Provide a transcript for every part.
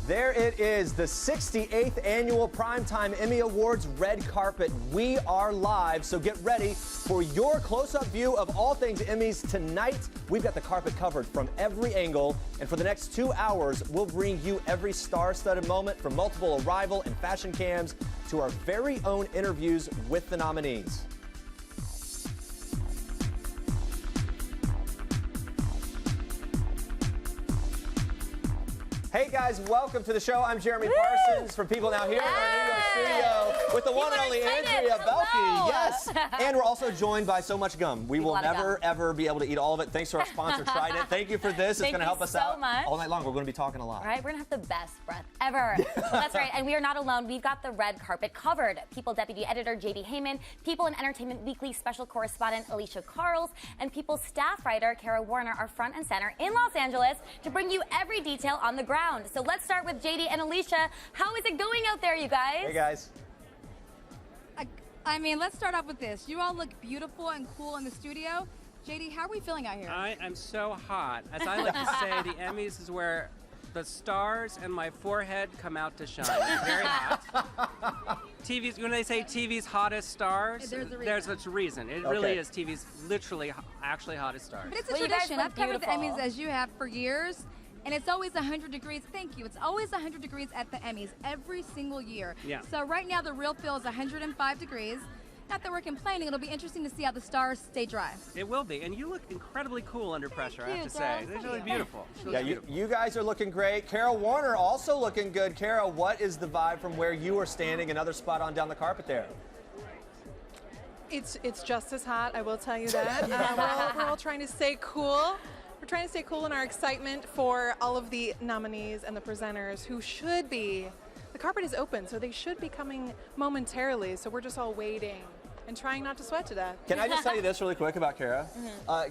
There it is, the 68th Annual Primetime Emmy Awards red carpet. We are live, so get ready for your close-up view of all things Emmys tonight. We've got the carpet covered from every angle, and for the next 2 hours, we'll bring you every star-studded moment from multiple arrival and fashion cams to our very own interviews with the nominees. Hey guys, welcome to the show. I'm Jeremy Parsons from People Now Here in our New York studio with the one and only Andrea Belke. Yes, and we're also joined by so much gum. We will never ever be able to eat all of it. Thanks to our sponsor, Trident. Thank you for this. It's going to help us out all night long. We're going to be talking a lot. Right, we're going to have the best breath ever. Well, that's right, and we are not alone. We've got the red carpet covered. People Deputy Editor J.D. Heyman, People and Entertainment Weekly Special Correspondent Alicia Carls, and People staff writer Kara Warner are front and center in Los Angeles to bring you every detail on the ground. So let's start with JD and Alicia. How is it going out there, you guys? Hey, guys. I mean, let's start off with this. You all look beautiful and cool in the studio. JD, how are we feeling out here? I am so hot. As I like to say, the Emmys is where the stars and my forehead come out to shine. It's very hot. TV's, when they say TV's hottest stars, there's a reason. It really is TV's literally actually hottest stars. But it's a tradition. I've covered the Emmys as you have for years. And it's always 100 degrees. Thank you. It's always 100 degrees at the Emmys every single year. Yeah. So right now the real feel is 105 degrees. Not that we're complaining. It'll be interesting to see how the stars stay dry. It will be. And you look incredibly cool under pressure, I have to say. It's really beautiful. You guys are looking great. Kara Warner also looking good. Kara, what is the vibe from where you are standing? Another spot on down the carpet there. It's just as hot, I will tell you that. We're all trying to stay cool. We're trying to stay cool in our excitement for all of the nominees and the presenters who should be. The carpet is open, so they should be coming momentarily. So we're just all waiting and trying not to sweat to death. Can I just tell you this really quick about Kara?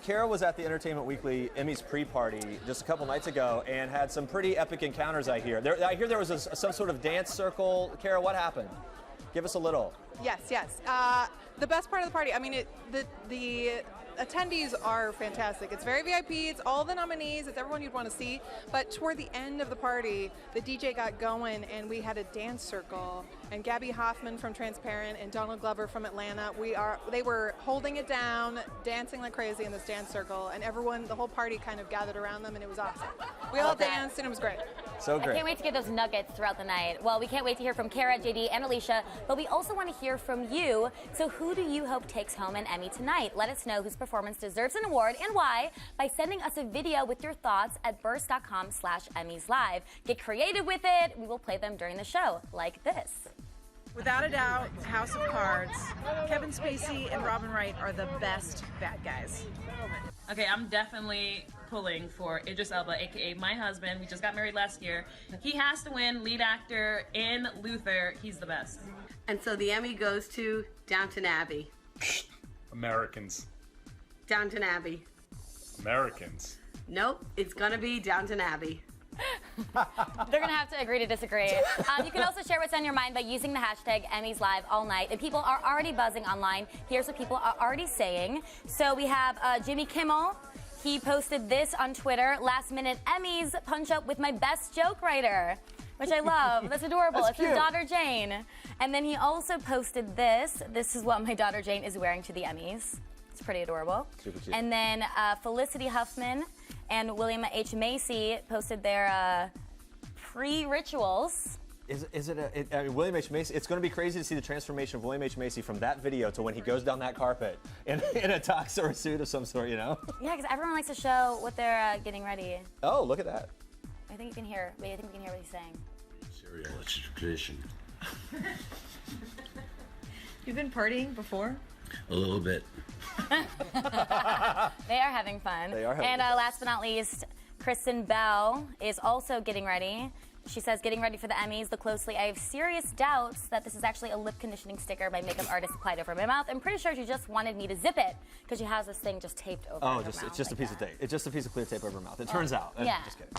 Kara was at the Entertainment Weekly Emmys pre-party just a couple nights ago and had some pretty epic encounters, I hear. I hear there was some sort of dance circle. Kara, what happened? Give us a little. Yes. The best part of the party, I mean, the attendees are fantastic. It's very VIP, it's all the nominees, it's everyone you'd want to see. But toward the end of the party, the DJ got going and we had a dance circle. And Gabby Hoffman from Transparent and Donald Glover from Atlanta, they were holding it down, dancing like crazy in this dance circle, and everyone, the whole party kind of gathered around them, and it was awesome. We all danced and it was great. So great. I can't wait to get those nuggets throughout the night. Well, we can't wait to hear from Kara, JD, and Alicia, but we also want to hear from you. So who do you hope takes home an Emmy tonight? Let us know whose performance deserves an award and why by sending us a video with your thoughts at burst.com/EmmysLive. Get creative with it. We will play them during the show, like this. Without a doubt, House of Cards, Kevin Spacey and Robin Wright are the best bad guys. Okay, I'm definitely pulling for Idris Elba, aka my husband. We just got married last year. He has to win lead actor in Luther. He's the best. And so the Emmy goes to Downton Abbey. Americans. Downton Abbey. Americans. Nope, it's gonna be Downton Abbey. They're going to have to agree to disagree. You can also share what's on your mind by using the hashtag EmmysLive all night. And people are already buzzing online. Here's what people are already saying. So we have Jimmy Kimmel. He posted this on Twitter. Last minute Emmys punch up with my best joke writer, which I love. That's adorable. It's his daughter Jane. And then he also posted this. This is what my daughter Jane is wearing to the Emmys. It's pretty adorable. Super cute. And then Felicity Huffman and William H. Macy posted their pre-rituals. William H. Macy, it's going to be crazy to see the transformation of William H. Macy from that video to when he goes down that carpet in a tux or a suit of some sort, you know? Yeah, because everyone likes to show what they're getting ready. Oh, look at that. I think you can hear, wait, I think we can hear what he's saying. Cereal, it's a tradition. You've been partying before? A little bit. They are having fun. They are having fun. fun. Last but not least, Kristen Bell is also getting ready. She says, getting ready for the Emmys, look closely. I have serious doubts that this is actually a lip conditioning sticker my makeup artist applied over my mouth. I'm pretty sure she just wanted me to zip it because she has this thing just taped over her mouth. It's just like a piece of tape. It's just a piece of clear tape over her mouth. It turns out. Yeah. Just kidding.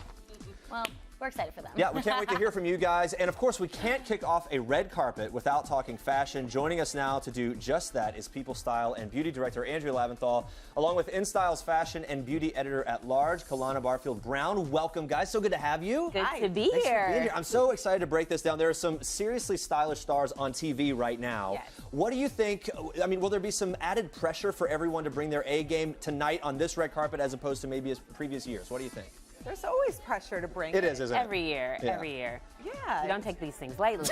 Well, we're excited for them. Yeah, we can't wait to hear from you guys. And of course, we can't kick off a red carpet without talking fashion. Joining us now to do just that is People Style and Beauty Director Andrea Laventhal, along with InStyle's fashion and beauty editor at large, Kalana Barfield Brown. Welcome, guys. So good to have you. Good to be Thanks here. for being here. I'm so excited to break this down. There are some seriously stylish stars on TV right now. Yes. What do you think? I mean, will there be some added pressure for everyone to bring their A game tonight on this red carpet as opposed to maybe previous years? What do you think? There's always pressure to bring It is, isn't it? Every year, Yeah. every year. Yeah. You don't take these things lightly.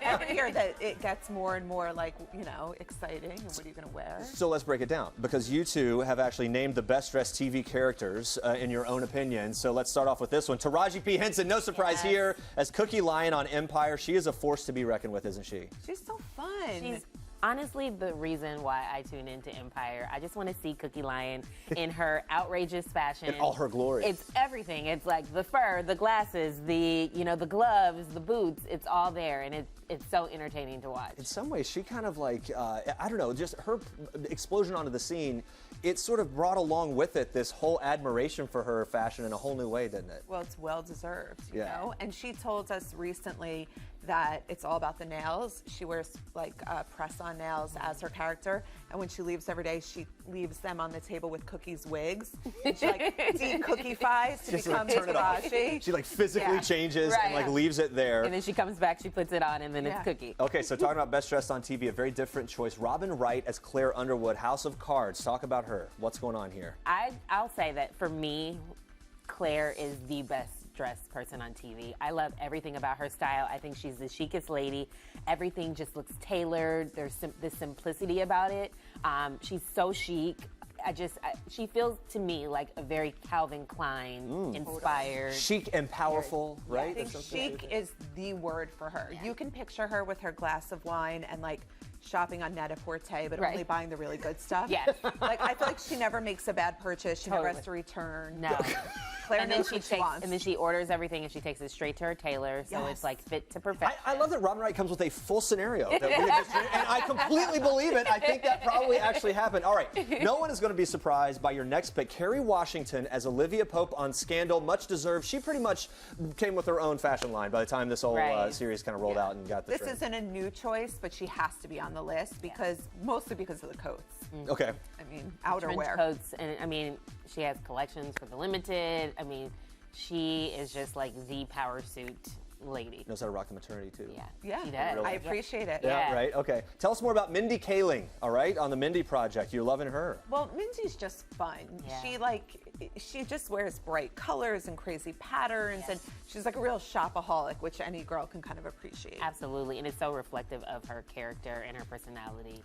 Every year that it gets more and more like, exciting. And what are you going to wear? So let's break it down, because you two have actually named the best dressed TV characters in your own opinion. So let's start off with this one. Taraji P. Henson, no surprise here, as Cookie Lion on Empire. She is a force to be reckoned with, isn't she? She's so fun. She's honestly the reason why I tune into Empire. I just want to see Cookie Lion in her outrageous fashion. In all her glory. It's everything. It's like the fur, the glasses, the gloves, the boots. It's all there, and it's so entertaining to watch. In some ways, she kind of like, I don't know, just her explosion onto the scene, it sort of brought along with it this whole admiration for her fashion in a whole new way, didn't it? Well, it's well deserved, you Yeah. know? And she told us recently that it's all about the nails. She wears like press-on nails as her character, and when she leaves every day, she leaves them on the table with Cookie's wigs. And she like de-cookifies to Just become like turn it off. Taraji. She like physically Yeah. changes and like Right. leaves it there. And then she comes back, she puts it on, and then Yeah. it's Cookie. Okay, so talking about best dressed on TV, a very different choice. Robin Wright as Claire Underwood, House of Cards. Talk about her. What's going on here? I'll say that for me, Claire is the best dressed person on TV. I love everything about her style. I think she's the chicest lady. Everything just looks tailored. There's this simplicity about it. She's so chic. She feels to me like a very Calvin Klein inspired. Chic and powerful, right? I think That's something chic is the word for her. Yeah. You can picture her with her glass of wine and like shopping on Net-a-Porter, but Right. only buying the really good stuff. Yes. Like I feel like she never makes a bad purchase. She never has Totally. to return. No. Claire And then knows she what she takes, wants. and then she orders everything, and she takes it straight to her tailor, so Yes. it's like fit to perfection. I love that Robin Wright comes with a full scenario. That we just, and I completely believe it. I think that probably actually happened. All right, no one is going to be surprised by your next pick. Kerry Washington as Olivia Pope on Scandal, much deserved. She pretty much came with her own fashion line by the time this whole Right. series kind of rolled out and got the This trend. isn't a new choice, but she has to be on the list because mostly because of the coats. Okay. I mean, Trench outerwear. coats, and I mean, she has collections for the limited. I mean, she is just like the power suit lady. Knows how to rock the maternity too. Yeah, Yeah, she does. I appreciate it. Yeah, right. Okay. Tell us more about Mindy Kaling, all right, on the Mindy Project. You're loving her. Well, Mindy's just fun. Yeah. She just wears bright colors and crazy patterns, and she's like a real shopaholic, which any girl can kind of appreciate. Absolutely, and it's so reflective of her character and her personality.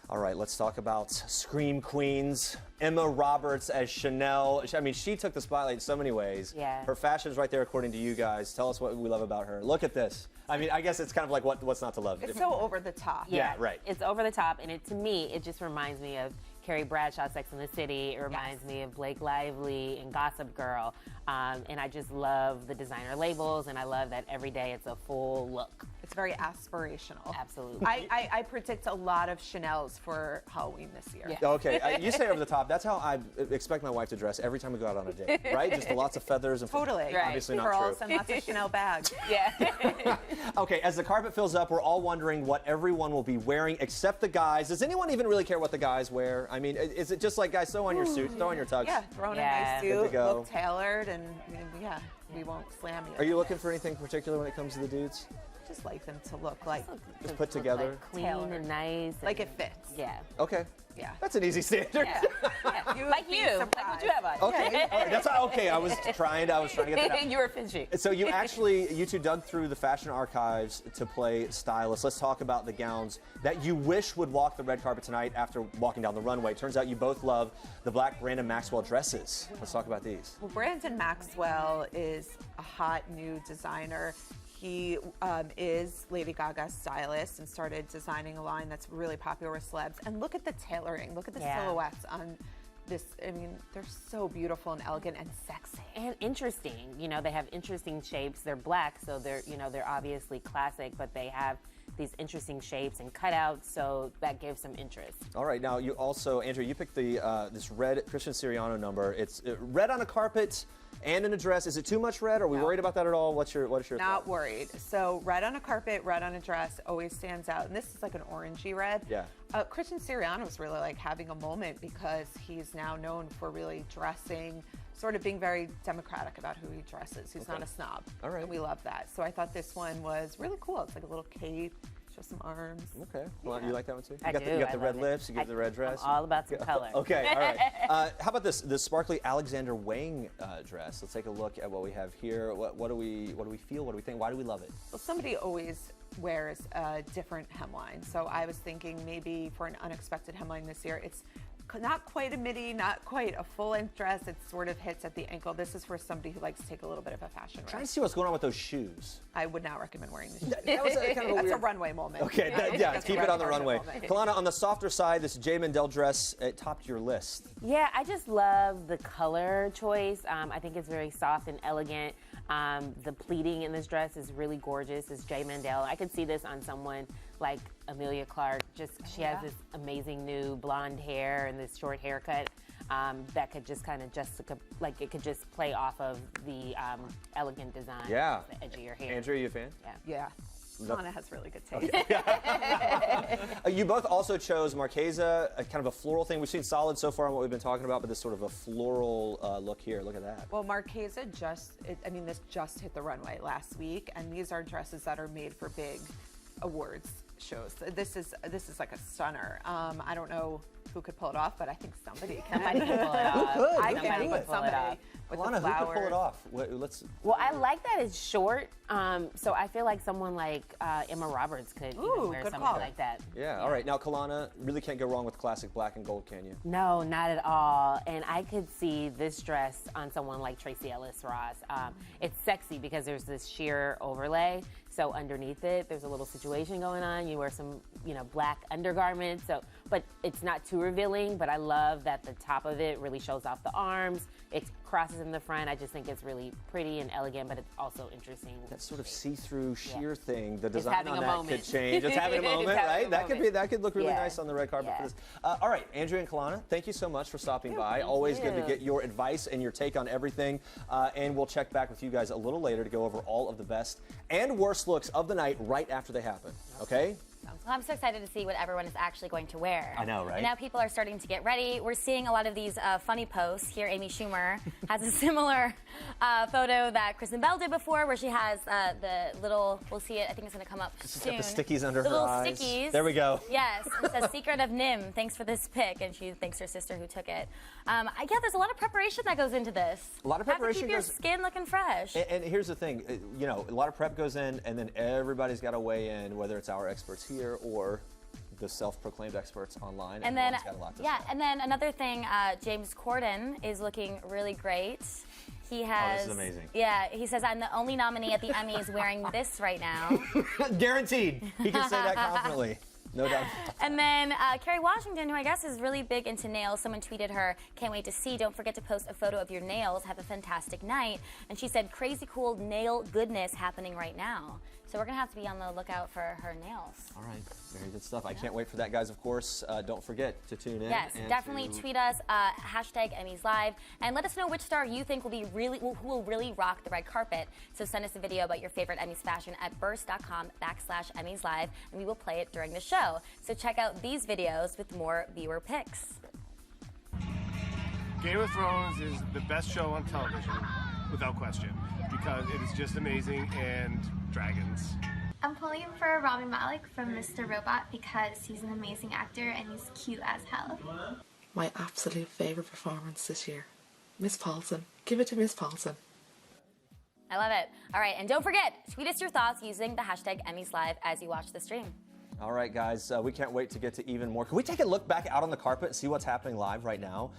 All right, let's talk about Scream Queens. Emma Roberts as Chanel. I mean, she took the spotlight in so many ways. Yeah. Her fashion's right there according to you guys. Tell us what we love about her. Look at this. I mean, I guess it's kind of like what's not to love. It's so over the top. Yeah, right. It's over the top, and to me, it just reminds me of Carrie Bradshaw, Sex and the City. It reminds me of Blake Lively and Gossip Girl. And I just love the designer labels, and I love that every day it's a full look. It's very aspirational. Absolutely. I predict a lot of Chanel's for Halloween this year. Yeah. Okay, you say over the top. That's how I expect my wife to dress every time we go out on a date, right? Just lots of feathers and Totally. Right. Obviously not Pearls true. and lots of Chanel bags. Yeah. Okay, as the carpet fills up, we're all wondering what everyone will be wearing except the guys. Does anyone even really care what the guys wear? I mean, is it just like, guys, throw on your suit, throw on your tux? Yeah, throw on Yeah. a Good nice to suit, go. look tailored, and yeah, we won't slam you. Are you looking for anything particular when it comes to the dudes? Just like them to look like Just put together? Like clean Tailored. and nice. like and- it fits. Yeah. Okay. Yeah. That's an easy standard. Yeah. You would Like be you. Like what you have on. Okay. All right, that's okay. I was trying to get that out. You were fishy. So you two dug through the fashion archives to play stylists. Let's talk about the gowns that you wish would walk the red carpet tonight after walking down the runway. Turns out you both love the black Brandon Maxwell dresses. Let's talk about these. Well, Brandon Maxwell is a hot new designer. He is Lady Gaga's stylist and started designing a line that's really popular with celebs. And look at the tailoring. Look at the Yeah. silhouettes on I mean, they're so beautiful and elegant and sexy. And interesting. You know, they have interesting shapes. They're black, so they're obviously classic, but they have these interesting shapes and cutouts, so that gives some interest. All right, now you also, Andrew, you picked this red Christian Siriano number. It's red on a carpet and in a dress. Is it too much red? Are we worried about that at all? What's your Not thought? worried. So red on a carpet, red on a dress always stands out. And this is like an orangey red. Yeah. Christian Siriano is really like having a moment because he's now known for really dressing, sort of being very democratic about who he dresses. He's not a snob. All right. And we love that. So I thought this one was really cool. It's like a little cape, shows some arms. Okay. Well, you like that one too? I do. You got I the love red it. lips, you got the red dress. I'm all about some color. Okay, all right. How about this sparkly Alexander Wang dress? Let's take a look at what we have here. What do we feel? What do we think? Why do we love it? Well, somebody always wears a different hemline. So I was thinking maybe for an unexpected hemline this year, it's not quite a midi, not quite a full-length dress. It sort of hits at the ankle. This is for somebody who likes to take a little bit of a fashion risk. Trying to see what's going on with those shoes. I would not recommend wearing these shoes. That was kind of a That's weird... a runway moment. Okay, keep it on the runway. moment. Kalana, on the softer side, this J. Mendel dress, it topped your list. Yeah, I just love the color choice. I think it's very soft and elegant. The pleating in this dress is really gorgeous. It's J. Mendel. I could see this on someone like Amelia Clark. She has this amazing new blonde hair and this short haircut that could just kind of it could just play off of the elegant design. Yeah. The edge of your hair. Andrew, are you a fan? Yeah. Lana has really good taste. You both also chose Marchesa, kind of a floral thing. We've seen solid so far on what we've been talking about, but this sort of a floral look here. Look at that. Well, Marchesa this just hit the runway last week, and these are dresses that are made for big awards shows. This is like a stunner. I don't know who could pull it off, but I think somebody can. Somebody can pull it off. Who could? I Who can, could but somebody with Alana, the who could pull flowers. it off? Let's. Well, I like that it's short, so I feel like someone like Emma Roberts could even wear good something call. like that. Yeah. All right. Now, Kalana, really can't go wrong with classic black and gold, can you? No, not at all. And I could see this dress on someone like Tracee Ellis Ross. It's sexy because there's this sheer overlay. So underneath it, there's a little situation going on. You wear some, black undergarments. But it's not too revealing. But I love that the top of it really shows off the arms. It crosses in the front. I just think it's really pretty and elegant, but it's also interesting. That sort of see-through sheer thing. The design having on a that moment. could change. It's having a moment, It's having right? a That moment. that could look really Yeah. nice on the red carpet Yeah. for this. All right, Andrea and Kalana, thank you so much for stopping by. Always good to you. get your advice and your take on everything. And we'll check back with you guys a little later to go over all of the best and worst looks of the night right after they happen. Okay? Well, I'm so excited to see what everyone is actually going to wear. I know, right? And now people are starting to get ready. We're seeing a lot of these funny posts. Here, Amy Schumer has a similar photo that Kristen Bell did before, where she has the little, we'll see it, I think it's going to come up soon. Got the stickies under the her little eyes. stickies. There we go. Yes, it says Secret of Nim. Thanks for this pic, and she thanks her sister who took it. There's a lot of preparation that goes into this. A lot of preparation Have to keep your goes- skin looking fresh. And here's the thing, a lot of prep goes in, and then everybody's got to weigh in, whether it's our experts here or the self-proclaimed experts online. And then, Everyone's got a lot to say. and then another thing, James Corden is looking really great. He has. this is amazing. Yeah, he says, I'm the only nominee at the Emmys wearing this right now. Guaranteed. He can say that confidently. No doubt. And then Kerry Washington, who I guess is really big into nails, someone tweeted her, can't wait to see, don't forget to post a photo of your nails, have a fantastic night. And she said, crazy cool nail goodness happening right now. So we're going to have to be on the lookout for her nails. All right, very good stuff. I can't wait for that, guys. Of course, don't forget to tune in. Yes, and definitely to- tweet us, hashtag Emmys Live, and let us know which star you think who will really rock the red carpet. So send us a video about your favorite Emmys fashion at burst.com/Emmys Live, and we will play it during the show. So check out these videos with more viewer picks. Game of Thrones is the best show on television, without question, because it is just amazing, and dragons. I'm pulling for Rami Malek from Mr. Robot because he's an amazing actor and he's cute as hell. My absolute favourite performance this year, Miss Paulson. Give it to Miss Paulson. I love it. All right, and don't forget, tweet us your thoughts using the hashtag Emmys Live as you watch the stream. All right, guys, we can't wait to get to even more. Can we take a look back out on the carpet and see what's happening live right now?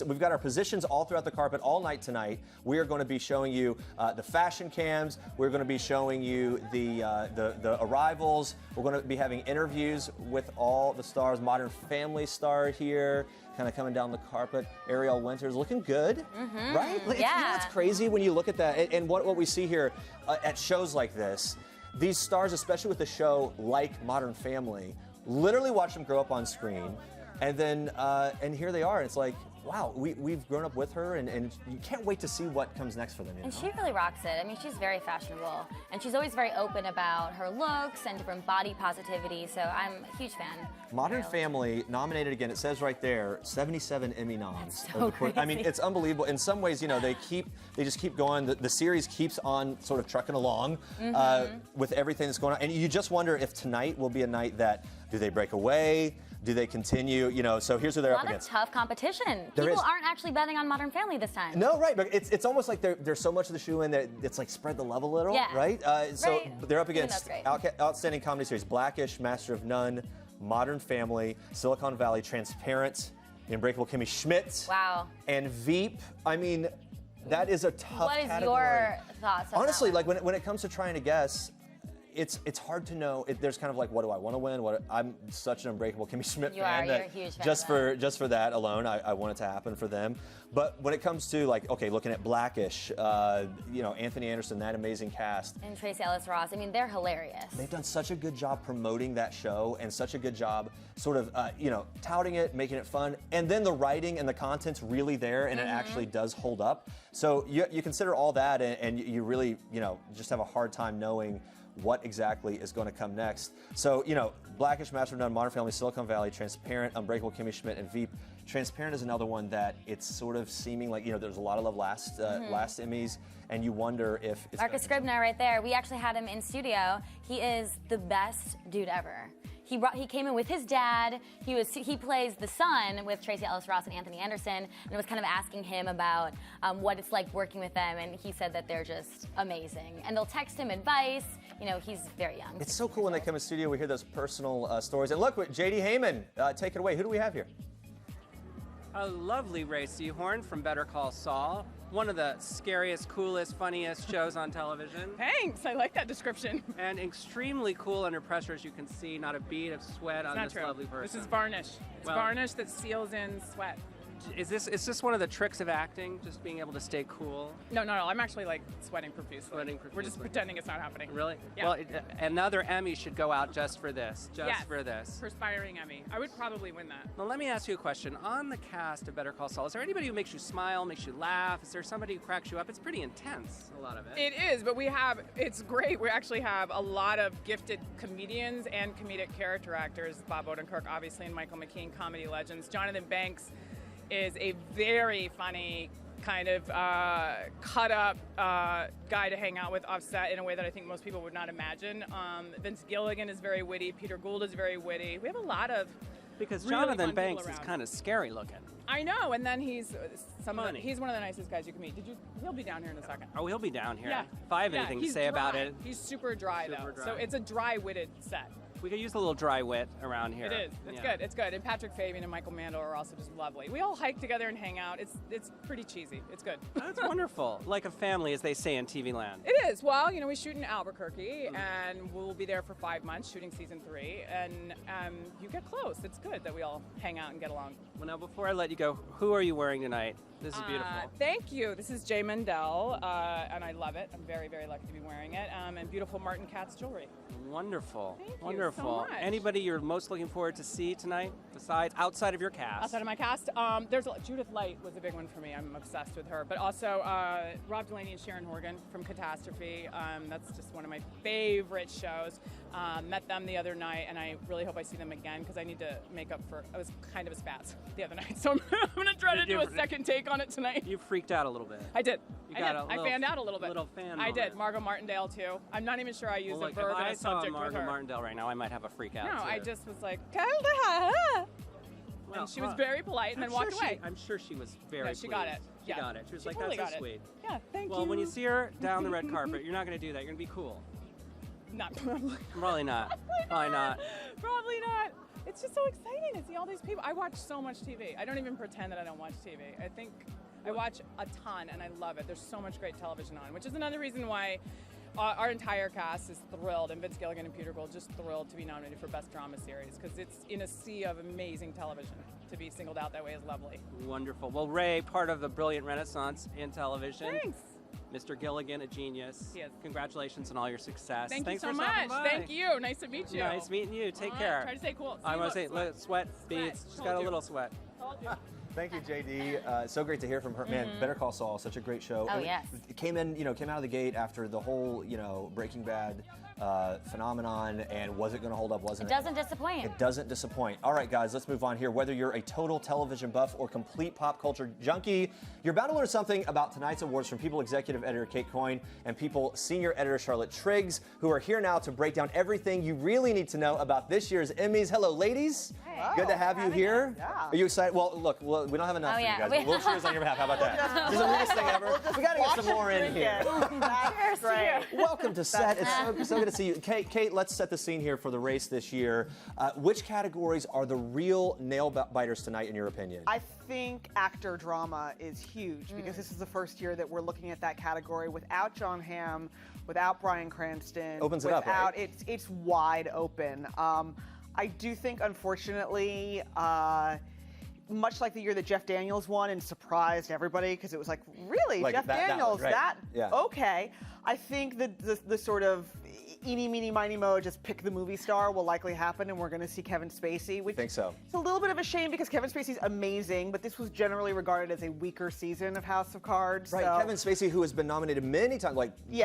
We've got our positions all throughout the carpet all night tonight. We are going to be showing you the fashion cams. We're going to be showing you the arrivals. We're going to be having interviews with all the stars. Modern Family star here, kind of coming down the carpet. Ariel Winters looking good, right? You know what's crazy when you look at that, and what we see here at shows like this. These stars, especially with a show like Modern Family, literally watch them grow up on screen, and then and here they are. It's like, wow, we've grown up with her, and you can't wait to see what comes next for them. You know? And she really rocks it. I mean, she's very fashionable, and she's always very open about her looks and different body positivity, so I'm a huge fan. Modern Family nominated again, it says right there, 77 Emmy noms. That's so crazy. I mean, it's unbelievable. In some ways, you know, they just keep going. The series keeps on sort of trucking along with everything that's going on. And you just wonder if tonight will be a night that, do they break away? Do they continue? You know, so here's who they're up against. A lot of tough competition. There People is. aren't actually betting on Modern Family this time. No, right, but it's almost like there's so much of the shoe in that it's like spread the love a little, right? So they're up against Outstanding Comedy Series, Blackish, Master of None, Modern Family, Silicon Valley, Transparent, The Unbreakable Kimmy Schmidt, and Veep. I mean, that is a tough category. What is your thoughts on Honestly, that one? like when it comes to trying to guess, it's hard to know. There's kind of like, what do I want to win? I'm such an Unbreakable Kimmy Schmidt fan you're a huge fan just for that alone, I want it to happen for them. But when it comes to like, okay, looking at Blackish, you know, Anthony Anderson, that amazing cast, and Tracee Ellis Ross, I mean, they're hilarious. They've done such a good job promoting that show and such a good job sort of, you know, touting it, making it fun, and then the writing and the content's really there, and it actually does hold up. So you consider all that, and you really, you know, just have a hard time knowing what exactly is going to come next. So, you know, Blackish, Master of None, Modern Family, Silicon Valley, Transparent, Unbreakable Kimmy Schmidt, and Veep. Transparent is another one that it's sort of seeming like, you know, there's a lot of love last Emmys, and you wonder if it's Marcus Scribner right there. We actually had him in studio. He is the best dude ever. He came in with his dad. He plays the son with Tracee Ellis Ross and Anthony Anderson, and it was kind of asking him about what it's like working with them, and he said that they're just amazing. And they'll text him advice. You know, he's very young. It's so cool when they come in studio. We hear those personal stories. And look, J.D. Heyman, take it away. Who do we have here? A lovely Ray Seahorn from Better Call Saul. One of the scariest, coolest, funniest shows on television. Thanks, I like that description. And extremely cool under pressure, as you can see. Not a bead of sweat on this lovely person. This is varnish. It's varnish that seals in sweat. Is this one of the tricks of acting, just being able to stay cool? No, I'm actually like sweating profusely. We're just pretending it's not happening. Really? Yeah. Well, another Emmy should go out just for this. For this. Perspiring Emmy. I would probably win that. Well, let me ask you a question. On the cast of Better Call Saul, is there anybody who makes you smile, makes you laugh? Is there somebody who cracks you up? It's pretty intense, a lot of it. It is, but it's great. We actually have a lot of gifted comedians and comedic character actors. Bob Odenkirk, obviously, and Michael McKean, comedy legends. Jonathan Banks is a very funny kind of cut up guy to hang out with offset in a way that I think most people would not imagine. Vince Gilligan is very witty. Peter Gould is very witty. We have a lot of because really Jonathan Banks is kind of scary looking. I know, and then he's one of the nicest guys you can meet. He'll be down here in a second. Oh, he'll be down here. Yeah. If I have anything to say about it. He's super dry though. So it's a dry-witted set. We could use a little dry wit around here. It is. It's good. It's good. And Patrick Fabian and Michael Mandel are also just lovely. We all hike together and hang out. It's pretty cheesy. It's good. That's wonderful. Like a family, as they say in TV land. It is. Well, you know, we shoot in Albuquerque, and we'll be there for 5 months shooting season 3. And you get close. It's good that we all hang out and get along. Well, now, before I let you go, who are you wearing tonight? This is beautiful. Thank you. This is Jay Mendel, and I love it. I'm very, very lucky to be wearing it. And beautiful Martin Katz jewelry. Wonderful. Thank Wonderful. you so much. Anybody you're most looking forward to see tonight, besides outside of your cast? Outside of my cast, Judith Light was a big one for me. I'm obsessed with her. But also Rob Delaney and Sharon Horgan from Catastrophe. That's just one of my favorite shows. Met them the other night, and I really hope I see them again because I need to make up for. I was kind of a spaz the other night, so I'm going to try to do a second take on it tonight. You freaked out a little bit. I did. I fanned out a little bit. Little fan I moment. did. Margot Martindale too. I'm not even sure I used a verb in a subject with her. If I saw Margot Martindale right now, I might have a freak out. No, too. I just was like, and she was very polite and then walked away. I'm sure she was very pleased. She got it. She got it. She was like, totally that's so got it. sweet. Yeah, thank you. Well, when you see her down the red carpet, you're not going to do that. You're going to be cool. Not probably. Probably not. Probably not. Probably not. It's just so exciting to see all these people. I watch so much TV. I don't even pretend that I don't watch TV. I think I watch a ton, and I love it. There's so much great television on, which is another reason why our entire cast is thrilled, and Vince Gilligan and Peter Gould just thrilled to be nominated for Best Drama Series, because it's in a sea of amazing television. To be singled out that way is lovely. Wonderful. Well, Ray, part of the brilliant renaissance in television. Thanks. Mr. Gilligan, a genius. Yes. Congratulations on all your success. Thanks for so stopping much. by. Thank you. Nice to meet you. Nice meeting you. Take All care. right, try to stay cool. I want to say, sweat beads. Just got a little sweat. Thank you, JD. So great to hear from her. Man, Better Call Saul, such a great show. Oh, yes. It came out of the gate after the whole, Breaking Bad phenomenon, and was it going to hold up? Wasn't it? It doesn't disappoint. It doesn't disappoint. All right, guys, let's move on here. Whether you're a total television buff or complete pop culture junkie, you're bound to learn something about tonight's awards from People Executive Editor Kate Coyne and People Senior Editor Charlotte Triggs, who are here now to break down everything you really need to know about this year's Emmys. Hello, ladies. Hey. Good to have you here. Yeah. Are you excited? Well, look, we don't have enough for you guys. We'll cheers on your behalf. How about that? This is the weirdest thing ever. We got to get some more in here. That's great. Welcome to set. It's so good to see you. Kate, let's set the scene here for the race this year. Which categories are the real nail biters tonight, in your opinion? I think actor drama is huge because this is the first year that we're looking at that category without Jon Hamm, without Bryan Cranston. Opens it up, right? It's wide open. I do think, unfortunately, much like the year that Jeff Daniels won and surprised everybody because it was like, really, Like Jeff that Daniels, one, right. Yeah. okay. I think that the sort of eeny, meeny, miny, mo, just pick the movie star will likely happen, and we're going to see Kevin Spacey, which think so. It's a little bit of a shame because Kevin Spacey's amazing, but this was generally regarded as a weaker season of House of Cards. Right, so. Kevin Spacey, who has been nominated many times,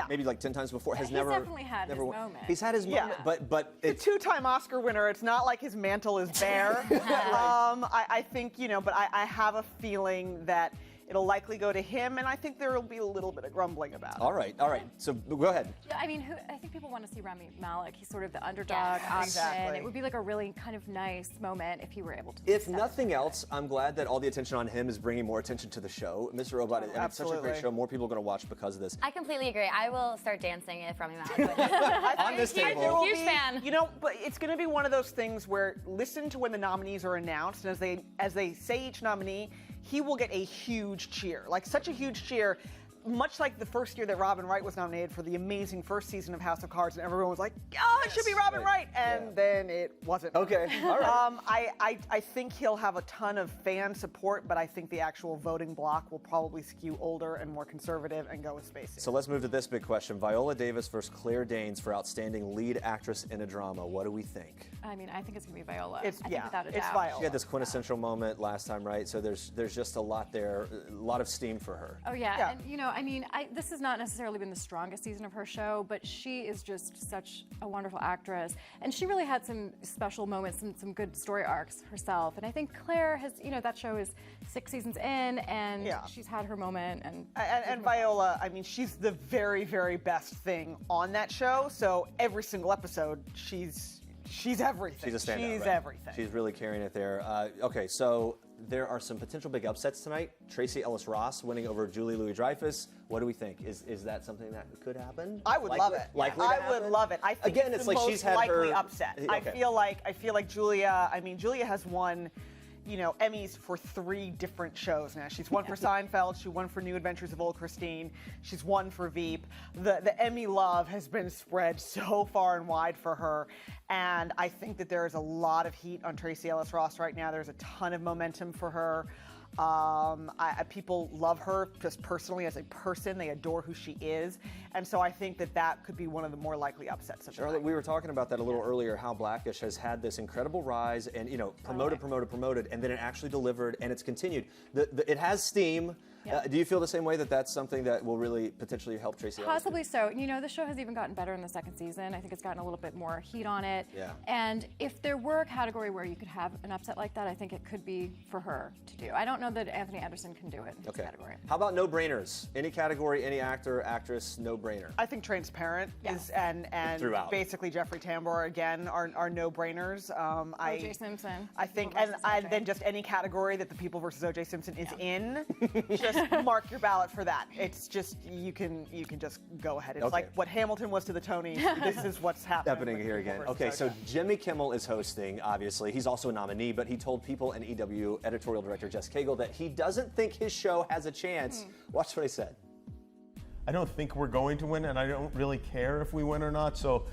maybe 10 times before, has He's never definitely had his won. moment. He's had his moment, but It's a two-time Oscar winner. It's not like his mantle is bare. I think, but I have a feeling that it'll likely go to him, and I think there will be a little bit of grumbling about it. All right. So go ahead. Yeah, I mean, I think people want to see Rami Malek. He's sort of the underdog option. Exactly. It would be like a really kind of nice moment if he were able to. If nothing else, I'm glad that all the attention on him is bringing more attention to the show. Mr. Robot, and it's such a great show. More people are going to watch because of this. I completely agree. I will start dancing if Rami Malek. On this table. Huge fan. But it's going to be one of those things where listen to when the nominees are announced, and as they say each nominee, he will get a huge cheer, like such a huge cheer, much like the first year that Robin Wright was nominated for the amazing first season of House of Cards, and everyone was like, it should be Robin Wright, and then it wasn't. Okay, all right. I think he'll have a ton of fan support, but I think the actual voting block will probably skew older and more conservative and go with Spacey. So let's move to this big question. Viola Davis versus Claire Danes for Outstanding Lead Actress in a Drama. What do we think? I mean, I think it's going to be Viola. It's I think without a it's doubt. Viola. She had this quintessential moment last time, right? So there's just a lot there, a lot of steam for her. Oh, yeah. And, I mean, this has not necessarily been the strongest season of her show, but she is just such a wonderful actress. And she really had some special moments and some good story arcs herself. And I think Claire has, that show is 6 seasons in, and she's had her moment. And Viola, I mean, she's the very, very best thing on that show. So every single episode, she's everything. She's a standout, She's right? everything. She's really carrying it there. Okay, so there are some potential big upsets tonight. Tracy Ellis Ross winning over Julie Louis-Dreyfus. What do we think? Is that something that could happen? I would love it. I would love it. I think Again, it's it's the like most she's had likely her upset. Okay. I feel like Julia. I mean, Julia has won, Emmys for 3 different shows now. She's won for Seinfeld. She won for New Adventures of Old Christine. She's won for Veep. The Emmy love has been spread so far and wide for her, and I think that there is a lot of heat on Tracy Ellis Ross right now. There's a ton of momentum for her. People love her just personally as a person. They adore who she is. And so I think that could be one of the more likely upsets of the Charlotte, night. we were talking about that a little earlier, how Blackish has had this incredible rise and, promoted, and then it actually delivered, and it's continued. It has steam. Yeah. Do you feel the same way that that's something that will really potentially help Tracy Ellis? Possibly so. The show has even gotten better in the second season. I think it's gotten a little bit more heat on it. Yeah. And if there were a category where you could have an upset like that, I think it could be for her to do. I don't know that Anthony Anderson can do it in this category. How about no-brainers? Any category, any actor, actress, no-brainer. I think Transparent is and Throughout. basically Jeffrey Tambor again are no-brainers. O.J. Simpson. I think and then just any category that the People versus O.J. Simpson is in, just mark your ballot for that. It's just you can just go ahead. It's like what Hamilton was to the Tonys. This is what's happening here again. Okay, so Jimmy Kimmel is hosting, obviously. He's also a nominee, but he told People and EW editorial director Jess Cagle that he doesn't think his show has a chance. Watch what he said. I don't think we're going to win, and I don't really care if we win or not. So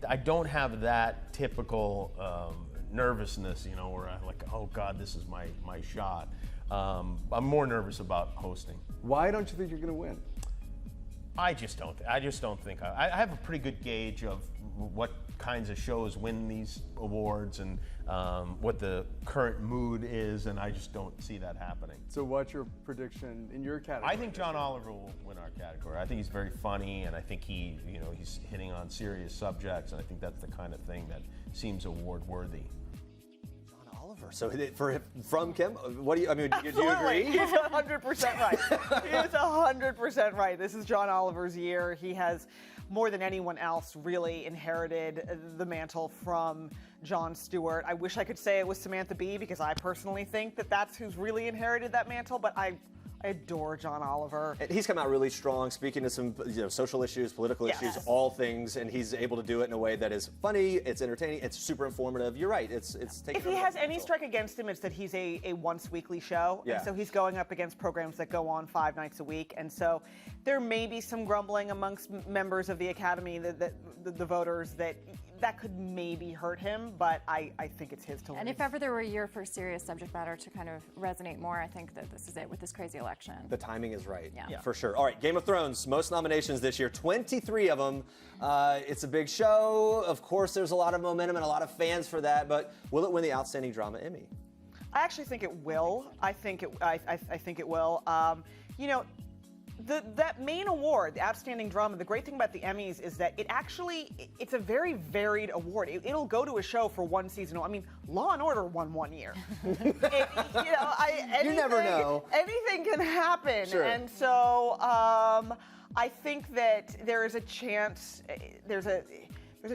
I don't have that typical nervousness, you know, where I'm like, oh God, this is my shot. I'm more nervous about hosting. Why don't you think you're going to win? I just don't think. I have a pretty good gauge of what kinds of shows win these awards and what the current mood is, and I just don't see that happening. So what's your prediction in your category? I think John Oliver will win our category. I think he's very funny, and I think he's hitting on serious subjects, and I think that's the kind of thing that seems award worthy. So from Kim, what do you? I mean, do you agree? He's 100% right. He is 100% right. This is John Oliver's year. He has, more than anyone else, really inherited the mantle from Jon Stewart. I wish I could say it was Samantha Bee, because I personally think that that's who's really inherited that mantle, but I adore John Oliver. He's come out really strong, speaking to some social issues, political issues, all things, and he's able to do it in a way that is funny, it's entertaining, it's super informative. You're right, it's taking. If he has any strike against him, it's that he's a once weekly show, and so he's going up against programs that go on 5 nights a week, and so there may be some grumbling amongst members of the Academy, the voters, that could maybe hurt him, but I think it's his to lose. And if ever there were a year for serious subject matter to kind of resonate more, I think that this is it with this crazy election. The timing is right, yeah, for sure. All right, Game of Thrones, most nominations this year, 23 of them. It's a big show. Of course, there's a lot of momentum and a lot of fans for that, but will it win the Outstanding Drama Emmy? I actually think it will. I think it will. You know, that main award, the Outstanding Drama, the great thing about the Emmys is that it's a very varied award. It'll go to a show for one season. I mean, Law & Order won one year. You never know. Anything can happen. Sure. And so I think that there is a chance, there's a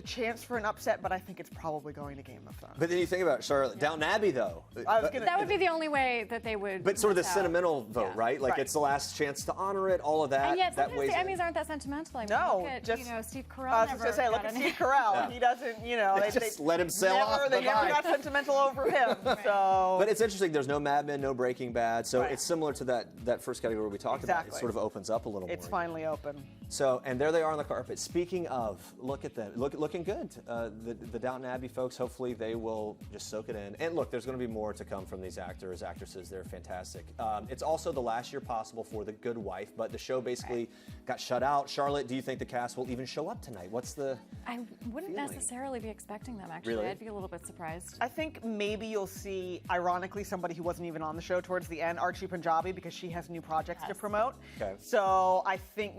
chance for an upset, but I think it's probably going to Game of Thrones. But then you think about Charlotte, Downton Abbey, though. That would be the only way that they would. But sort of the miss out. sentimental vote, right? Like it's the last chance to honor it, all of that. And yet that sometimes weighs the in. Emmys aren't that sentimental. I mean, No, look at, just Steve Carell. I was just gonna say, look at Steve Carell. He doesn't, They just let him sail off. They never got sentimental over him. So. But it's interesting. There's no Mad Men, no Breaking Bad. So it's similar to that first category we talked about. It sort of opens up a little more. It's finally open. So, and there they are on the carpet. Speaking of, look at them, looking good. The Downton Abbey folks, hopefully they will just soak it in. And look, there's going to be more to come from these actors, actresses. They're fantastic. It's also the last year possible for The Good Wife, but the show basically got shut out. Charlotte, do you think the cast will even show up tonight? What's the I wouldn't necessarily be expecting them, actually. Really? I'd be a little bit surprised. I think maybe you'll see, ironically, somebody who wasn't even on the show towards the end, Archie Punjabi, because she has new projects to promote. Okay. So I think,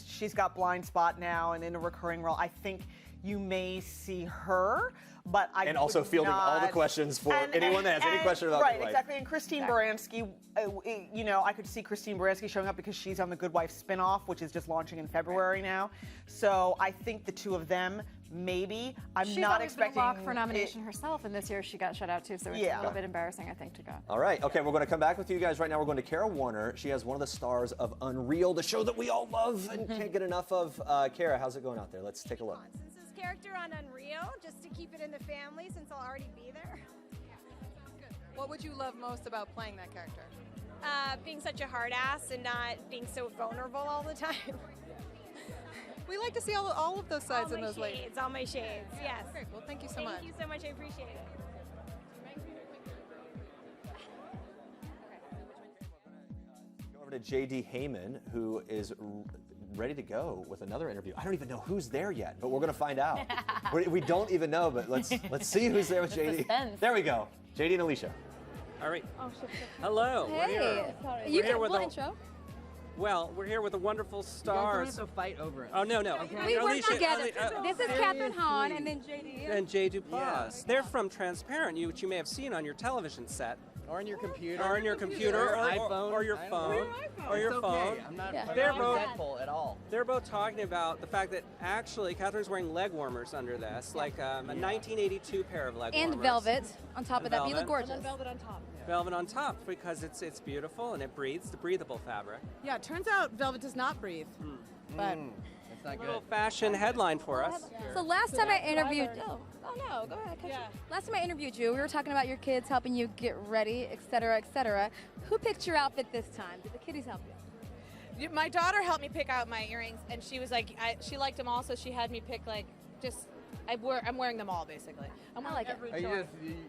she's got Blind Spot now and in a recurring role. I think you may see her, but I and also fielding all the questions for anyone that has any question about right, Good Wife. Exactly. And Christine Baranski, I could see Christine Baranski showing up because she's on the Good Wife spinoff, which is just launching in February now. So I think the two of them, maybe. She's not always expecting been a lock for nomination herself, and this year she got shut out too, so it's a little bit embarrassing, I think, to go. All right. Okay, we're going to come back with you guys right now. We're going to Kara Warner. She has one of the stars of Unreal, the show that we all love and can't get enough of. Kara, how's it going out there? Let's take a look. Character on Unreal, just to keep it in the family since I'll already be there. What would you love most about playing that character? Being such a hard ass and not being so vulnerable all the time. We like to see all of those sides in those ladies. All my shades, yes. Great, well thank you so much. Thank you so much, I appreciate it. Go over to J.D. Heyman, who is ready to go with another interview. I don't even know who's there yet, but we're going to find out. we don't even know, but let's see who's there with J.D. There we go. J.D. and Alicia. All right. Oh, shit. Hello. Hey. We're here with the intro. Well, we're here with the wonderful stars. You don't have to fight over it. Oh, no. Okay. We work Alicia, together. This is Catherine Hahn and then JD. And Jay Duplass. They're from Transparent, which you may have seen on your television set. Or on your computer. Or on your computer, or iPhone. or your phone, or your It's phone. okay. I'm not They're both resentful at all. They're both talking about the fact that actually Catherine's wearing leg warmers under this, like a 1982 pair of leg warmers. And velvet on top of that. You look velvet. gorgeous. Velvet on top. Velvet on top because it's beautiful and it breathes, the breathable fabric. Yeah, it turns out velvet does not breathe. But it's not Little fashion headline for us. So last time I interviewed, oh no, go ahead. Last time I interviewed you, we were talking about your kids helping you get ready, et cetera, et cetera. Who picked your outfit this time? Did the kiddies help you? my daughter helped me pick out my earrings, and she was like, she liked them all, so she had me pick like just. I'm wearing them all basically. I'm wearing like it. every Oh, you choice.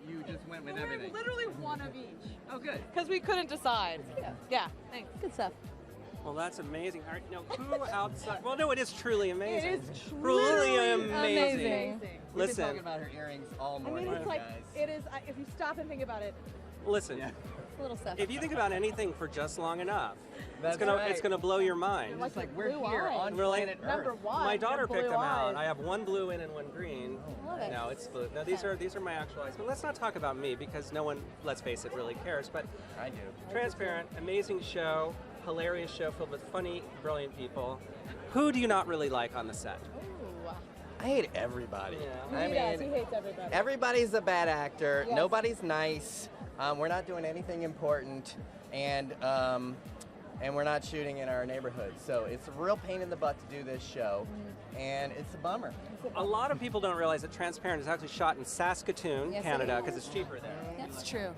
you just went with We're wearing everything. literally one of each. Oh, good. Because we couldn't decide. Yeah, thanks. Good stuff. Well, that's amazing. All right, now who outside? Well, no, it is truly amazing. It is truly amazing. amazing. We've been Listen, talking about her earrings all I morning, mean, it's like, guys. it is, if you stop and think about it, listen. It's a little stuff. If you think about anything for just long enough, That's it's gonna right. blow your mind. Just like we're blue here eyes. on Really? planet Earth. number one. My daughter blue picked them eyes. out. I have one blue in and one green. love it. No, it's blue. No, these are my actual eyes. But let's not talk about me because no one, let's face it, really cares. But I do. transparent, amazing show, hilarious show filled with funny, brilliant people. Who do you not really like on the set? I hate everybody. Yeah. I He does. mean, He hates everybody. everybody's a bad actor. Yes. Nobody's nice. We're not doing anything important, and we're not shooting in our neighborhood. So it's a real pain in the butt to do this show, and it's a bummer. A lot of people don't realize that Transparent is actually shot in Saskatoon, Yes, it Canada, is. because it's cheaper there. That's true.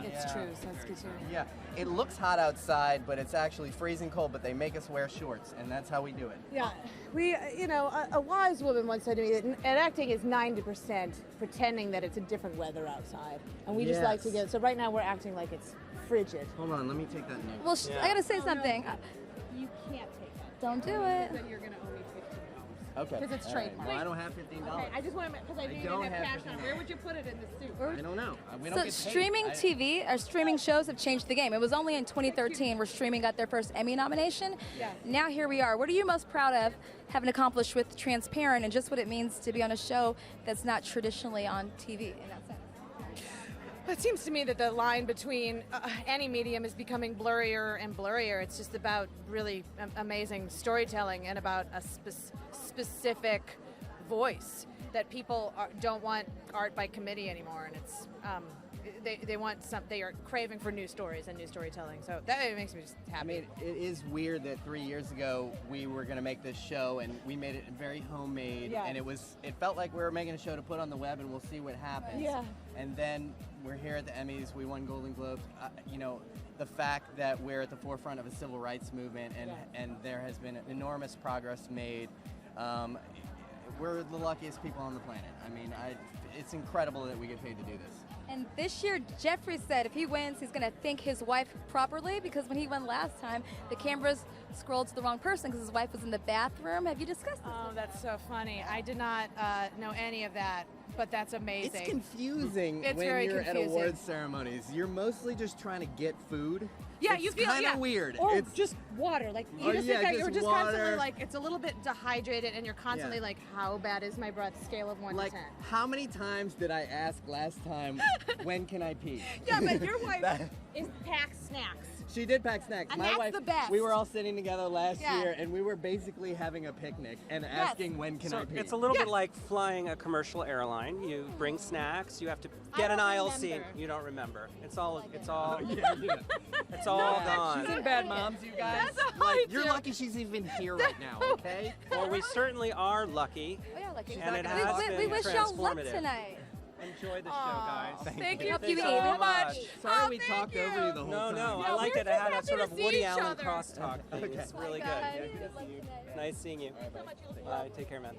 It's true. Saskatoon. Yeah, it looks hot outside, but it's actually freezing cold. But they make us wear shorts, and that's how we do it. Yeah, we, a wise woman once said to me that acting is 90% pretending that it's a different weather outside, and we just like to Yes. So right now we're acting like it's frigid. Hold on, let me take that note. Well, I gotta say something. You can't take that. Don't do it. Then you're gonna owe me $15. Okay. Because it's all right. trademark. Well, I don't have $15. Okay, I just want to, because I knew you don't didn't have have cash on. $15. Where would you put it in the suit? I don't know. We don't So get paid. streaming TV or streaming shows have changed the game. It was only in 2013 where streaming got their first Emmy nomination. Yeah. Now here we are. What are you most proud of having accomplished with Transparent and just what it means to be on a show that's not traditionally on TV in that sense? It seems to me that the line between any medium is becoming blurrier and blurrier. It's just about really amazing storytelling and about a specific voice that people don't want art by committee anymore, and it's they want they are craving for new stories and new storytelling. So that makes me just happy. I mean, it is weird that 3 years ago we were going to make this show, and we made it very homemade, Yeah. and it felt like we were making a show to put on the web, and we'll see what happens. Yeah. And then we're here at the Emmys. We won Golden Globes. The fact that we're at the forefront of a civil rights movement, and there has been enormous progress made. We're the luckiest people on the planet. I mean, it's incredible that we get paid to do this. And this year, Jeffrey said if he wins, he's going to thank his wife properly because when he won last time, the cameras scrolled to the wrong person because his wife was in the bathroom. Have you discussed this? Oh, that's so funny. I did not know any of that, but that's amazing. It's confusing It's when very you're at confusing. awards ceremonies. You're mostly just trying to get food. Yeah, it's you feel kind of yeah. weird. Or It's just water. Like you Oh, just yeah, think that just you're just water. constantly like it's a little bit dehydrated, and you're constantly like, how bad is my breath? Scale of 1 like, to 10. how many times did I ask last time, when can I pee? Yeah, but your wife That- is pack snacks. She did pack snacks. And My that's wife, the best. we were all sitting together last Yeah. year, and we were basically having a picnic and asking when can So I pee. it's a little bit like flying a commercial airline. You bring snacks. You have to I get an don't aisle remember. seat. You don't remember. It's all yeah. it's all gone. She's in Bad Moms, you guys. That's all I You're do. lucky she's even here right now, okay? Well, we certainly are lucky. Oh, yeah, like And it not has we been wish y'all luck transformative. tonight. Enjoy the show, guys. Thank you Thank you so much. Sorry Oh, we thank talked you. over you the whole No, time. no, Yeah, I liked we're it. It just had a happy sort to of see Woody each Allen other. crosstalk thing. Okay. It's really Bye, good. guys. Nice seeing you. Bye. Take care, man.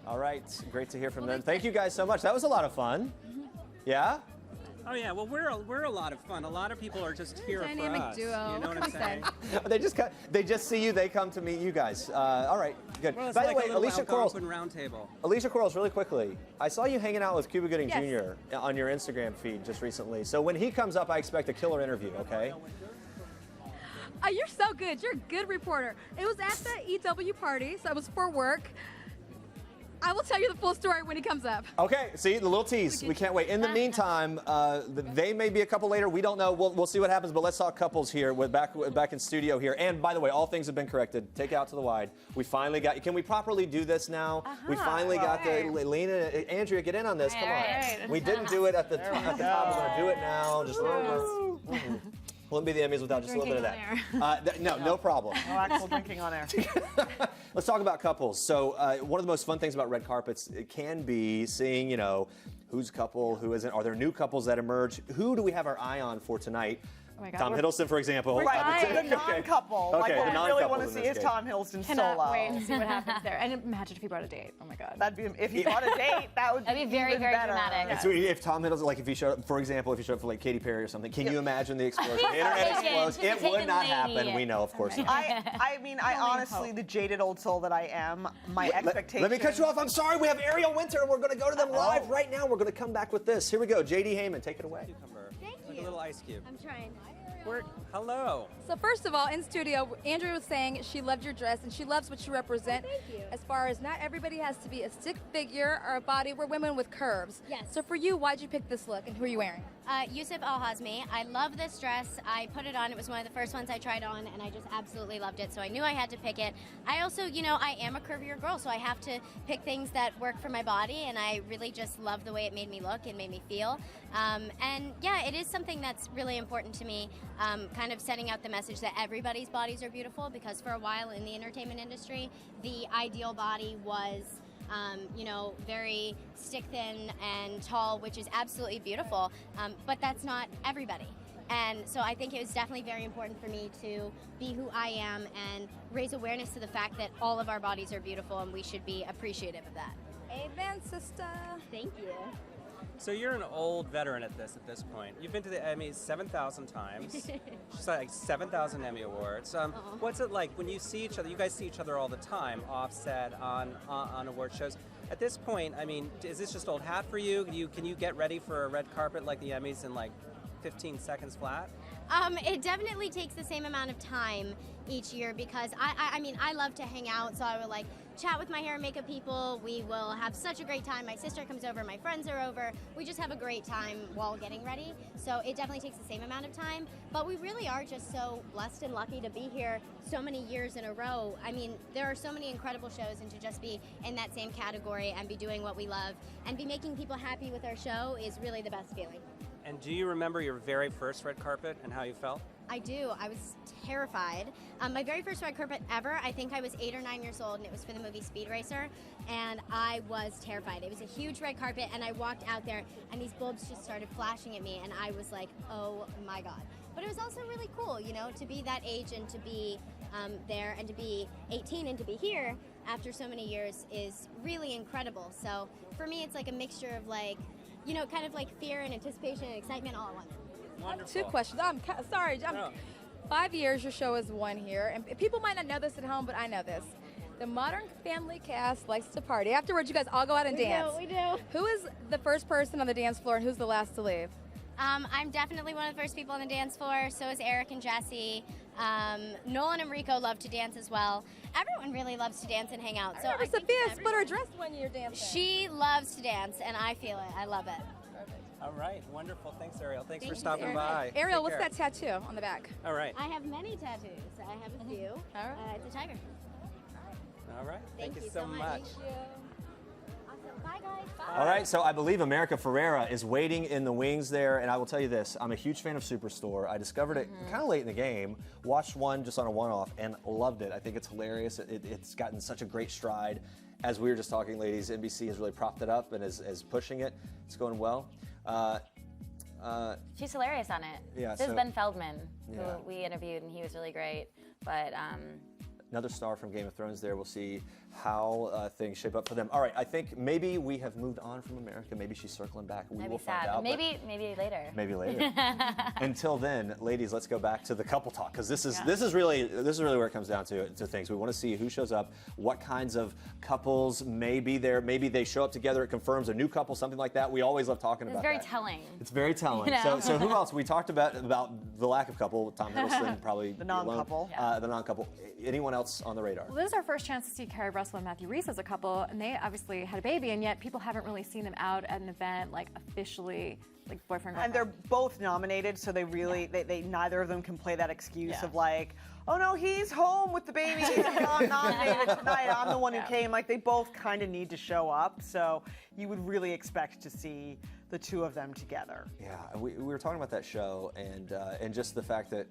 All right, great to hear from them. Thank you guys so much. That was a lot of fun. Yeah? Oh yeah, well we're a lot of fun. A lot of people are just here for Dynamic us. duo. You know what I'm saying? They just see you. They come to meet you guys. All right, good. Well, it's By like the way, a little Alicia Corals. Algonquin round table. Alicia Corals, really quickly. I saw you hanging out with Cuba Gooding Yes. Jr. on your Instagram feed just recently. So when he comes up, I expect a killer interview. Okay? You're so good. You're a good reporter. It was at the EW party, so it was for work. I will tell you the full story when he comes up. Okay, see, the little tease. We can't wait. In the meantime, they may be a couple later. We don't know. We'll see what happens, but let's talk couples here. We're back in studio here. And by the way, all things have been corrected. Take it out to the wide. We finally got, can we properly do this now? We finally got the, Lena, Andrea, get in on this. Come on. Right. We didn't do it at the top. We're going to do it now. Just wouldn't be the Emmys without just a little bit of that. No problem. No actual drinking on air. Let's talk about couples. So one of the most fun things about red carpets, it can be seeing, you know, who's a couple, who isn't. Are there new couples that emerge? Who do we have our eye on for tonight? Oh my God. Tom Hiddleston, for example. Right, the non-couple. Okay, Like, the what we really non-couples want to in see this is case. Tom Hiddleston Cannot solo. wait to see what happens there. And imagine if he brought a date. Oh my God. That'd be, if he brought a date, that would That'd be very, even very better. dramatic. And so if Tom Hiddleston, like if he showed up, for example, if he showed up for like Katy Perry or something, can you imagine the explosion? The internet explodes. It would not happen. We know, of course not. I mean, I honestly, the jaded old soul that I am, my expectations. Let me cut you off. I'm sorry. We have Ariel Winter, and we're going to go to them live right now. We're going to come back with this. Here we go. J.D. Heyman, take it away. Thank Like a little ice cube. I'm trying. Hello. So first of all, in studio, Andrea was saying she loved your dress and she loves what you represent. Thank you. As far as not everybody has to be a stick figure or a body. We're women with curves. Yes. So for you, why'd you pick this look and who are you wearing? Yusuf Al-Hazmi. I love this dress. I put it on. It was one of the first ones I tried on, and I just absolutely loved it. So I knew I had to pick it. I also, you know, I am a curvier girl, so I have to pick things that work for my body, and I really just love the way it made me look and made me feel. And yeah, it is something that's really important to me, kind of setting out the message that everybody's bodies are beautiful, because for a while in the entertainment industry, the ideal body was you know, very stick thin and tall, which is absolutely beautiful, but that's not everybody. And so I think it was definitely very important for me to be who I am and raise awareness to the fact that all of our bodies are beautiful and we should be appreciative of that. Amen, sister. Thank you. So you're an old veteran at this point. You've been to the Emmys 7,000 times. She's like 7,000 Emmy Awards. What's it like when you see each other? You guys see each other all the time, offset on award shows. At this point, I mean, is this just old hat for you? Can you get ready for a red carpet like the Emmys in like 15 seconds flat? It definitely takes the same amount of time each year because I mean, I love to hang out, so I would like chat with my hair and makeup people. We will have such a great time. My sister comes over, my friends are over. We just have a great time while getting ready. So it definitely takes the same amount of time, but we really are just so blessed and lucky to be here so many years in a row. I mean, there are so many incredible shows, and to just be in that same category and be doing what we love and be making people happy with our show is really the best feeling. And do you remember your very first red carpet and how you felt? I do. I was terrified. My very first red carpet ever, I think I was 8 or 9 years old, and it was for the movie Speed Racer, and I was terrified. It was a huge red carpet, and I walked out there, and these bulbs just started flashing at me, and I was like, oh my God. But it was also really cool, you know, to be that age and to be there and to be 18 and to be here after so many years is really incredible. So for me, it's like a mixture of like, you know, kind of like fear and anticipation and excitement all at once. Wonderful. 2 questions. I'm sorry. No. 5 years your show is one here, and people might not know this at home, but I know this. The Modern Family cast likes to party. Afterwards, you guys all go out and dance. We do. Who is the first person on the dance floor, and who's the last to leave? I'm definitely one of the first people on the dance floor. So is Eric and Jesse. Nolan and Rico love to dance as well. Everyone really loves to dance and hang out. So I think Sophia split her dress when you're dancing. she loves to dance, and I feel it. I love it. All right, wonderful. Thanks, Ariel. Thanks Thank for you, stopping Ariel. by. Ariel, Take what's care. that tattoo on the back? All right. I have many tattoos. I have a few. All right. It's a tiger. All right. Thank you you so so much. much. Awesome. Bye, guys. Bye. All right, so I believe America Ferrera is waiting in the wings there, and I will tell you this, I'm a huge fan of Superstore. I discovered it kind of late in the game, watched one just on a one-off, and loved it. I think it's hilarious. It's gotten such a great stride. As we were just talking, ladies, NBC has really propped it up and is pushing it. It's going well. She's hilarious on it. Yeah, This is so- Ben Feldman, who Yeah. we interviewed, and he was really great. But Another star from Game of Thrones there. We'll see how things shape up for them. All right, I think maybe we have moved on from America. Maybe she's circling back. We that'd will be sad. find out. But but maybe later. maybe later. Until then, ladies, let's go back to the couple talk, because this is really where it comes down to things. We want to see who shows up, what kinds of couples may be there. Maybe they show up together. It confirms a new couple, something like that. We always love talking It's about very that. telling. It's very telling. You know? So who else? We talked about the lack of couple. Tom Hiddleston probably The non-couple. The non-couple. Anyone else on the radar? Well, this is our first chance to see Carrie Russell Russell and Matthew Rhys as a couple, and they obviously had a baby, and yet people haven't really seen them out at an event like officially, like boyfriend. And they're both nominated, so they really, they neither of them can play that excuse Yeah. of like, oh no, he's home with the baby, he's not nominated tonight, I'm the one who came. Like, they both kind of need to show up, so you would really expect to see the two of them together. Yeah, we were talking about that show and just the fact that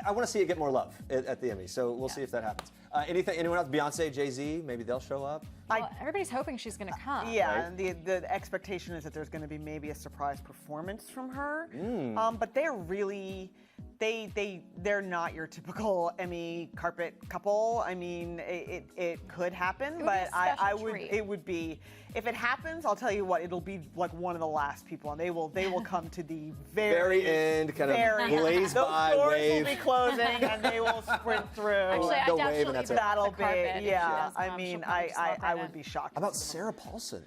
I want to see it get more love at the Emmys. So we'll see if that happens. Anyone else? Beyonce, Jay-Z, maybe they'll show up. Well, everybody's hoping she's going to come. Yeah, Right. and the expectation is that there's going to be maybe a surprise performance from her. Mm. But they're really, they're not your typical Emmy carpet couple. I mean, it could happen, It would be but a I special would, treat. it would be, if it happens, I'll tell you what, it'll be like one of the last people, and they will come to the Very end, kind of blaze those by, doors wave. will be closing, and they will sprint through. Actually, I They'll doubt wave she'll and that's even it. That'll the carpet if be, she yeah. does I come. mean, She'll probably just walk I right would in. be shocked. How about Sarah Paulson?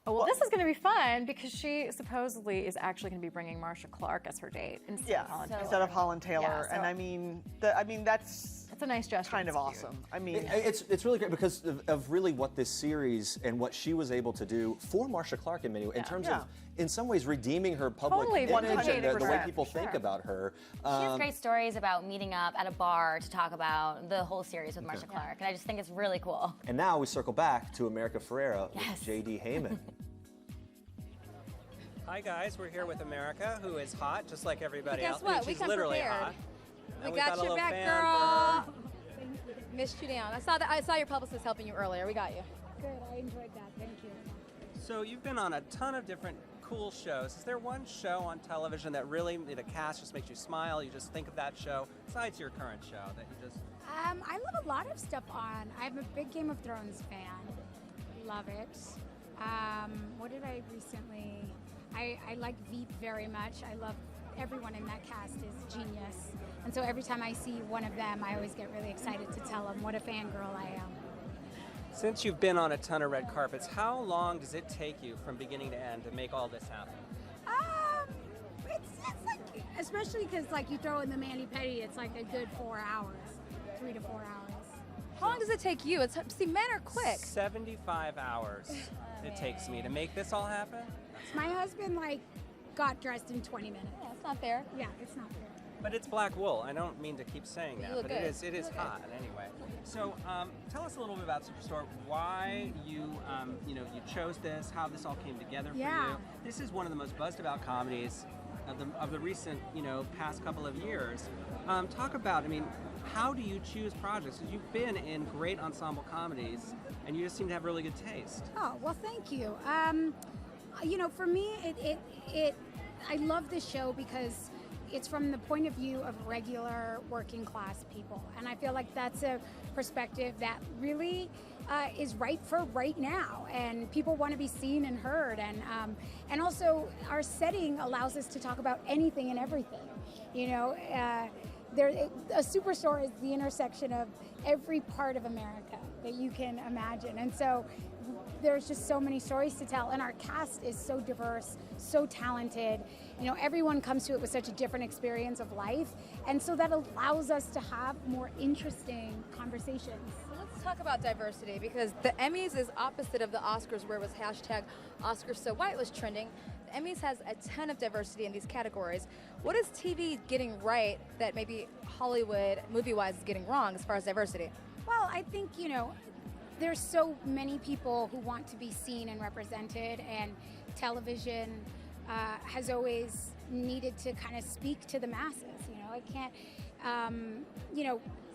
Oh, well, this is going to be fun because she supposedly is actually going to be bringing Marsha Clark as her date instead of Holland Taylor. Instead of Holland Taylor, Yeah, so- and I mean, that's a nice gesture. kind of It's cute. awesome. I mean, It's really great because of really what this series and what she was able to do for Marsha Clark in many in terms of, in some ways, redeeming her public Totally, image and the way 100%, people think about her. She has great stories about meeting up at a bar to talk about the whole series with Marsha Clark, and I just think it's really cool. And now we circle back to America Ferrera Yes. with J.D. Heyman. Hi guys, we're here with America, who is hot, just like everybody Guess else. what? I mean, We she's come literally prepared. hot. We And got got a your little back, fan girl. Missed you down. I saw your publicist helping you earlier. We got you. Good, I enjoyed that. Thank you. So you've been on a ton of different cool shows. Is there one show on television that really, the cast just makes you smile? You just think of that show, besides your current show, that you just... I love a lot of stuff on. I'm a big Game of Thrones fan. Love it. What did I recently... I like Veep very much. I love everyone in that cast is genius. And so every time I see one of them, I always get really excited to tell them what a fangirl I am. Since you've been on a ton of red carpets, how long does it take you from beginning to end to make all this happen? It's like, especially because like you throw in the mani-pedi, it's like a good 4 hours, 3 to 4 hours. How long does it take you? See, men are quick. 75 hours it takes me to make this all happen. My husband like got dressed in 20 minutes. Yeah, it's not fair. Yeah, it's not fair. But it's black wool. I don't mean to keep saying You that, look but good. it is hot anyway. So tell us a little bit about Superstore. Why you you chose this? How this all came together for Yeah. you? This is one of the most buzzed about comedies of the recent past couple of years. Talk about. I mean, how do you choose projects? Because you've been in great ensemble comedies, and you just seem to have really good taste. Oh, well, thank you. For me, I love this show because it's from the point of view of regular working class people. And I feel like that's a perspective that really is right for right now. And people want to be seen and heard. And also our setting allows us to talk about anything and everything. A superstore is the intersection of every part of America that you can imagine. And so there's just so many stories to tell, and our cast is so diverse, so talented. Everyone comes to it with such a different experience of life, and so that allows us to have more interesting conversations. Let's talk about diversity because the Emmys is opposite of the Oscars, where it was #OscarsSoWhite was trending. The Emmys has a ton of diversity in these categories. What is TV getting right that maybe Hollywood, movie-wise, is getting wrong as far as diversity? Well, I think, there's so many people who want to be seen and represented, and television has always needed to kind of speak to the masses. It can't,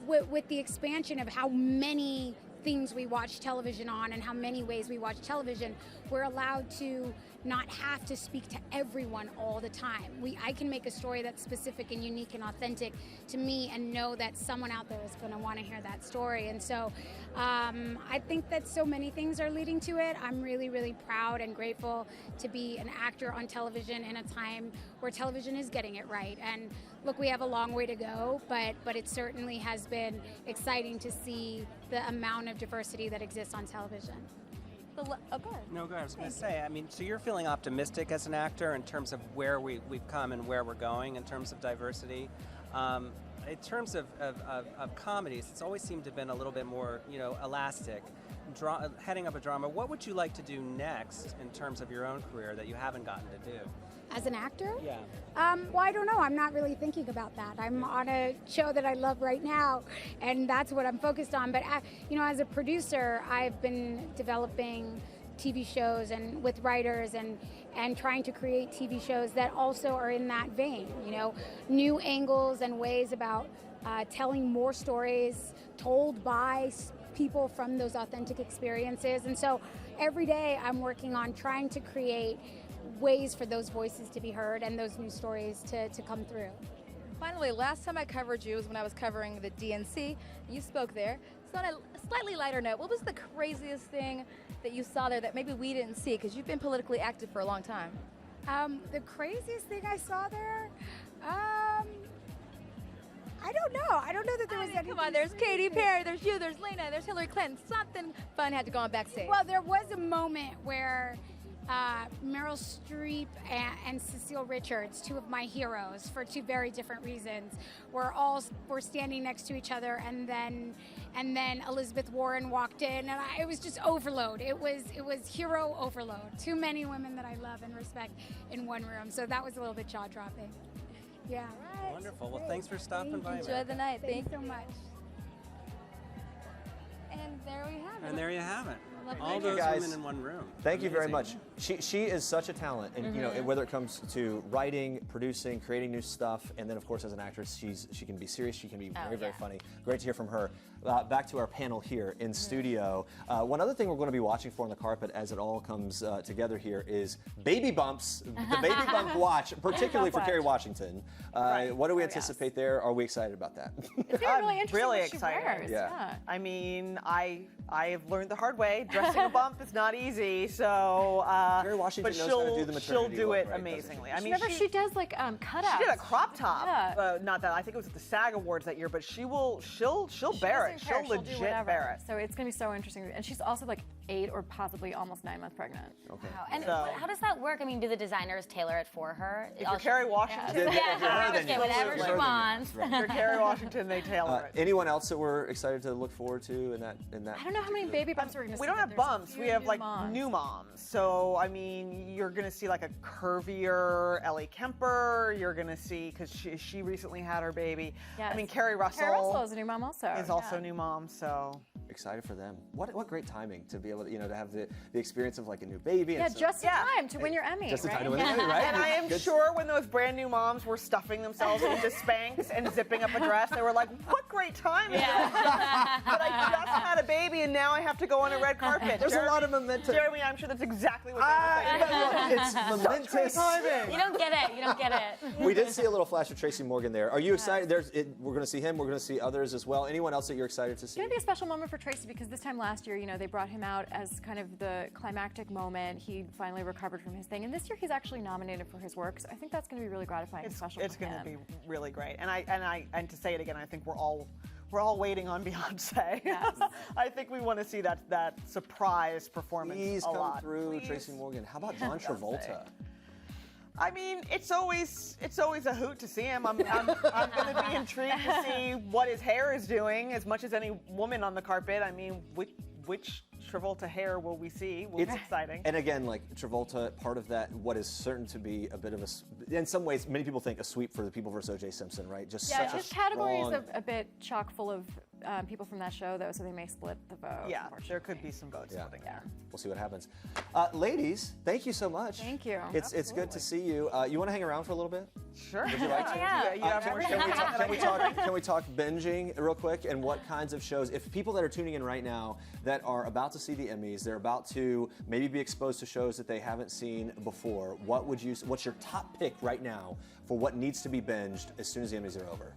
with the expansion of how many things we watch television on and how many ways we watch television, we're allowed to not have to speak to everyone all the time. I can make a story that's specific and unique and authentic to me and know that someone out there is going to want to hear that story. And so I think that so many things are leading to it. I'm really, really proud and grateful to be an actor on television in a time where television is getting it right. And look, we have a long way to go, but it certainly has been exciting to see the amount of diversity that exists on television. Go ahead. No, go ahead. I was going to say, I mean, so you're feeling optimistic as an actor in terms of where we've come and where we're going in terms of diversity. In terms of comedies, it's always seemed to have been a little bit more, elastic. heading up a drama, what would you like to do next in terms of your own career that you haven't gotten to do? As an actor? Yeah. Well, I don't know. I'm not really thinking about that. I'm on a show that I love right now, and that's what I'm focused on. But, as a producer, I've been developing TV shows and with writers and trying to create TV shows that also are in that vein, new angles and ways about telling more stories told by people from those authentic experiences. And so every day I'm working on trying to create ways for those voices to be heard and those new stories to come through. Finally, last time I covered you was when I was covering the DNC. You spoke there. So on a slightly lighter note, what was the craziest thing that you saw there that maybe we didn't see? Because you've been politically active for a long time. The craziest thing I saw there? I don't know. I don't know that there was anything. Come on, there's Katy Perry, there's you, there's Lena, there's Hillary Clinton. Something fun had to go on Backstage. Well, there was a moment where Meryl Streep and Cecile Richards, two of my heroes for two very different reasons, were standing next to each other, and then Elizabeth Warren walked in, and it was just overload. It was hero overload. Too many women that I love and respect in one room, so that was a little bit jaw-dropping. Yeah. Right. Wonderful. Well, thanks for stopping by. Enjoy the night. Thanks so much. And there we have it. And there you have it. All Thank you, those guys. women in one room. Thank you very much. She is such a talent, and whether it comes to writing, producing, creating new stuff, and then of course as an actress, she can be serious, she can be very funny. Great to hear from her. Back to our panel here in studio. One other thing we're going to be watching for on the carpet as it all comes together here is baby bumps, the baby bump watch, particularly for Kerry Washington. What do we anticipate there? Are we excited about that? It's gonna be really interesting really what she excited. wears. Yeah. I mean, I have learned the hard way. Dressing a bump is not easy. So, Kerry Washington but knows how to do the maternity she'll do look, it right, amazingly. I mean, remember she does like cutouts. She did a crop top. Yeah. Not that I think it was at the SAG Awards that year, but she'll bear it. She'll legit do whatever. bear it. So it's gonna be so interesting. And she's also like 8 or possibly almost 9 months pregnant. Okay. Wow. And So- how does that work? I mean, do the designers tailor it for her? If you're Kerry Washington, Yeah, she get whatever she wants. If you're Kerry Washington, they tailor it. Anyone else that we're excited to look forward to in that? I don't know how many baby bumps we're gonna see. We don't have but there's bumps. few We have new like moms. new moms. So I mean, you're gonna see like a curvier Ellie Kemper. You're gonna see because she recently had her baby. Yes. I mean, Carrie Russell. Carrie Russell is a new mom also. Is also a new mom. So Excited for them. What great timing to be able to to have the experience of like a new baby. Yeah, and so, just in time to win your Emmy. Just in right? time to win the Emmy, right? And I am Good. sure when those brand new moms were stuffing themselves into Spanx and zipping up a dress, they were like, "What great timing!" But I just had a baby and now I have to go on a red carpet. There's a lot of momentum. Jeremy, I'm sure that's exactly what they were thinking. It's momentous. You don't get it. You don't get it. We did see a little flash of Tracy Morgan there. Are you excited? We're going to see him. We're going to see others as well. Anyone else that you're excited to It's see? going to be a special moment for Tracy because this time last year, they brought him out as kind of the climactic moment. He finally recovered from his thing. And this year he's actually nominated for his work. So I think that's going to be really gratifying and special It's for him. going to be really great. And to say it again, I think we're all waiting on Beyonce. Yes. I think we want to see that surprise performance Please a come lot. through, Please. Tracy Morgan. How about John Travolta? I mean, it's always a hoot to see him. I'm going to be intrigued to see what his hair is doing as much as any woman on the carpet. I mean, which Travolta hair will we see? Will be exciting. And again, like Travolta, part of that, what is certain to be a bit of in some ways, many people think a sweep for the People vs. O.J. Simpson, right? Just Yeah, such his a category is strong... a bit chock full of people from that show, though, so they may split the vote. Yeah, there could be some votes splitting there. We'll see what happens. Ladies, thank you so much. Thank you. It's good to see you. You want to hang around for a little bit? Sure. Would you like to? Can we talk binging real quick and what kinds of shows? If people that are tuning in right now that are about to see the Emmys, they're about to maybe be exposed to shows that they haven't seen before. What's your top pick right now for what needs to be binged as soon as the Emmys are over?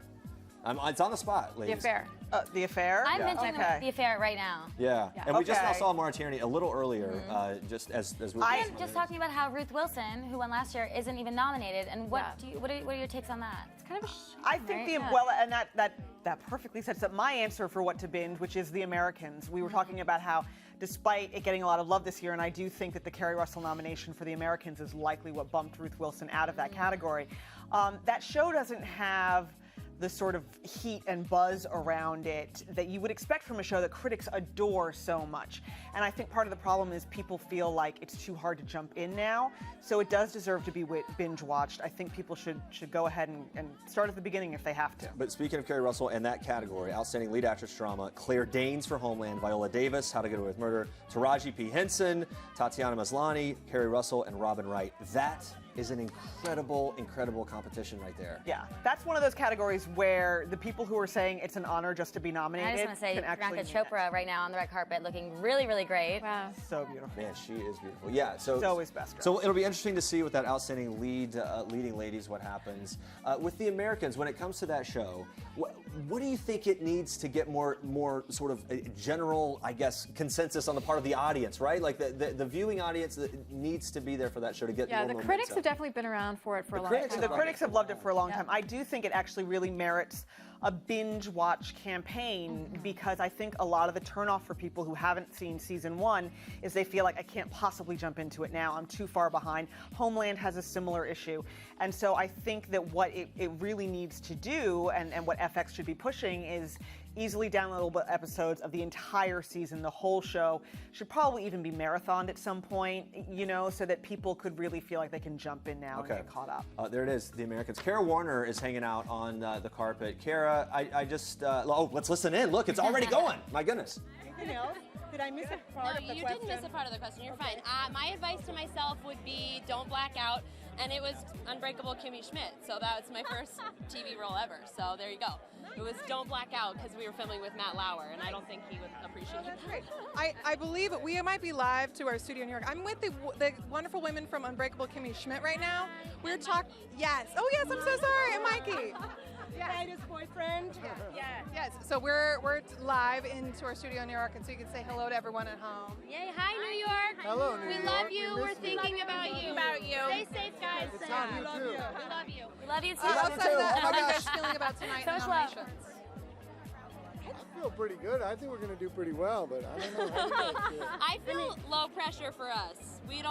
It's on the spot, ladies. The Affair. The Affair? I'm mentioning The Affair right now. Yeah. And we just now saw Maura Tierney a little earlier, just as we were I'm just talking about how Ruth Wilson, who won last year, isn't even nominated. And what are your takes on that? It's kind of a I think and that perfectly sets up my answer for what to binge, which is The Americans. We were talking about how, despite it getting a lot of love this year, and I do think that the Kerry Russell nomination for The Americans is likely what bumped Ruth Wilson out of that category, that show doesn't have the sort of heat and buzz around it that you would expect from a show that critics adore so much. And I think part of the problem is people feel like it's too hard to jump in now. So it does deserve to be binge watched. I think people should go ahead and start at the beginning if they have to. But speaking of Kerry Russell and that category, Outstanding Lead Actress Drama, Claire Danes for Homeland, Viola Davis, How to Get Away with Murder, Taraji P. Henson, Tatiana Maslany, Kerry Russell, and Robin Wright. That is an incredible, incredible competition right there. Yeah, that's one of those categories where the people who are saying it's an honor just to be nominated I just want to say can actually Priyanka Chopra right now on the red carpet looking really, really great. Wow. So beautiful. Man, she is beautiful. Yeah, so always best dressed. So it'll be interesting to see with that outstanding leading ladies what happens. With the Americans, when it comes to that show, what do you think it needs to get more sort of a general, I guess, consensus on the part of the audience, right? Like the viewing audience that needs to be there for that show to get Yeah, more the critics have definitely been around for it for a long time. The critics have loved it for a long time. I do think it actually really merits a binge watch campaign because I think a lot of the turnoff for people who haven't seen season 1 is they feel like I can't possibly jump into it now. I'm too far behind. Homeland has a similar issue. And so I think that what it really needs to do and what FX should be pushing is easily downloadable episodes of the entire season. The whole show should probably even be marathoned at some point, you know, so that people could really feel like they can jump in now and get caught up. There it is, the Americans. Kara Warner is hanging out on the carpet. Kara, I just, let's listen in. Look, it's already going. My goodness. Anything else? Did I miss a part of the question? No, you didn't miss a part of the question. You're fine. My advice to myself would be don't black out. And it was Unbreakable Kimmy Schmidt. So that was my first TV role ever. So there you go. It was don't black out because we were filming with Matt Lauer, and I don't think he would appreciate it. That's great. I believe we might be live to our studio in New York. I'm with the wonderful women from Unbreakable Kimmy Schmidt right now. We're talking. Yes. Oh yes. I'm so sorry. And Mikey. Titus boyfriend. Yes. So we're live into our studio in New York, and so you can say hello to everyone at home. Yay! Hi, New York. Hello, New We York. love you. We We're miss you. thinking about you. Stay safe, guys. It's on you, too. We love you. We love you too. Outside of that, how are you guys feeling about tonight in the nominations? I feel pretty good. I think we're going to do pretty well, but I don't know how you guys feel. I feel low pressure for us. We're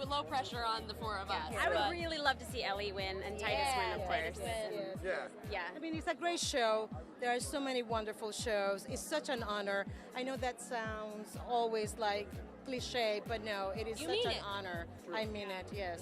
low pressure on the four of us. I would really love to see Ellie win and Titus win, of course. Yeah. I mean, it's a great show. There are so many wonderful shows. It's such an honor. I know that sounds always like cliche, but no, it is such an honor. I mean it, yes.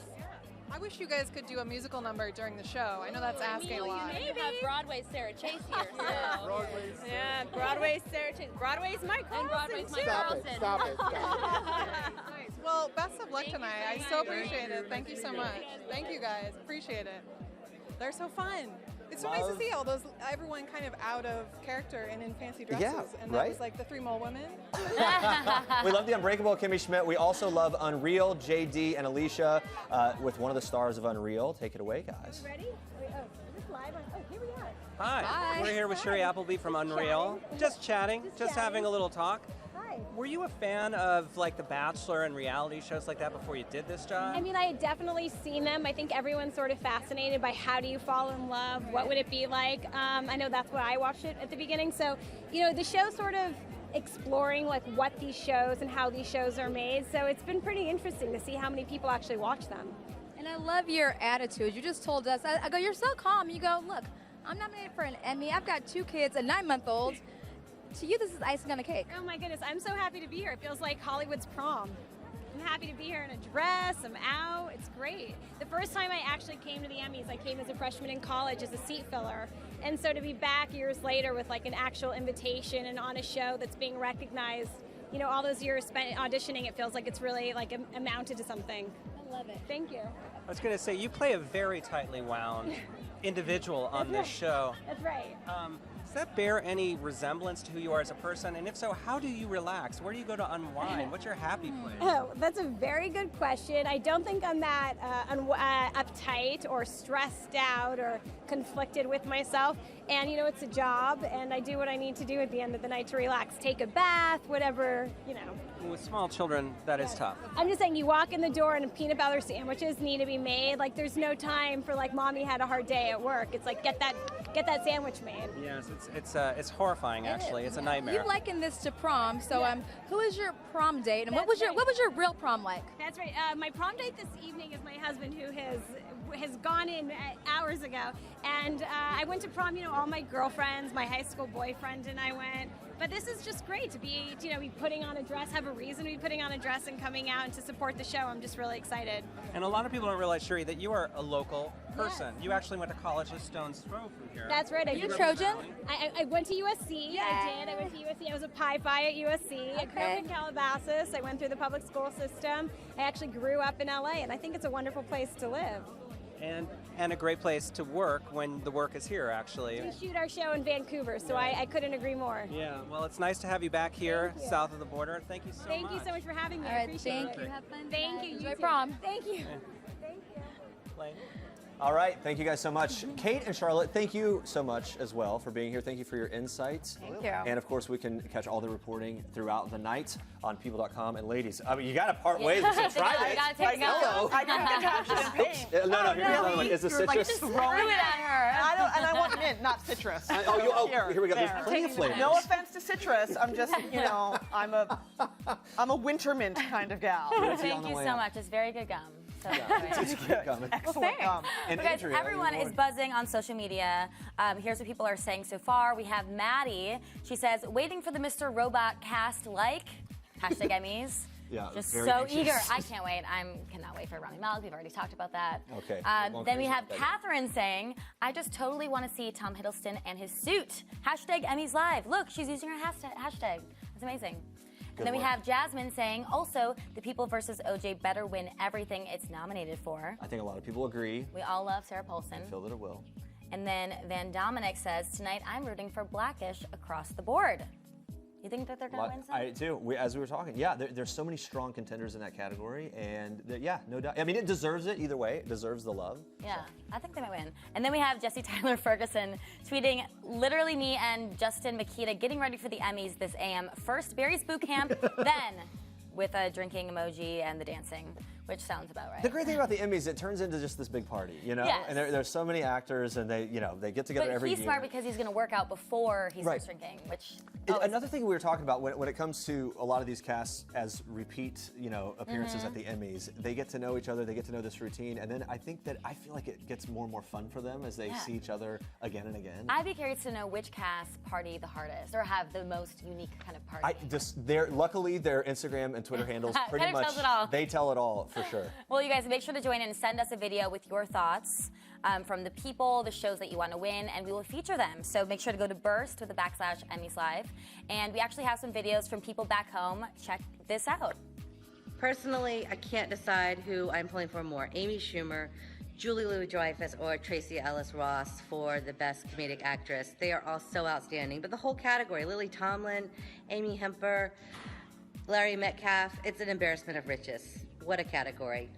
I wish you guys could do a musical number during the show. I know that's asking a lot. Maybe have Broadway Sarah Chase here. Yeah, Broadway Sarah Chase. Broadway's Mike Carlson, Broadway's Mike too. Carlson. Stop it. Nice. Well, best of luck tonight. I so appreciate it. Thank you so much. Thank you guys. Appreciate it. They're so fun. It's so nice to see everyone kind of out of character and in fancy dresses. Yeah, and right? that was like the Three Mole Women. We love the Unbreakable Kimmy Schmidt. We also love Unreal, JD, and Alicia with one of the stars of Unreal. Take it away, guys. Ready? Wait, is this live? Here we are. Hi. We're here with Sherry Appleby from Unreal. Just chatting, just having a little talk. Hi. Were you a fan of like The Bachelor and reality shows like that before you did this job? I mean, I had definitely seen them. I think everyone's sort of fascinated by how do you fall in love? What would it be like? I know that's why I watched it at the beginning. So, you know, the show sort of exploring like what these shows and how these shows are made. So it's been pretty interesting to see how many people actually watch them. And I love your attitude. You just told us, I go, you're so calm. You go, look, I'm nominated for an Emmy. I've got 2 kids, a 9-month-old. To you, this is icing on the cake. Oh my goodness, I'm so happy to be here. It feels like Hollywood's prom. I'm happy to be here in a dress, I'm out, it's great. The first time I actually came to the Emmys, I came as a freshman in college as a seat filler. And so to be back years later with like an actual invitation and on a show that's being recognized, you know, all those years spent auditioning, it feels like it's really like amounted to something. I love it. Thank you. I was going to say, you play a very tightly wound individual on this show. That's right. Does that bear any resemblance to who you are as a person? And if so, how do you relax? Where do you go to unwind? What's your happy place? Oh, that's a very good question. I don't think I'm that uptight or stressed out or conflicted with myself. And, you know, it's a job, and I do what I need to do at the end of the night to relax. Take a bath, whatever, you know. With small children, that is tough. I'm just saying, you walk in the door and peanut butter sandwiches need to be made. Like, there's no time for, like, mommy had a hard day at work. It's like, get that sandwich made. Yes, It's horrifying, actually. It's a nightmare. You liken this to prom, so who is your prom date, and what was your real prom like? That's right. My prom date this evening is my husband, who has gone in hours ago, and I went to prom. You know, all my girlfriends, my high school boyfriend, and I went. But this is just great to be, be putting on a dress, have a reason to be putting on a dress and coming out and to support the show. I'm just really excited. And a lot of people don't realize, Sherry, that you are a local person. You actually went to college a stone's throw from here. That's right. You're Trojan? I went to USC. Yay. I did. I went to USC. I was a Pi Phi at USC. I grew up in Calabasas. I went through the public school system. I actually grew up in LA, and I think it's a wonderful place to live. And a great place to work when the work is here, actually. We shoot our show in Vancouver, so I couldn't agree more. Yeah, well, it's nice to have you back here, south of the border. Thank you so much. Thank you so much for having me. All I right, appreciate thank it. you. Have fun. Thank you. Enjoy You too. prom. Thank you. Thank you. Blaine? All right, thank you guys so much. Kate and Charlotte, thank you so much as well for being here. Thank you for your insights. Thank you. And of course, we can catch all the reporting throughout the night on people.com. And ladies, I mean, you got to part ways with some try You gotta take a go. Hello. No, here's the other one. Is the You're, like, citrus? just throwing it at her. And I want mint, not citrus. Here we go. There's plenty of flavors. No offense to citrus. I'm just, I'm a winter mint kind of gal. Thank you so much. It's very good gum. So It's good gum. Excellent gum. And guys, Andrea, everyone is buzzing on social media. Here's what people are saying so far. We have Maddie. She says, waiting for the Mr. Robot cast like. Hashtag Emmys. Yeah, just very so anxious. eager. I can't wait. Cannot wait for Rami Malek. We've already talked about that. Okay. Then we have Catherine saying, I just totally want to see Tom Hiddleston and his suit. Hashtag Emmys Live. Look, she's using her hashtag. It's amazing. And then we have Jasmine saying, also, The People versus OJ better win everything it's nominated for. I think a lot of people agree. We all love Sarah Paulson. I feel that it will. And then Van Dominic says, tonight I'm rooting for Blackish across the board. You think that they're going to win some? I do. As we were talking, there's so many strong contenders in that category, and no doubt. I mean, it deserves it either way. It deserves the love. Yeah, I think they might win. And then we have Jesse Tyler Ferguson tweeting, literally me and Justin Makita getting ready for the Emmys this AM. First Barry's boot camp, then with a drinking emoji and the dancing, which sounds about right. The great thing about the Emmys, it turns into just this big party, Yes. And there's so many actors, and they get together every year. But he's smart because he's going to work out before he starts drinking, which. Another thing we were talking about when it comes to a lot of these casts as repeat, appearances at the Emmys, they get to know each other, they get to know this routine, and then I feel like it gets more and more fun for them as they see each other again and again. I'd be curious to know which cast party the hardest or have the most unique kind of party. Luckily, their Instagram and Twitter handles pretty Kind of much tells it all. They tell it all for sure. Well, you guys, make sure to join in and send us a video with your thoughts from the people, the shows that you want to win, and we will feature them. So make sure to go to Burst with the /Emmys Live. And we actually have some videos from people back home. Check this out. Personally, I can't decide who I'm pulling for more, Amy Schumer, Julie Louis-Dreyfus, or Tracee Ellis Ross for the Best Comedic Actress. They are all so outstanding. But the whole category, Lily Tomlin, Amy Hemper, Larry Metcalf, it's an embarrassment of riches. What a category.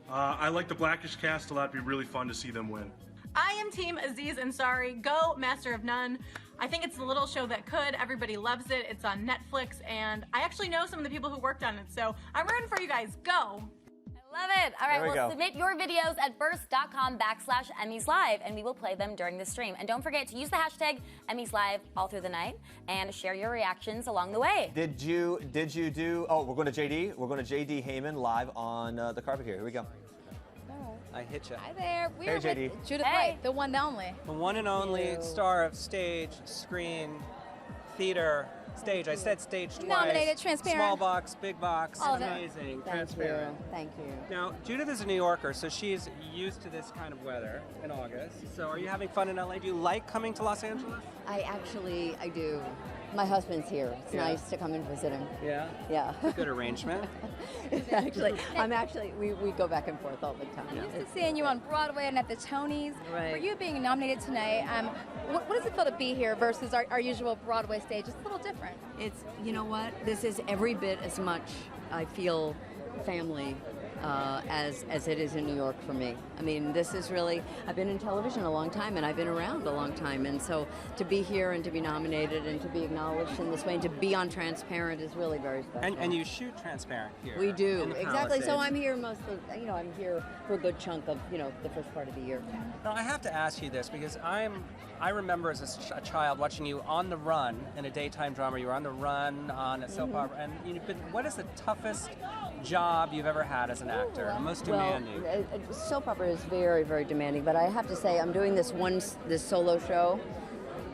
I like the Blackish cast a lot. It'd be really fun to see them win. I am Team Aziz Ansari. Go Master of None. I think it's the little show that could. Everybody loves it. It's on Netflix, and I actually know some of the people who worked on it, so I'm rooting for you guys. Go! Love it. All right, well, submit your videos at burst.com/Emmys Live, and we will play them during the stream. And don't forget to use the hashtag Emmys Live all through the night and share your reactions along the way. Did you do? Oh, we're going to JD. We're going to JD Heyman live on the carpet here. Here we go. I hit you. Hi there. We're JD. with Judith White, the one and only. The one and only star of stage, screen, theater, stage. I said stage twice. Nominated, transparent. Small box, big box. All of it. Amazing. Thank Transparent. you. Thank you. Now, Judith is a New Yorker, so she's used to this kind of weather in August. So are you having fun in LA? Do you like coming to Los Angeles? I do. My husband's here. It's nice to come and visit him. Yeah? Yeah. Good arrangement. We go back and forth all the time. I'm used to seeing you on Broadway and at the Tonys. Right. For you being nominated tonight, what does it feel to be here versus our usual Broadway stage? It's a little different. You know what? This is every bit as much, I feel, family as it is in New York for me. I mean, this is really, I've been in television a long time and I've been around a long time, and so to be here and to be nominated and to be acknowledged in this way and to be on Transparent is really very special. And you shoot Transparent here. We do, in the exactly. So Palisades. I'm here most of, I'm here for a good chunk of, the first part of the year. Now, I have to ask you this because I remember as a child watching you on the run in a daytime drama. You were on the run on a soap opera, and what is the toughest job you've ever had as an actor? The most demanding? Well, soap opera is very, very demanding, but I have to say I'm doing this solo show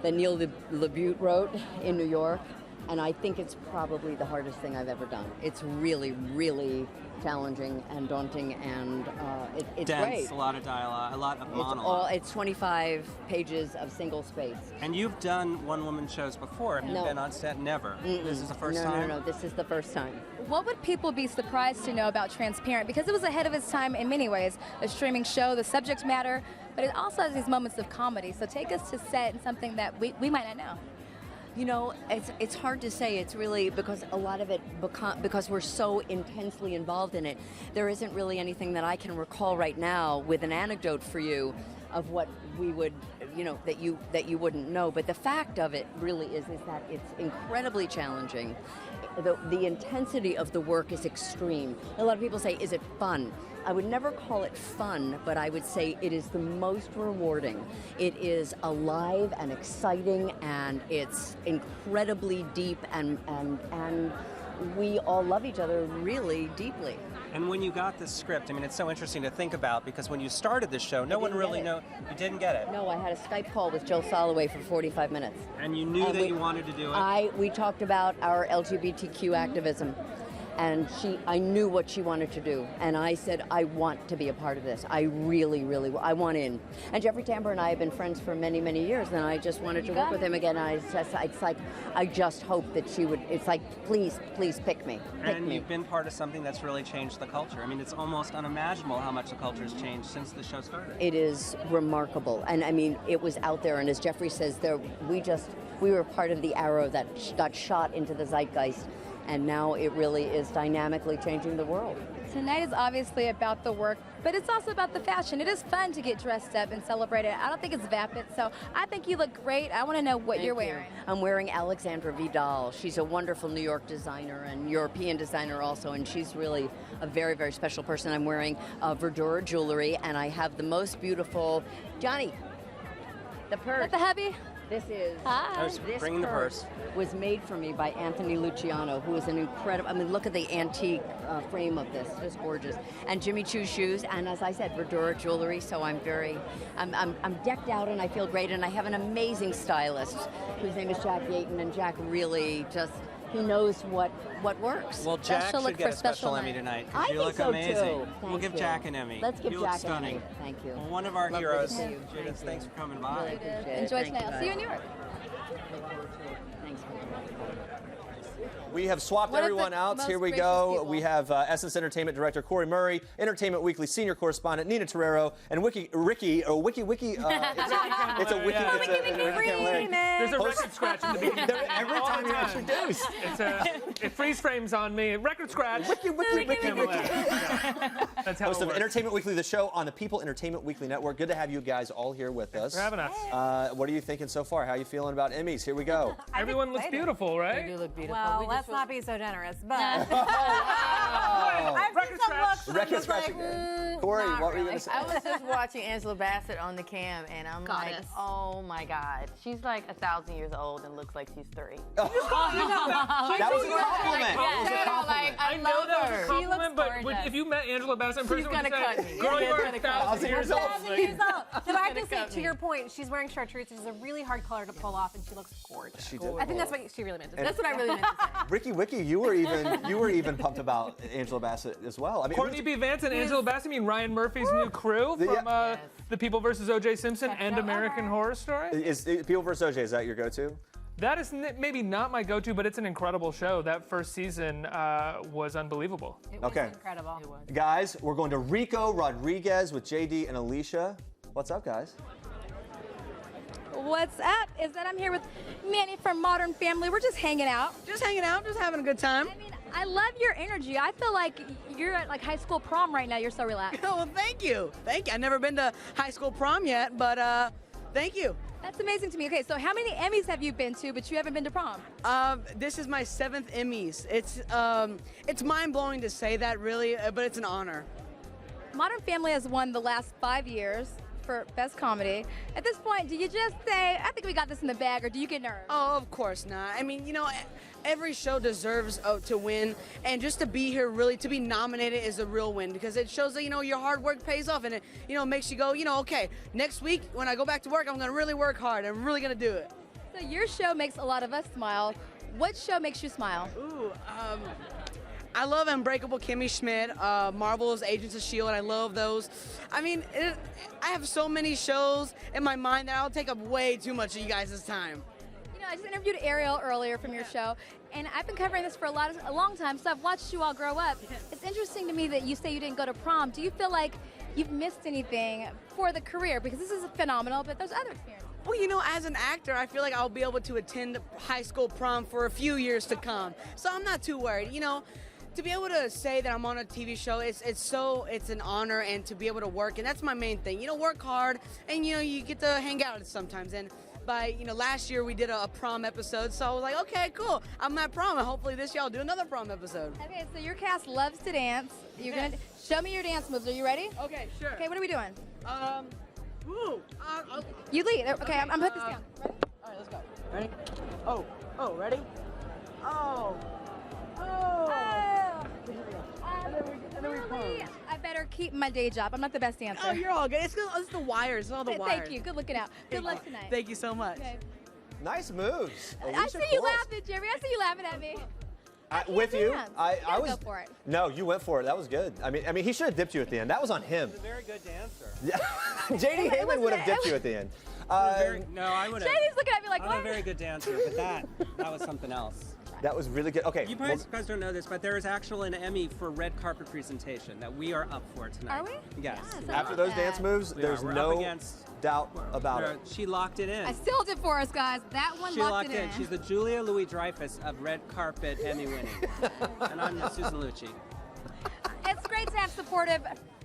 that Neil LaBute wrote in New York, and I think it's probably the hardest thing I've ever done. It's really, really challenging and daunting, and it's dense, great. A lot of dialogue, a lot of monologue. It's 25 pages of single space. And you've done one-woman shows before. Have you been on set? Never. This is the first time? No, this is the first time. What would people be surprised to know about Transparent? Because it was ahead of its time in many ways. A streaming show, the subject matter, but it also has these moments of comedy. So take us to set and something that we might not know. It's hard to say. It's really because a lot of it, because we're so intensely involved in it, there isn't really anything that I can recall right now with an anecdote for you of what we would, that you wouldn't know. But the fact of it really is that it's incredibly challenging. The intensity of the work is extreme. A lot of people say, is it fun? I would never call it fun, but I would say it is the most rewarding. It is alive and exciting, and it's incredibly deep, and we all love each other really deeply. And when you got this script, I mean, it's so interesting to think about because when you started this show, no one really knew. You didn't get it. No, I had a Skype call with Joe Soloway for 45 minutes. And you knew that you wanted to do it? We talked about our LGBTQ activism. And I knew what she wanted to do, and I said, I want to be a part of this. I really, really, I want in. And Jeffrey Tambor and I have been friends for many, many years, and I just wanted to work with him again. And I just hope that she would. It's like, please pick me. And you've been part of something that's really changed the culture. I mean, it's almost unimaginable how much the culture has changed since the show started. It is remarkable, and I mean, it was out there. And as Jeffrey says, we were part of the arrow that got shot into the zeitgeist. And now it really is dynamically changing the world. Tonight is obviously about the work, but it's also about the fashion. It is fun to get dressed up and celebrate it. I don't think it's vapid, so I think you look great. I want to know what you're wearing. I'm wearing Alexandra Vidal. She's a wonderful New York designer and European designer also, and she's really a very, very special person. I'm wearing Verdura jewelry, and I have the most beautiful, Johnny, the purse. Is that the hubby? This is, this purse was made for me by Anthony Luciano, who is an incredible, I mean, look at the antique frame of this, just gorgeous. And Jimmy Choo shoes, and as I said, Verdura jewelry, so I'm decked out and I feel great, and I have an amazing stylist whose name is Jack Yaton, and Jack really just, he knows what works. Well, Jack should get a special Emmy tonight because you look amazing. We'll give Jack an Emmy. Let's give Jack an Emmy. Stunning. Thank you. Well, one of our heroes. Judith, thanks for coming by. Enjoy tonight. I'll see you in New York. Thanks. We have swapped everyone out. Here we go. We have Essence Entertainment Director Corey Murray, Entertainment Weekly Senior Correspondent Nina Torero, and Wiki. It's a Wiki. It's a Wiki. There's a record scratch in the beginning. Every time you're introduced. It freeze frames on me. Record scratch. Wiki. That's how Host it of works. Entertainment Weekly, the show on the People Entertainment Weekly Network. Good to have you guys all here with us. Thanks for having us. What are you thinking so far? How are you feeling about Emmys? Here we go. Everyone looks beautiful, right? They do look beautiful. Well, let's not be so generous, but I've seen some looks that Record was scratch like, again. Corey, what were you going to say? I was just watching Angela Bassett on the cam, and I'm like, oh my God. She's like 1,000 years old and looks like she's 3. That was a compliment. I know that was a She looks compliment, but gorgeous. if you met Angela Bassett in person, She's gonna would you say, cut me. girl, She's you are gonna cut 1,000 me. years old. 1,000 years old. But I have to say, to your point, she's wearing chartreuse, which is a really hard color to pull off, and she looks gorgeous. She did. I think that's what she really meant to say. And- That's what I really meant to say. Ricky Wiki, you were even pumped about Angela Bassett as well. I mean, Courtney B. Vance and Angela Bassett, I mean Ryan Murphy's new crew from The People vs. O.J. Simpson and American Horror Story. Is People vs. O.J. is that your go-to? That is maybe not my go-to, but it's an incredible show. That first season was unbelievable. It was incredible. It was. Guys, we're going to Rico Rodriguez with JD and Alicia. What's up, guys? What's up? Is that I'm here with Manny from Modern Family. We're just hanging out. Just hanging out, just having a good time. I mean, I love your energy. I feel like you're at like high school prom right now. You're so relaxed. Well, thank you. Thank you. I've never been to high school prom yet, but thank you. That's amazing to me. Okay, so how many Emmys have you been to, but you haven't been to prom? This is my 7th Emmys. It's mind-blowing to say that, really, but it's an honor. Modern Family has won the last 5 years for Best Comedy. At this point, do you just say, I think we got this in the bag, or do you get nervous? Oh, of course not. I mean, every show deserves to win, and just to be here, really, to be nominated is a real win, because it shows that, your hard work pays off, and it, makes you go, okay, next week, when I go back to work, I'm gonna really work hard. I'm really gonna do it. So your show makes a lot of us smile. What show makes you smile? Ooh, I love Unbreakable Kimmy Schmidt, Marvel's Agents of S.H.I.E.L.D., I love those. I mean, I have so many shows in my mind that I'll take up way too much of you guys' time. I just interviewed Ariel earlier from your show, and I've been covering this for a long time, so I've watched you all grow up. It's interesting to me that you say you didn't go to prom. Do you feel like you've missed anything for the career? Because this is phenomenal, but there's other experiences. Well, as an actor, I feel like I'll be able to attend high school prom for a few years to come, so I'm not too worried. To be able to say that I'm on a TV show, it's an honor, and to be able to work, and that's my main thing. Work hard, and you get to hang out sometimes. And by last year we did a prom episode, so I was like, okay, cool. I'm at prom, and hopefully this year I'll do another prom episode. Okay, so your cast loves to dance. You're gonna show me your dance moves. Are you ready? Okay, sure. Okay, what are we doing? Ooh. You lead. Okay, I'm put this down. Ready? All right, let's go. Ready? Oh, ready? Oh. And then we pose. I better keep my day job. I'm not the best dancer. Oh, you're all good. It's the wires. It's all the wires. Thank you. Good looking out. Good luck tonight. Thank you so much. Okay. Nice moves. I see you laughing, Jerry. I see you laughing at me. With you, I was. Go for it. No, you went for it. That was good. I mean, he should have dipped you at the end. That was on him. He's a very good dancer. Yeah, J.D. Heyman would have dipped you at the end. No, I would have. JD's looking at me like, I'm a very good dancer, but that was something else. That was really good. Okay. You guys don't know this, but there is actually an Emmy for red carpet presentation that we are up for tonight. Are we? Yes. After those dance moves, there's no doubt about it. She locked it in. I sealed it for us, guys. That one locked it in. She's the Julia Louis-Dreyfus of red carpet Emmy winning. And I'm Susan Lucci. It's great to have supportive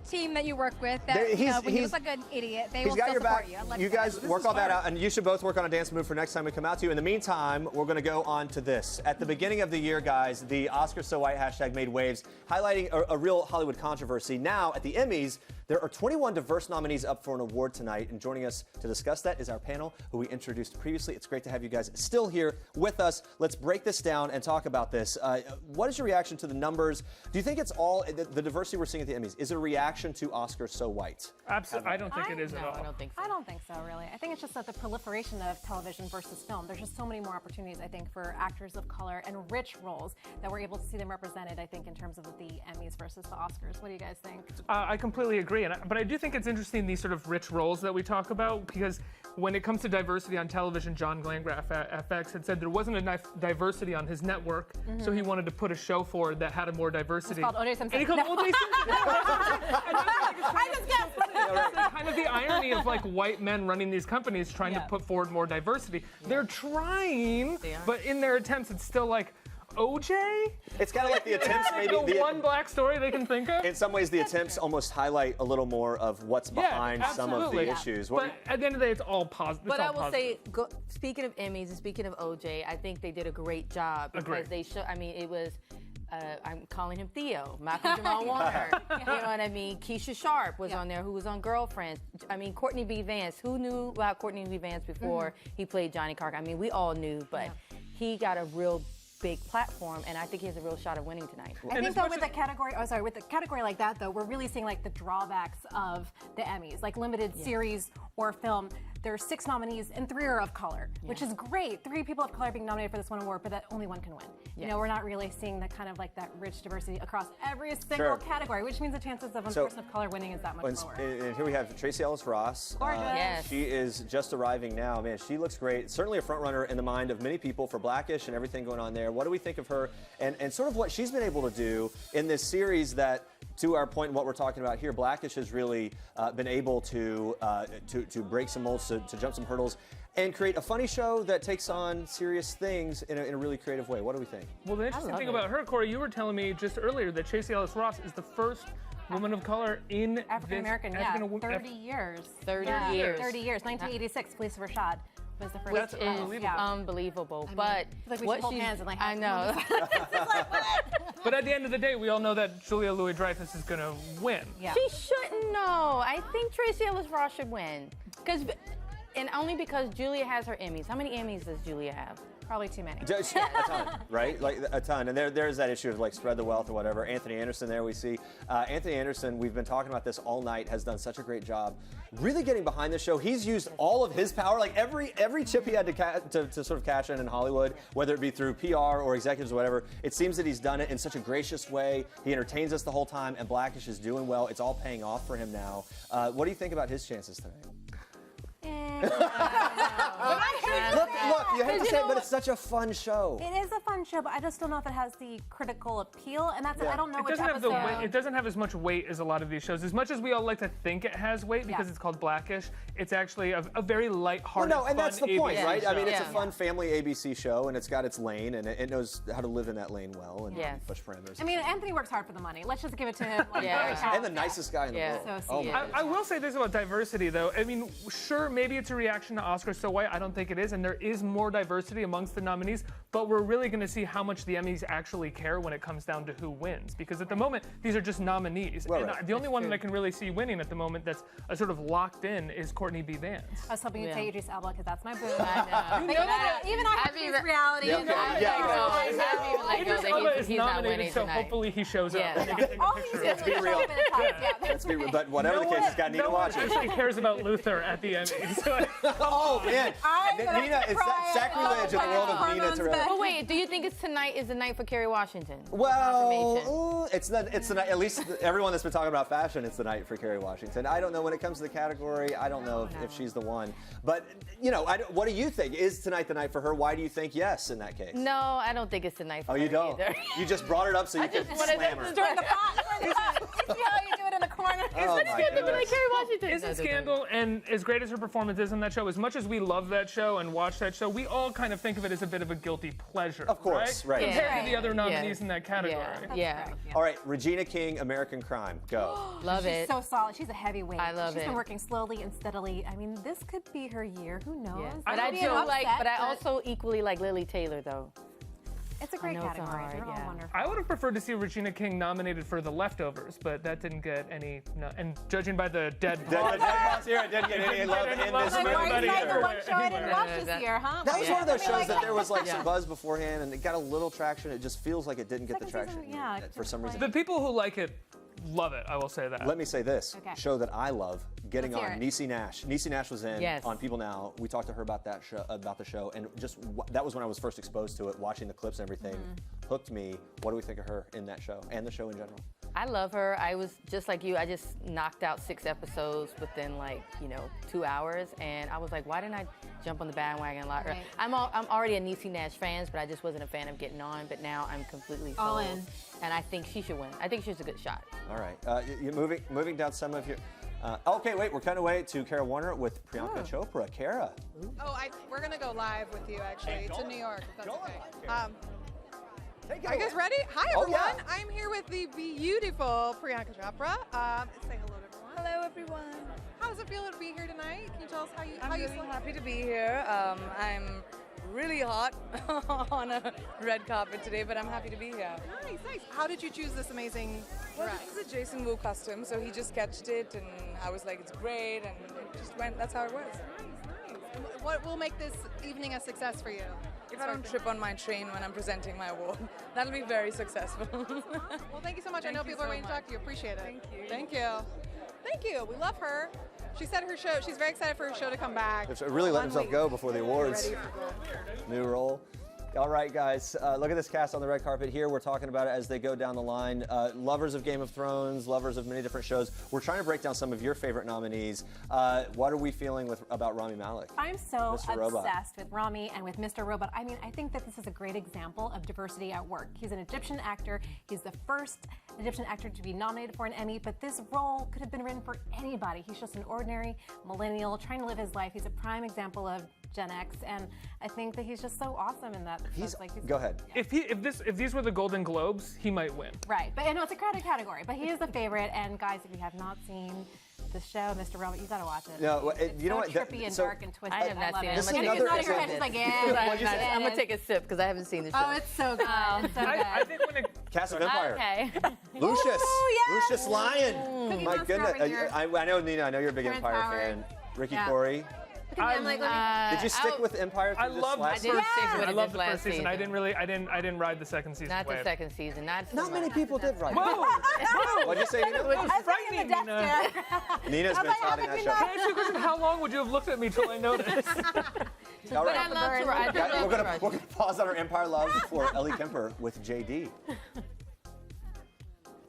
team that you work with. That, when you look like an idiot, they will got still your support back. you. Like You guys work all that out, and you should both work on a dance move for next time we come out to you. In the meantime, we're going to go on to this. At the beginning of the year, guys, the Oscars So White hashtag made waves, highlighting a real Hollywood controversy. Now, at the Emmys, there are 21 diverse nominees up for an award tonight, and joining us to discuss that is our panel, who we introduced previously. It's great to have you guys still here with us. Let's break this down and talk about this. What is your reaction to the numbers? Do you think it's all the diversity we're seeing at the Emmys? Is it a reaction to Oscars So White? Absolutely, I don't think it is at all. I don't think so. I don't think so, really. I think it's just that the proliferation of television versus film. There's just so many more opportunities, I think, for actors of color and rich roles that we're able to see them represented, I think, in terms of the Emmys versus the Oscars. What do you guys think? I completely agree, but I do think it's interesting, these sort of rich roles that we talk about, because when it comes to diversity on television, John Landgraf at FX had said there wasn't enough diversity on his network, so he wanted to put a show forward that had more diversity. It's called O.J. Simpson. And he called O.J. Simpson. I just guessed. Kind of the irony of like white men running these companies trying to put forward more diversity. They're trying, but in their attempts, it's still like, OJ? It's kind of like the attempts, maybe the one black story they can think of. In some ways, the attempts almost highlight a little more of what's behind some of the issues. But at the end of the day, it's all positive. But I will say, speaking of Emmys and speaking of OJ, I think they did a great job because they show. I mean, it was. I'm calling him Theo, Malcolm Jamal Warner. You know what I mean? Keisha Sharp was on there, who was on Girlfriends. I mean, Courtney B. Vance. Who knew about Courtney B. Vance before he played Johnny Carter? I mean, we all knew, but he got a real big platform, and I think he has a real shot of winning tonight. I think though with a category, with a category like that though, we're really seeing like the drawbacks of the Emmys, like limited series or film. There are 6 nominees and 3 are of color, which is great. 3 people of color being nominated for this one award, but that only one can win. You know, we're not really seeing the kind of like that rich diversity across every single category, which means the chances of a person of color winning is that much lower. And here we have Tracee Ellis Ross. Gorgeous. She is just arriving now. Man, she looks great. Certainly a front runner in the mind of many people for Blackish and everything going on there. What do we think of her and sort of what she's been able to do in this series that to our point in what we're talking about here, Blackish has really been able to break some molds, to jump some hurdles, and create a funny show that takes on serious things in a really creative way. What do we think? Well, the interesting thing about her, Corey, you were telling me just earlier that Tracy Ellis Ross is the first woman of color in African American, 30 years. 30 years. 30 years. 1986, Felicia Rashad was the first. Which is unbelievable. But we should hold hands and I know. But at the end of the day, we all know that Julia Louis-Dreyfus is going to win. Yeah. She shouldn't know. I think Tracy Ellis Ross should win. And only because Julia has her Emmys. How many Emmys does Julia have? Probably too many. A ton, right? Like a ton. And there's that issue of like spread the wealth or whatever. Anthony Anderson there we see. Anthony Anderson, we've been talking about this all night, has done such a great job really getting behind the show. He's used all of his power, like every chip he had to sort of cash in Hollywood, whether it be through PR or executives or whatever. It seems that he's done it in such a gracious way. He entertains us the whole time, and Blackish is doing well. It's all paying off for him now. What do you think about his chances tonight? Look, you hate to say it, but it's such a fun show. It is a fun show, but I just don't know if it has the critical appeal, and that's I don't know it which doesn't have episode. the weight. It doesn't have as much weight as a lot of these shows. As much as we all like to think it has weight because it's called Blackish, it's actually a very light-hearted, Well, no, and that's the fun point, ABC right? show. I mean, it's a fun family ABC show, and it's got its lane, and it knows how to live in that lane well and push parameters. I mean, Anthony works hard for the money. Let's just give it to him. And the nicest guy in the world. I will say this about diversity, though. I mean, sure, maybe it's a reaction to Oscars So White. I don't think it is, and there is more diversity amongst the nominees, but we're really going to see how much the Emmys actually care when it comes down to who wins, because at the moment, these are just nominees. Well, and the only one that I can really see winning at the moment that's sort of locked in is Courtney B. Vance. I was hoping you'd say Idris Elba, because that's my boo. I know. Even I have to use reality. Idris Elba is nominated, so hopefully he shows up. Let's be real. Let's be real. But whatever the case, he's got to watch it. No one actually cares about Luther at the Emmys. Oh, man. Nina, it's sacrilege in the world of Nina to But wait, do you think tonight is the night for Kerry Washington? Well, it's the night. At least everyone that's been talking about fashion, it's the night for Kerry Washington. I don't know when it comes to the category. I don't know if she's the one. But what do you think? Is tonight the night for her? Why do you think yes in that case? No, I don't think it's the night for her. Oh, you don't? Either. You just brought it up so you could slam her. Stir the pot. You see how you do it in the corner? Isn't Scandal, and as great as her performance is in that show, as much as we love that show and watch that show, we all kind of think of it as a bit of a guilty pleasure. Of course, right. Compared to the other nominees in that category. Yeah. All right, Regina King, American Crime, go. Love it. She's so solid. She's a heavyweight. I love She's it. been working slowly and steadily. I mean, this could be her year. Who knows? But I also equally like Lily Taylor, though. It's a great category. They're all wonderful. I would have preferred to see Regina King nominated for The Leftovers, but that didn't get any. And judging by the dead boss here, I didn't get any love in this Like, why is that the one show I didn't watch this year, huh? That was one of those shows that there was like some buzz beforehand, and it got a little traction. It just feels like it didn't get the traction for some reason. The people who like it love it, I will say that. Let me say this show that I love, getting Let's hear on it. Niecy Nash. Niecy Nash was in on People Now. We talked to her about that show, about the show, and just that was when I was first exposed to it. Watching the clips and everything hooked me. What do we think of her in that show and the show in general? I love her. I was just like you. I just knocked out 6 episodes within 2 hours, and I was like, why didn't I jump on the bandwagon a lot earlier? I'm already a Niecy Nash fan, but I just wasn't a fan of getting on. But now I'm completely sold, all in, and I think she should win. I think she's a good shot. All right, you're moving down some of your. Okay, wait, we're cutting away to Kara Warner with Priyanka Chopra. Kara. We're gonna go live with you actually to New York. If that's okay. Are you guys ready? Hi everyone. I'm here with the beautiful Priyanka Chopra. Say hello to everyone. Hello everyone. How does it feel to be here tonight? Can you tell us how you? I'm really happy to be here. I'm really hot on a red carpet today, but I'm happy to be here. Nice. How did you choose this amazing Well, dress? this is a Jason Wu costume, so he just sketched it, and I was like, it's great, and it just went. That's how it was. Nice. And what will make this evening a success for you? If I don't trip on my train when I'm presenting my award, that'll be very successful. Well, thank you so much. I Thank know you people are so waiting to much. talk to you. Appreciate it. Thank you. Thank you. Thank you. We love her. She said her show. She's very excited for her show to come back. Really let himself go before the awards. Ready for gold. New role. All right, guys, look at this cast on the red carpet here. We're talking about it as they go down the line. Lovers of Game of Thrones, lovers of many different shows. We're trying to break down some of your favorite nominees. What are we feeling about Rami Malek? I'm so Mr. Robot. obsessed with Rami and with Mr. Robot. I mean, I think that this is a great example of diversity at work. He's an Egyptian actor. He's the first Egyptian actor to be nominated for an Emmy, but this role could have been written for anybody. He's just an ordinary millennial trying to live his life. He's a prime example of Gen X, and I think that he's just so awesome in that. Go ahead. If these were the Golden Globes, he might win. Right, but I know it's a crowded category, but he is the favorite. And guys, if you have not seen the show, Mr. Robot, you gotta watch it. No, it's you know so what? trippy and So- dark and twisted. I have not seen it. This is I'm another gonna It's not in your head. She's like, I'm gonna take a sip because I haven't seen the show. Oh, it's so good. It's so good. I think when it Cast of Empire. Okay. Lucius. yes. Lucius Lyon. Cookie My Monster goodness. over here. I know, Nina, I know you're a big Terrence Empire Howard. fan. Ricky Yeah. Corey. Look at me, I'm like, let me- Did you stick with Empire through I this loved last the season? first season. I Yes. loved the Last first season. season. I didn't ride the second season. Not the wave. second season. Not many people did right. Whoa! What'd you say, Nina? That was frightening, Nina. Nina's been touting that show. Can I ask you a question? How long would you have looked at me till I noticed? All But I right. love to ride. Yeah, we're gonna pause on our Empire love for Ellie Kemper with JD.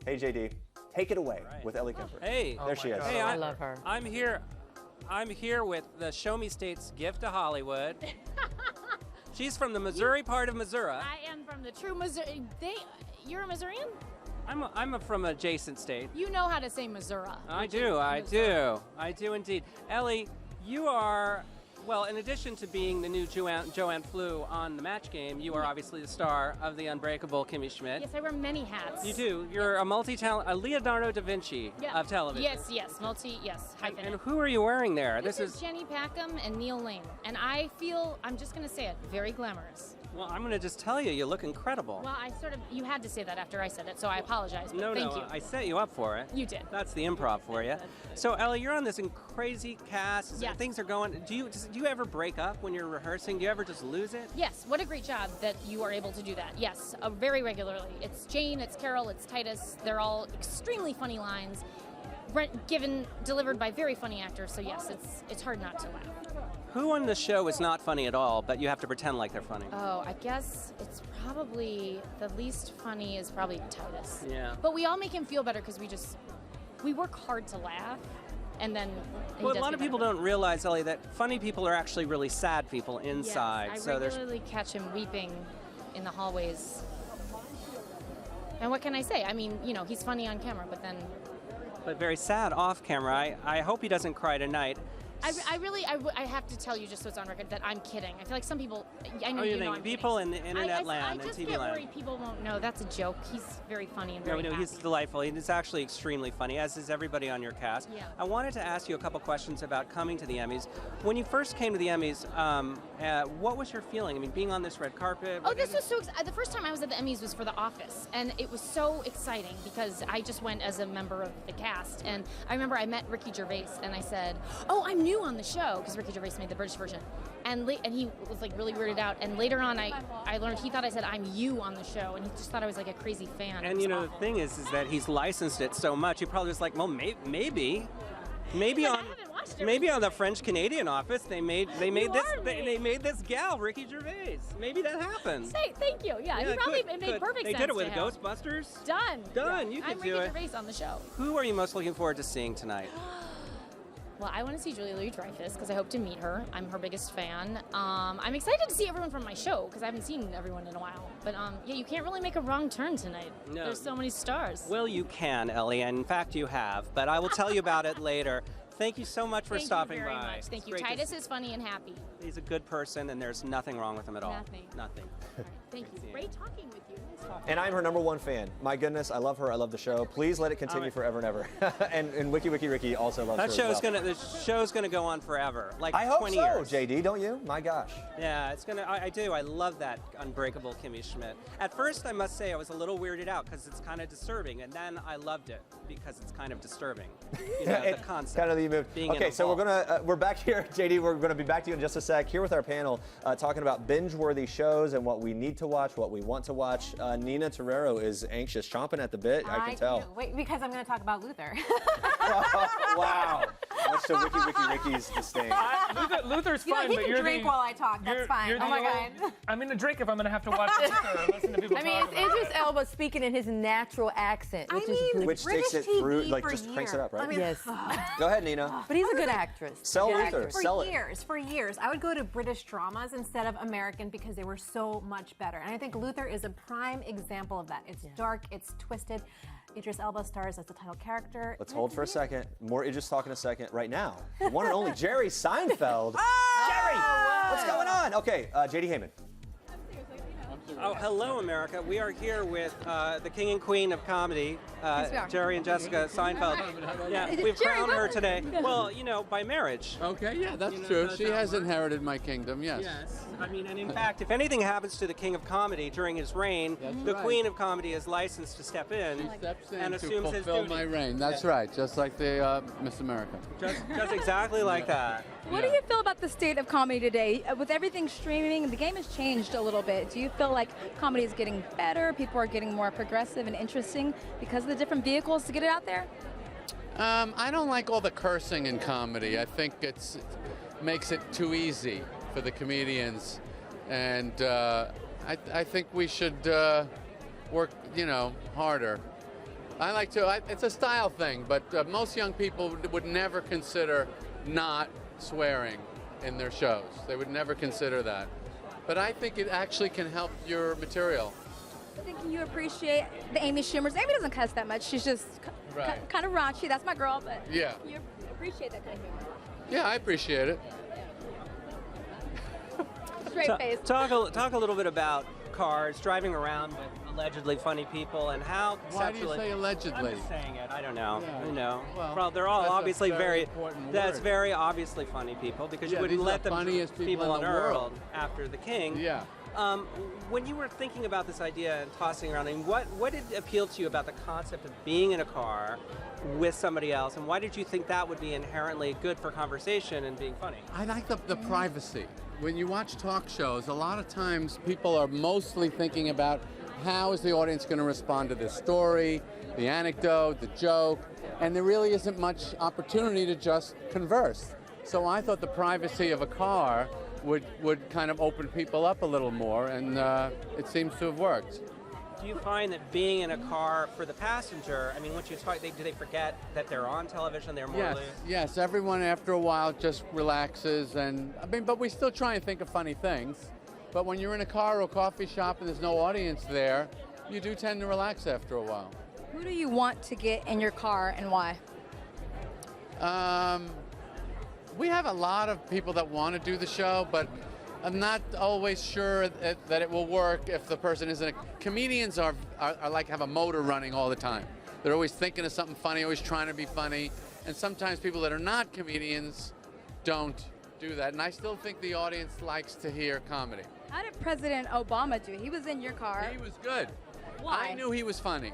Hey JD, take it away with Ellie Kemper. Hey. There she is. Hey, I love her. I'm here with the Show Me State's gift to Hollywood. She's from the Missouri part of Missouri. I am from the true Missouri. You're a Missourian? I'm from adjacent state. You know how to say Missouri. I do indeed. Ellie, you are, well, in addition to being the new Joanne Flew on The Match Game, you are obviously the star of The Unbreakable Kimmy Schmidt. Yes, I wear many hats. You do. You're a multi-talent, a Leonardo da Vinci of television. Yes, hyphenate. And who are you wearing there? This is Jenny Packham and Neil Lane. And I feel, I'm just going to say it, very glamorous. Well, I'm going to just tell you, you look incredible. Well, you had to say that after I said it, so I apologize. But thank you. I set you up for it. You did. That's the improv for you. So, Ellie, you're on this crazy cast. Yes. Things are going. Do you ever break up when you're rehearsing? Do you ever just lose it? Yes, what a great job that you are able to do that. Yes, very regularly. It's Jane, it's Carol, it's Titus. They're all extremely funny lines, delivered by very funny actors. So yes, it's hard not to laugh. Who on the show is not funny at all, but you have to pretend like they're funny? Oh, I guess it's probably the least funny is probably Titus. Yeah. But we all make him feel better because we work hard to laugh, and then. Well, a lot of people don't realize, Ellie, that funny people are actually really sad people inside. Yes, so I regularly catch him weeping in the hallways. And what can I say? I mean, he's funny on camera, but then. But very sad off camera. I hope he doesn't cry tonight. I have to tell you, just so it's on record, that I'm kidding. I feel like some people, I know you know I'm people in the internet land I and just TV get land. worried people won't know. That's a joke. He's very funny and very No, he's delightful. He's actually extremely funny, as is everybody on your cast. Yeah. I wanted to ask you a couple questions about coming to the Emmys. When you first came to the Emmys, what was your feeling? I mean, being on this red carpet. Oh, this was so exciting. The first time I was at the Emmys was for The Office, and it was so exciting because I just went as a member of the cast. And I remember I met Ricky Gervais, and I said, "Oh, I'm new on the show," because Ricky Gervais made the British version. And he was like really weirded out. And later on, I learned he thought I said, "I'm you" on the show, and he just thought I was like a crazy fan. And the thing is that he's licensed it so much. He probably was like, well, maybe on the French Canadian Office they made this gal Ricky Gervais. Maybe that happens. Say thank you. Yeah, he probably it made perfect They sense. did it with to him. Ghostbusters. Done. You I'm could do Ricky it. Gervais on the show. Who are you most looking forward to seeing tonight? Well, I want to see Julia Louis-Dreyfus because I hope to meet her. I'm her biggest fan. I'm excited to see everyone from my show because I haven't seen everyone in a while. But yeah, you can't really make a wrong turn tonight. No. There's so many stars. Well, you can, Ellie, and in fact you have, but I will tell you about it later. Thank you so much for stopping Thank you very by. much. Thank It's you. great to Titus see- is funny and happy. He's a good person, and there's nothing wrong with him at all. Nothing. Thank you. Great talking with you. And I'm her #1 fan. My goodness, I love her. I love the show. Please let it continue forever and ever. and Wiki Ricky also loves her. The show's gonna go on forever, like I hope 20 so, years. JD, don't you? My gosh. Yeah, it's gonna. I do. I love that Unbreakable Kimmy Schmidt. At first, I must say, I was a little weirded out because it's kind of disturbing, and then I loved it because it's kind of disturbing. The concept. Kind of the move. Being in Okay, a so vault. we're back here, JD. We're gonna be back to you in just a sec. Here with our panel, talking about binge-worthy shows and what we need to watch, what we want to watch. Nina Torero is anxious, chomping at the bit. I can tell. Wait, because I'm going to talk about Luther. Wow. to Wiki Ricky's disdain. Luther's You know, fine, he but can you're drink the, while I talk. That's you're- fine. you're Oh my the- God. I'm gonna drink if I'm gonna have to watch Luther and listen to people I mean, talk it's about Idris Elba speaking in his natural accent, which is good. Which takes it through, like, just cranks it up, right? Yes. Go ahead, Nina. But he's a good actress. Sell Good Luther. actress. Sell it. For years, I would go to British dramas instead of American because they were so much better. And I think Luther is a prime example of that. It's dark, it's twisted. Idris Elba stars as the title character. Let's hold for a second. More Idris talk in a second. Right now, the one and only Jerry Seinfeld. Jerry, what's going on? Okay, JD Hayman. Oh, hello, America. We are here with the king and queen of comedy, Yes, we are. Jerry and Jessica Seinfeld. Yeah, we've crowned her today. Well, you know, by marriage. Okay, yeah, that's You know, true. does She that has work? inherited my kingdom, yes. Yes. I mean, and in fact, if anything happens to the king of comedy during his reign, the right. queen of comedy is licensed to step in, She steps in and to assumes his fulfill duty. my reign. That's right, just like the Miss America. Just exactly like that. What do you feel about the state of comedy today? With everything streaming, the game has changed a little bit. Do you feel like comedy is getting better? People are getting more progressive and interesting because of the different vehicles to get it out there? I don't like all the cursing in comedy. I think it makes it too easy for the comedians, and I think we should work, harder. I like to. It's a style thing, but most young people would never consider not swearing in their shows. They would never consider that. But I think it actually can help your material. I think you appreciate the Amy Schumers. Amy doesn't cuss that much. She's just Right. kind of raunchy. That's my girl, but Yeah. you appreciate that kind of humor. Yeah, I appreciate it. Straight face. Talk a little bit about Cars, driving around with allegedly funny people, and how Why do you conceptually. say allegedly? I'm just saying it. I don't know. Yeah. Who know? Well, they're all that's a obviously very important That's word. very obviously funny people because Yeah, you these wouldn't are let the them funniest people on in the earth world. after the king. Yeah. When you were thinking about this idea and tossing around, I mean, what did appeal to you about the concept of being in a car with somebody else, and why did you think that would be inherently good for conversation and being funny? I like the privacy. When you watch talk shows, a lot of times people are mostly thinking about how is the audience going to respond to this story, the anecdote, the joke, and there really isn't much opportunity to just converse. So I thought the privacy of a car would kind of open people up a little more, and it seems to have worked. Do you find that being in a car for the passenger, I mean, once you talk, do they forget that they're on television? They're more loose? Yes, everyone after a while just relaxes, and but we still try and think of funny things. But when you're in a car or a coffee shop and there's no audience there, you do tend to relax after a while. Who do you want to get in your car and why? We have a lot of people that want to do the show, but I'm not always sure that it will work if the person isn't. Comedians are like have a motor running all the time. They're always thinking of something funny, always trying to be funny, and sometimes people that are not comedians don't do that. And I still think the audience likes to hear comedy. How did President Obama do? He was in your car. He was good. Why? I knew he was funny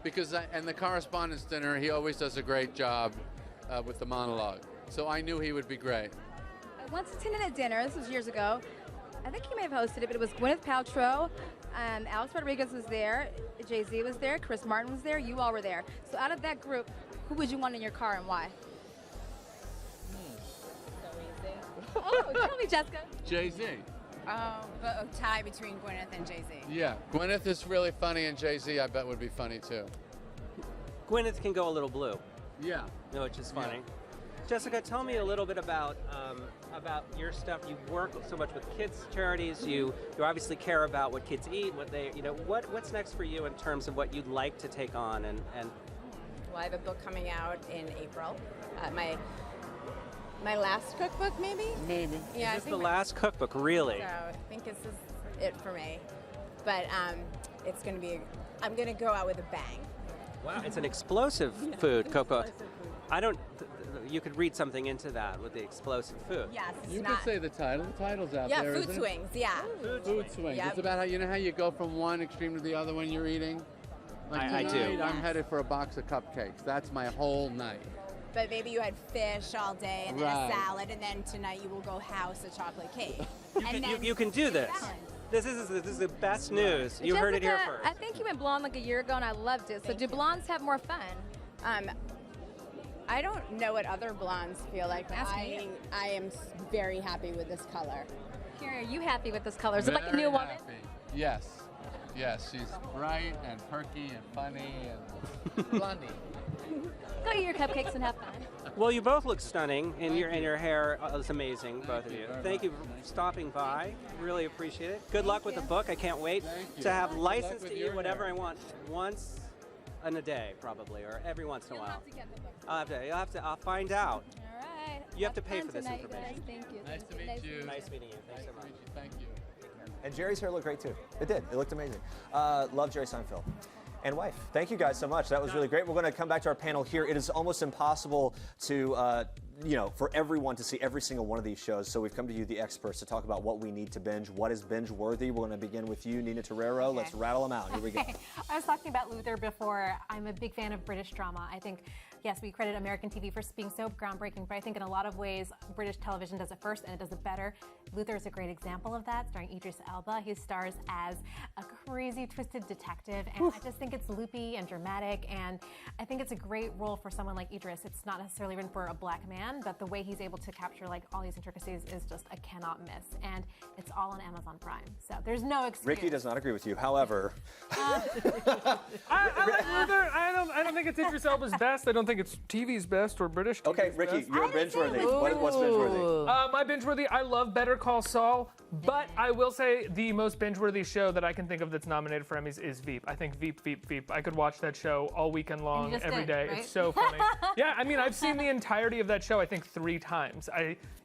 because in the Correspondents' Dinner, he always does a great job with the monologue. So I knew he would be great. I once attended a dinner, this was years ago. I think you may have hosted it, but it was Gwyneth Paltrow, Alex Rodriguez was there, Jay-Z was there, Chris Martin was there, you all were there. So out of that group, who would you want in your car and why? Oh, tell me, Jessica. Jay-Z. But a tie between Gwyneth and Jay-Z. Yeah, Gwyneth is really funny, and Jay-Z I bet would be funny too. Gwyneth can go a little blue. Yeah. No, which is funny. Jessica, tell me a little bit about your stuff. You work so much with kids charities. You obviously care about what kids eat, what they, what's next for you in terms of what you'd like to take on and. Well, I have a book coming out in April. My last cookbook, maybe. Maybe. Yeah, Is this the last cookbook, really? So I think this is it for me. But it's going to be. I'm going to go out with a bang. Wow, it's an explosive food cookbook. I don't. You could read something into that with the explosive food. Yes, it's You not. could say the title. The title's out Yeah, there, food isn't it? swings. Yeah. Food swings. Yep. It's about how you go from one extreme to the other when you're eating. Like I do. tonight, I'm headed for a box of cupcakes. That's my whole night. But maybe you had fish all day and then Right. a salad, and then tonight you will go house a chocolate cake. You can do this. This is the best news. You heard it here Jessica, first. I think you went blonde like a year ago, and I loved it. So do blondes have more fun? I don't know what other blondes feel like, but I am very happy with this color. Kira, are you happy with this color? Is it like a new woman? Happy. Yes. Yes, she's bright and perky and funny and blondie. Go eat your cupcakes and have fun. Well, you both look stunning, and your hair is amazing, both of you. Thank you for stopping by. Really appreciate it. Good luck with the book. I can't wait to have license to eat whatever I want once in a day, probably, or every once in a while. I'll find out. All right. You have to pay for this information. Thank you. Nice to meet you. Nice meeting you. Thanks so much. Thank you. And Jerry's hair looked great too. It did. It looked amazing. Love Jerry Seinfeld. And wife. Thank you guys so much. That was really great. We're going to come back to our panel here. It is almost impossible to, for everyone to see every single one of these shows. So we've come to you, the experts, to talk about what we need to binge. What is binge worthy? We're going to begin with you, Nina Torero. Okay. Let's rattle them out. Here we go. I was talking about Luther before. I'm a big fan of British drama. I think, yes, we credit American TV for being so groundbreaking, but I think in a lot of ways, British television does it first and it does it better. Luther is a great example of that, starring Idris Elba. He stars as a crazy, twisted detective, and I just think it's loopy and dramatic, and I think it's a great role for someone like Idris. It's not necessarily written for a black man, but the way he's able to capture like all these intricacies is just a cannot miss, and it's all on Amazon Prime, so there's no excuse. Ricky does not agree with you. However, I like Luther. I don't think it's Idris Elba's best. I don't think it's TV's best or British TV's okay, Ricky, best. you're binge-worthy. What's binge-worthy? My binge-worthy, I love Better Call Saul, but I will say the most binge-worthy show that I can think of that's nominated for Emmys is Veep. I think Veep. I could watch that show all weekend long, every day. Right? It's so funny. Yeah, I mean, I've seen the entirety of that show, I think, 3 times.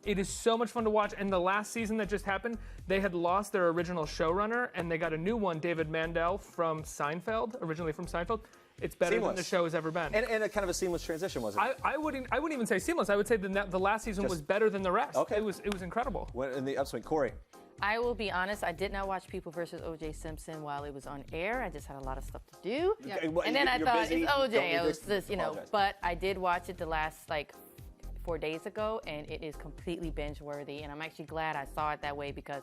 It is so much fun to watch, and the last season that just happened, they had lost their original showrunner, and they got a new one, David Mandel from Seinfeld, originally from Seinfeld. It's better than the show has ever been. And a kind of a seamless transition, wasn't it? I wouldn't even say seamless. I would say the last season was better than the rest. Okay. It was incredible. In the upswing, Corey. I will be honest, I did not watch People vs. O.J. Simpson while it was on air. I just had a lot of stuff to do. Okay, well, and then I thought, busy. it's O.J. Don't It was this, apologize. but I did watch it the last, 4 days ago, and it is completely binge-worthy. And I'm actually glad I saw it that way because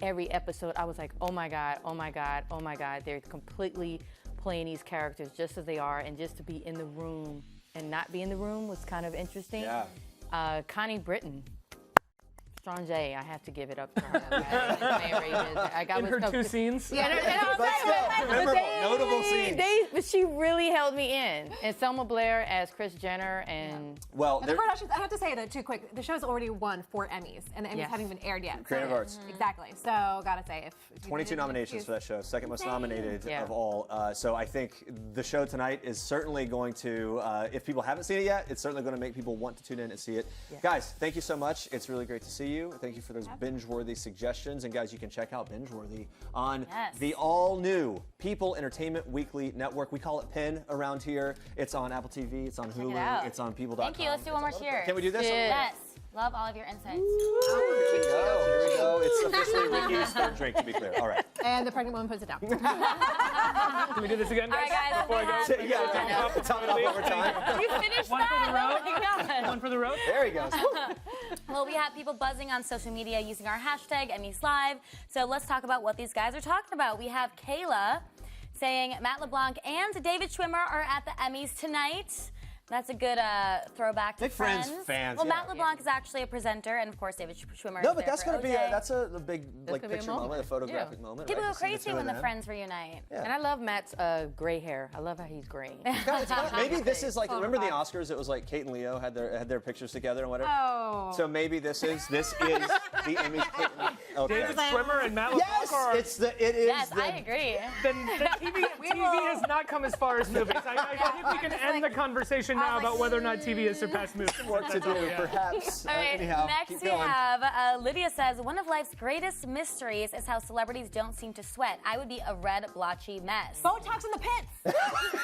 every episode I was like, oh my God, oh my God, oh my God. They're completely playing these characters just as they are, and just to be in the room and not be in the room was kind of interesting. Yeah. Connie Britton. Strong J, I have to give it up to her. In her 2 scenes? Yeah, notable scenes. But she really held me in. And Selma Blair as Kris Jenner, and well, the Kardashians, I have to say that too quick. The show's already won 4 Emmys, and the Emmys haven't even aired yet. Creative Arts. Exactly. So gotta say, if 22 nominations for that show, second most nominated of all. So I think the show tonight is certainly going to, if people haven't seen it yet, it's certainly going to make people want to tune in and see it. Yeah. Guys, thank you so much. It's really great to see you. Thank you for those binge-worthy suggestions. And guys, you can check out Binge-Worthy on the all-new People Entertainment Weekly Network. We call it PEN around here. It's on Apple TV. It's on Hulu. It's on People.com. Thank you. Let's do one more cheer. Can we do this? Yes. Love all of your insights. Here we go. It's officially Ricky's third drink, to be clear. All right. And the pregnant woman puts it down. Can we do this again, guys? All right, guys. Before I go? Yeah, top it up over time. You finished One that? for the road. Oh my God. One for the road. There he goes. Well, we have people buzzing on social media using our hashtag Emmys Live. So let's talk about what these guys are talking about. We have Kayla saying Matt LeBlanc and David Schwimmer are at the Emmys tonight. That's a good throwback to Big Friends fans. Well, Matt LeBlanc is actually a presenter, and of course David Schwimmer. No, is but there that's for going to be OJ. that's a big picture moment, a photographic moment. People right? go To see the crazy two when of the them. friends reunite. Yeah. And I love Matt's gray hair. I love how he's graying. Maybe this is like, remember the Oscars? It was like Kate and Leo had their pictures together and whatever. Oh. So maybe this is the Emmys. Okay. David Schwimmer and Matt LeBlanc are. Yes, it is. Yes, I agree. Then TV has not come as far as movies. I think we can end the conversation now about whether or not TV has surpassed movies. Work to do, perhaps. All right, Anyhow, next keep we going. have Lydia says, one of life's greatest mysteries is how celebrities don't seem to sweat. I would be a red, blotchy mess. Botox in the pits.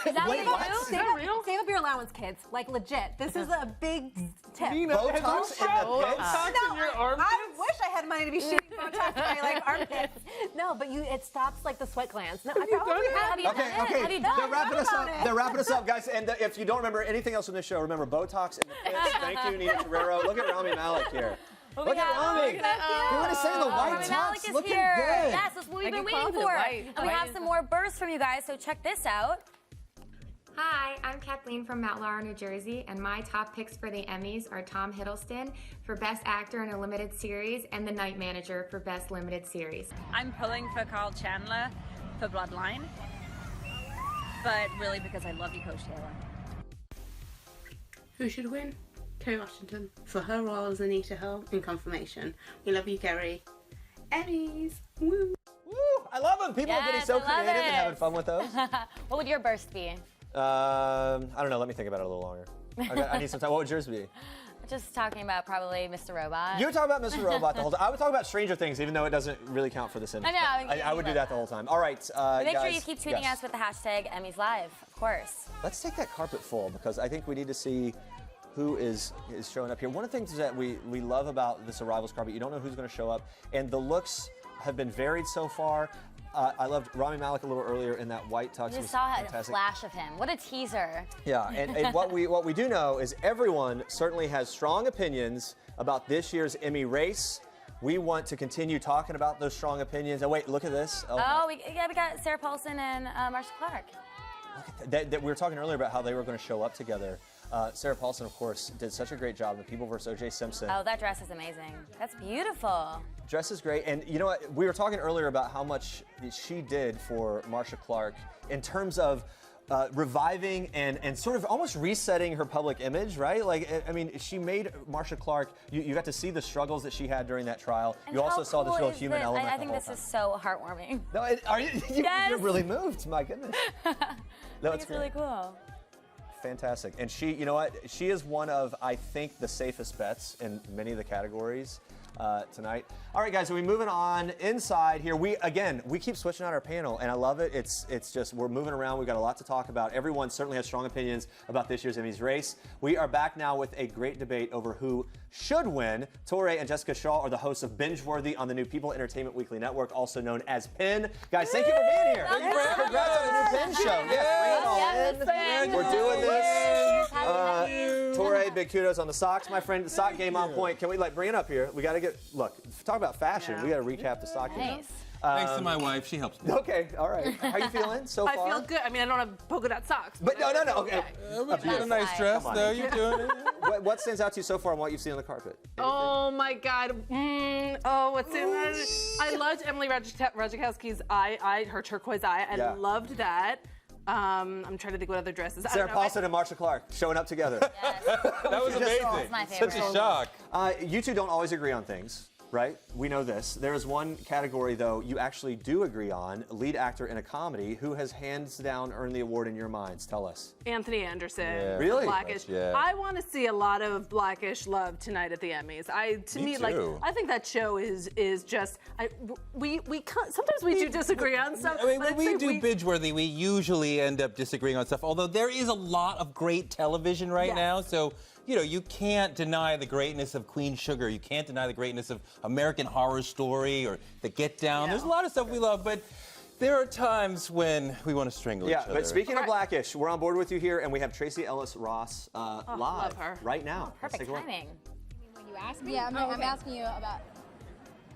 Is that Wait, what you what? do? Save up your allowance, kids. Like legit. This is a big tip. Nina, Botox have you in tried the pits? Botox in your armpits? I wish I had money to be shooting Botox in my armpits. No, but it stops like the sweat glands. No, Have you done that? Have you Okay, done it? okay. Have you done They're it? wrapping us up. about it. They're wrapping us up, guys. And if you don't remember anything else in this show, remember Botox in the pits. Thank you, Nina Torero. Look at Rami Malek here. Look at Rami. You want to say the white Rami Malek tux? is Looking here. good. Yes, that's what we've been I can call waiting it for. white. And we have some more bursts from you guys, so check this out. Hi, I'm Kathleen from Mount Laurel, New Jersey, and my top picks for the Emmys are Tom Hiddleston for Best Actor in a Limited Series and The Night Manager for Best Limited Series. I'm pulling for Carl Chandler for Bloodline, but really because I love you, Coach Taylor. Who should win? Kerry Washington for her role as Anita Hill in Confirmation. We love you, Kerry. Emmys! Woo! Woo! I love them. People are getting so creative and having fun with those. What would your burst be? I don't know. Let me think about it a little longer. I need some time. What would yours be? Just talking about probably Mr. Robot. You were talking about Mr. Robot the whole time. I would talk about Stranger Things, even though it doesn't really count for this image. I know. I would do that the whole time. All right, Make guys, sure you keep tweeting us with the hashtag Emmys Live, of course. Let's take that carpet full because I think we need to see who is showing up here. One of the things that we love about this Arrivals carpet, you don't know who's going to show up, and the looks have been varied so far. I loved Rami Malek a little earlier in that white tux. We just saw a flash of him. What a teaser. Yeah, and what we do know is everyone certainly has strong opinions about this year's Emmy race. We want to continue talking about those strong opinions. Oh wait, look at this. We got Sarah Paulson and Marcia Clark. We were talking earlier about how they were going to show up together. Sarah Paulson, of course, did such a great job in The People vs. O.J. Simpson. Oh, that dress is amazing. That's beautiful. Dress is great, and you know what? We were talking earlier about how much she did for Marcia Clark in terms of reviving and sort of almost resetting her public image, right? Like, I mean, she made Marcia Clark, you got to see the struggles that she had during that trial. And you also saw this real human element. I think this is so heartwarming. No, are you? Yes. You're really moved, my goodness. No, it's really cool. Fantastic. And she, you know what? She is one of, I think, the safest bets in many of the categories tonight. All right, guys, so we're moving on inside here. We keep switching out our panel, and I love it. It's just, we're moving around. We've got a lot to talk about. Everyone certainly has strong opinions about this year's Emmys race. We are back now with a great debate over who should win. Torre and Jessica Shaw are the hosts of Binge-Worthy on the new People Entertainment Weekly Network, also known as PIN. Guys, thank you for being here. Congrats on the new PIN show. Yes, bring it all in. We're doing this. Torre, big kudos on the socks, my friend. The sock game on point. Can we bring it up here? We got to look, talk about fashion. Yeah. We got to recap the sock game. Nice. Thanks to my wife, she helps me. Okay, all right. How are you feeling so far? I feel good. I mean, I don't have polka dot socks. But no. Okay. You got a nice dress, though. You're doing it. What stands out to you so far and what you've seen on the carpet? Anything? Oh my God. What's in that? I loved Emily Ratajkowski's eye, her turquoise eye. I loved that. I'm trying to think what other dresses. Sarah Paulson and Marcia Clark showing up together. Yes. That was amazing. Such a shock. You two don't always agree on things, right? We know this. There is one category, though, you actually do agree on, lead actor in a comedy. Who has hands down earned the award in your minds? Tell us. Anthony Anderson. Yeah. Really? Blackish. Yeah. I want to see a lot of Blackish love tonight at the Emmys. Me too. I think that show is just. Sometimes we do disagree on stuff. I mean, when we do Binge-Worthy, we usually end up disagreeing on stuff. Although there is a lot of great television right now, so. You know, you can't deny the greatness of Queen Sugar. You can't deny the greatness of American Horror Story or The Get Down. Yeah. There's a lot of stuff we love, but there are times when we want to strangle each other. But speaking of Blackish, we're on board with you here, and we have Tracy Ellis Ross live right now. Perfect timing. When you ask me? Yeah, I'm asking you about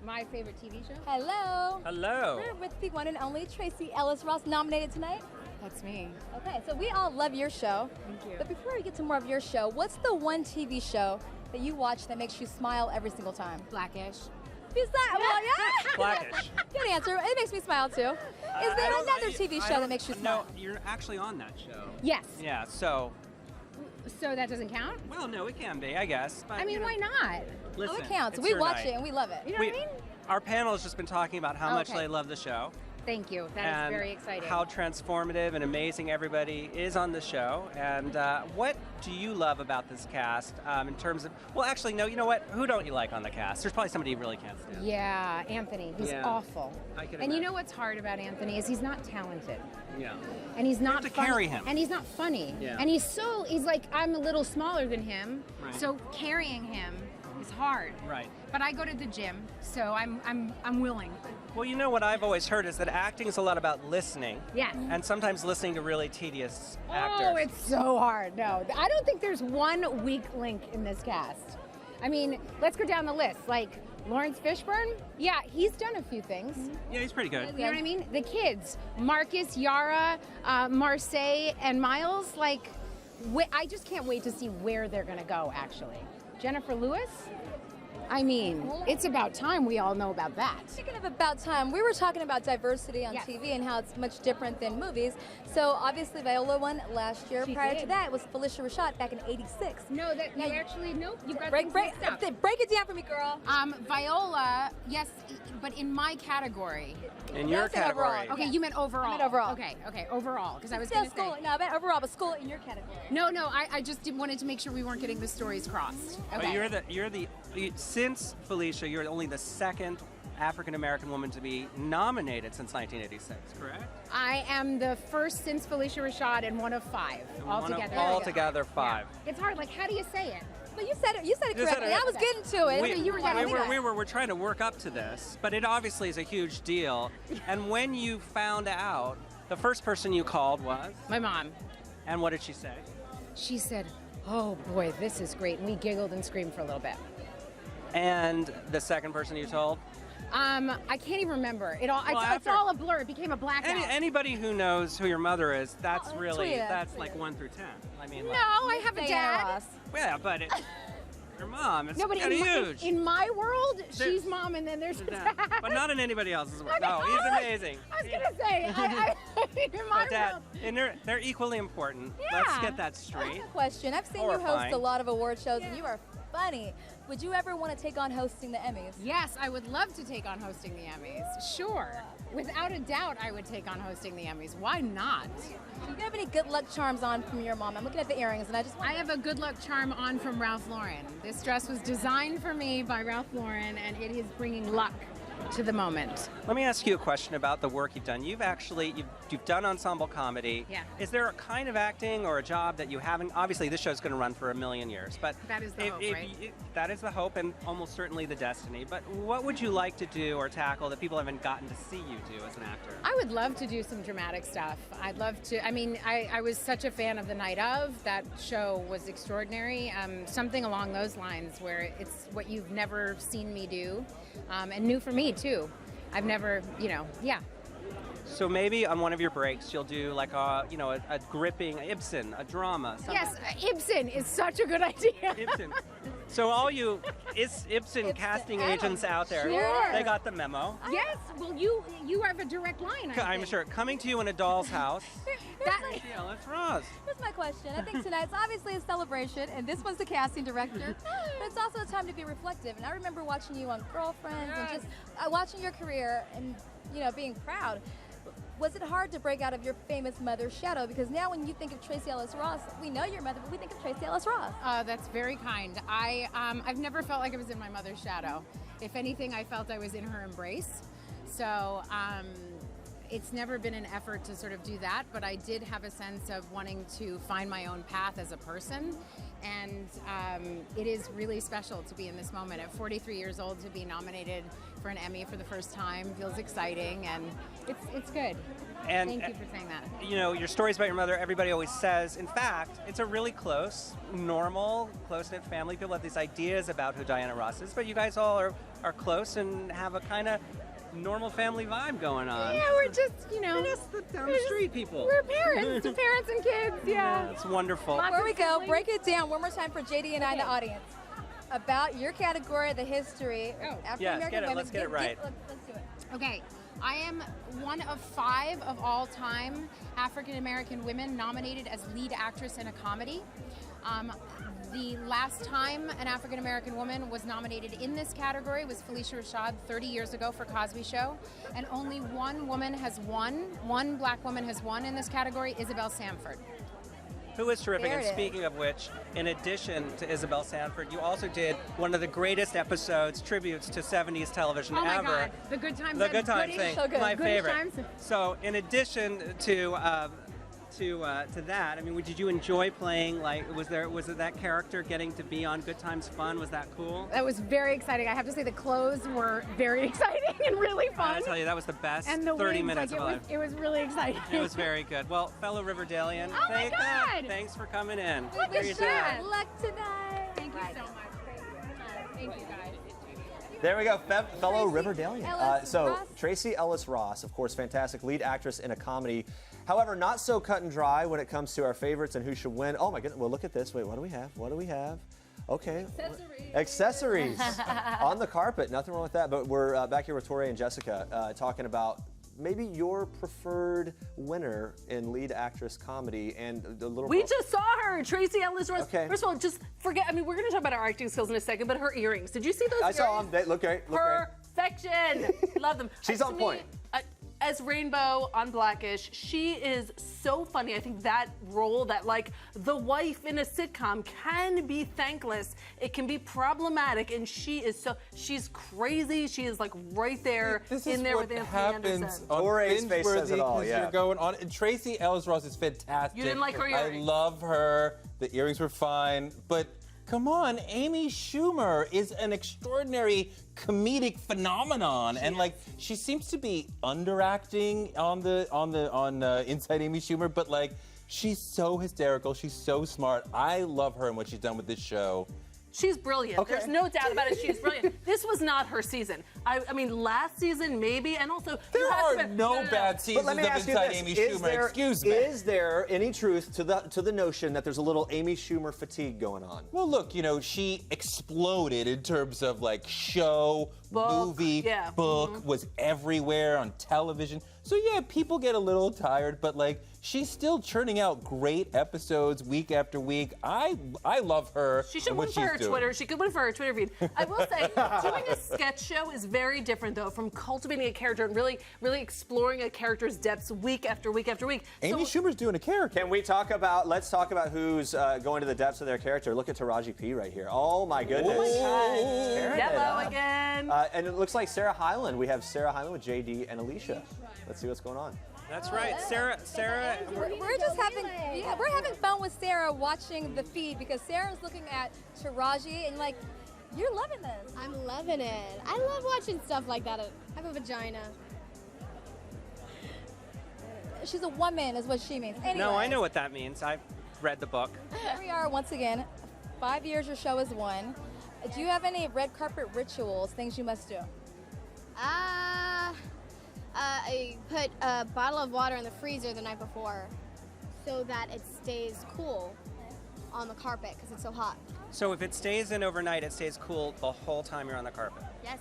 my favorite TV show. Hello. Hello. We're with the one and only Tracy Ellis Ross, nominated tonight. That's me. Okay, so we all love your show. Thank you. But before we get to more of your show, what's the one TV show that you watch that makes you smile every single time? Blackish. Is that? Well, yeah. Blackish. Good answer. It makes me smile too. Is there another TV show that makes you smile? No, you're actually on that show. Yes. Yeah, so. So that doesn't count? Well, no, it can be, I guess. But, I mean, why not? Listen, it counts. it's We your watch night. it and we love it. You know what I mean? Our panel has just been talking about how much Okay. they love the show. Thank you. That is very exciting. How transformative and amazing everybody is on the show. And what do you love about this cast in terms of, well, actually, no, you know what? Who don't you like on the cast? There's probably somebody you really can't stand. Yeah, Anthony. He's awful. I can And you know what's hard about Anthony is he's not talented. Yeah. And he's not have to funny. carry him. And he's not funny. Yeah. And he's like, I'm a little smaller than him. Right. So carrying him is hard. Right. But I go to the gym, so I'm willing. Well, you know what I've always heard is that acting is a lot about listening. Yes. And sometimes listening to really tedious actors. Oh, it's so hard. No, I don't think there's one weak link in this cast. I mean, let's go down the list. Like, Lawrence Fishburne? Yeah, he's done a few things. Yeah, he's pretty good. You know what I mean? The kids, Marcus, Yara, Marseille, and Miles, like, I just can't wait to see where they're going to go, actually. Jennifer Lewis? I mean, it's about time we all know about that. Speaking of about time, we were talking about diversity on TV and how it's much different than movies. So obviously Viola won last year. Prior to that was Felicia Rashad back in '86. No, that you actually no. You got break it down for me, girl. Viola, yes, but in my category. In your category. Overall. Okay, you meant overall. I meant overall. Okay, overall, because I was going going to to school. say. No, I meant overall, but school in your category. No, I just wanted to make sure we weren't getting the stories crossed. Okay. Since Felicia, you're only the second African American woman to be nominated since 1986, correct? I am the first since Felicia Rashad and one of 5 altogether. Altogether 5. Yeah. It's hard. Like, how do you say it? But you said it correctly. I was getting to it. We're trying to work up to this, but it obviously is a huge deal. And when you found out, the first person you called was? My mom. And what did she say? She said, "Oh boy, this is great." And we giggled and screamed for a little bit. And the second person you told? I can't even remember. It's all a blur. It became a blackout. Anybody who knows who your mother is, that's Tweet like 1 through 10. I mean, no, I have a dad. Yeah, but your mom, it's no, but kind of huge. In my world, she's mom, and then there's dad. But not in anybody else's world. No, he's amazing. I was gonna say, in my Dad, world. and they're equally important. Yeah. Let's get that straight. Question. I've seen you host a lot of award shows, and you are funny. Would you ever want to take on hosting the Emmys? Yes, I would love to take on hosting the Emmys. Sure. Without a doubt, I would take on hosting the Emmys. Why not? Do you have any good luck charms on from your mom? I'm looking at the earrings, and I have a good luck charm on from Ralph Lauren. This dress was designed for me by Ralph Lauren, and it is bringing luck to the moment. Let me ask you a question about the work you've done. You've done ensemble comedy. Yeah. Is there a kind of acting or a job that you haven't? Obviously, this show's going to run for 1,000,000 years, but that is the hope, right? That is the hope, and almost certainly the destiny. But what would you like to do or tackle that people haven't gotten to see you do as an actor? I would love to do some dramatic stuff. I'd love to. I mean, I was such a fan of The Night Of. That show was extraordinary. Something along those lines, where it's what you've never seen me do, and new for me too. I've never, yeah. So maybe on one of your breaks, you'll do like a gripping Ibsen, a drama. Something. Yes, Ibsen is such a good idea. Ibsen. So all you Ibsen casting agents out there, they got the memo. Yes, well, you have a direct line. I'm sure. Coming to you in a doll's house. Let's Roz. Here's my question. I think tonight's obviously a celebration, and this was the casting director, but it's also a time to be reflective. And I remember watching you on Girlfriends and just watching your career and being proud. Was it hard to break out of your famous mother's shadow? Because now when you think of Tracy Ellis Ross, we know your mother, but we think of Tracy Ellis Ross. That's very kind. I've never felt like I was in my mother's shadow. If anything, I felt I was in her embrace. So it's never been an effort to sort of do that, but I did have a sense of wanting to find my own path as a person. And it is really special to be in this moment. At 43 years old, to be nominated for an Emmy for the first time feels exciting, and it's good. And thank you for saying that. Your stories about your mother, everybody always says, in fact, it's a really close, normal, close-knit family. People have these ideas about who Diana Ross is, but you guys all are close and have a kind of normal family vibe going on. Yeah, we're just, We're just down the street people. We're parents, parents and kids, yeah. It's wonderful. Before we go, break it down one more time for JD and I, the audience, about your category, the history of African-American women. Let's get it right. Let's do it. Okay. I am one of 5 of all time African-American women nominated as lead actress in a comedy. The last time an African-American woman was nominated in this category was Felicia Rashad 30 years ago for Cosby Show, and only one black woman has won in this category, Isabel Sanford. Who is terrific, and speaking of which, in addition to Isabel Sanford, you also did one of the greatest episodes, tributes to 70s television ever. Oh my God, The Good Times. The Good Times thing, so good. my Good favorite. Times. So in addition to that, I mean, did you enjoy playing, was it that character getting to be on Good Times Fun? Was that cool? That was very exciting. I have to say the clothes were very exciting and really fun. I tell you, that was the best and the 30 wings, minutes of my life. It was really exciting. It was very good. Well, fellow Riverdalian, oh my God. Thanks for coming in. Good luck tonight. Thank you so much. Thank you guys. There we go, fellow Riverdalian. So Ross. Tracy Ellis Ross, of course, fantastic lead actress in a comedy. However, not so cut and dry when it comes to our favorites and who should win. Oh my goodness, well look at this. Wait, what do we have? What do we have? Okay. Accessories. On the carpet, nothing wrong with that. But we're back here with Tori and Jessica talking about maybe your preferred winner in lead actress comedy and the little. We just saw her, Tracy Ellis Ross. Okay. First of all, just forget. I mean, we're going to talk about our acting skills in a second, but her earrings. Did you see those? I saw them. They look great. Perfection. Love them. She's on point. As Rainbow on Blackish, she is so funny. I think that role, that like the wife in a sitcom, can be thankless. It can be problematic, and she's crazy. She is like right there in there with Anthony Anderson. Tori's face says it all. Yeah. You're going on. And Tracy Ellis Ross is fantastic. You didn't like her earrings? I love her. The earrings were fine, but. Come on, Amy Schumer is an extraordinary comedic phenomenon, and like she seems to be underacting on Inside Amy Schumer, but like she's so hysterical, she's so smart. I love her and what she's done with this show. She's brilliant. Okay. There's no doubt about it. She's brilliant. This was not her season. I mean, last season maybe, and also there are no bad seasons of Inside Amy Schumer. Excuse me. Is there any truth to the notion that there's a little Amy Schumer fatigue going on? Well, look, you know, she exploded in terms of like show, movie, book, was everywhere on television. So yeah, people get a little tired, but like she's still churning out great episodes week after week. I love her. She should win for her Twitter. She could win for her Twitter feed. I will say, doing a sketch show is very different though from cultivating a character and really exploring a character's depths week after week after week. Amy Schumer's doing a character. Can we talk about? Let's talk about who's going to the depths of their character. Look at Taraji P right here. Oh my goodness. Oh my God. Yellow again. And it looks like Sarah Hyland. We have Sarah Hyland with JD and Alicia. Let's see what's going on. That's right, Sarah. We're just having, we're having fun with Sarah watching the feed because Sarah's looking at Taraji and like, you're loving this. I'm loving it. I love watching stuff like that. I have a vagina. She's a woman, is what she means. Anyway, No, I know what that means. I've read the book. Here we are once again. 5 years your show has won. Do you have any red carpet rituals, things you must do? I put a bottle of water in the freezer the night before so that it stays cool on the carpet because it's so hot. So if it stays in overnight, it stays cool the whole time you're on the carpet. Yes.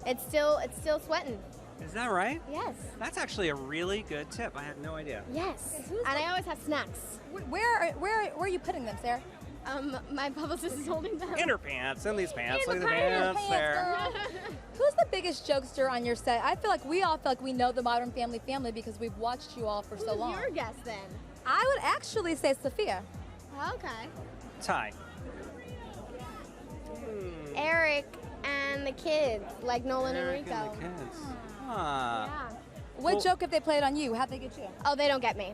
It's still sweating. Is that right? Yes. That's actually a really good tip. I had no idea. Yes. And I always have snacks. Where are you putting them, Sarah? My publicist is holding them. In her pants, in these pants. In Look the at the pants there. Who's the biggest jokester on your set? I feel like we all feel like we know the Modern Family because we've watched you all for so long. Who's your guess then? I would actually say Sophia. Okay. Ty. Eric and the kids, like Nolan Eric and Rico. and the kids. Huh. Yeah. What joke have they played on you? How'd they get you? Oh, they don't get me.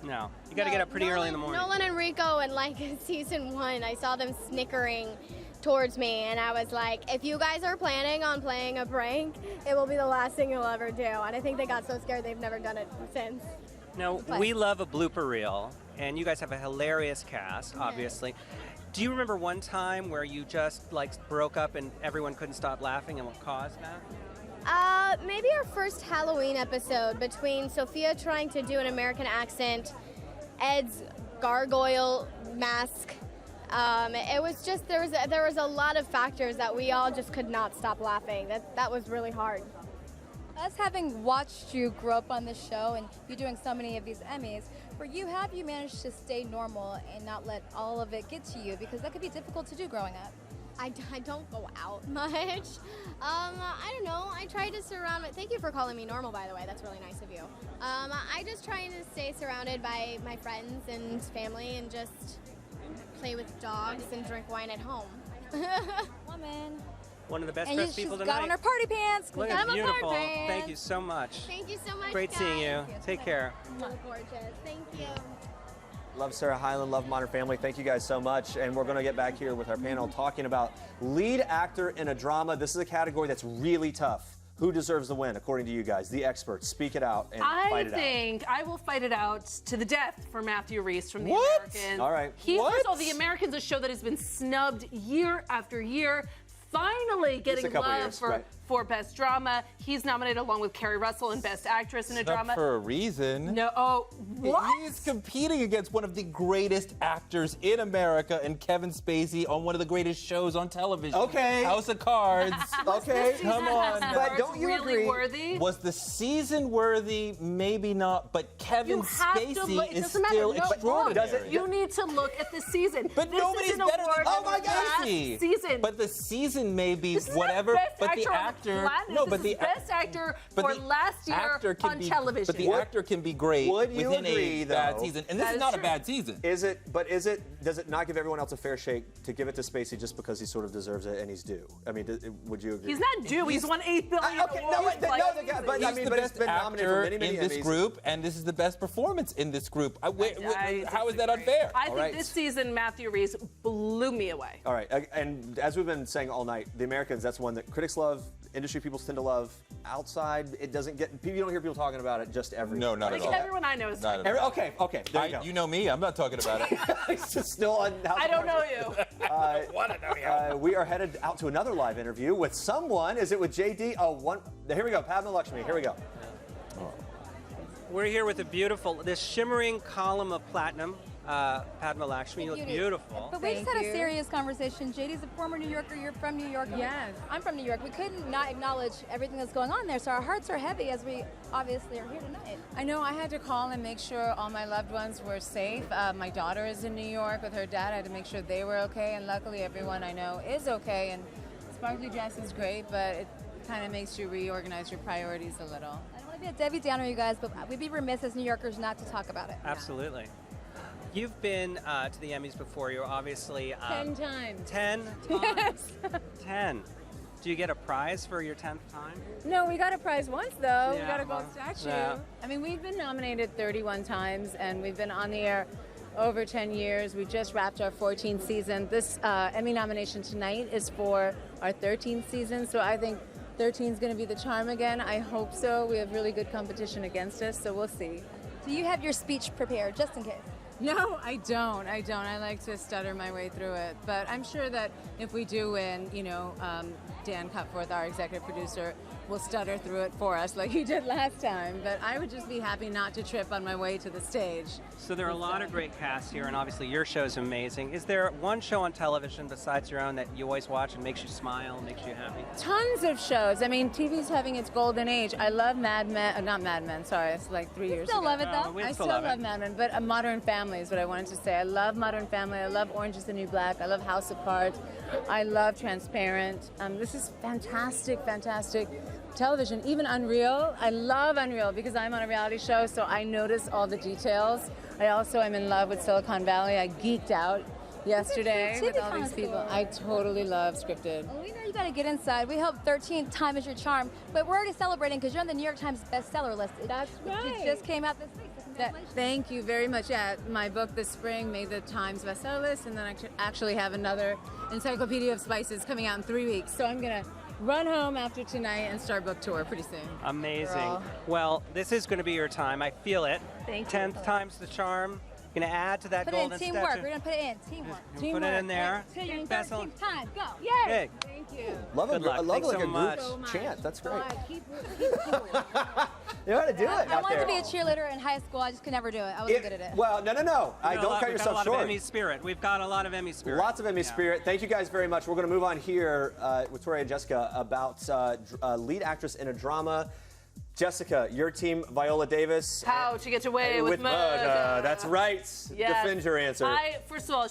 No. You got to get up pretty early in the morning. Nolan and Rico in like season 1, I saw them snickering towards me, and I was like, if you guys are planning on playing a prank, it will be the last thing you'll ever do. And I think they got so scared they've never done it since. No, we love a blooper reel, and you guys have a hilarious cast, obviously. Do you remember one time where you just like broke up and everyone couldn't stop laughing, and what caused that? Maybe our first Halloween episode between Sophia trying to do an American accent, Ed's gargoyle mask. It was just there was a lot of factors that we all just could not stop laughing. That was really hard. Us having watched you grow up on this show and you doing so many of these Emmys, for you, have you managed to stay normal and not let all of it get to you? Because that could be difficult to do growing up. I don't go out much. I don't know. I try to surround my... Thank you for calling me normal, by the way. That's really nice of you. I just try to stay surrounded by my friends and family and just play with dogs and drink wine at home. Woman. One of the best dressed people she's tonight. got on her party pants. Look, Got it's on my beautiful. party pants. Thank you so much. Thank you so much, Great seeing you. Take care. You're gorgeous. Thank you. Love Sarah Hyland, love Modern Family. Thank you guys so much. And we're going to get back here with our panel talking about lead actor in a drama. This is a category that's really tough. Who deserves the win, according to you guys, the experts? Speak it out and fight it out. I think I will fight it out to the death for Matthew Rhys from The Americans. All right. First of all, The Americans, a show that has been snubbed year after year. finally getting love years, for, right. for Best Drama. He's nominated along with Kerry Russell in Best Actress in a Drama. Not for a reason. No, oh, what? He's competing against one of the greatest actors in America and Kevin Spacey on one of the greatest shows on television. Okay. House of Cards. Okay. Come on. But don't you really agree? worthy? Was the season worthy? Maybe not, but Kevin You have to Spacey look. It is doesn't matter. still No, extraordinary. You need to look at the season. But this nobody's is an better award than for Kevin last Spacey. season. But the season may be This is whatever. not best But the actor on actor, the planet. no, This but is the best actor but for the last year actor can on be, television. But the actor can be great Would you within agree, a bad though? season, and this That is is not true. a bad season. Does it not give everyone else a fair shake to give it to Spacey just because he sort of deserves it and he's due? I mean, would you agree? He's not due. He's won $8 billion. Okay, no, awards. but I He's mean, the but he's best been nominated for actor many in this Emmys. group, and this is the best performance in this group. How is that unfair? I think right. this season Matthew Reese blew me away. All right, and as we've been saying all night, The Americans, that's one that critics love, industry people tend to love. Outside, it doesn't get, you don't hear people talking about it just every. No, not I at think all. everyone I know is Not talking at all. Okay, there you go. You know me. I'm not talking about it. It's just still on. I don't know you. Want to know you? We are headed out to another live interview with someone. Is it with JD? Here we go. Padma Lakshmi. Here we go. We're here with this shimmering column of platinum. Padma Lakshmi, you look beautiful. But we just had a serious conversation. JD's a former New Yorker. You're from New York. Yes. I'm from New York. We couldn't not acknowledge everything that's going on there. So our hearts are heavy as we obviously are here tonight. I know I had to call and make sure all my loved ones were safe. My daughter is in New York with her dad. I had to make sure they were okay, and luckily everyone I know is okay. And Sparkly Dress is great, but it kind of makes you reorganize your priorities a little. I don't want to be a Debbie Downer, you guys, but we'd be remiss as New Yorkers not to talk about it. Absolutely. You've been to the Emmys before. You're obviously 10 times. 10 Yes. 10. Do you get a prize for your 10th time? No, we got a prize once though. We Yeah, got a gold well, statue. yeah. I mean, we've been nominated 31 times, and we've been on the air over 10 years. We just wrapped our 14th season. This Emmy nomination tonight is for our 13th season, so I think 13 is going to be the charm again. I hope so. We have really good competition against us, so we'll see. Do you have your speech prepared, just in case? No, I don't. I like to stutter my way through it. But I'm sure that if we do win, Dan Cutforth, our executive producer, will stutter through it for us like he did last time. But I would just be happy not to trip on my way to the stage. So there are a lot of great casts here, and obviously your show is amazing. Is there one show on television besides your own that you always watch and makes you smile, makes you happy? Tons of shows. I mean, TV's having its golden age. I love Mad Men. Not Mad Men, sorry. It's like 3 years still ago. love it, though? we I still still love love it. Mad Men, but Modern Family is what I wanted to say. I love Modern Family. I love Orange is the New Black. I love House of Cards. I love Transparent. This is fantastic television. Even Unreal. I love Unreal because I'm on a reality show, so I notice all the details. I also am in love with Silicon Valley. I geeked out yesterday with all these people. I totally love scripted. Well, we know you got to get inside. We hope 13th time is your charm, but we're already celebrating because you're on the New York Times bestseller list. That's right. It just came out this week. So congratulations. Thank you very much. Yeah, my book this spring made the Times bestseller list, and then I actually have another Encyclopedia of Spices coming out in 3 weeks. So I'm gonna run home after tonight and start book tour pretty soon. Amazing. Girl. Well, this is going to be your time. I feel it. Thank you. 10th time's the charm. Going to add to that Put it in golden teamwork. statue. We're going to put it in teamwork. You put it in there. Till your Best 13th time. Go. Yay. Yay. Thank you. Love Good luck. I love Thanks like so a much. group chant. That's great. Keep cool. You know how to do it I out wanted there. to be a cheerleader in high school. I just could never do it. I wasn't good at it. Well, no. We've Don't got cut we've got yourself a lot short. of Emmy spirit. We've got a lot of Emmy spirit. Lots of Emmy Yeah. spirit. Thank you guys very much. We're going to move on here with Tori and Jessica about lead actress in a drama. Jessica, your team, Viola Davis. How to Get Away with Murder. That's right. Yes. Defend your answer. First of all,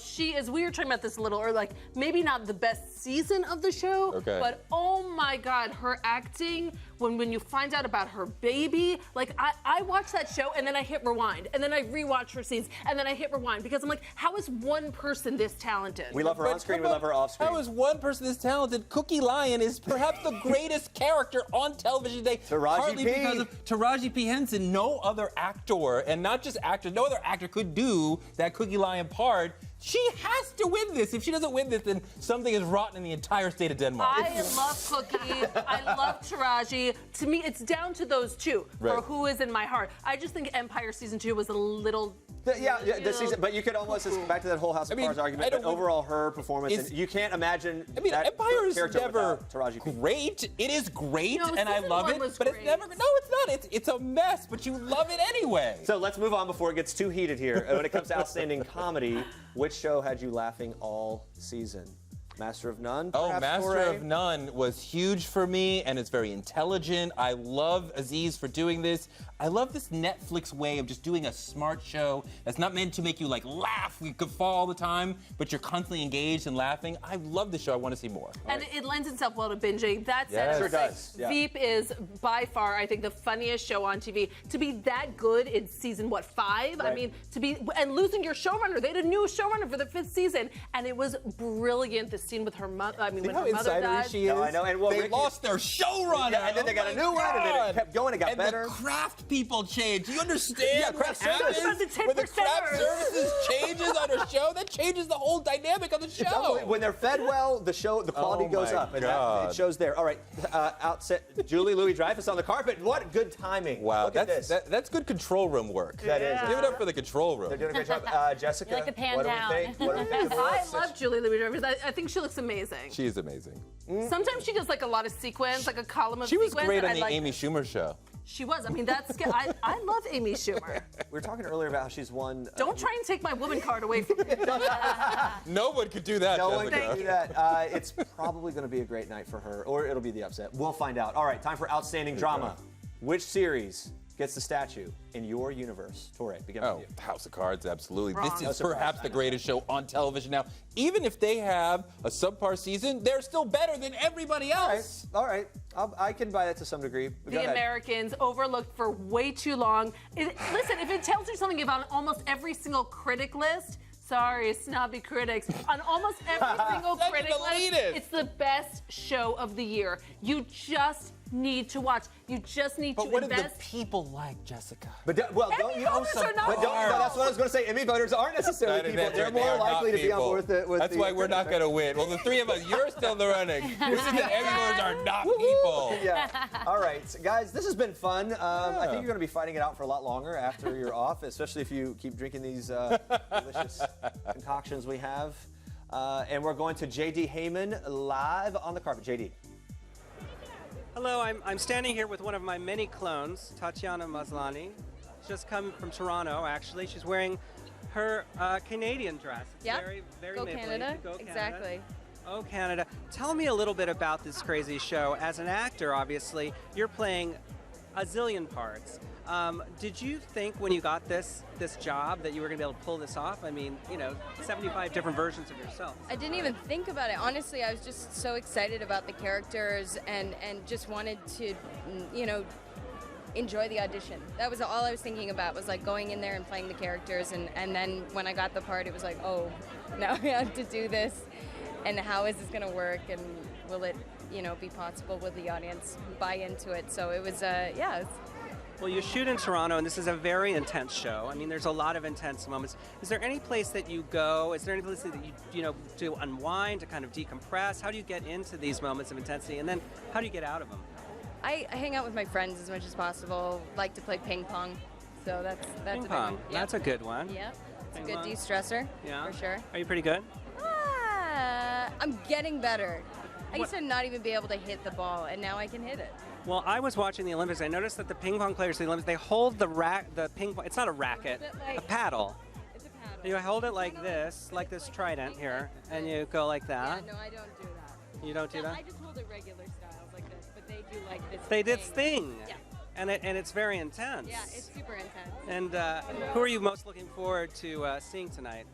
we were talking about this a little, or like maybe not the best season of the show, Okay. but oh my God, her acting when you find out about her baby, like I watch that show and then I hit rewind and then I rewatch her scenes and then I hit rewind because I'm like, how is one person this talented? We love her on screen. We love her off screen. How is one person this talented? Cookie Lion is perhaps the greatest character on television today. Taraji Partly P. because of Taraji P. Henson. No other actor, and not just actor, no other actor could do that Cookie Lion part. She has to win this. If she doesn't win this, then something is rotten in the entire state of Denmark. I love Cookie. I love Taraji. To me, it's down to those two for who is in my heart. I just think Empire Season 2 was a little... The season, but you could almost back to that whole House of Cards argument. But overall, her performance, and you can't imagine. I mean, that Empire is character never Taraji. great. It is great, No, and I love it. But it's never. No, it's not. It's a mess. But you love it anyway. So let's move on before it gets too heated here. When it comes to outstanding comedy, which show had you laughing all season? Master of None? Oh, Master Torre? of None was huge for me, and it's very intelligent. I love Aziz for doing this. I love this Netflix way of just doing a smart show that's not meant to make you like laugh. You could fall all the time, but you're constantly engaged and laughing. I love the show. I want to see more. And it lends itself well to binging. That said, Yes. I would Sure say does. Yeah. Veep is by far, I think, the funniest show on TV. To be that good in season, 5? I mean, and losing your showrunner. They had a new showrunner for the 5th season, and it was brilliant. The scene with her mother. I mean, when her mother died. she is. No, I know. And they lost their showrunner. Yeah, and then they got a new one, and then it kept going. It got better. And the craft people changed. Do you understand what craft happens services. when the craft services changes on a show? That changes the whole dynamic of the show. When they're fed well, the quality goes my up, and God. it shows there. All right, outset Julie Louis-Dreyfus on the carpet. What good timing! Wow, Look at this. that's good control room work. That is. Give it up for the control room. They're doing a great job. Jessica, You like the pan what down. do we think? What do we think of I this? love Julie Louis-Dreyfus. I think she looks amazing. She is amazing. Sometimes she does like a lot of sequence, like a column of She was sequence. great and on the I like Amy Schumer show. She was. I mean, I love Amy Schumer. We were talking earlier about how she's won. Don't try and take my woman card away from me. No one could do that, No one Jessica. can do that. It's probably going to be a great night for her, or it'll be the upset. We'll find out. All right, time for outstanding drama. Which series gets the statue in your universe? Torre, begin with you. House of Cards, absolutely. Wrong. This No is surprise. perhaps the greatest show on television now. Even if they have a subpar season, they're still better than everybody else. All right. I can buy that to some degree. Go The ahead. Americans overlooked for way too long. Listen, if it tells you something about almost every single critic list, sorry, snobby critics, on almost every single critic list, it's the best show of the year. You just need to watch. You just need to But what do the invest. people like, Jessica? But don't you voters are not But don't, no, that's what I was going to say. Emmy voters aren't necessarily people. They're more likely to be on board with That's the why we're not going to win. Well, the three of us, you're still in the running. This is the Emmy voters are not people. Yeah. All right, guys, this has been fun. I think you're going to be fighting it out for a lot longer after you're off, especially if you keep drinking these delicious concoctions we have. And we're going to J.D. Heyman live on the carpet. J.D. Hello, I'm standing here with one of my many clones, Tatiana Maslany. She's just come from Toronto, actually. She's wearing her Canadian dress. It's Yep. very Go Maple Canada. Leaf. Go Canada. Exactly. Oh, Canada. Tell me a little bit about this crazy show. As an actor, obviously, you're playing a zillion parts. Did you think when you got this job that you were going to be able to pull this off? I mean, 75 different versions of yourself. I didn't even think about it. Honestly, I was just so excited about the characters and just wanted to, enjoy the audition. That was all I was thinking about, was like going in there and playing the characters. And then when I got the part, it was like, oh, now I have to do this. And how is this going to work? And will it, be possible? Will the audience buy into it? So it was, Well, you shoot in Toronto, and this is a very intense show. I mean, there's a lot of intense moments. Is there any place that you go? Is there any place that you to unwind, to kind of decompress? How do you get into these moments of intensity, and then how do you get out of them? I hang out with my friends as much as possible. Like to play ping pong, so that's Ping a big pong. one. Yep. That's a good one. Yeah, it's a Ping good pong. de-stressor. Yeah. For sure. Are you pretty good? I'm getting better. I used to not even be able to hit the ball, and now I can hit it. Well, I was watching the Olympics. I noticed that the ping pong players at the Olympics, they hold the ping pong. It's not a racket, a paddle. It's a paddle. You hold it like this trident here, and you go like that. Yeah, no, I don't do that. You don't do that? I just hold it regular styles like this, but they do like this. They did thing. Yeah. And it's very intense. Yeah, it's super intense. And who are you most looking forward to seeing tonight?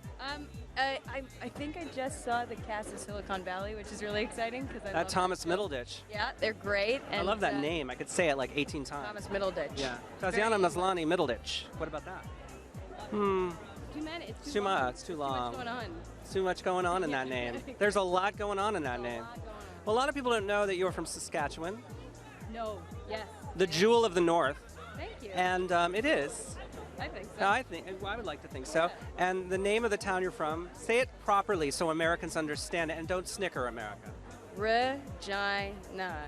I think I just saw the cast of Silicon Valley, which is really exciting because I love Thomas that show. Middleditch. Yeah, they're great. And, I love that name. I could say it like 18 times. Thomas Middleditch. Yeah. Tatiana Maslany Middleditch. What about that? Too many. It's Too long. much. It's too long. Too much going on. Too much going on in that name. There's a lot going on in that name. Well, a lot of people don't know that you're from Saskatchewan, No. Yes. the jewel of the North. Thank you. And it is. I think so. No, I would like to think so. And the name of the town you're from, say it properly so Americans understand it, and don't snicker, America. Regina.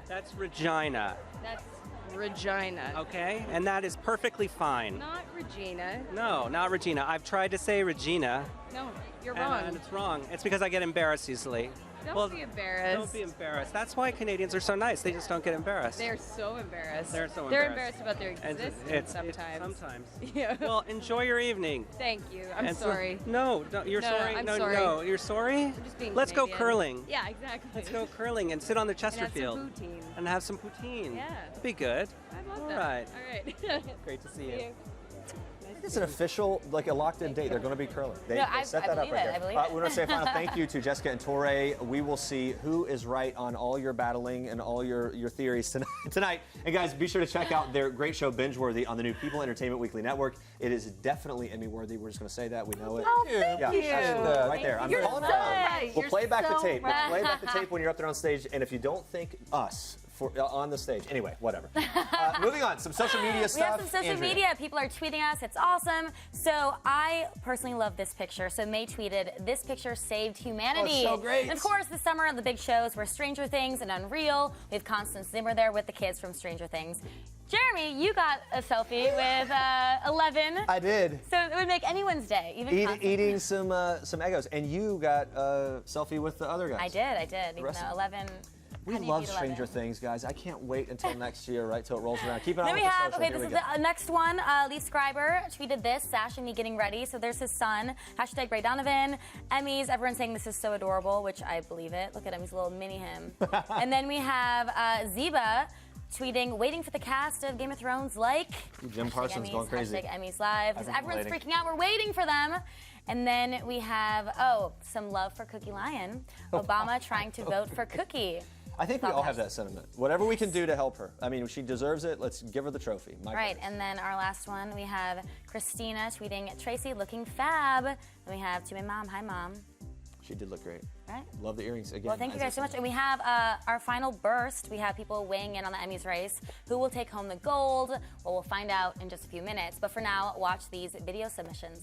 That's Regina. That's Regina. Okay, and that is perfectly fine. Not Regina. No, not Regina. I've tried to say Regina. No, you're wrong. And it's wrong. It's because I get embarrassed easily. Don't be embarrassed. Don't be embarrassed. That's why Canadians are so nice. They just don't get embarrassed. They're so embarrassed. They're so They're embarrassed. embarrassed about their And existence sometimes. Sometimes. Yeah. Well, enjoy your evening. Thank you. I'm And so- sorry. No, you're No, sorry. I'm no, sorry. no, you're sorry. I'm just being Let's go Canadian. curling. Yeah, exactly. Let's go curling and sit on the Chesterfield. And have some poutine. And have some poutine. Yeah. That'd be good. I love All that. right. All right. Great to see See you. you. It's an official, like a locked-in date. They're going to be curling. They No, I set that up believe right it. there. I believe We it. want to say a final thank you to Jessica and Torre. We will see who is right on all your battling and all your theories tonight. And guys, be sure to check out their great show, Binge Worthy, on the new People Entertainment Weekly Network. It is definitely Emmy-worthy. We're just going to say that. We know it. Oh, thank yeah, you. absolutely. Right there. I'm You're calling so it out. right. We'll You're play back the so tape. right. We'll play back the tape when you're up there on stage. And if you don't think us on the stage. Anyway, whatever. Moving on, some social media stuff. We have some social Andrea. media. People are tweeting us. It's awesome. So I personally love this picture. So May tweeted, "This picture saved humanity." Oh, so great. And of course, this summer, the big shows were Stranger Things and Unreal. We have Constance Zimmer there with the kids from Stranger Things. Jeremy, you got a selfie with 11. I did. So it would make anyone's day, even Constance. Eating some Eggos. And you got a selfie with the other guys. I did. Even though 11. We Honey love Beat 11. Stranger Things, guys. I can't wait until next year, right, till it rolls around. Keep it on Then with we the have, social. okay, Here this we is go. the next one. Lee Scriber tweeted this, Sash and me getting ready. So there's his son, hashtag Ray Donovan. Emmys, everyone's saying this is so adorable, which I believe it. Look at him, he's a little mini him. And then we have Zeba tweeting, waiting for the cast of Game of Thrones, like Jim Parsons Emmys, going crazy. Hashtag Emmys Live, because I've been everyone's waiting. freaking out. We're waiting for them. And then we have, some love for Cookie Lion. Obama trying to vote for Cookie. I think we all have that sentiment. Whatever we can do to help her. I mean, she deserves it. Let's give her the trophy. Right, and then our last one, we have Christina tweeting, Tracy looking fab. And we have to my mom, hi mom. She did look great. Right. Love the earrings again. Well, thank you as I guys so said. much. And we have our final burst. We have people weighing in on the Emmys race. Who will take home the gold? Well, we'll find out in just a few minutes. But for now, watch these video submissions.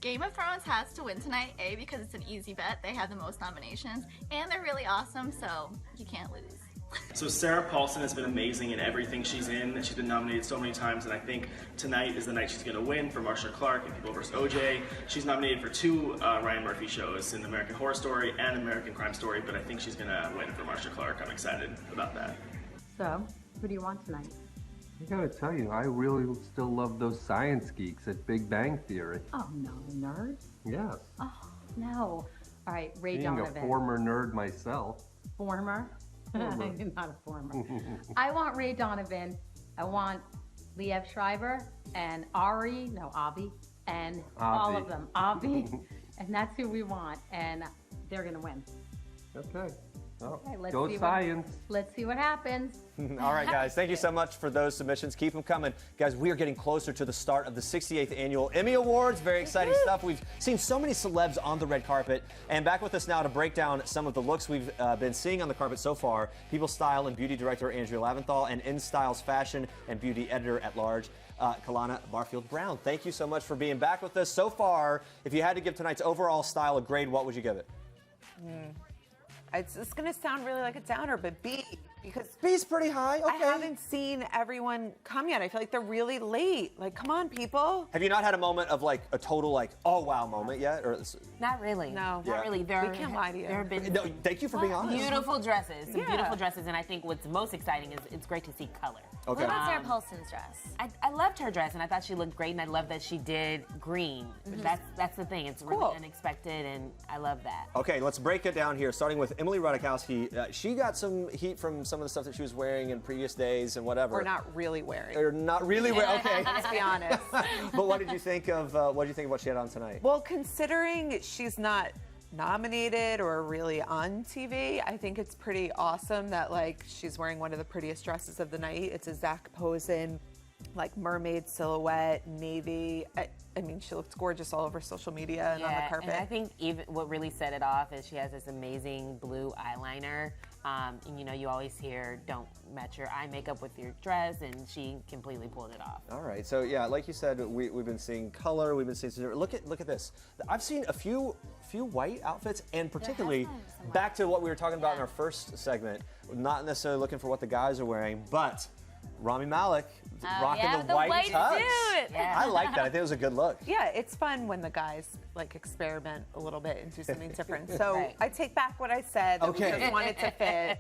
Game of Thrones has to win tonight, A, because it's an easy bet. They have the most nominations, and they're really awesome, so you can't lose. So Sarah Paulson has been amazing in everything she's in. She's been nominated so many times, and I think tonight is the night she's going to win for Marsha Clark and People vs. OJ. She's nominated for 2 Ryan Murphy shows in American Horror Story and American Crime Story, but I think she's going to win for Marsha Clark. I'm excited about that. So, who do you want tonight? I gotta tell you, I really still love those science geeks at Big Bang Theory. Oh, no, nerds? Yes. Oh, no. All right, Ray Being Donovan. a former nerd myself. Former? Former. I'm not a former. I want Ray Donovan. I want Liev Schreiber and Avi, and all of them. Avi. And that's who we want. And they're going to win. Okay. Well, Okay, let's go see science. Let's see what happens. All right, guys. Thank you so much for those submissions. Keep them coming. Guys, we are getting closer to the start of the 68th Annual Emmy Awards. Very exciting stuff. We've seen so many celebs on the red carpet. And back with us now to break down some of the looks we've been seeing on the carpet so far, People Style and Beauty Director Andrea Laventhal and In Style's Fashion and Beauty Editor at Large, Kalana Barfield-Brown. Thank you so much for being back with us so far. If you had to give tonight's overall style a grade, what would you give it? It's going to sound really like a downer, but B, because B's pretty high. Okay. I haven't seen everyone come yet. I feel like they're really late. Like, come on, people. Have you not had a moment of like a total like, oh wow moment yet? Or Not really. No. Yeah. Not really. We can't lie to you. There have been No, thank you for being honest. beautiful dresses. Some Yeah. beautiful dresses, and I think what's most exciting is it's great to see color. Okay. What about Sarah Paulson's dress? I loved her dress, and I thought she looked great, and I love that she did green. That's the thing. It's really unexpected, and I love that. Okay, let's break it down here, starting with Emily Ratajkowski. She got some heat from some of the stuff that she was wearing in previous days and whatever. Or not really wearing. Or not really wearing. Okay. Let's be honest. But what did you think of what she had on tonight? Well, considering she's not nominated or really on TV, I think it's pretty awesome that like she's wearing one of the prettiest dresses of the night. It's a Zach Posen like mermaid silhouette, navy. I mean, she looks gorgeous all over social media and on the carpet. And I think even what really set it off is she has this amazing blue eyeliner. And you know, you always hear, don't match your eye makeup with your dress, and she completely pulled it off. All right, so yeah, like you said, we've been seeing color, we've been seeing, look at this. I've seen a few white outfits, and particularly back to what we were talking about in our first segment, not necessarily looking for what the guys are wearing, but Rami Malek rocking the white tux. Yeah. I like that. I think it was a good look. Yeah, it's fun when the guys like experiment a little bit and do something different. So I take back what I said. That we just wanted to fit.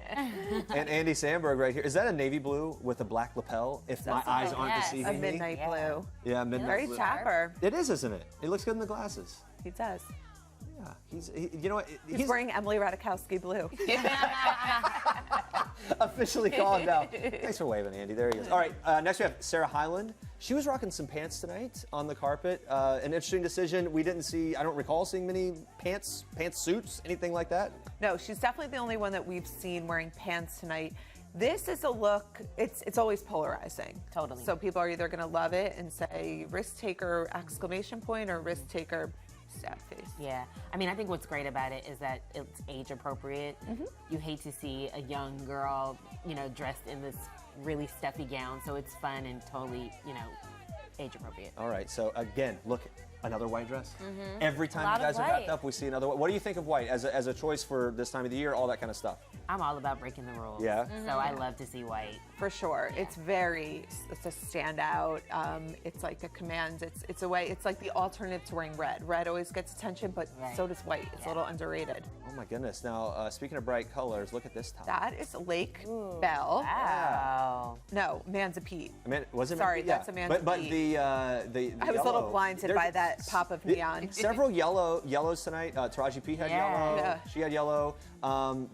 And Andy Samberg right here. Is that a navy blue with a black lapel? If my eyes aren't deceiving me. A midnight blue. Yeah, midnight blue. Very chapper. It is, isn't it? He looks good in the glasses. He does. Yeah, you know what? He's wearing Emily Ratajkowski blue. Officially called out. Thanks for waving, Andy. There he goes. All right, next we have Sarah Hyland. She was rocking some pants tonight on the carpet. An interesting decision. We didn't see, I don't recall seeing many pantsuits, anything like that. No, she's definitely the only one that we've seen wearing pants tonight. This is a look, it's always polarizing. Totally. So people are either gonna love it and say risk taker exclamation point or risk taker sad face. Yeah, I mean, I think what's great about it is that it's age appropriate. You hate to see a young girl, you know, dressed in this really stuffy gown, so it's fun and totally, you know, age appropriate. All right, so again, look, another white dress. Every time you guys are wrapped up, we see another one. What do you think of white as a choice for this time of the year, all that kind of stuff? I'm all about breaking the rules. Yeah. So I love to see white. For sure. Yeah. It's a standout. It's like a command. It's a way, it's like the alternative to wearing red. Red always gets attention, but so does white. It's a little underrated. Oh my goodness. Now, speaking of bright colors, look at this top. That is Lake Bell. Wow. No, Manza Pete. Was it? Sorry, that's Amanda But Pete. the I was a little blinded by that pop of neon. Several yellows tonight. Taraji P had yellow. Yeah. She had yellow.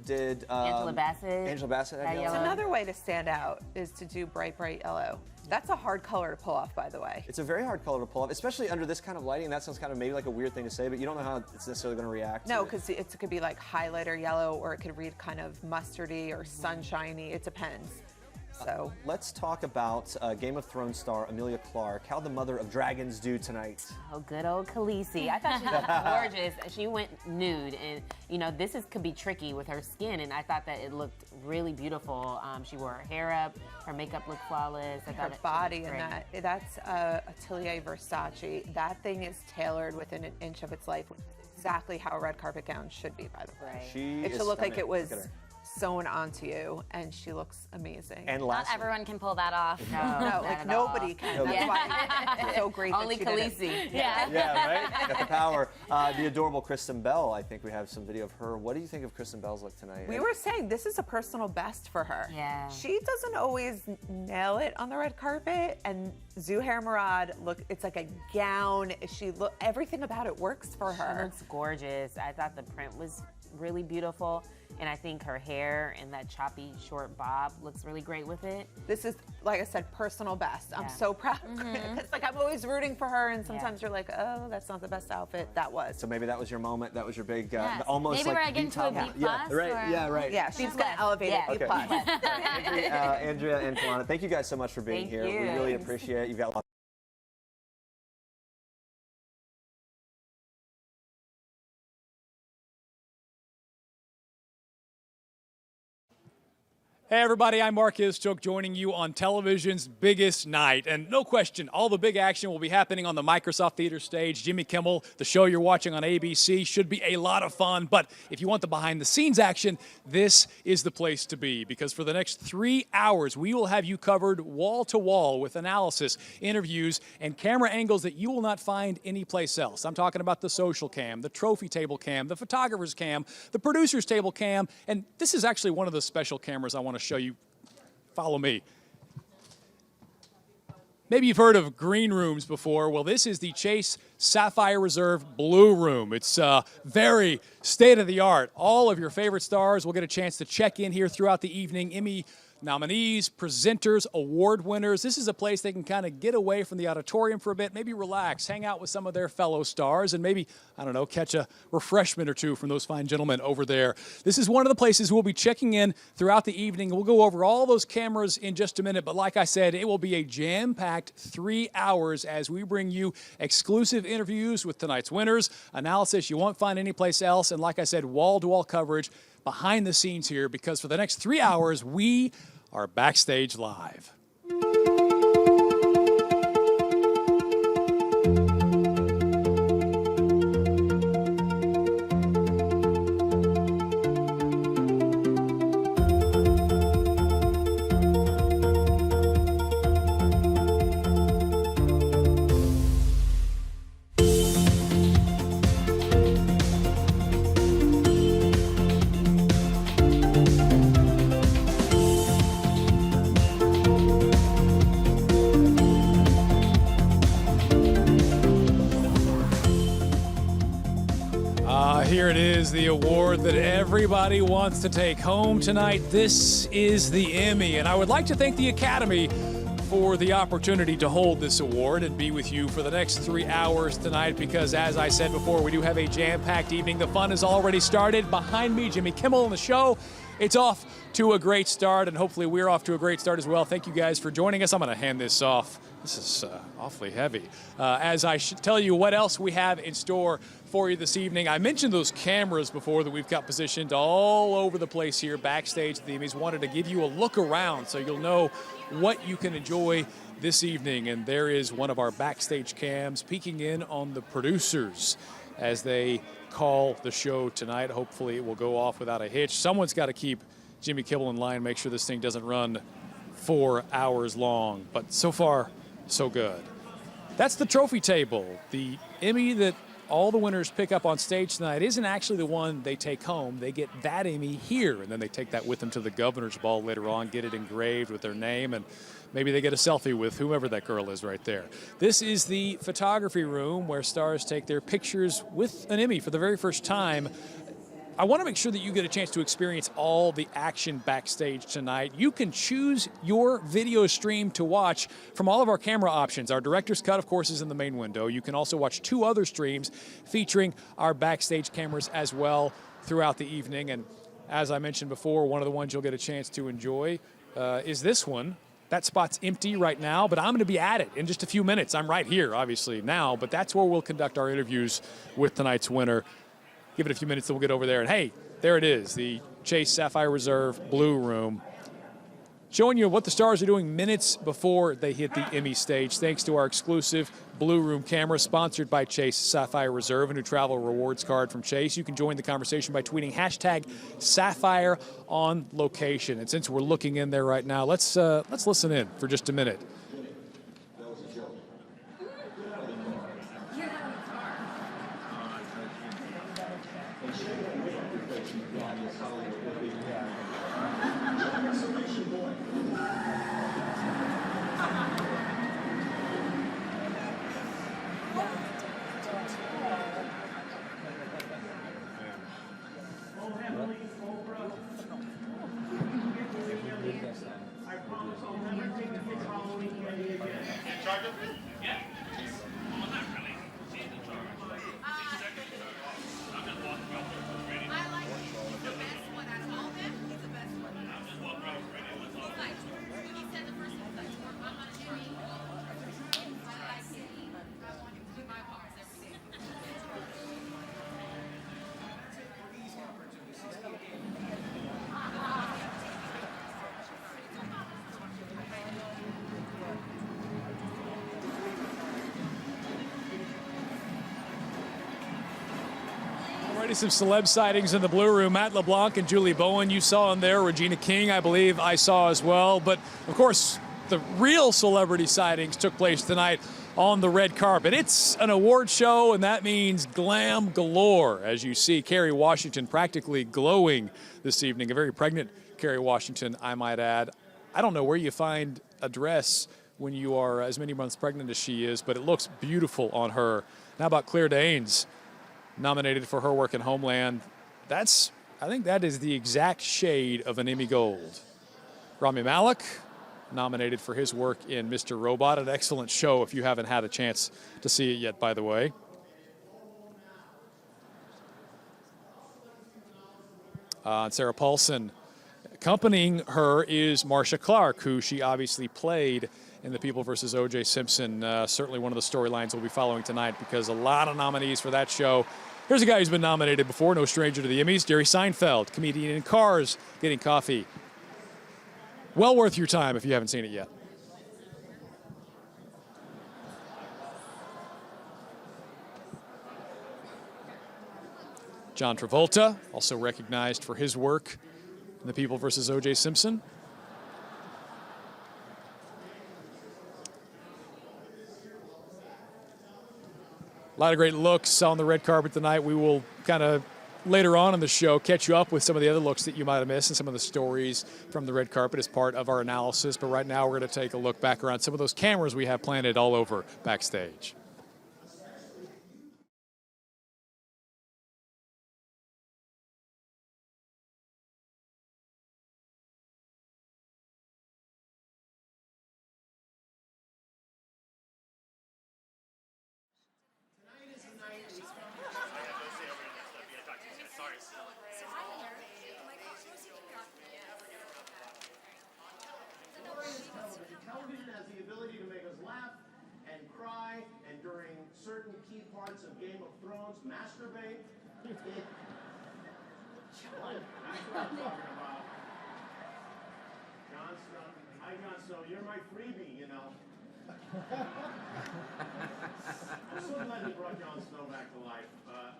Did Angela Bassett? Angela Bassett had yellow. It's another way to stand out is to do bright yellow. That's a hard color to pull off, by the way. It's a very hard color to pull off, especially under this kind of lighting. That sounds kind of maybe like a weird thing to say, but you don't know how it's necessarily going to react. No, because it could be like highlighter yellow, or it could read kind of mustardy or sunshiny. It depends. So let's talk about Game of Thrones star Emilia Clarke. How'd the mother of dragons do tonight? Oh, good old Khaleesi. I thought she looked gorgeous. She went nude, and you know could be tricky with her skin, and I thought that it looked really beautiful. She wore her hair up, her makeup looked flawless. I thought her body and that's Atelier Versace. That thing is tailored within an inch of its life. Exactly how a red carpet gown should be, by the way. It should look like it was sewn onto you, and she looks amazing. And not everyone can pull that off. No, like nobody can. That's why it's so great. Only that she did Khaleesi. Yeah, right? Got the power. The adorable Kristen Bell, I think we have some video of her. What do you think of Kristen Bell's look tonight? We were saying this is a personal best for her. Yeah. She doesn't always nail it on the red carpet, and Zuhair Murad, it's like a gown. Everything about it works for her. She looks gorgeous. I thought the print was really beautiful, and I think her hair and that choppy short bob looks really great with it. This is, like I said, personal best. I'm so proud because I'm always rooting for her, and sometimes you're like, oh, that's not the best outfit. That was. So maybe that was your moment. That was your big, Yes. almost maybe like we're getting to a B+. Yeah, right. Or... Yeah, right. Yeah, she's gonna elevate it. B+. Andrea and Kalana, thank you guys so much for being here. you. We really appreciate it. You've got a lot. Hey everybody, I'm Mark Istook joining you on television's biggest night. And no question, all the big action will be happening on the Microsoft Theater stage. Jimmy Kimmel, the show you're watching on ABC, should be a lot of fun. But if you want the behind the scenes action, this is the place to be. Because for the next 3 hours, we will have you covered wall to wall with analysis, interviews, and camera angles that you will not find anyplace else. I'm talking about the social cam, the trophy table cam, the photographer's cam, the producer's table cam. And this is actually one of the special cameras I want to show you. Follow me. Maybe you've heard of green rooms before. Well, this is the Chase Sapphire Reserve Blue Room. It's very state-of-the-art. All of your favorite stars will get a chance to check in here throughout the evening. Emmy nominees, presenters, award winners. This is a place they can kind of get away from the auditorium for a bit, maybe relax, hang out with some of their fellow stars, and maybe, I don't know, catch a refreshment or two from those fine gentlemen over there. This is one of the places we'll be checking in throughout the evening. We'll go over all those cameras in just a minute, but like I said, it will be a jam-packed 3 hours as we bring you exclusive interviews with tonight's winners, analysis you won't find anyplace else, and like I said, wall-to-wall coverage behind the scenes here, because for the next 3 hours, we are Backstage Live. Here it is, the award that everybody wants to take home tonight. This is the Emmy, and I would like to thank the Academy for the opportunity to hold this award and be with you for the next 3 hours tonight, because as I said before, we do have a jam-packed evening. The fun has already started. Behind me, Jimmy Kimmel and the show. It's off to a great start, and hopefully we're off to a great start as well. Thank you guys for joining us. I'm going to hand this off. This is awfully heavy. As I should tell you what else we have in store for you this evening. I mentioned those cameras before that we've got positioned all over the place here backstage at the Emmys. Wanted to give you a look around so you'll know what you can enjoy this evening. And there is one of our backstage cams peeking in on the producers as they call the show tonight. Hopefully it will go off without a hitch. Someone's got to keep Jimmy Kimmel in line, make sure this thing doesn't run 4 hours long. But so far, so good. That's the trophy table. The Emmy that all the winners pick up on stage tonight isn't actually the one they take home. They get that Emmy here, and then they take that with them to the governor's ball later on, get it engraved with their name, and maybe they get a selfie with whoever that girl is right there. This is the photography room where stars take their pictures with an Emmy for the very first time. I want to make sure that you get a chance to experience all the action backstage tonight. You can choose your video stream to watch from all of our camera options. Our director's cut, of course, is in the main window. You can also watch 2 other streams featuring our backstage cameras as well throughout the evening. And as I mentioned before, one of the ones you'll get a chance to enjoy is this one. That spot's empty right now, but I'm going to be at it in just a few minutes. I'm right here, obviously, now, but that's where we'll conduct our interviews with tonight's winner. Give it a few minutes, and we'll get over there. And hey, there it is, the Chase Sapphire Reserve Blue Room. Showing you what the stars are doing minutes before they hit the Emmy stage, thanks to our exclusive Blue Room camera, sponsored by Chase Sapphire Reserve, a new travel rewards card from Chase. You can join the conversation by tweeting #Sapphire on location. And since we're looking in there right now, let's listen in for just a minute. Some celeb sightings in the Blue Room. Matt LeBlanc and Julie Bowen, you saw in there. Regina King, I believe I saw as well. But, of course, the real celebrity sightings took place tonight on the red carpet. It's an award show, and that means glam galore. As you see, Kerry Washington practically glowing this evening. A very pregnant Kerry Washington, I might add. I don't know where you find a dress when you are as many months pregnant as she is, but it looks beautiful on her. How about Claire Danes, nominated for her work in Homeland? I think that is the exact shade of an Emmy Gold. Rami Malek, nominated for his work in Mr. Robot, an excellent show if you haven't had a chance to see it yet, by the way. And Sarah Paulson. Accompanying her is Marcia Clark, who she obviously played in The People vs. O.J. Simpson. Certainly one of the storylines we'll be following tonight because a lot of nominees for that show. Here's a guy who's been nominated before, no stranger to the Emmys, Jerry Seinfeld, comedian in Cars, Getting Coffee. Well worth your time if you haven't seen it yet. John Travolta, also recognized for his work in The People vs. O.J. Simpson. A lot of great looks on the red carpet tonight. We will kind of later on in the show catch you up with some of the other looks that you might have missed and some of the stories from the red carpet as part of our analysis. But right now we're going to take a look back around some of those cameras we have planted all over Backstage. Television has the ability to make us laugh and cry, and during certain key parts of Game of Thrones, masturbate. That's what I'm talking about. Jon Snow. Hi, Jon Snow. You're my freebie, you know. I'm so glad you brought Jon Snow back to life.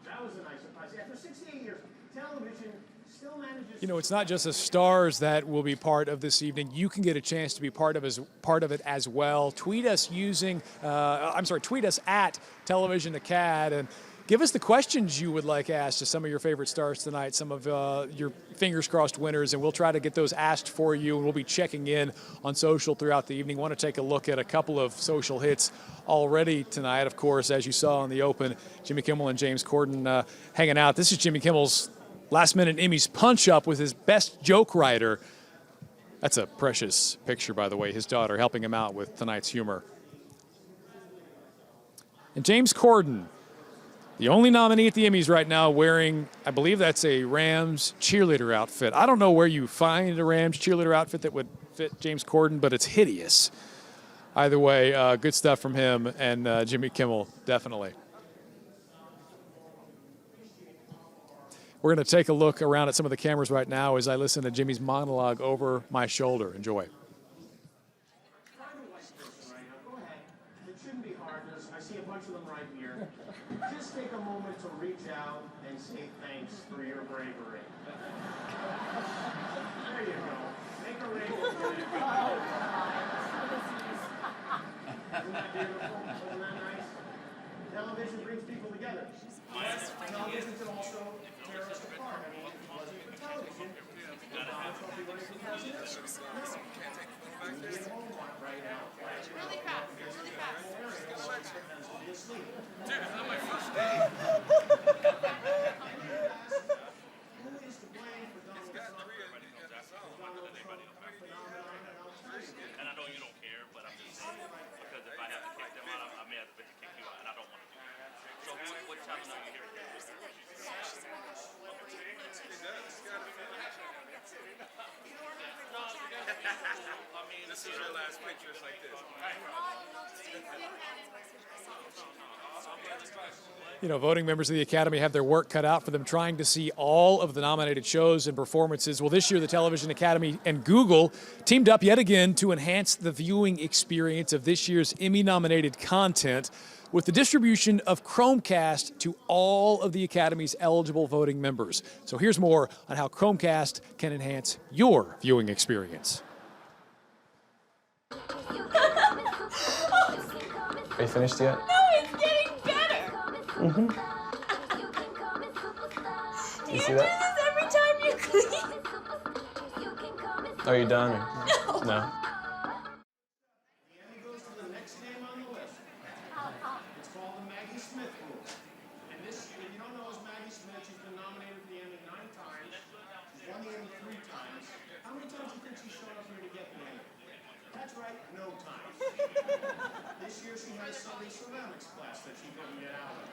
That was a nice surprise. After 68 years, television still manages. You know, it's not just the stars that will be part of this evening. You can get a chance to be part of it as well. Tweet us tweet us at Television Acad and give us the questions you would like asked to some of your favorite stars tonight, some of your fingers crossed winners, and we'll try to get those asked for you, and we'll be checking in on social throughout the evening. Want to take a look at a couple of social hits already tonight. Of course, as you saw in the open, Jimmy Kimmel and James Corden hanging out. This is Jimmy Kimmel's last-minute Emmys punch-up with his best joke writer. That's a precious picture, by the way, his daughter helping him out with tonight's humor. And James Corden, the only nominee at the Emmys right now wearing, I believe that's a Rams cheerleader outfit. I don't know where you find a Rams cheerleader outfit that would fit James Corden, but it's hideous. Either way, good stuff from him and Jimmy Kimmel, definitely. We're going to take a look around at some of the cameras right now as I listen to Jimmy's monologue over my shoulder. Enjoy. It shouldn't be hard. I see a bunch of them right here. Just take a moment to reach out and say thanks for your bravery. There you go. Make a rainbow. Isn't that beautiful? Isn't that nice? Television brings people together. Television can also tear us apart. I mean, if it wasn't for television, right now. Really fast. Really fast. Dude, it's not my first day. Who is to blame for Donald Trump? And I know you don't care, but I'm just saying, because if I have to kick them out, I may have to kick you out, and I don't want to do that. So what challenge are you here? I mean, this is our last picture. It's like this. You know, voting members of the Academy have their work cut out for them trying to see all of the nominated shows and performances. Well, this year the Television Academy and Google teamed up yet again to enhance the viewing experience of this year's Emmy-nominated content with the distribution of Chromecast to all of the Academy's eligible voting members. So here's more on how Chromecast can enhance your viewing experience. Are you finished yet? No, it's getting better. Mm-hmm. Do you see do that? this every time you clean? Are you done? Or? No. No. The Emmy goes to the next name on the list. It's called the Maggie Smith rule. right, no time. This year she has some ceramics class that she couldn't get out of.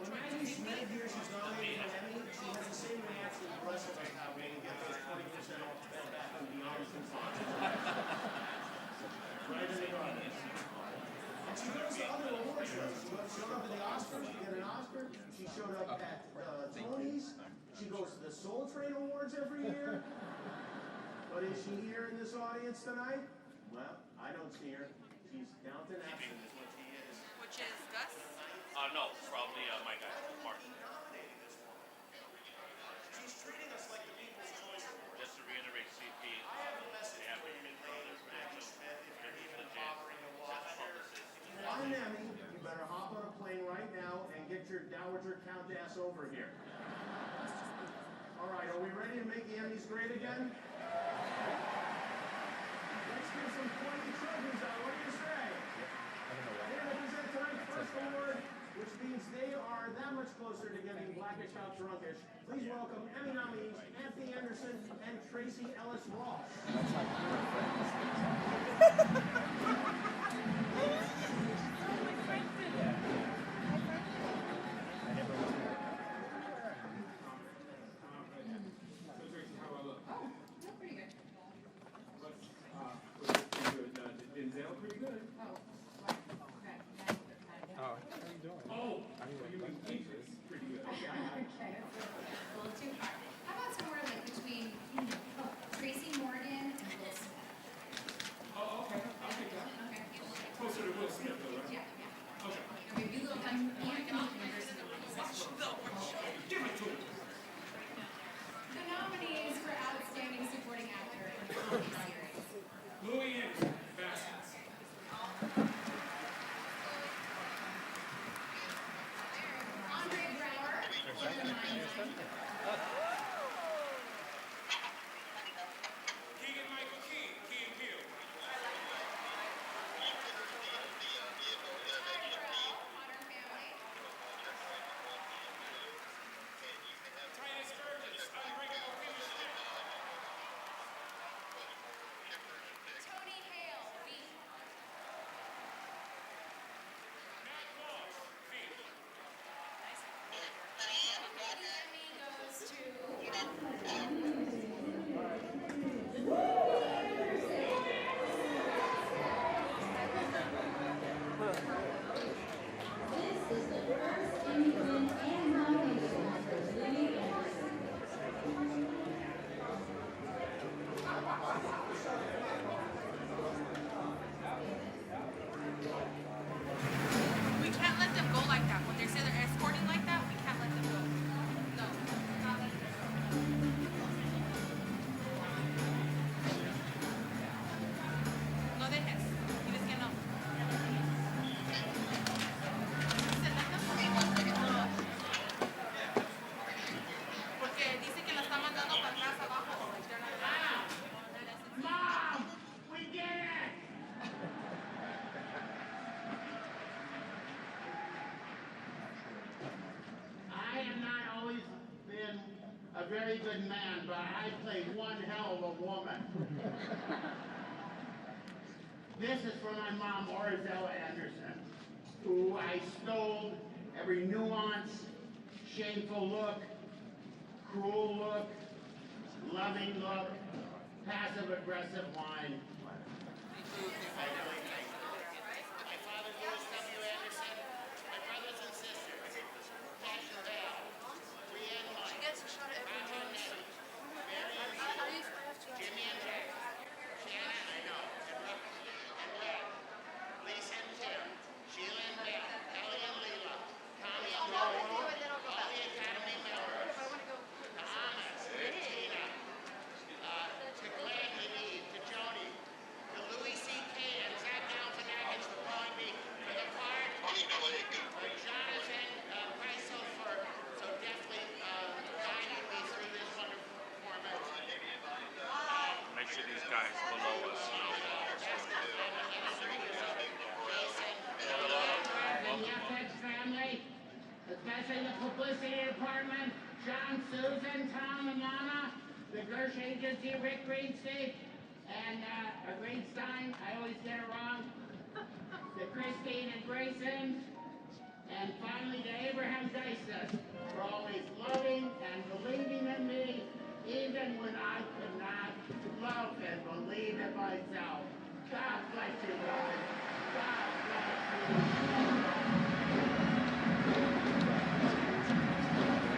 When Maggie Smith hears she's nominated for an Emmy, she has the same reaction the rest of us have when we get those 20% off Bed Bath & Beyond coupons. Right in the garbage. And she goes to other award shows. She showed up at the Oscars to get an Oscar. She showed up at Tony's. She goes to the Soul Train Awards every year. But is she here in this audience tonight? Well, I don't see her. She's Downton absent is what she is. Which is Gus? No, probably my guy, Mark. She's treating us like the People's Choice Award. Just to reiterate, CP, I have a message they have for been you, brothers, Maggie Smith, if you're he's even legit. bothering to watch her. Publicist. Want an Emmy, you better hop on a plane right now and get your Dowager Countess over here. All right, are we ready to make the Emmys great again? Let's get some pointy trophies out. What do you say? They're going to present tonight's first award, which means they are that much closer to getting Blackish Out Drunkish. Please welcome Emmy nominees Anthony Anderson and Tracy Ellis Ross. We can't let them go like that. When they say they're escorting like that, we can't let them go. No, not let them go. No dejes. Diles que no. Porque dice que la está mandando para atrás abajo. Mom! We did it! I have not always been a very good man, but I played one hell of a woman. This is from my mom, Orizella Anderson, who I stole every nuance, shameful look, cruel look, loving look, passive-aggressive whine. My father, Louis W. Anderson, my brothers and sisters, Passion Bell, Brienne Mike, she gets a shot at every one. Mary, Jimmy and Jack, Shanna, I know, and Red, Lisa and Tim, Sheila and Beth, Ellie and Leela, Tommy and Lori, all the Academy members, to Anna, to Tina, to Glenn and Eve, to Joni, to Louis C.K. and Zach Galifianakis for calling me for the part, for Jonathan Kreisel for so deftly guiding me through this wonderful performance. Make sure these guys below us know. And the FX family, especially the publicity department, John, Susan, Tom, and Lana, the Gersh agency, Rick Greenstein, And Greenstein, I always get it wrong. To Christine and Grayson. And finally to Abraham Dyson for always loving and believing in me, even when I could not love and believe in myself. God bless you guys. God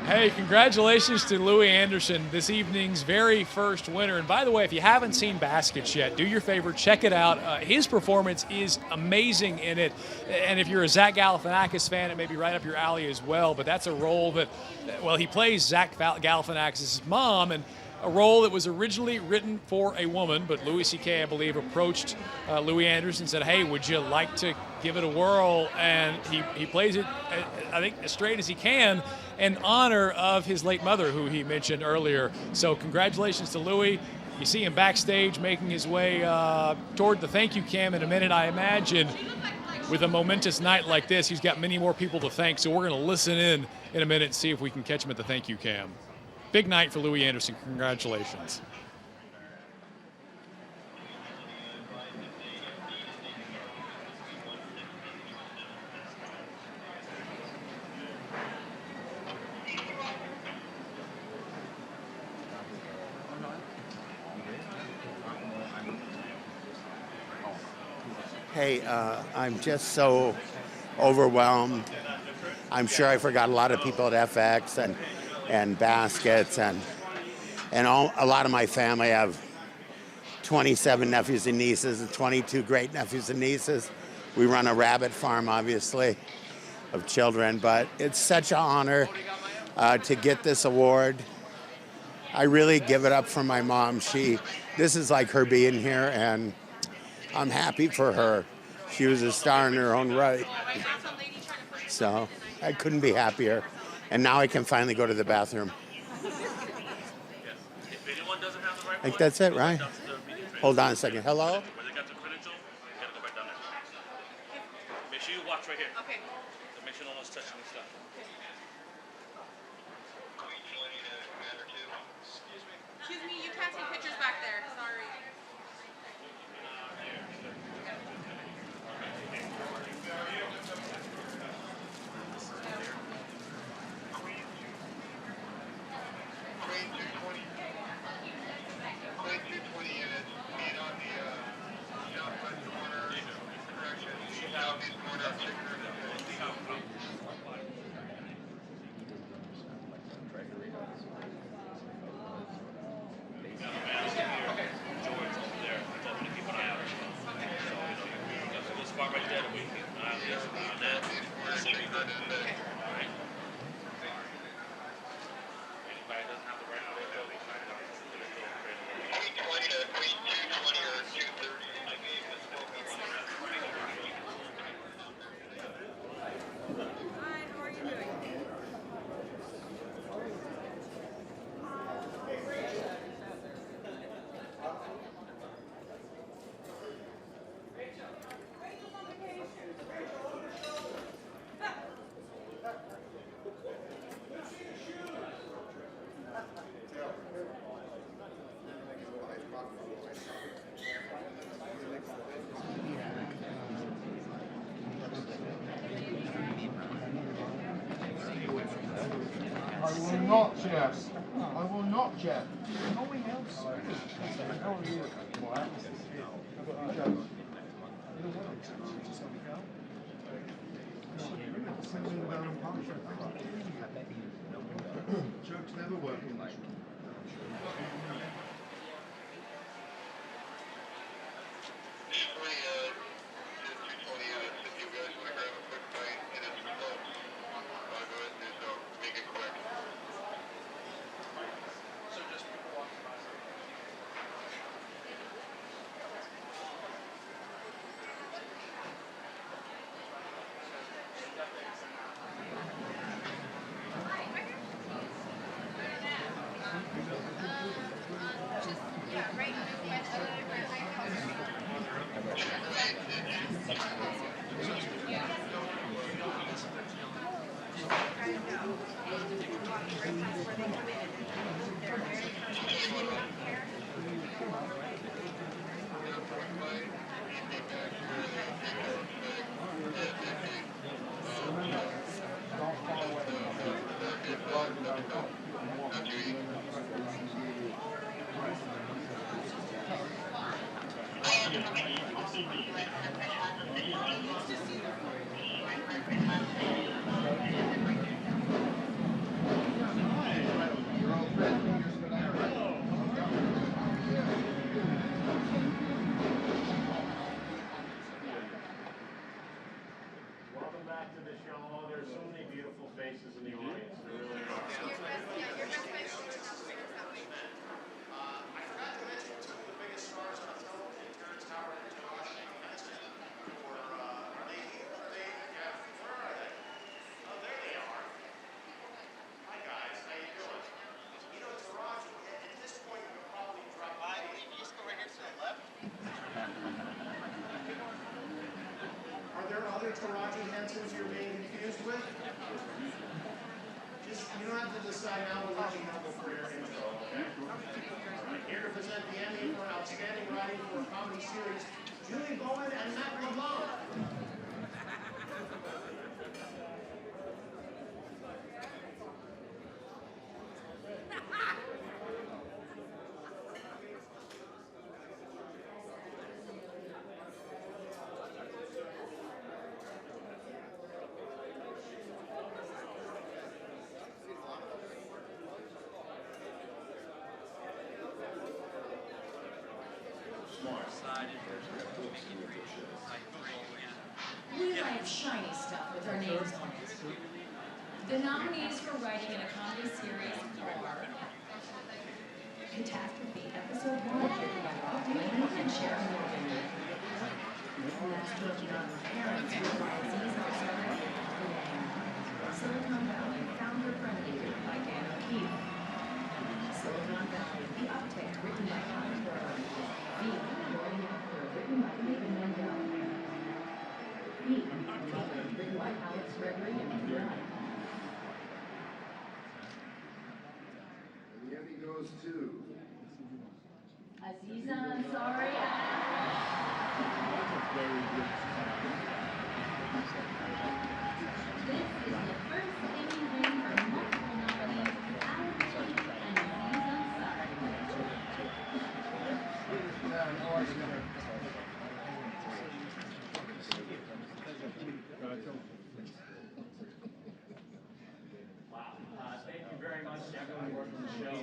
Hey, congratulations to Louis Anderson, this evening's very first winner. And by the way, if you haven't seen Baskets yet, do your favor, check it out. His performance is amazing in it. And if you're a Zach Galifianakis fan, it may be right up your alley as well. But that's a role that, well, he plays Zach Galifianakis' mom, and a role that was originally written for a woman, but Louis C.K., I believe, approached Louis Anderson and said, hey, would you like to give it a whirl? And he plays it, I think, as straight as he can in honor of his late mother, who he mentioned earlier. So congratulations to Louis. You see him backstage making his way toward the thank you cam in a minute. I imagine with a momentous night like this, he's got many more people to thank, so we're going to listen in a minute and see if we can catch him at the thank you cam. Big night for Louis Anderson. Congratulations. Hey, I'm just so overwhelmed. I'm sure I forgot a lot of people at FX and Baskets and a lot of my family. I have 27 nephews and nieces and 22 great nephews and nieces. We run a rabbit farm, obviously, of children, but it's such an honor to get this award. I really give it up for my mom. This is like her being here, and I'm happy for her. She was a star in her own right. So I couldn't be happier. And now I can finally go to the bathroom. I think that's it, right? Hold on a second. Hello? Make sure you watch right here. Okay. So make sure no one's touching the stuff. Excuse me, you can't take pictures back there. Sorry. I will not, Jeff. I will not, Jeff. Going else. How are you? Jokes never work in life. Welcome back to the show. Oh, there's so many beautiful faces in the audience. There really are. Are there other Taraji Hensons you're being confused with? Just, you don't have to decide now. We'll let you know before your info, okay? All right, here to present the Emmy for Outstanding Writing for a Comedy Series, Julie Bowen and Matt LeBlanc. We write shiny stuff with our names on it. The nominees for writing in a comedy series are Catastrophe, Episode 1, Lynn and Sharon Morgan. Last Book on Parents, written by Aziz Ansari. Silicon Valley, Founder Friendly, written by Dan O'Keefe. Silicon Valley, The Uptake, written by Alan Burrow. Morning After, written by Nathan Mandel. Written by Alex Gregory and Peter Knight. The Emmy goes to Aziza Ansari. This is the first Emmy win for multiple nominees, Alex Gregory and Aziza Ansari. Thank you very much to everyone who worked on the show,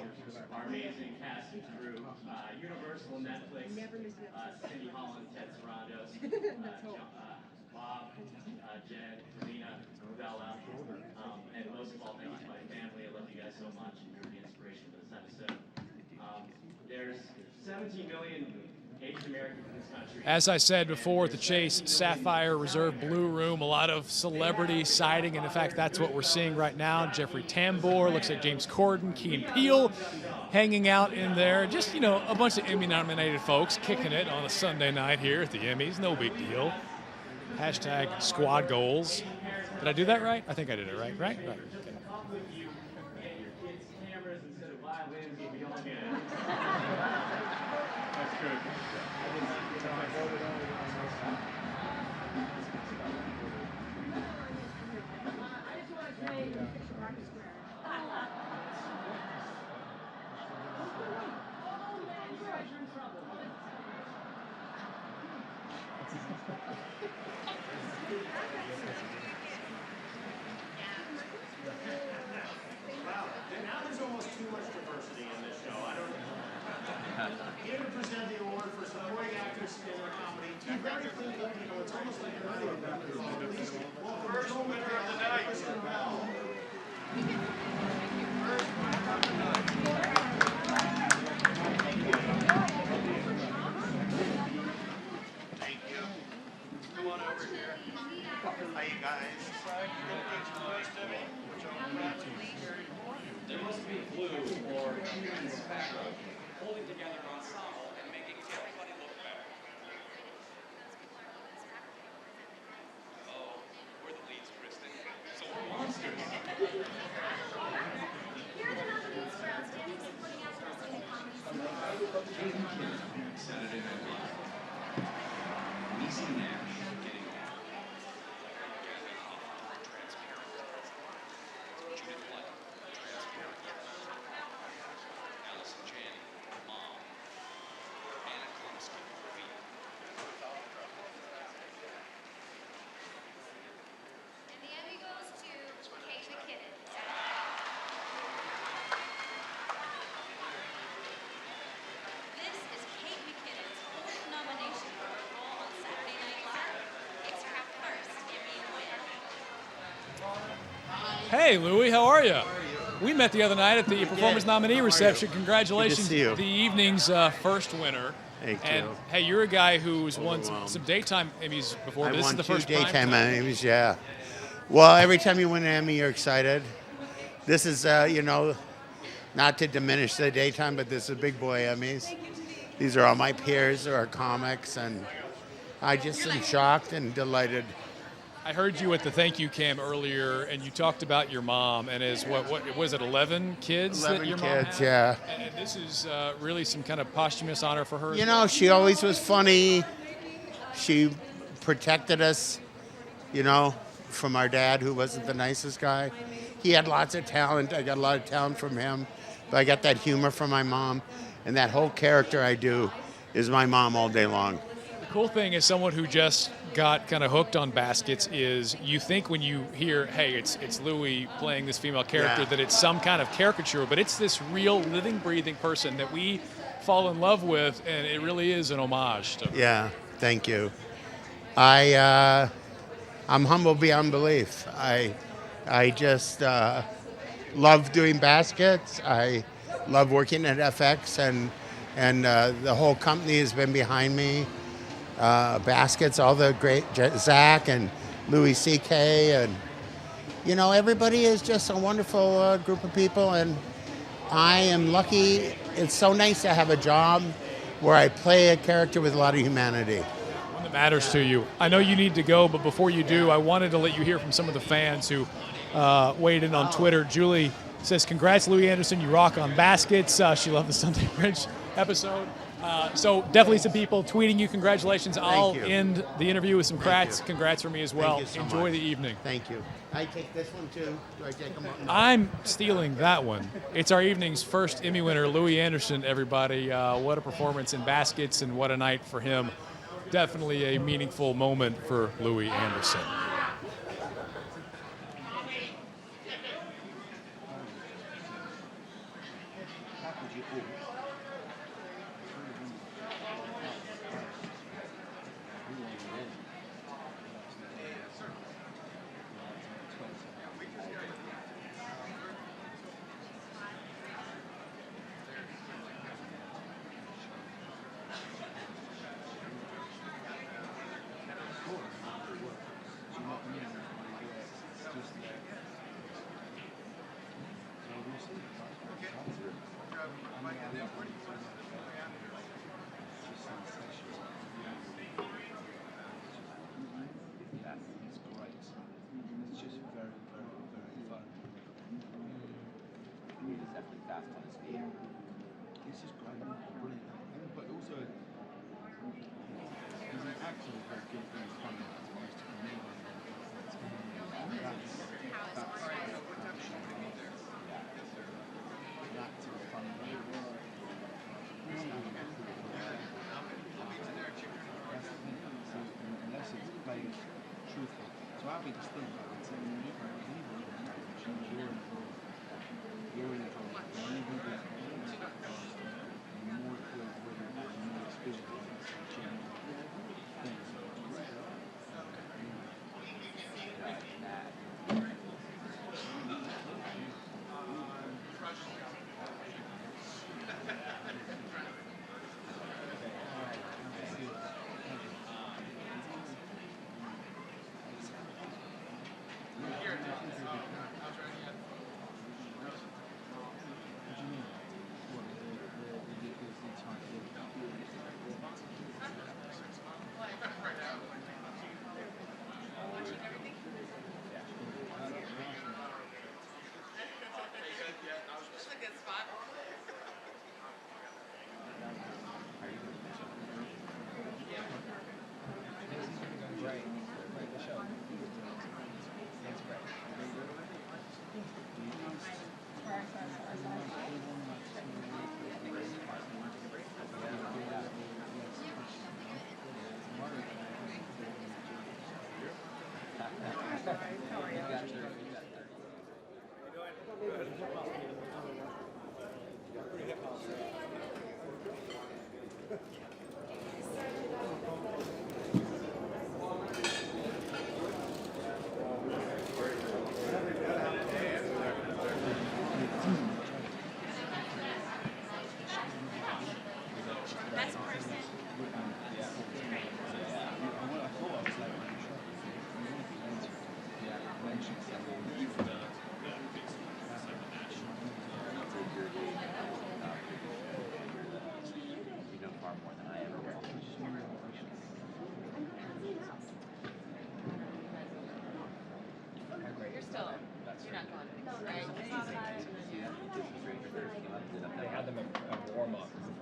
our amazing cast and crew, Universal, Netflix, Cindy Holland, Ted Sarandos, Bob, Jen, Lena, Bella, and most of all, thank you to my family. I love you guys so much. You're the inspiration for this episode. There's 17 million Asian Americans in this country. As I said before, at the Chase Sapphire Reserve Blue Room, a lot of celebrity sighting, and in fact, that's what we're seeing right now. Jeffrey Tambor, looks like James Corden, Key and Peele hanging out in there. Just, you know, a bunch of Emmy-nominated folks kicking it on a Sunday night here at the Emmys. No big deal. Hashtag squad goals. Did I do that right? I think I did it right. Right? Right. That's good. Wow, now there's almost too much diversity in this show. I don't know. Here to present the award for supporting actress in a comedy, two very clean people. It's almost like they're not even please welcome Joel winner of the night, Kristen Bell. Thank you. Come on over here. How you guys? There must be glue or holding together an ensemble and making everybody look better. Oh, we're the leads, Kristen. So we're monsters. Here are the nominees for Outstanding Supporting Actress in a Comedy Series. Saturday Night Live. Niecy Nash getting off. Transparent. Judith Light, transparent. Allison Janney, mom. Anna Klumsky, Veep. Hey, Louie, how are you? We met the other night at the performance nominee reception. Congratulations, Good to see you. the evening's first winner. Thank and, you. hey, you're a guy who's won some daytime Emmys before. I But this won is the 2 first daytime primetime. Emmys, yeah. Well, every time you win an Emmy, you're excited. This is, you know, not to diminish the daytime, but this is big boy Emmys. These are all my peers who are comics, and I just am shocked and delighted. I heard you at the thank you cam earlier, and you talked about your mom and his, what was it, 11 kids 11 that your mom kids, had? yeah. And this is really some kind of posthumous honor for her. You know, she always was funny. She protected us, you know, from our dad, who wasn't the nicest guy. He had lots of talent. I got a lot of talent from him. But I got that humor from my mom. And that whole character I do is my mom all day long. The cool thing as someone who just got kind of hooked on Baskets is you think when you hear, hey, it's Louie playing this female character, Yeah. that it's some kind of caricature, but it's this real living, breathing person that we fall in love with, and it really is an homage to her. Yeah, thank you. I'm humble beyond belief. I just love doing Baskets. I love working at FX, and the whole company has been behind me. Baskets, all the great Zach and Louis C.K. and you know, everybody is just a wonderful group of people, and I am lucky. It's so nice to have a job where I play a character with a lot of humanity. One that matters to you. I know you need to go, but before you do, I wanted to let you hear from some of the fans who weighed in on Twitter. Julie says, congrats, Louie Anderson. You rock on Baskets. She loved the Sunday Bridge episode. So definitely some people tweeting you congratulations. I'll end the interview with some congrats from me as well. Thank you so Enjoy much. the evening. Thank you. I take this one too. Do I take them up? I'm stealing that one. It's our evening's first Emmy winner, Louie Anderson, everybody. What a performance in Baskets, and what a night for him. Definitely a meaningful moment for Louie Anderson.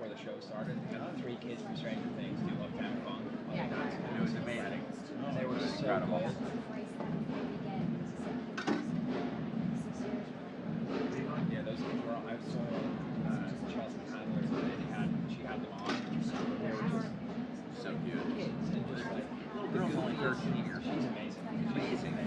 before the show started. We had 3 kids from Stranger Things do Uptown Funk. Yeah. It was amazing. And they were so Incredible. good. Yeah, those kids were all, I saw Chelsea Handler, she had them on. They were just so cute. Kids, and just like, the girl's only 13 years. She's amazing. Amazing.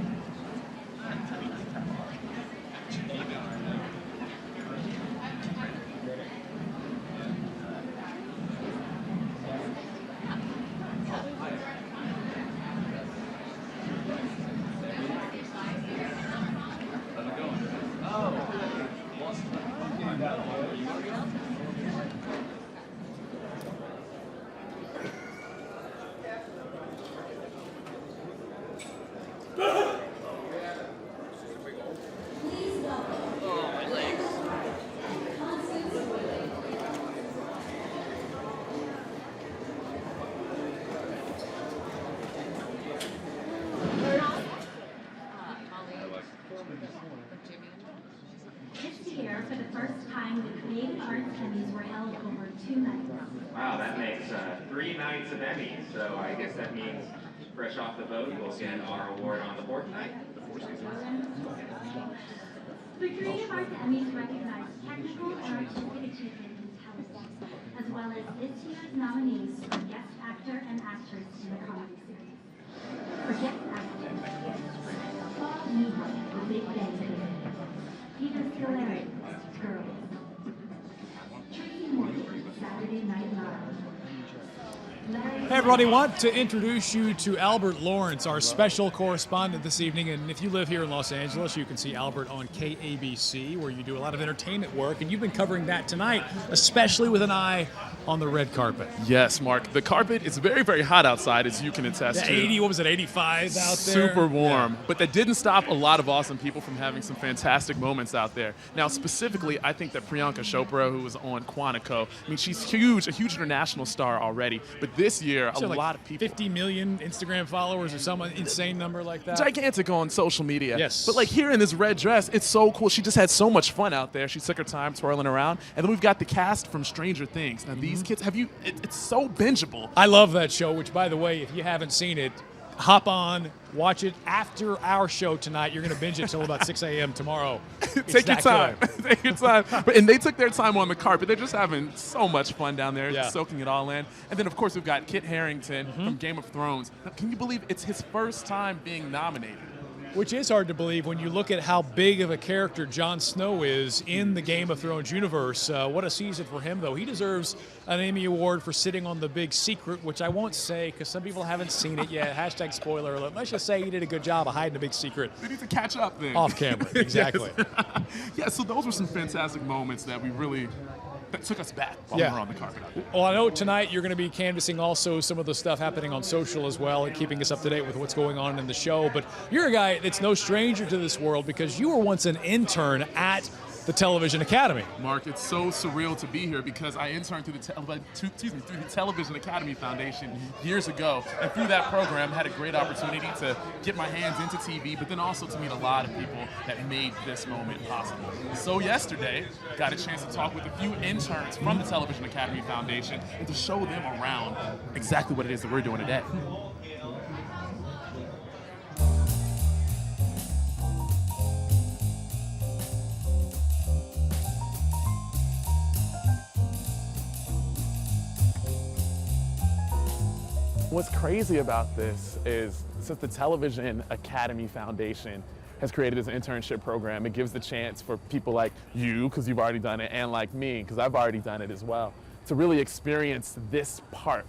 This year, for the first time, the Creative Arts Emmys were held over 2 nights. Wow, that makes 3 nights of Emmys, so I guess that means fresh off the boat, we'll get our award on the 4th night. The Creative Arts Emmys recognize technical and artistic achievement in television, as well as this year's nominees for Guest Actor and Actress in the Comedy Series. For Guest Actor, Bob Newhart for Big Bang Theory, Peter Scolari, Girls, Tracy Morgan, Saturday Night Live. Hey everybody, want to introduce you to Albert Lawrence, our special correspondent this evening. And if you live here in Los Angeles, you can see Albert on KABC, where you do a lot of entertainment work. And you've been covering that tonight, especially with an eye on the red carpet. Yes, Mark. The carpet is very, very hot outside, as you can attest to. 80, what was it, 85 out there? Super warm. Yeah. But that didn't stop a lot of awesome people from having some fantastic moments out there. Now, specifically, I think that Priyanka Chopra, who was on Quantico, I mean, she's huge, a huge international star already. But this year, a lot of people. 50 million Instagram followers or some insane number like that. Gigantic on social media. Yes. But like here in this red dress, it's so cool. She just had so much fun out there. She took her time twirling around. And then we've got the cast from Stranger Things. Now, these kids, it's so bingeable. I love that show, which, by the way, if you haven't seen it, hop on, watch it after our show tonight. You're going to binge it till about 6 a.m. tomorrow. Take your time. Take your time. And they took their time on the carpet. They're just having so much fun down there, just soaking it all in. And then, of course, we've got Kit Harington from Game of Thrones. Now, can you believe it's his first time being nominated? Which is hard to believe when you look at how big of a character Jon Snow is in the Game of Thrones universe. What a season for him, though. He deserves an Emmy Award for sitting on the big secret, which I won't say because some people haven't seen it yet. Hashtag spoiler alert. Let's just say he did a good job of hiding the big secret. They need to catch up then. Off camera, exactly. Yeah, so those were some fantastic moments that that took us back while we were on the carpet. Well, I know tonight you're going to be canvassing also some of the stuff happening on social as well and keeping us up to date with what's going on in the show. But you're a guy that's no stranger to this world because you were once an intern at the Television Academy. Mark, it's so surreal to be here because I interned through the Television Academy Foundation years ago, and through that program had a great opportunity to get my hands into TV, but then also to meet a lot of people that made this moment possible. So yesterday, got a chance to talk with a few interns from the Television Academy Foundation and to show them around exactly what it is that we're doing today. What's crazy about this is since the Television Academy Foundation has created this internship program, it gives the chance for people like you, because you've already done it, and like me, because I've already done it as well, to really experience this part.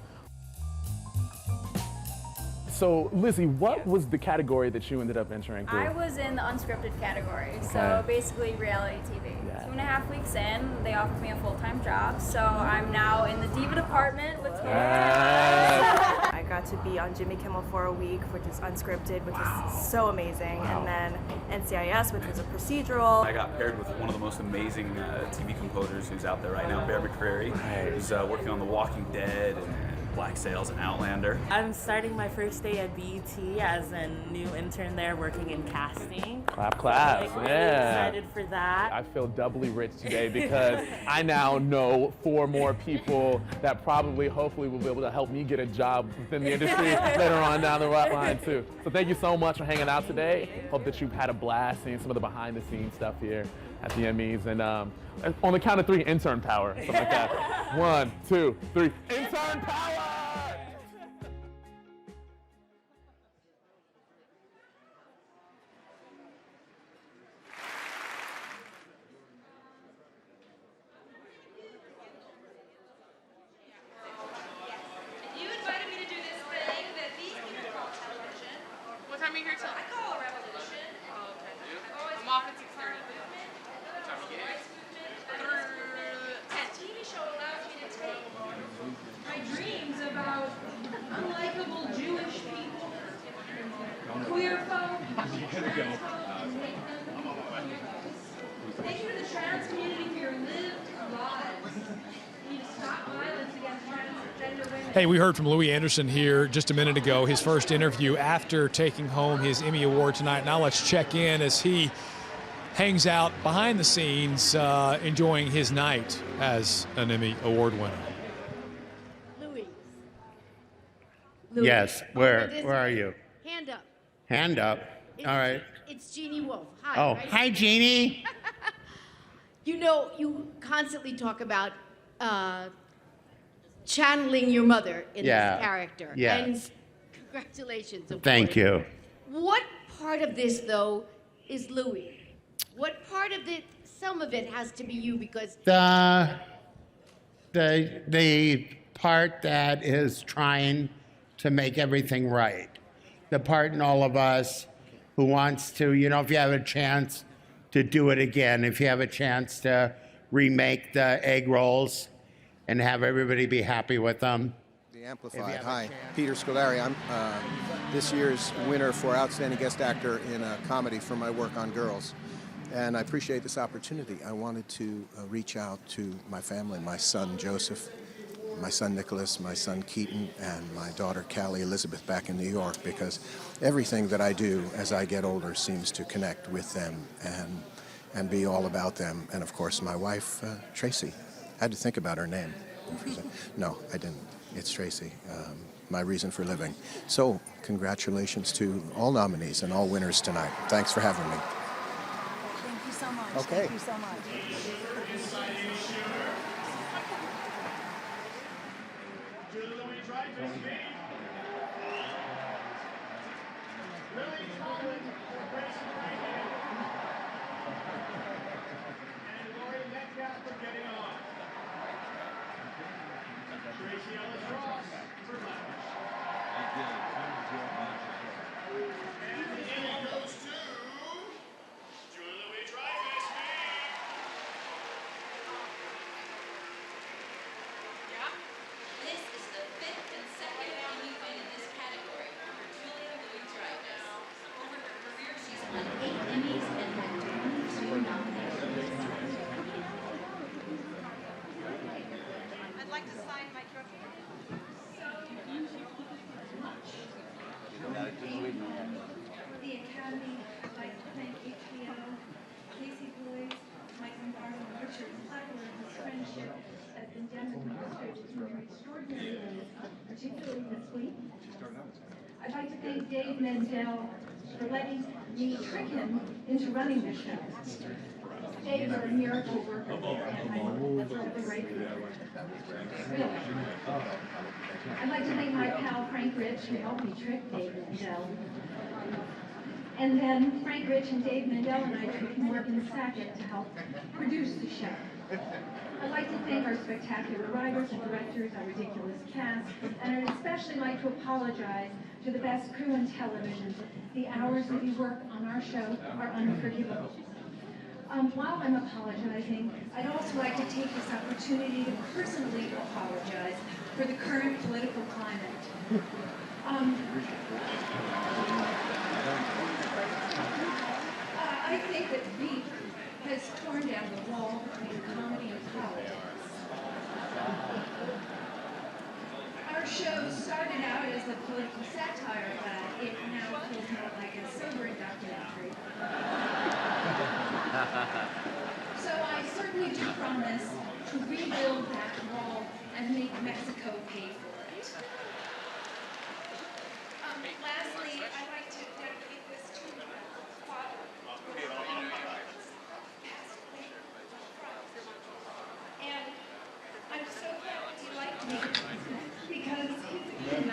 So, Lizzie, what was the category that you ended up entering through? I was in the unscripted category, so basically reality TV. 2.5 weeks in, they offered me a full-time job, so I'm now in the diva department with I got to be on Jimmy Kimmel for a week, which is unscripted, which is so amazing, and then NCIS, which was a procedural. I got paired with one of the most amazing TV composers who's out there right now, Bear McCreary, who's working on The Walking Dead and Black Sails and Outlander. I'm starting my first day at BET as a new intern there working in casting. Clap, clap. Like, really Yeah. excited for that. I feel doubly rich today because I now know 4 more people that probably, hopefully, will be able to help me get a job within the industry later on down the line too. So thank you so much for hanging out today. Hope that you've had a blast seeing some of the behind the scenes stuff here at the Emmys. And on the count of 3, intern power, something like that. 1, 2, 3, intern power! You invited me to do this thing that these people call television. What time are you here till? I call it revolution. Oh, okay. I'm off at 6:30. What time you get here? That TV show allows me to take my dreams about unlikable Jewish people, queer folk, trans folk, thank you to the trans community for your lived lives. We need to stop violence against transgender women. Hey, we heard from Louis Anderson here just a minute ago, his first interview after taking home his Emmy Award tonight. Now let's check in as he hangs out behind the scenes, enjoying his night as an Emmy Award winner. Yes, where are you? Hand up. Hand up. All right. It's Jeannie Wolf. Hi. Oh, right? hi, Jeannie. You know, you constantly talk about channeling your mother in this character. Yes. And congratulations. of Thank course. you. What part of this, though, is Louis? What part of it, some of it has to be you because The part that is trying to make everything right. The part in all of us who wants to, you know, if you have a chance to do it again, if you have a chance to remake the egg rolls and have everybody be happy with them. The Amplified. Hi, Peter Scolari. I'm this year's winner for Outstanding Guest Actor in a Comedy for my work on Girls. And I appreciate this opportunity. I wanted to reach out to my family, my son Joseph, my son Nicholas, my son Keaton, and my daughter Callie Elizabeth back in New York, because everything that I do as I get older seems to connect with them and be all about them. And of course, my wife, Tracy. I had to think about her name. No, I didn't. It's Tracy, my reason for living. So congratulations to all nominees and all winners tonight. Thanks for having me. Thank you so much. Okay. Thank you so much. This is the 5th consecutive Emmy win in this category for Julia Louis-Dreyfus. Over her career, she's won 8 Emmys and had 22 nominations. I'd like to sign my trophy. For the Academy, I'd like to thank HBO, Casey Boyd, Mike Lombardo, and Richard Flagler. His friendship has been demonstrated through extraordinary ways, particularly this week. I'd like to thank Dave Mendel for letting me trick him into running the show. Dave is a miracle worker, and I'm forever grateful. Really. I'd like to thank my pal Frank Rich, who helped me trick Dave Mendel. And then Frank Rich and Dave Mendel and I tricked Morgan Sackett to help produce the show. I'd like to thank our spectacular writers and directors, our ridiculous cast, and I'd especially like to apologize to the best crew in television. The hours that you work on our show are unforgivable. While I'm apologizing, I'd also like to take this opportunity to personally apologize for the current political climate. I think that Veep has torn down the wall between comedy and politics. Our show political satire, but it now feels more like a sobering documentary. So I certainly do promise to rebuild that wall and make Mexico pay for it. Lastly, I'd like to dedicate this to my father. And I'm so glad that you liked me because his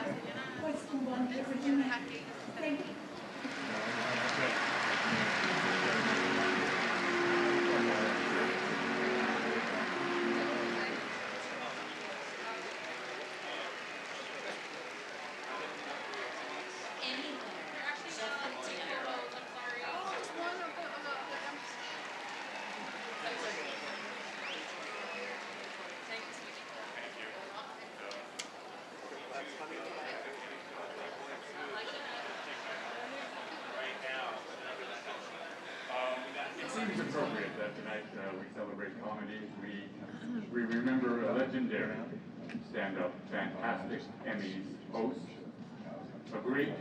was the one that was in that. Thank you. It seems appropriate that tonight we celebrate comedy. We remember a legendary stand-up, fantastic Emmys host, a great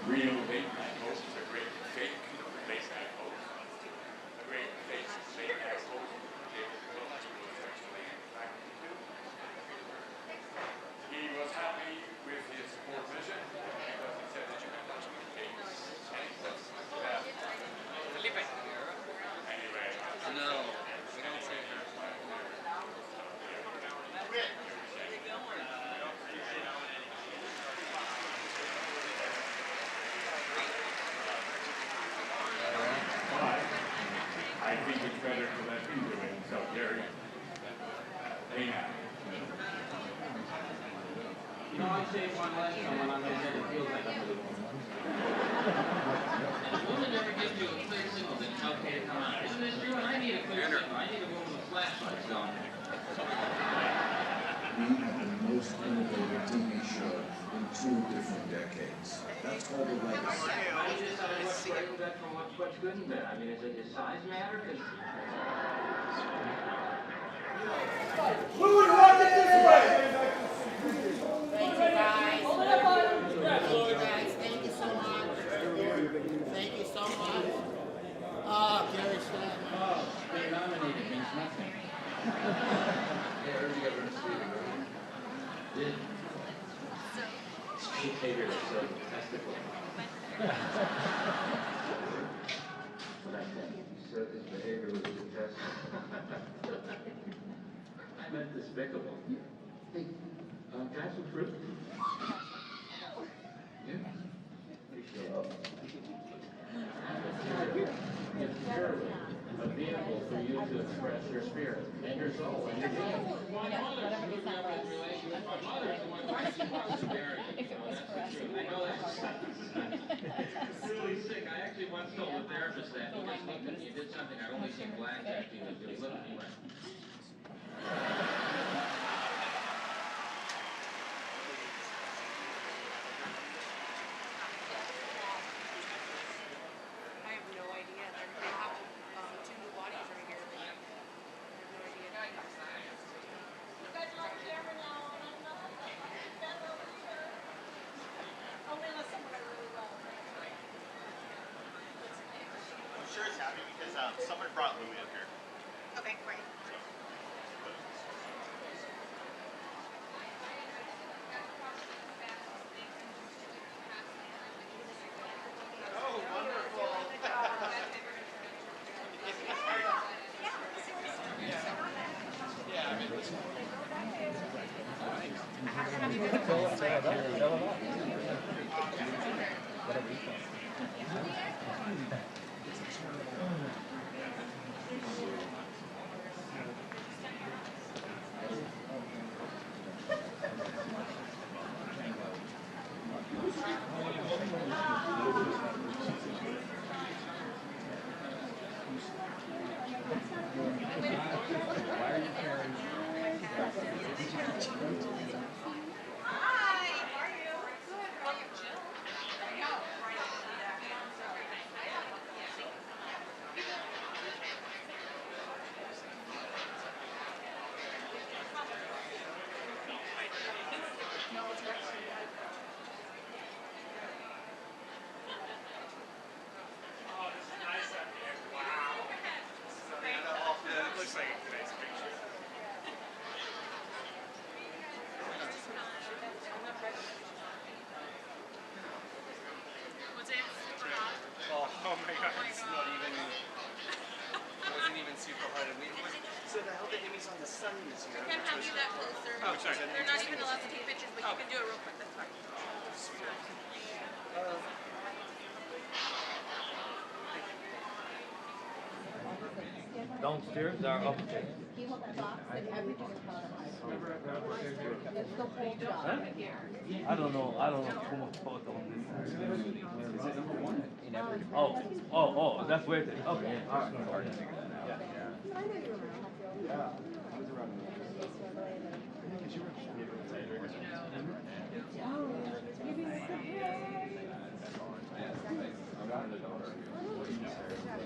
real late night host, a great fake late night host, a great fake late night host. He was happy with his position because he said that you can watch me cakes. Anyway. No, we don't say her. I think it's better to let him do it. So, Gary, hey now. You know, I say one last time when I'm in bed, it feels like I'm with a woman. And a woman never gives you a clear signal that it's okay to come out. Isn't this true? And I need a clear signal. I need a woman with flashlights on. We have the most innovative TV show in 2 different decades. That's called a legacy. How do you decide what's great and bad from what's good and bad? I mean, does size matter? Louis, walk it this way! Thank you, guys. Thank you so much. Thank you so much. Gary Stan. Being nominated means nothing. Did behavior is so testicle. What I said. You said his behavior was detestable. I meant despicable. Hey, can I have some fruit? Yeah. You show up. It's purely a vehicle for you to express your spirit and your soul and your being. My mother's the one who actually wants to marry you. That's the truth. I know that's really sick. I actually once told a therapist that. He just looked at me and did something I'd only seen blackjack do. He looked at me like... I have no idea. They have 2 new bodies right here. I have no idea. You guys are on camera now, and I'm not over here. Only unless someone I really love. I'm sure it's happening because someone brought Louis up here. Okay, great. Oh, wonderful. Yeah, I mean, listen. sorry. They're not even allowed to take pictures, but you can do it real quick. That's fine. Downstairs or upstairs? Can you hold that box? Like everything is part of the house. It's the whole job. Huh? I don't know too much about on this. Is it number one? Oh, that's where it is. Okay, alright.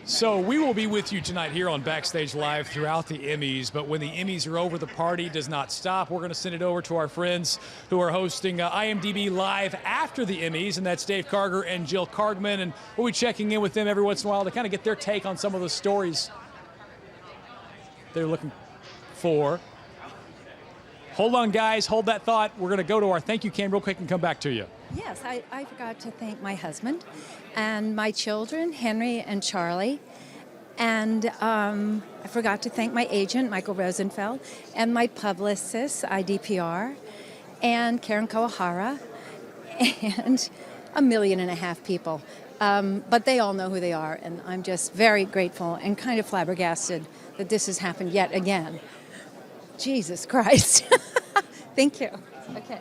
So we will be with you tonight here on Backstage Live throughout the Emmys, but when the Emmys are over, the party does not stop. We're going to send it over to our friends who are hosting IMDb Live after the Emmys, and that's Dave Karger and Jill Kargman, and we'll be checking in with them every once in a while to kind of get their take on some of the stories they're looking for. Hold on, guys. Hold that thought. We're going to go to our thank you cam real quick and come back to you. Yes, I forgot to thank my husband and my children, Henry and Charlie. And I forgot to thank my agent, Michael Rosenfeld, and my publicist, IDPR, and Karen Kawahara, and 1.5 million people. But they all know who they are, and I'm just very grateful and kind of flabbergasted that this has happened yet again. Jesus Christ. Thank you. Okay.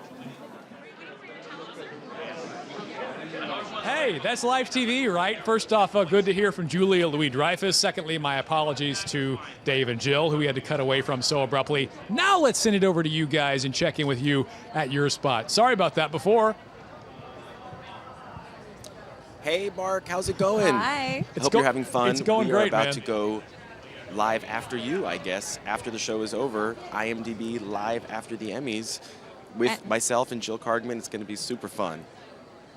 Hey, that's live TV, right? First off, good to hear from Julia Louis-Dreyfus. Secondly, my apologies to Dave and Jill, who we had to cut away from so abruptly. Now let's send it over to you guys and check in with you at your spot. Sorry about that before. Hey, Mark, how's it going? Hi. Hope you're having fun. It's going we great, are about man. to go live after you, I guess, after the show is over. IMDb Live after the Emmys with myself and Jill Kargman. It's going to be super fun.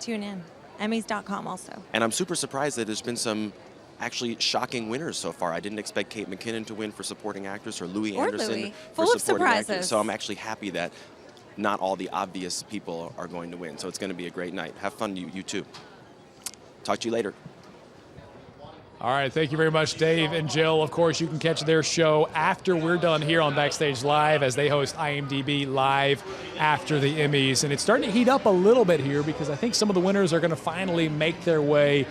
Tune in. Emmys.com also. And I'm super surprised that there's been some actually shocking winners so far. I didn't expect Kate McKinnon to win for supporting actress or Louis Anderson Louis. for Full of supporting actress. surprises. So I'm actually happy that not all the obvious people are going to win. So it's going to be a great night. Have fun, you too. Talk to you later. All right, thank you very much, Dave and Jill. Of course, you can catch their show after we're done here on Backstage Live as they host IMDb Live after the Emmys. And it's starting to heat up a little bit here because I think some of the winners are going to finally make their way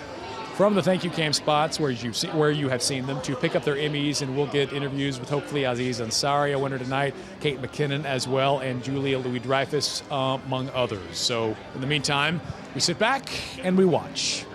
from the thank you cam spots where you have seen them to pick up their Emmys, and we'll get interviews with hopefully Aziz Ansari, a winner tonight, Kate McKinnon as well, and Julia Louis-Dreyfus, among others. So in the meantime, we sit back and we watch.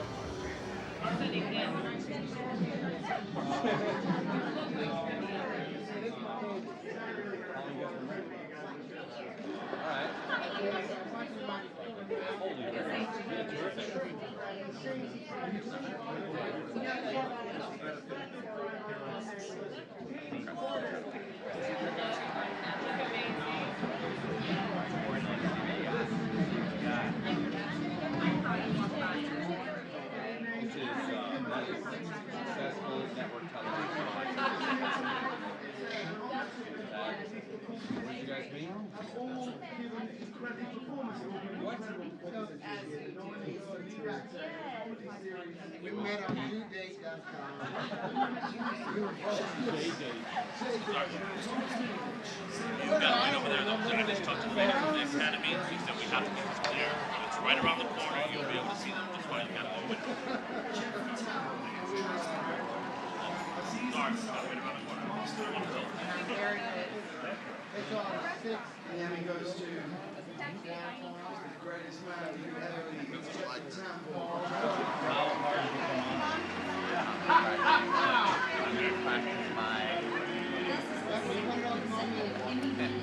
We met on shoedate.com. You got to wait over there, though. I just talked to the man from the Academy. He said we have to get this clear. It's right around the corner. You'll be able to see them. That's why you got to go with them. Sorry, got to wait around the corner. Very good. It's on 6, and then it goes to the greatest man you ever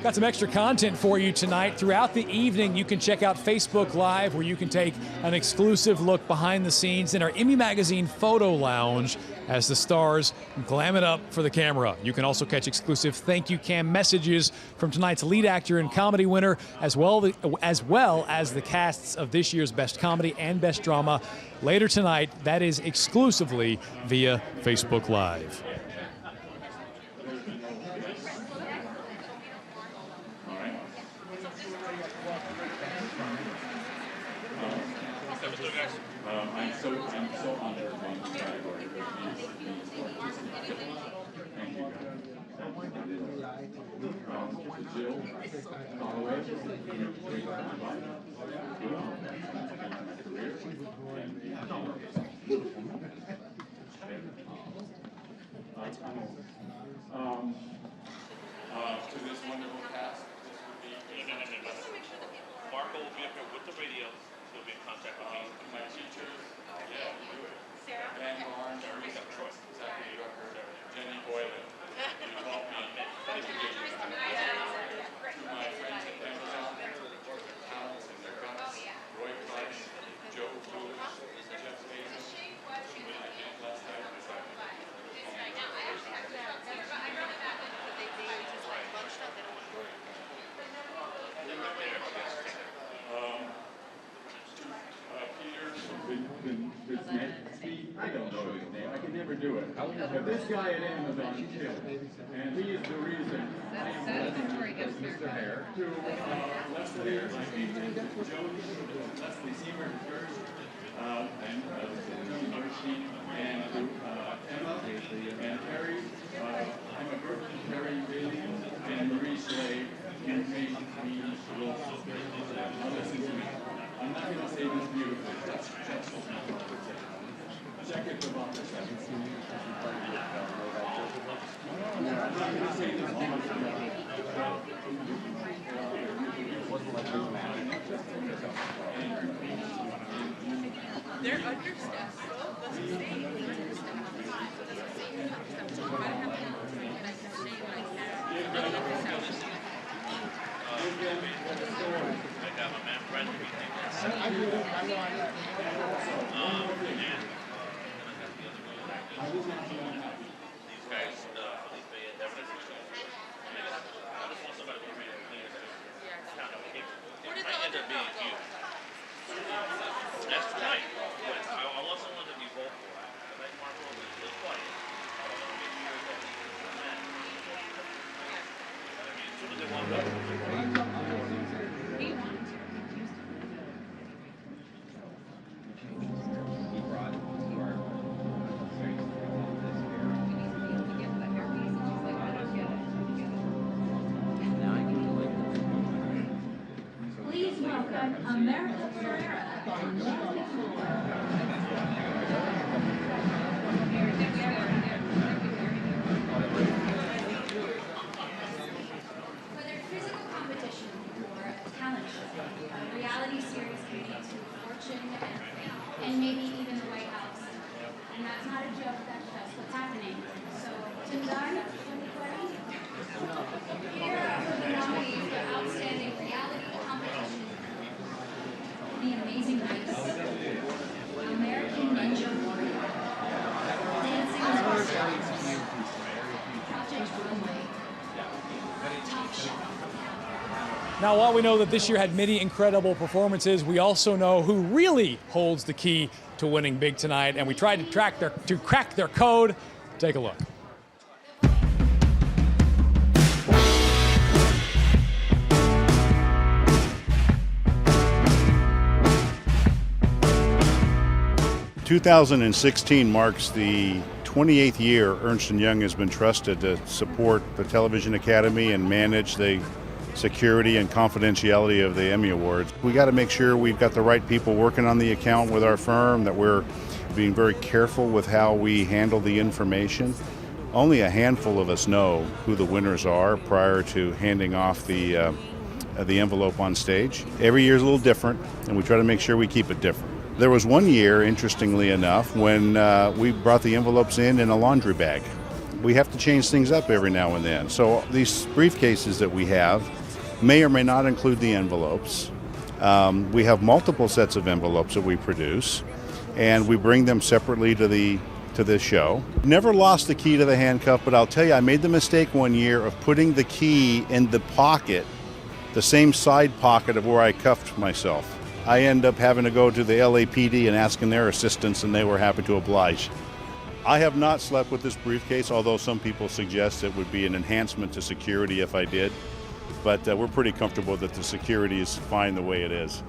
Got some extra content for you tonight. Throughout the evening, you can check out Facebook Live, where you can take an exclusive look behind the scenes in our Emmy Magazine photo lounge as the stars glam it up for the camera. You can also catch exclusive thank you cam messages from tonight's lead actor and comedy winner, as well as the casts of this year's Best Comedy and Best Drama later tonight. That is exclusively via Facebook Live. I'm so honored to be in this category. Thank you, guys. Jill, all the way To this wonderful cast, this would be Marco will be up here with the radio. He'll be in contact with me. my teachers, Sarah? Dan Barnes, Teresa Troy, Zachary Rucker, Jenny Boylan, who helped me introduce to my friends at Amazon, their talents and their guts, Roy Price, Joe Lewis, Jeff Davis, who I did last night. I don't know his name. I can never do it. But this guy at Amazon too, and he is the reason I am Mr. Hare to Leslie, my agent, Jody, Leslie Seymour first, and Jody Bernstein, and to Emma and Terry. I'm a virgin, Terry Bailey, and Marie Slade, and Mason Queen Wilson. Now listen to me. I'm not going to say this beautifully. That's check it from off the second. I'm not going to say this beautifully. They're understaffed. That's the same. I got my man Brad to be there. These guys, Felipe and Devin, I just want somebody to read it clean. Kind of it might end up being you. That's tonight. But I want someone to be vocal. I like Marco a little quiet. I want to make sure that he's man. I mean, as soon as they walk up, Please welcome America Ferrera and Leslie Whether physical competition or a talent show, a reality series can lead to fortune and maybe even the White House. And that's not a joke, that's just what's happening. So, tonight, everybody, here are the nominees for Outstanding Reality Competition. The Amazing Nights, American Ninja Warrior, Dancing with the Stars, Project Runway, Top Chef. Now, while we know that this year had many incredible performances, we also know who really holds the key to winning big tonight, and we tried to crack their code. Take a look. 2016 marks the 28th year Ernst & Young has been trusted to support the Television Academy and manage the security and confidentiality of the Emmy Awards. We got to make sure we've got the right people working on the account with our firm, that we're being very careful with how we handle the information. Only a handful of us know who the winners are prior to handing off the envelope on stage. Every year is a little different, and we try to make sure we keep it different. There was one year, interestingly enough, when we brought the envelopes in a laundry bag. We have to change things up every now and then. So these briefcases that we have may or may not include the envelopes. We have multiple sets of envelopes that we produce, and we bring them separately to this show. Never lost the key to the handcuff, but I'll tell you, I made the mistake one year of putting the key in the pocket, the same side pocket of where I cuffed myself. I end up having to go to the LAPD and asking their assistance, and they were happy to oblige. I have not slept with this briefcase, although some people suggest it would be an enhancement to security if I did. But we're pretty comfortable that the security is fine the way it is.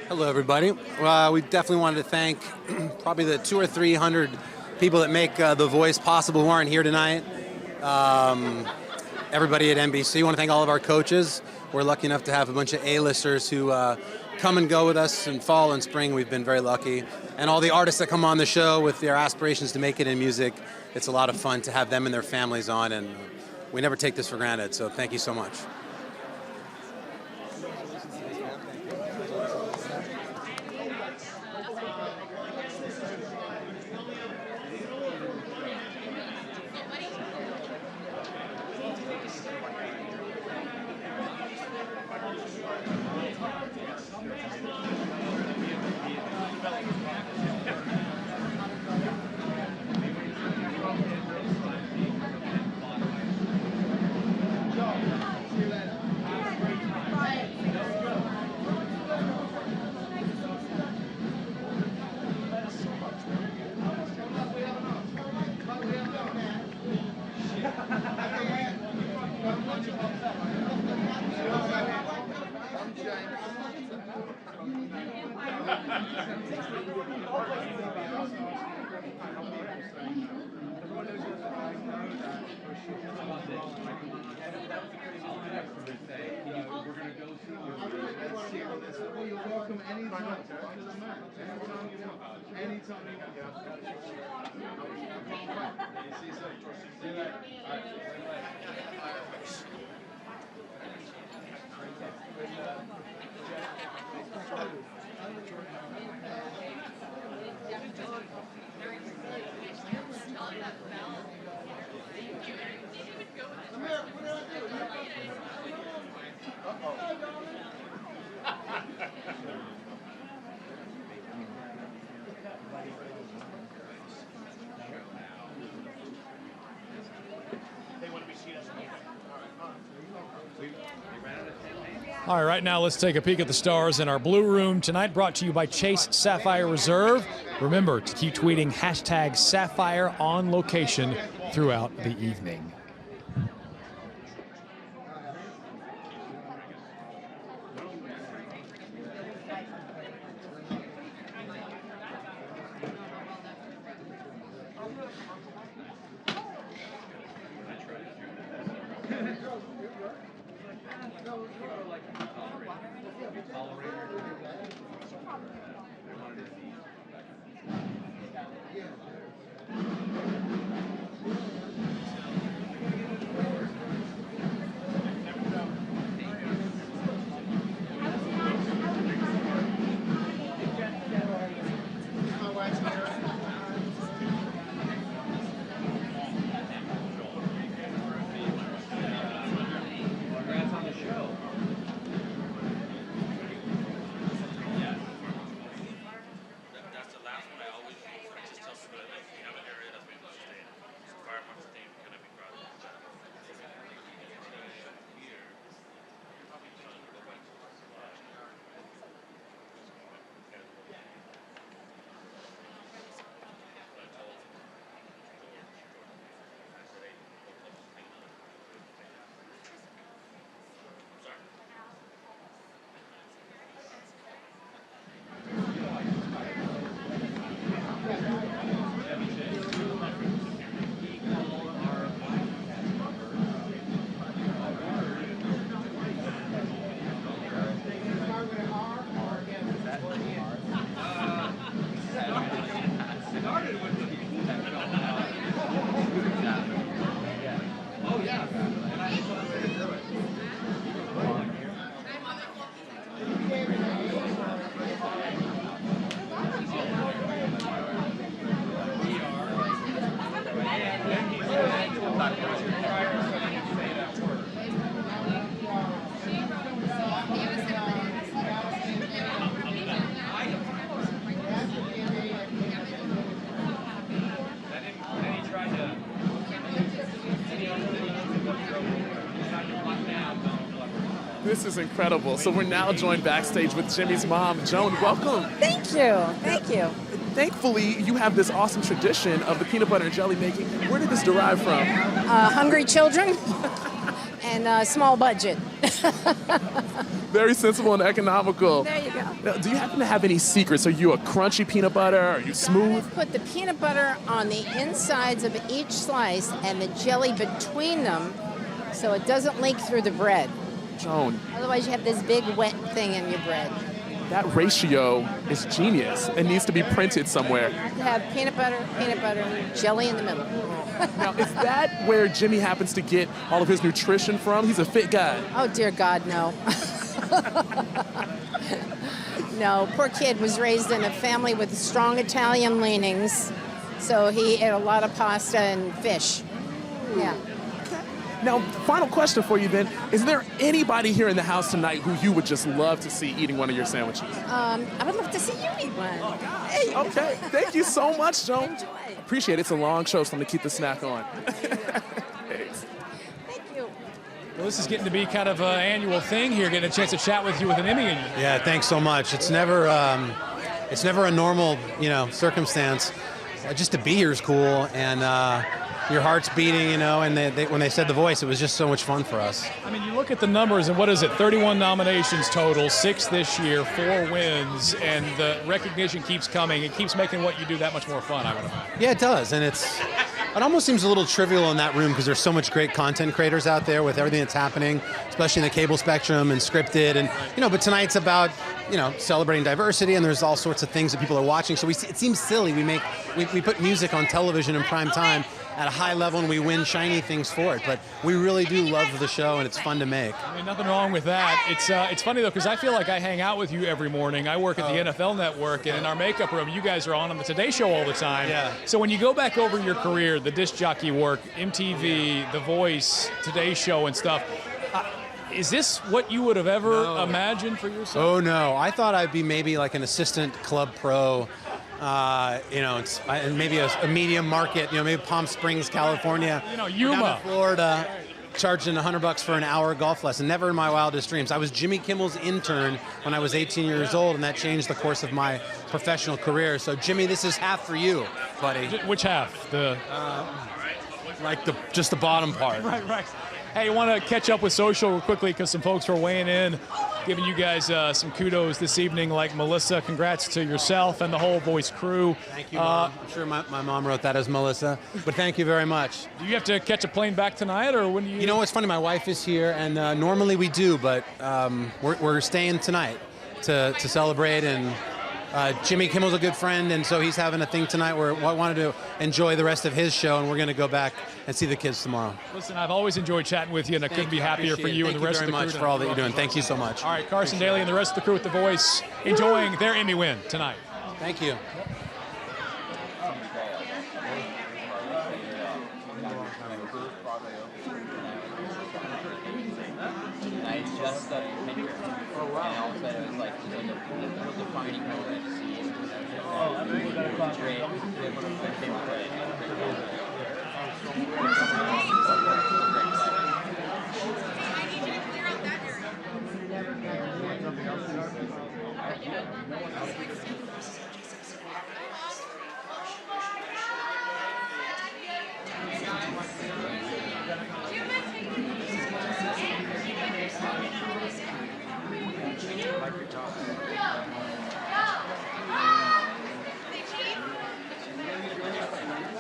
Hello, everybody. We definitely wanted to thank probably the 200 or 300 people that make The Voice possible who aren't here tonight. Everybody at NBC. We want to thank all of our coaches. We're lucky enough to have a bunch of A-listers who come and go with us in fall and spring. We've been very lucky. And all the artists that come on the show with their aspirations to make it in music. It's a lot of fun to have them and their families on, and we never take this for granted, so thank you so much. All right, now let's take a peek at the stars in our Blue Room tonight, brought to you by Chase Sapphire Reserve. Remember to keep tweeting hashtag Sapphire on location throughout the evening. That's the last one I always just tell people that if you have an area that's maybe sustained, fire This is incredible. So we're now joined backstage with Jimmy's mom, Joan. Welcome. Thank you. Thank you. Thankfully, you have this awesome tradition of the peanut butter and jelly making. Where did this derive from? Hungry children and small budget. Very sensible and economical. There you go. Now, do you happen to have any secrets? Are you a crunchy peanut butter? Are you smooth? Put the peanut butter on the insides of each slice and the jelly between them so it doesn't leak through the bread. Joan. Otherwise, you have this big wet thing in your bread. That ratio is genius. It needs to be printed somewhere. You have peanut butter, jelly in the middle. Now, is that where Jimmy happens to get all of his nutrition from? He's a fit guy. Oh, dear God, no. No, poor kid was raised in a family with strong Italian leanings, so he ate a lot of pasta and fish. Yeah. Now, final question for you then. Is there anybody here in the house tonight who you would just love to see eating one of your sandwiches? I would love to see you eat one. Hey, okay. Thank you so much, Joan. Enjoy. Appreciate it. It's a long show, so I'm going to keep the snack on. Thanks. Thank you. Well, this is getting to be kind of an annual thing here, getting a chance to chat with you with an Emmy in your hand. Yeah, thanks so much. It's never a normal, circumstance. Just to be here is cool, and your heart's beating, and when they said The Voice, it was just so much fun for us. I mean, you look at the numbers, and what is it? 31 nominations total, 6 this year, 4 wins, and the recognition keeps coming. It keeps making what you do that much more fun, I would imagine. Yeah, it does, and it almost seems a little trivial in that room because there's so much great content creators out there with everything that's happening, especially in the cable spectrum and scripted, and but tonight's about celebrating diversity, and there's all sorts of things that people are watching. So it seems silly. We put music on television in prime time at a high level, and we win shiny things for it. But we really do love the show, and it's fun to make. I mean, nothing wrong with that. It's funny, though, because I feel like I hang out with you every morning. I work at the NFL Network, and in our makeup room, you guys are on the Today Show all the time. Yeah. So when you go back over your career, the disc jockey work, MTV, The Voice, Today Show and stuff, is this what you would have ever imagined for yourself? Oh, no. I thought I'd be maybe like an assistant club pro, and maybe a medium market, maybe Palm Springs, California. Yuma. Down in Florida, charging $100 for an hour golf lesson. Never in my wildest dreams. I was Jimmy Kimmel's intern when I was 18 years old, and that changed the course of my professional career. So, Jimmy, this is half for you, buddy. Which half? Just the bottom part. Right. Hey, I want to catch up with social real quickly because some folks are weighing in, giving you guys some kudos this evening, like Melissa. Congrats to yourself and the whole Voice crew. Thank you, Mom. I'm sure my mom wrote that as Melissa, but thank you very much. Do you have to catch a plane back tonight, or when do you? You know what's funny? My wife is here, and normally we do, but we're staying tonight to celebrate. And Jimmy Kimmel's a good friend, and so he's having a thing tonight where I wanted to enjoy the rest of his show, and we're going to go back and see the kids tomorrow. Listen, I've always enjoyed chatting with you, and I couldn't be happier for you and the rest of the crew. Thank you very much for all that you're doing. Thank you so much. All right, Carson Daly and the rest of the crew at The Voice enjoying their Emmy win tonight. Thank you. I just got a picture. Oh, wow. And all of a sudden it was like a defining moment to see it. It was great.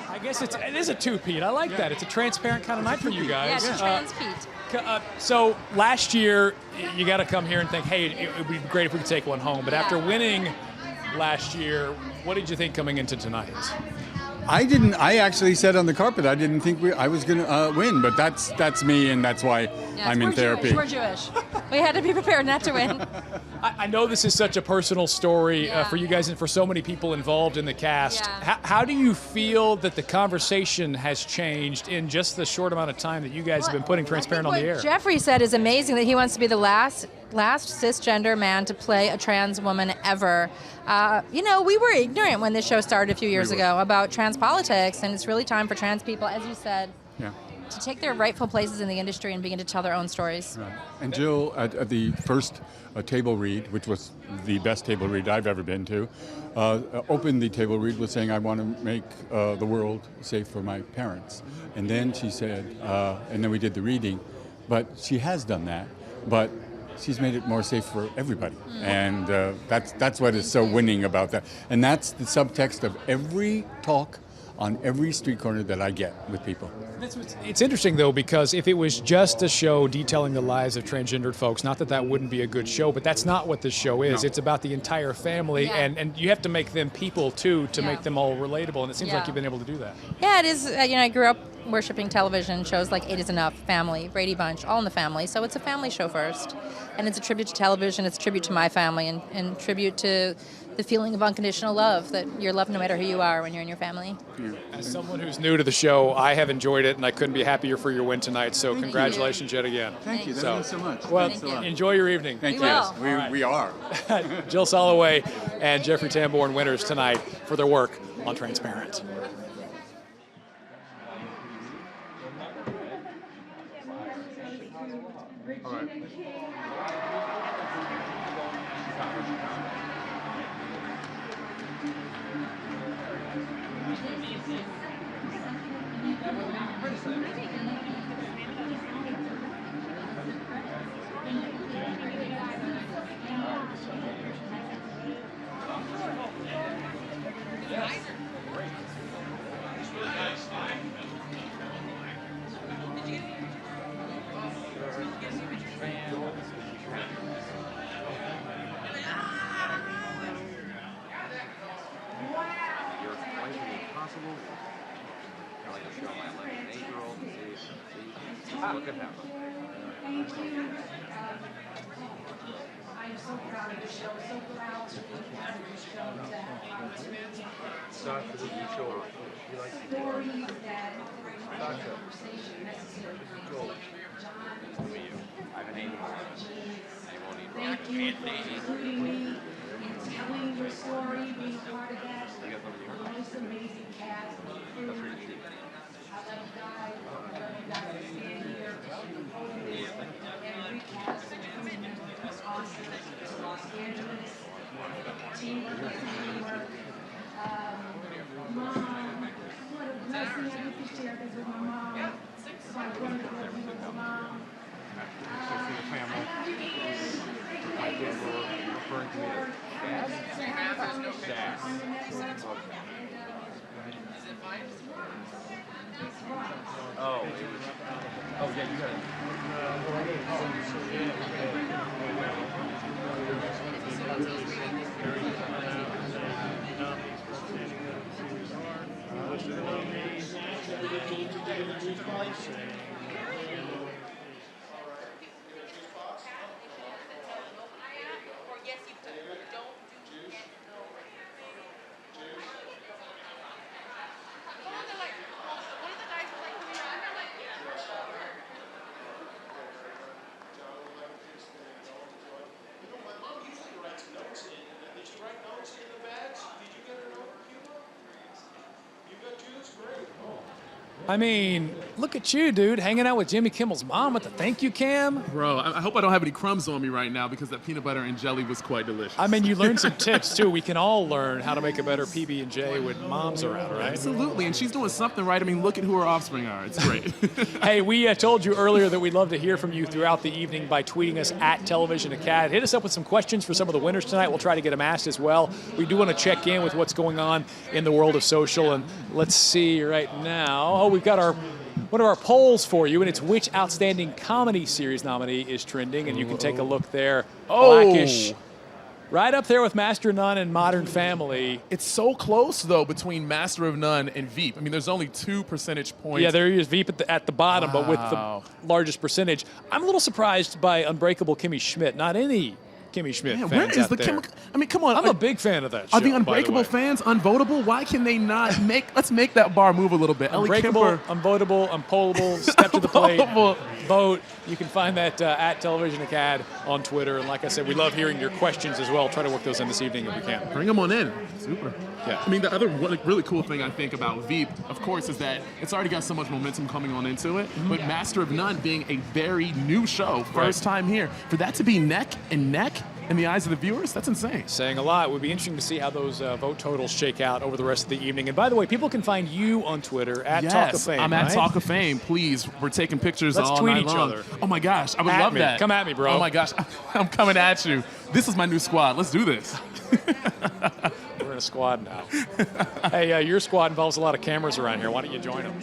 I guess it is a two-peat. I like that. It's a transparent kind of night for you guys. Yeah, trans-peat. So last year, you got to come here and think, hey, it would be great if we could take one home. But after winning last year, what did you think coming into tonight? I actually said on the carpet I didn't think I was going to win, but that's me, and that's why I'm in therapy. We're Jewish. We had to be prepared not to win. I know this is such a personal story for you guys and for so many people involved in the cast. Yeah. How do you feel that the conversation has changed in just the short amount of time that you guys have been putting Transparent on the air? What Jeffrey said is amazing, that he wants to be the last cisgender man to play a trans woman ever. We were ignorant when this show started a few years ago about trans politics, and it's really time for trans people, as you said, to take their rightful places in the industry and begin to tell their own stories. Right. And Jill, at the first table read, which was the best table read I've ever been to, opened the table read with saying, I want to make the world safe for my parents. And then she said, and then we did the reading, but she has done that, but she's made it more safe for everybody. And that's what is so winning about that. And that's the subtext of every talk on every street corner that I get with people. It's interesting, though, because if it was just a show detailing the lives of transgendered folks, not that that wouldn't be a good show, but that's not what this show is. No. It's about the entire family, and you have to make them people, too, to make them all relatable, and it seems like you've been able to do that. Yeah, it is. I grew up worshiping television shows like 8 is Enough, Family, Brady Bunch, all in the family, so it's a family show first. And it's a tribute to television, it's a tribute to my family, and tribute to the feeling of unconditional love, that you're loved no matter who you are when you're in your family. As someone who's new to the show, I have enjoyed it, and I couldn't be happier for your win tonight, so congratulations yet again. Thank you. That means so much. Well, Thanks a lot. Enjoy your evening. Thank you. We are. Jill Soloway and Jeffrey Tamborn winners tonight for their work on Transparent. All right. What could happen? Thank you. I'm so proud of the show, so proud to be part of the show, to have the opportunity to tell stories that bring conversation necessary for John. Thank you for including me in telling your story, being part of that. The most amazing cast and crew. I love you guys. I love you guys that stand here. Every cast and crew member was awesome. Los Angeles, teamwork, teamwork. Mom, what a blessing. I get to share this with my mom. So I'm going to go with my mom. Referring to me as Dad. Oh, yeah, you got it. I mean, look at you, dude, hanging out with Jimmy Kimmel's mom with the thank you cam. Bro, I hope I don't have any crumbs on me right now because that peanut butter and jelly was quite delicious. I mean, you learned some tips, too. We can all learn how to make a better PB&J when mom's around, right? Absolutely, and she's doing something right. I mean, look at who her offspring are. It's great. Hey, we told you earlier that we'd love to hear from you throughout the evening by tweeting us at Television Acad. Hit us up with some questions for some of the winners tonight. We'll try to get them asked as well. We do want to check in with what's going on in the world of social, and let's see right now. Oh, we've got one of our polls for you, and it's which Outstanding Comedy Series nominee is trending, and you can take a look there. Blackish, right up there with Master of None and Modern Family. It's so close, though, between Master of None and Veep. I mean, there's only 2 percentage points. Yeah, there is Veep at the bottom, but with the largest percentage. I'm a little surprised by Unbreakable Kimmy Schmidt. Not any Kimmy Schmidt Man, fans where is out the there. I mean, come on. I'm a big fan of that show. Are the by Unbreakable way. fans unvotable? Why can they not let's make that bar move a little bit. Ellie Unbreakable, Kemper. unvotable, unpollable, step to the plate, vote. You can find that at Television Acad on Twitter. And like I said, we love hearing your questions as well. Try to work those in this evening if we can. Bring them on in. Super. Yeah. I mean, the other really cool thing I think about Veep, of course, is that it's already got so much momentum coming on into it. But Master of None being a very new show, first time here, for that to be neck and neck in the eyes of the viewers, that's insane. Saying a lot. It would be interesting to see how those vote totals shake out over the rest of the evening. And by the way, people can find you on Twitter at Talk of Fame. I'm right? at Talk of Fame. Please, we're taking pictures Let's all tweet night each long. other. Oh my gosh, I would At love me. that. Come at me, bro. Oh my gosh, I'm coming at you. This is my new squad. Let's do this. We're in a squad now. Hey, your squad involves a lot of cameras around here. Why don't you join them?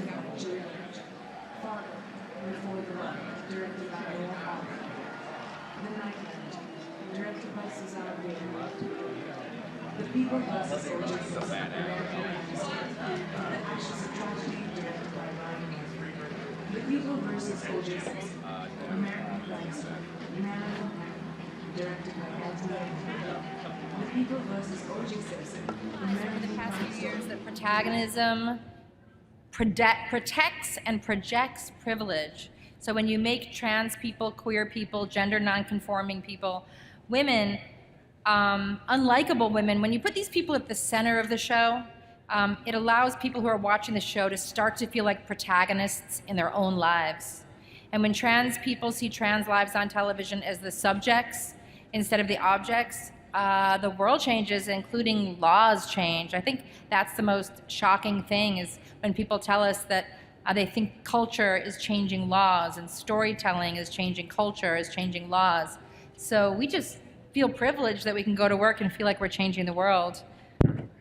The People versus O.J. Simpson, The Ashes of Tragedy, directed by Ryan Murphy. The People versus O.J. Simpson, American Gangster, Marilyn Manson, directed by Anthony. The People versus O.J. Simpson, For the past few years, that protagonism protects and projects privilege. So when you make trans people, queer people, gender nonconforming people, women, unlikable women, when you put these people at the center of the show, it allows people who are watching the show to start to feel like protagonists in their own lives. And when trans people see trans lives on television as the subjects instead of the objects, the world changes, including laws change. I think that's the most shocking thing, is when people tell us that they think culture is changing laws and storytelling is changing culture, is changing laws. So we just feel privileged that we can go to work and feel like we're changing the world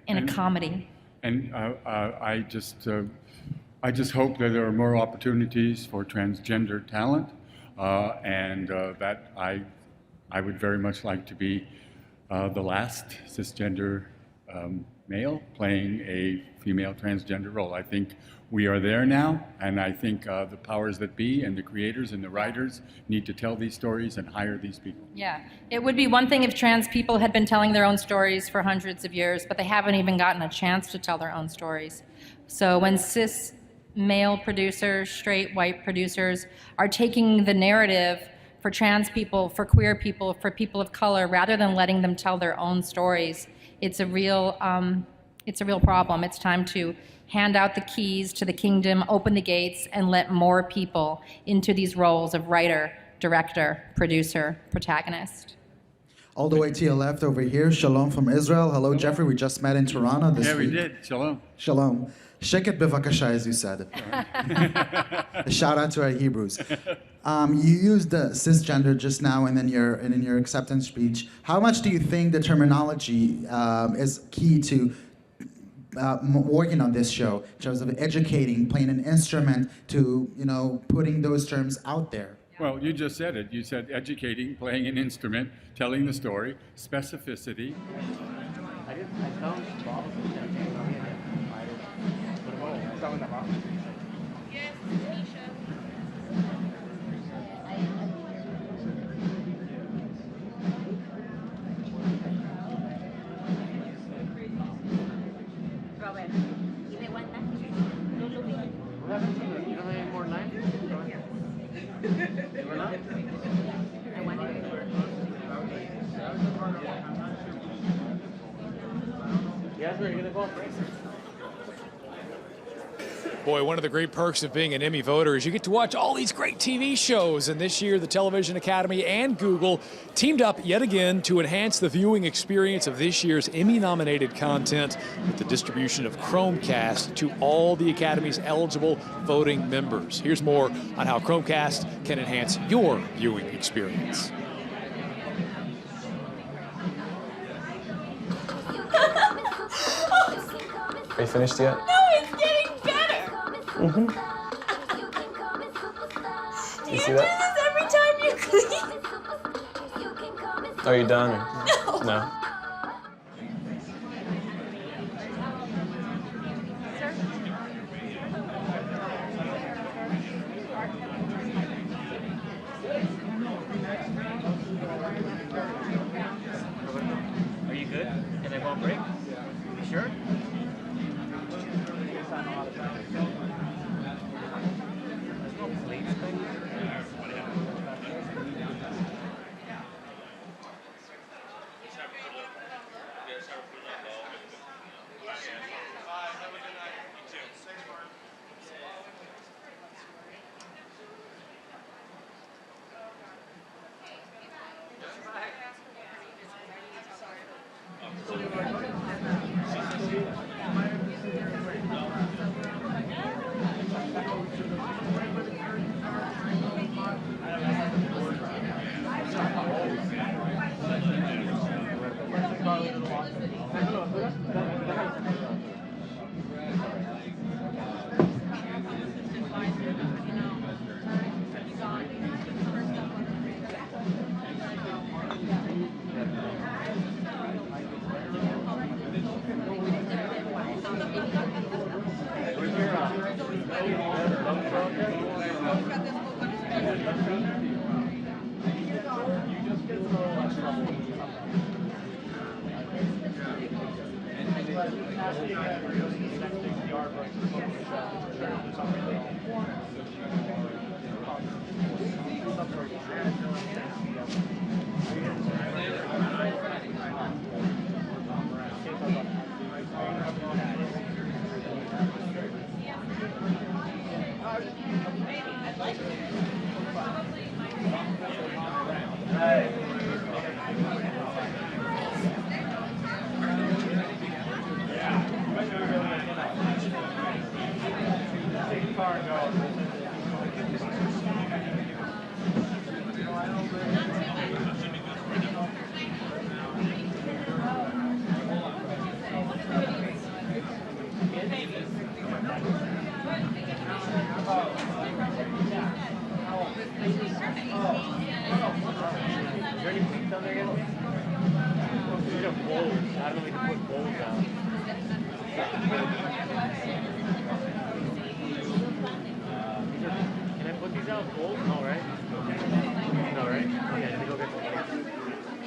in a comedy. And I just hope that there are more opportunities for transgender talent, and that I would very much like to be the last cisgender male playing a female transgender role. I think we are there now, and I think the powers that be and the creators and the writers need to tell these stories and hire these people. Yeah, it would be one thing if trans people had been telling their own stories for hundreds of years, but they haven't even gotten a chance to tell their own stories. So when cis male producers, straight white producers are taking the narrative for trans people, for queer people, for people of color, rather than letting them tell their own stories, it's a real problem. It's time to hand out the keys to the kingdom, open the gates, and let more people into these roles of writer, director, producer, protagonist. All the way to your left over here, Shalom from Israel. Hello, Jeffrey. We just met in Toronto this week. Yeah, we did. Shalom. Shalom. Sheket bevakasha, as you said. A shout out to our Hebrews. You used the cisgender just now and in your acceptance speech. How much do you think the terminology is key to working on this show in terms of educating, playing an instrument to, putting those terms out there? Well, you just said it. You said educating, playing an instrument, telling the story, specificity. Yes, Misha. You don't have any more lines? You guys are gonna go first? Boy, one of the great perks of being an Emmy voter is you get to watch all these great TV shows. And this year, the Television Academy and Google teamed up yet again to enhance the viewing experience of this year's Emmy-nominated content with the distribution of Chromecast to all the Academy's eligible voting members. Here's more on how Chromecast can enhance your viewing experience. Are you finished yet? No, it's getting better. Mm-hmm. Do you do this every time you clean? Are you done? Or? No. No.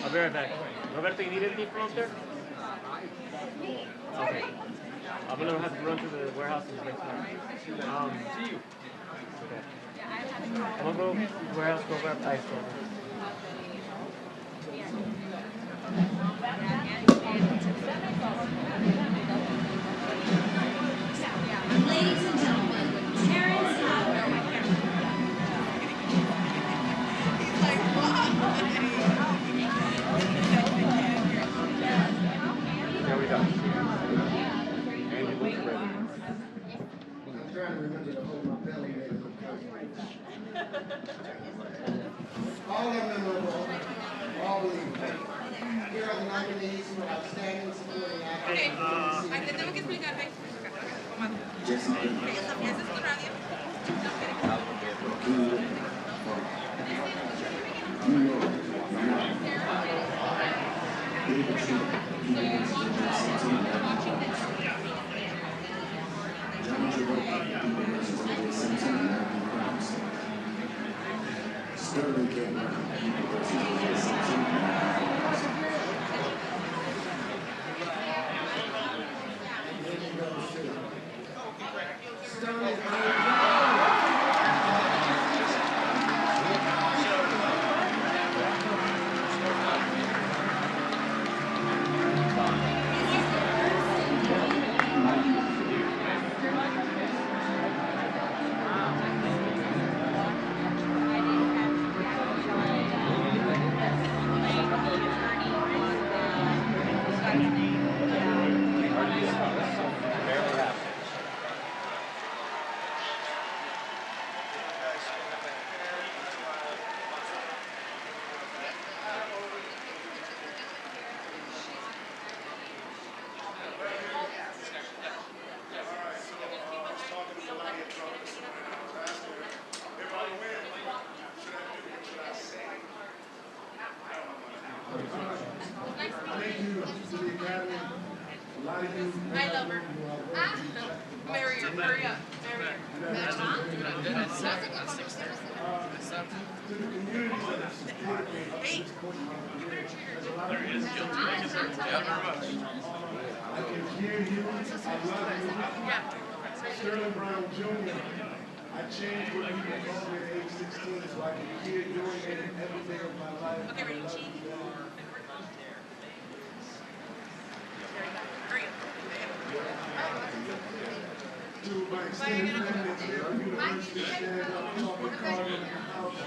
I'll be right back. Roberto, you need anything from up there? Okay. I'm gonna have to run to the warehouse and make some. See you. Okay. I'm gonna go to the warehouse, go grab ice cream. Ladies and gentlemen, Terrence Howard. There we go. I'm trying to remember to hold my belly there. All are memorable, all believable. Here are the nominees for Outstanding Supporting Actor. Ok, te tengo que explicar, ven. Jessica. ¿Esa es tu radio? New York, David Trump, John Travolta, Simpson, American Crime Story. Sterling K. Brown, Simpson, American Crime Story. Sterling Thank you to the Academy. A lot of you. I love her. Marry her, hurry up. Marry her. To the community that has supported me up to this point in my career. There's a lot of people. I can hear you. I love you. Sterling Brown Jr. I changed what people called me at age 16 so I can hear doing it every day of my life. Okay, ready, cheese? To my extended family that's there for you to understand, I'm talking Carmen in the house.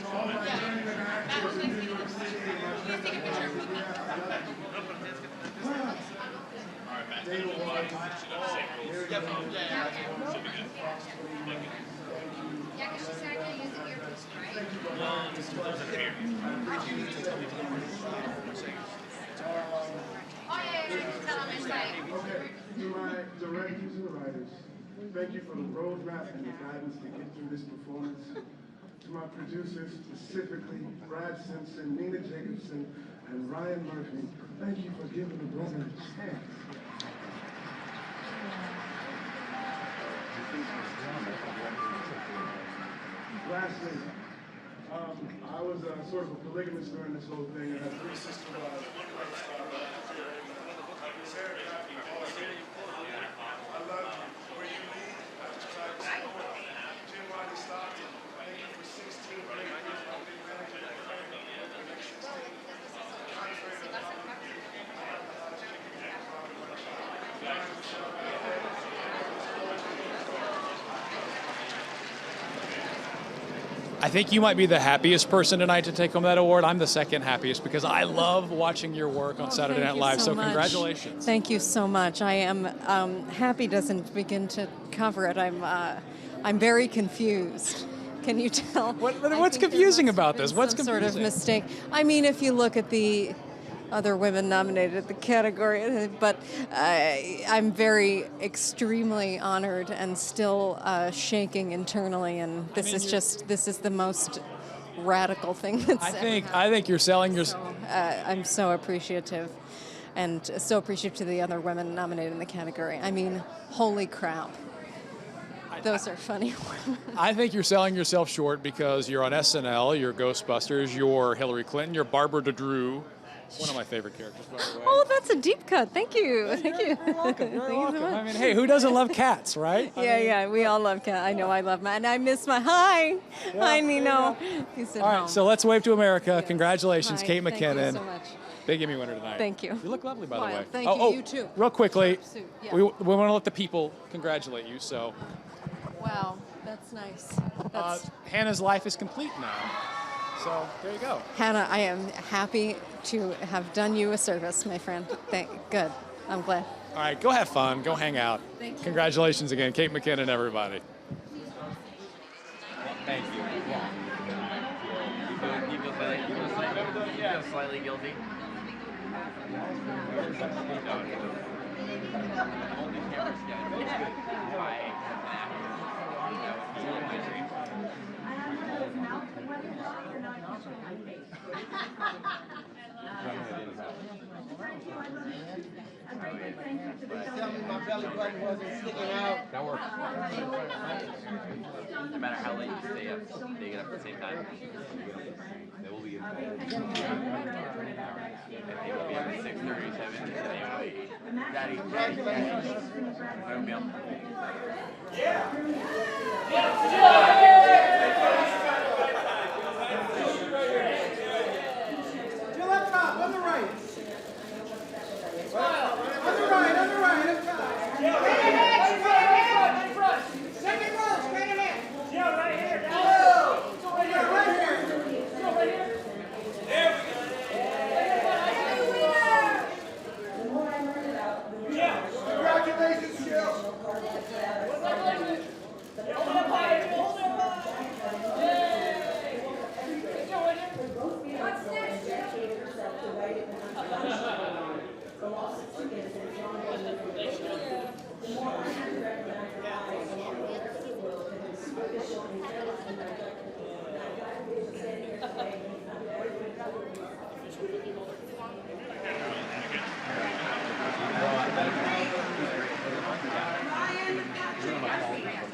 To all my journeyman actors in New York City and my friends, yeah, I love you. Dana White, Mary Lynn, Yeah, because she said I can't use the earpiece, right? thank you for allowing me to Okay, to my directors and writers, thank you for the roadmap and the guidance to get through this performance. To my producers, specifically Brad Simpson, Nina Jacobson, and Ryan Murphy, thank you for giving the brother a chance. Lastly, I was sort of a polygamist during this whole thing, and I had 3 sister wives. I think you might be the happiest person tonight to take home that award. I'm the second happiest because I love watching your work on Saturday Night Live. So much. congratulations. Thank you so much. I am happy doesn't begin to cover it. I'm very confused. Can you tell? What's confusing about this? What's some confusing? sort of mistake. I mean, if you look at the other women nominated at the category, but I'm very extremely honored and still shaking internally, and this is the most radical thing that's I think you're selling your. I'm so appreciative, and so appreciative to the other women nominated in the category. I mean, holy crap. Those are funny. I think you're selling yourself short because you're on SNL, you're Ghostbusters, you're Hillary Clinton, you're Barbara DeDrew, one of my favorite characters, by the way. Oh, that's a deep cut. Thank you. Thank you. You're welcome. You're Thank you so welcome. much. I mean, hey, who doesn't love cats, right? Yeah, we all love cat. I know I love my, and I miss my hi. Hi, Nino. He's at All right, home. so let's wave to America. Congratulations, Hi, Kate thank McKinnon. you so much. Big Emmy winner tonight. Thank you. You look lovely, by the Well, way. thank oh, you. You too. Real quickly, Suit, yeah. we want to let the people congratulate you. So, Wow, that's nice. Hannah's life is complete now. So there you go. Hannah, I am happy to have done you a service, my friend. Good. I'm glad. All right, go have fun. Go hang out. Thank you. Congratulations again, Kate McKinnon, everybody. Thank you. You feel slightly guilty? Tell me my belly button wasn't sticking out. That works. No matter how late you stay up, they get up at the same time. They will be in bed. I think we'll be up at 6:37. Daddy. Oatmeal. Still up top, on the right. On the right, on the right, up top. Second row, straight ahead. Joe, right here. Right here, right here. Joe, right here. There we go. Yeah. Congratulations, Joe. Hold up high, hold up high. Yay. What's next,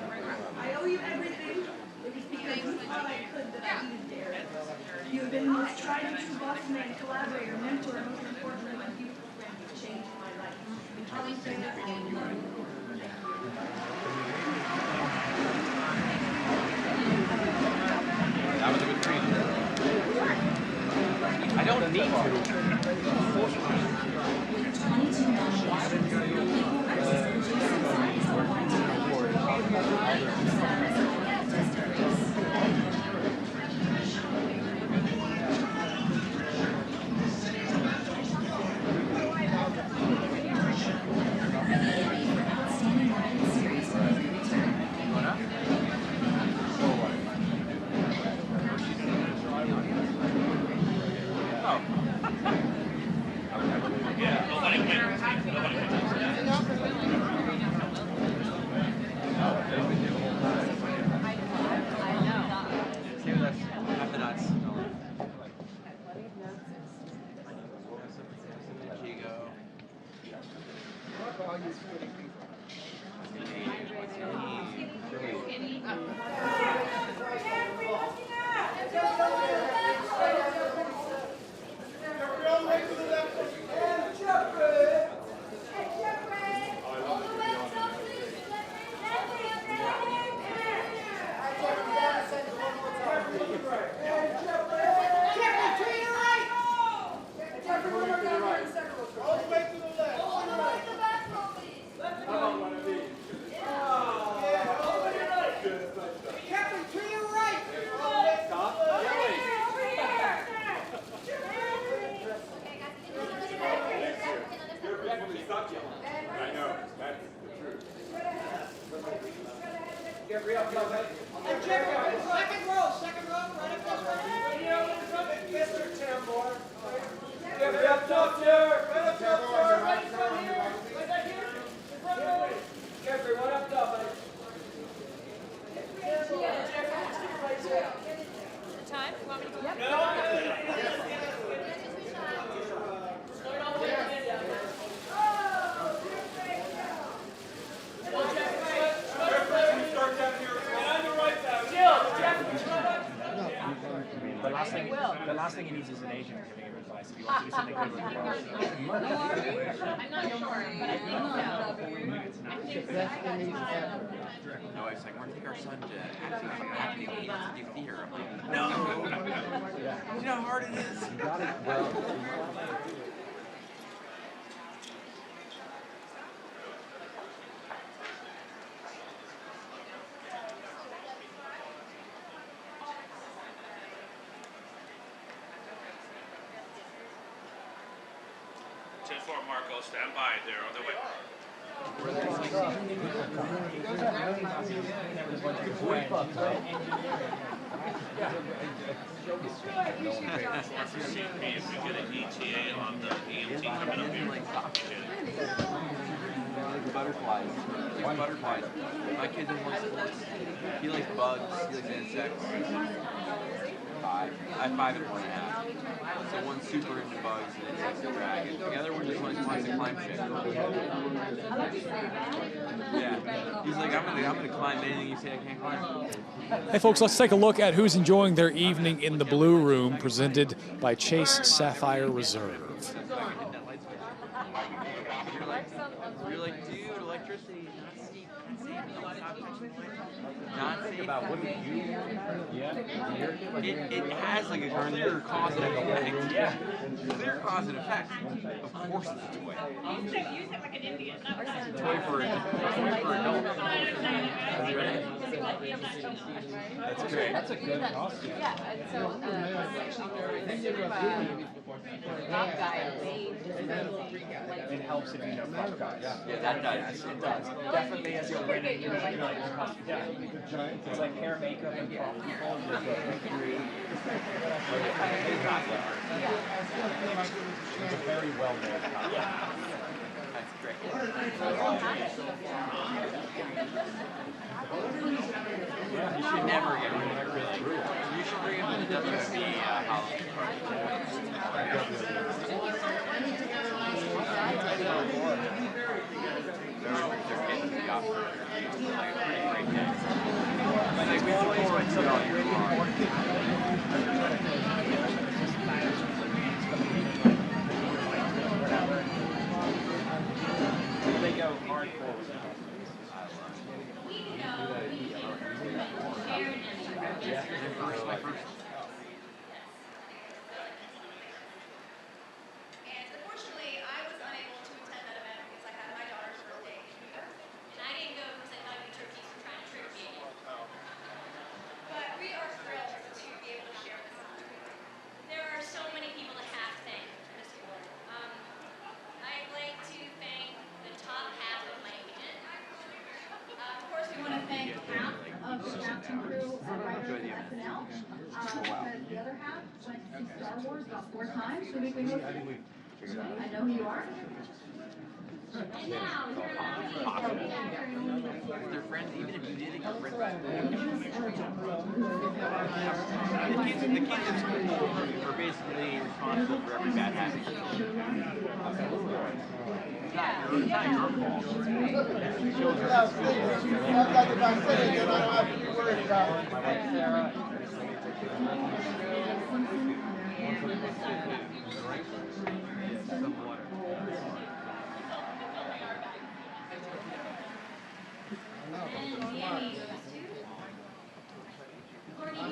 I owe you everything. It was because you thought I could that I needed Derek. You've been the most tried and true boss man, collaborator, mentor, and most importantly, my beautiful friend. You've changed my life. And telling fans and love you. That was a good treat. I don't need Second row, right up there, right here in front of Mr. Tambor. Right up top there, right up top there, right in front here, right back here, in front row. Jeffrey, right up top, buddy. Time? You want me to go? The last thing he needs is an agent giving him advice if he wants to do something good with the world. I'm not sure, but I think My wife's like, we're gonna take our son to acting. He wants to do theater. I'm like, no! You know how hard it is? You got it. Well. Marco, stand by. They're on their way. Once you see me, if we get an ETA on the EMT coming up here. Butterflies. He likes butterflies. My kid doesn't like sports. He likes bugs. He likes insects. 5. I have 5 and 1.5. So one's super into bugs and insects and dragons. Together we're just like wants to climb shit. Yeah. He's like, I'm gonna climb anything you say I can't climb. Hey folks, let's take a look at who's enjoying their evening in the Blue Room, presented by Chase Sapphire Reserve. You're like, dude, electricity is not safe. Not safe. About what do you? Yeah. It has like a clear cause and effect. Yeah. Clear cause and effect. Of course it's a toy. Use it like an Indian. Toy for adults. That's great. That's a good costume. Yeah, and so that guy It helps if you know pop guys. Yeah, that does. It does. Definitely as you're winning, you're like, yeah. It's like hair, makeup, and prop people. It's a very well made costume. That's great. You should never get rid of it, really. You should bring him to the WB Halloween party. They're getting the Oscar. Like a pretty great day. Like, we always went to all year long. They go hardcore. Yeah. My first. And unfortunately, I was unable to attend that event because I had my daughter's birthday here. And I didn't go because I thought it'd be tricky to try and trick me. But we are thrilled to be able to share this honor. There are so many people that have to thank this award. I'd like to thank the top half of my agent. Of course, we want to thank half of the cast and crew of writers and SNL. Because the other half went to see Star Wars about 4 times. So we can go I know who you are. And now, They're friends, even if you didn't, you're friends. The kids in school are basically responsible for every bad habit. It's not your fault. My wife Sarah. Some water. and the Emmy goes to Courtney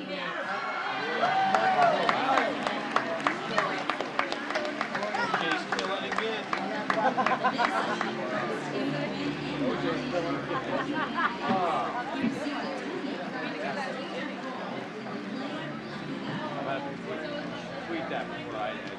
Tweet that before I did.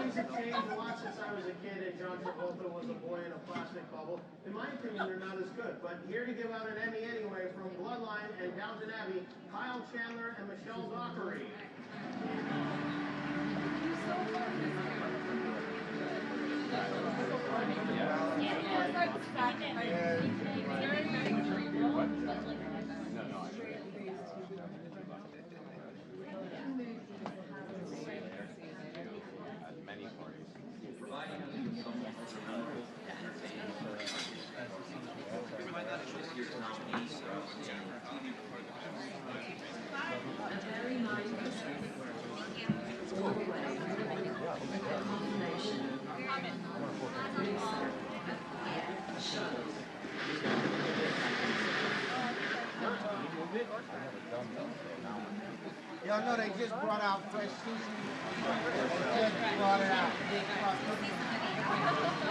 Things have changed a lot since I was a kid and John Travolta was a boy in a plastic bubble. In my opinion, they're not as good. But here to give out an Emmy anyway from Bloodline and Downton Abbey, Kyle Chandler and Michelle Dockery. Y'all know they just brought out fresh sushi. They just brought it out.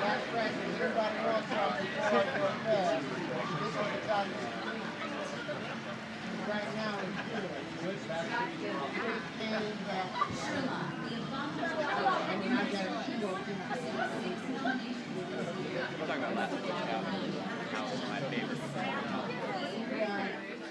That's fresh. Everybody wants something before it goes bad. This is the time to right now it's good. And then I got a shoe on We're talking about last week's house, my favorite. I mean,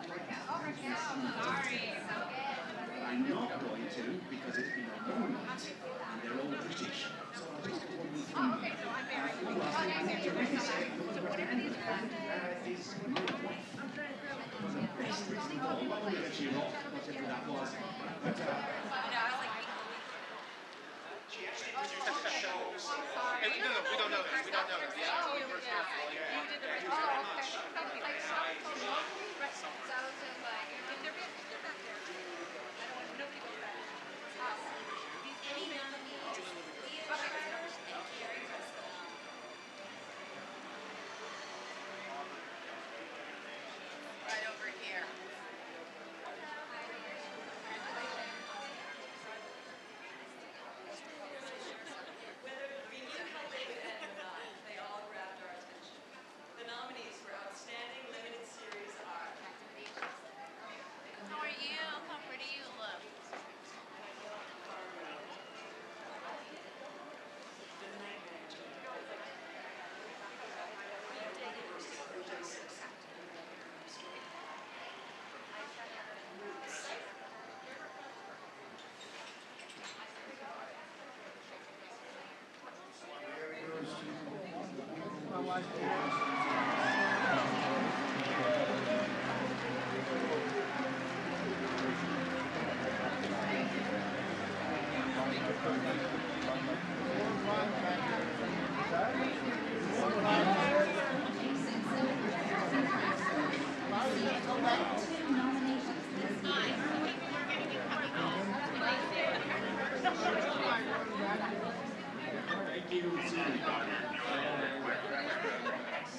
like I'm not going to because it's been a long night and they're all British. So I'll just call me Oh, okay, so I'm very So what are these best reason for all. I'll let you know whatever that was. But, she actually produced the shows. No, we don't know this. We don't know this. Yeah. Oh, you did the right. Oh, okay. Something like right. So I was just like, they're back there. I don't want nobody goes back. Any nominees? Right over here. They all grabbed our attention. The nominees for Outstanding Limited Series are... How are you? How pretty you look.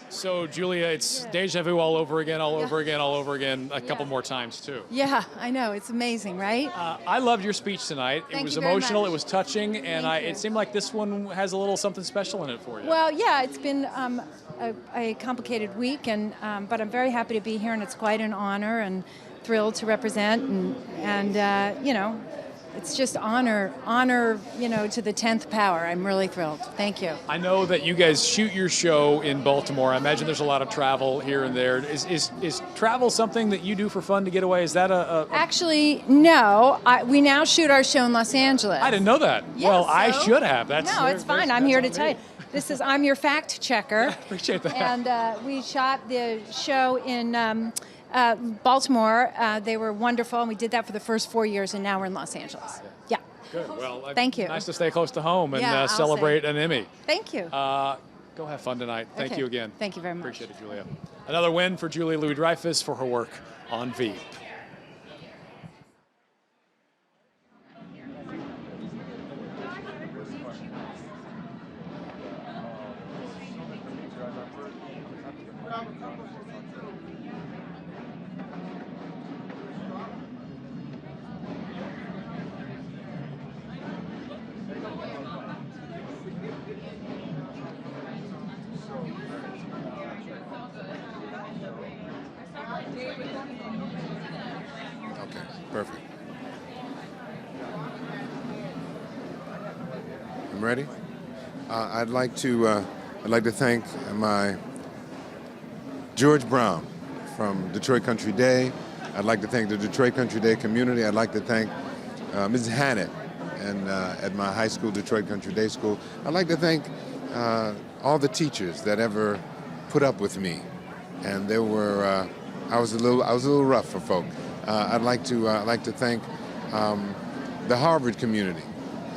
So, Julia, it's deja vu all over again, all over again, a couple more times, too. Yeah, I know. It's amazing, right? I loved your speech tonight. It Thank was you very emotional, much. it was touching, and it seemed like this one has a little something special in it for you. Well, yeah, it's been a complicated week, and but I'm very happy to be here, and it's quite an honor and thrilled to represent, and you know, it's just honor, you know, to the 10th power. I'm really thrilled. Thank you. I know that you guys shoot your show in Baltimore. I imagine there's a lot of travel here and there. Is travel something that you do for fun to get away? Is that a Actually, no. We now shoot our show in Los Angeles. I didn't know that. Yeah, well, I so- should have. That's No, it's fine. I'm here to tell you. I'm your fact checker. Appreciate that. And we shot the show in Baltimore. They were wonderful, and we did that for the first 4 years, and now we're in Los Angeles. Yeah. Good. Well, Thank you. Nice to stay close to home and Yeah, I'll celebrate say. an Emmy. Thank you. Go have fun tonight. Thank Okay. you again. Thank you very much. Appreciate it, Julia. Another win for Julia Louis-Dreyfus for her work on Veep. Perfect. I'm ready. I'd like to thank my George Brown from Detroit Country Day. I'd like to thank the Detroit Country Day community. I'd like to thank Mrs. Hannett and at my high school, Detroit Country Day School. I'd like to thank all the teachers that ever put up with me, and there were I was a little rough for folk. I'd like to thank the Harvard community.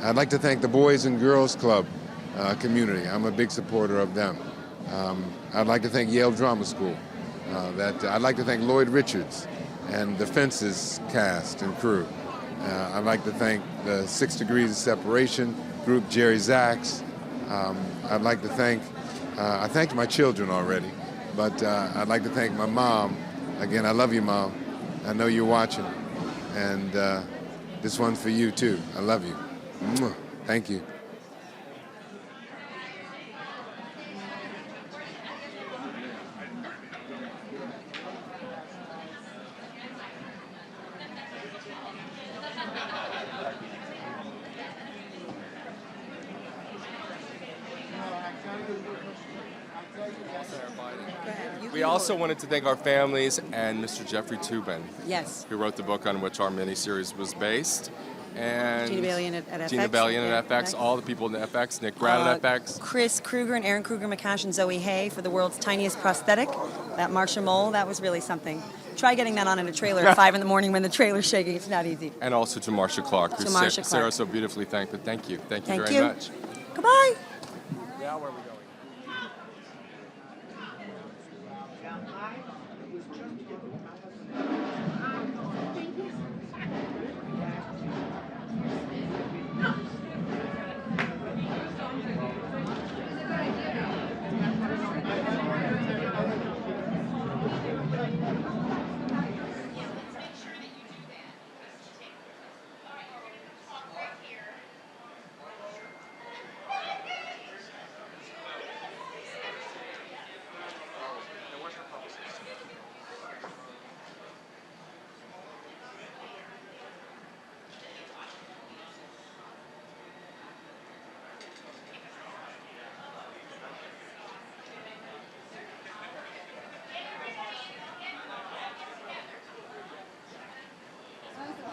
I'd like to thank the Boys and Girls Club community. I'm a big supporter of them. I'd like to thank Yale Drama School. I'd like to thank Lloyd Richards and the Fences cast and crew. I'd like to thank the 6 Degrees of Separation group, Jerry Zaks. I'd like to thank, I thanked my children already, but I'd like to thank my mom. Again, I love you, Mom. I know you're watching. And this one's for you, too. I love you. Mwah. Thank you. We also wanted to thank our families and Mr. Jeffrey Toobin. Yes. Who wrote the book on which our miniseries was based. And Gina Balian at FX. Gina Balian at FX, FX. all the people in FX, Nick Brown at FX. Chris Kruger and Aaron Kruger McCash and Zoe Hay for the world's tiniest prosthetic. That Marsha Mole, that was really something. Try getting that on in a trailer at 5 in the morning when the trailer's shaking. It's not easy. And also to Marsha Clark, who To Marsha Clark. Sarah so beautifully thanked. But thank you. Thank you Thank very you. much. Goodbye. Now where are we going?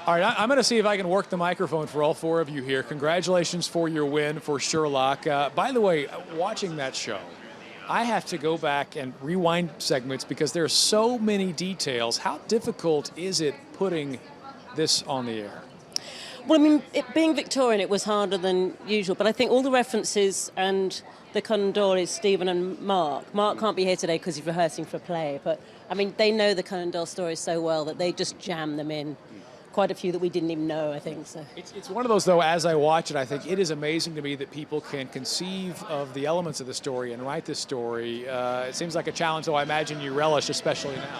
All right, I'm going to see if I can work the microphone for all four of you here. Congratulations for your win for Sherlock. By the way, watching that show, I have to go back and rewind segments because there are so many details. How difficult is it putting this on the air? Well, I mean, being Victorian, it was harder than usual, but I think all the references and the Cannondale, Stephen and Mark. Mark can't be here today because he's rehearsing for a play, but I mean, they know the Cannondale stories so well that they just jam them in. Quite a few that we didn't even know, I think. So it's one of those, though, as I watch it, I think it is amazing to me that people can conceive of the elements of the story and write this story. It seems like a challenge, though I imagine you relish, especially now.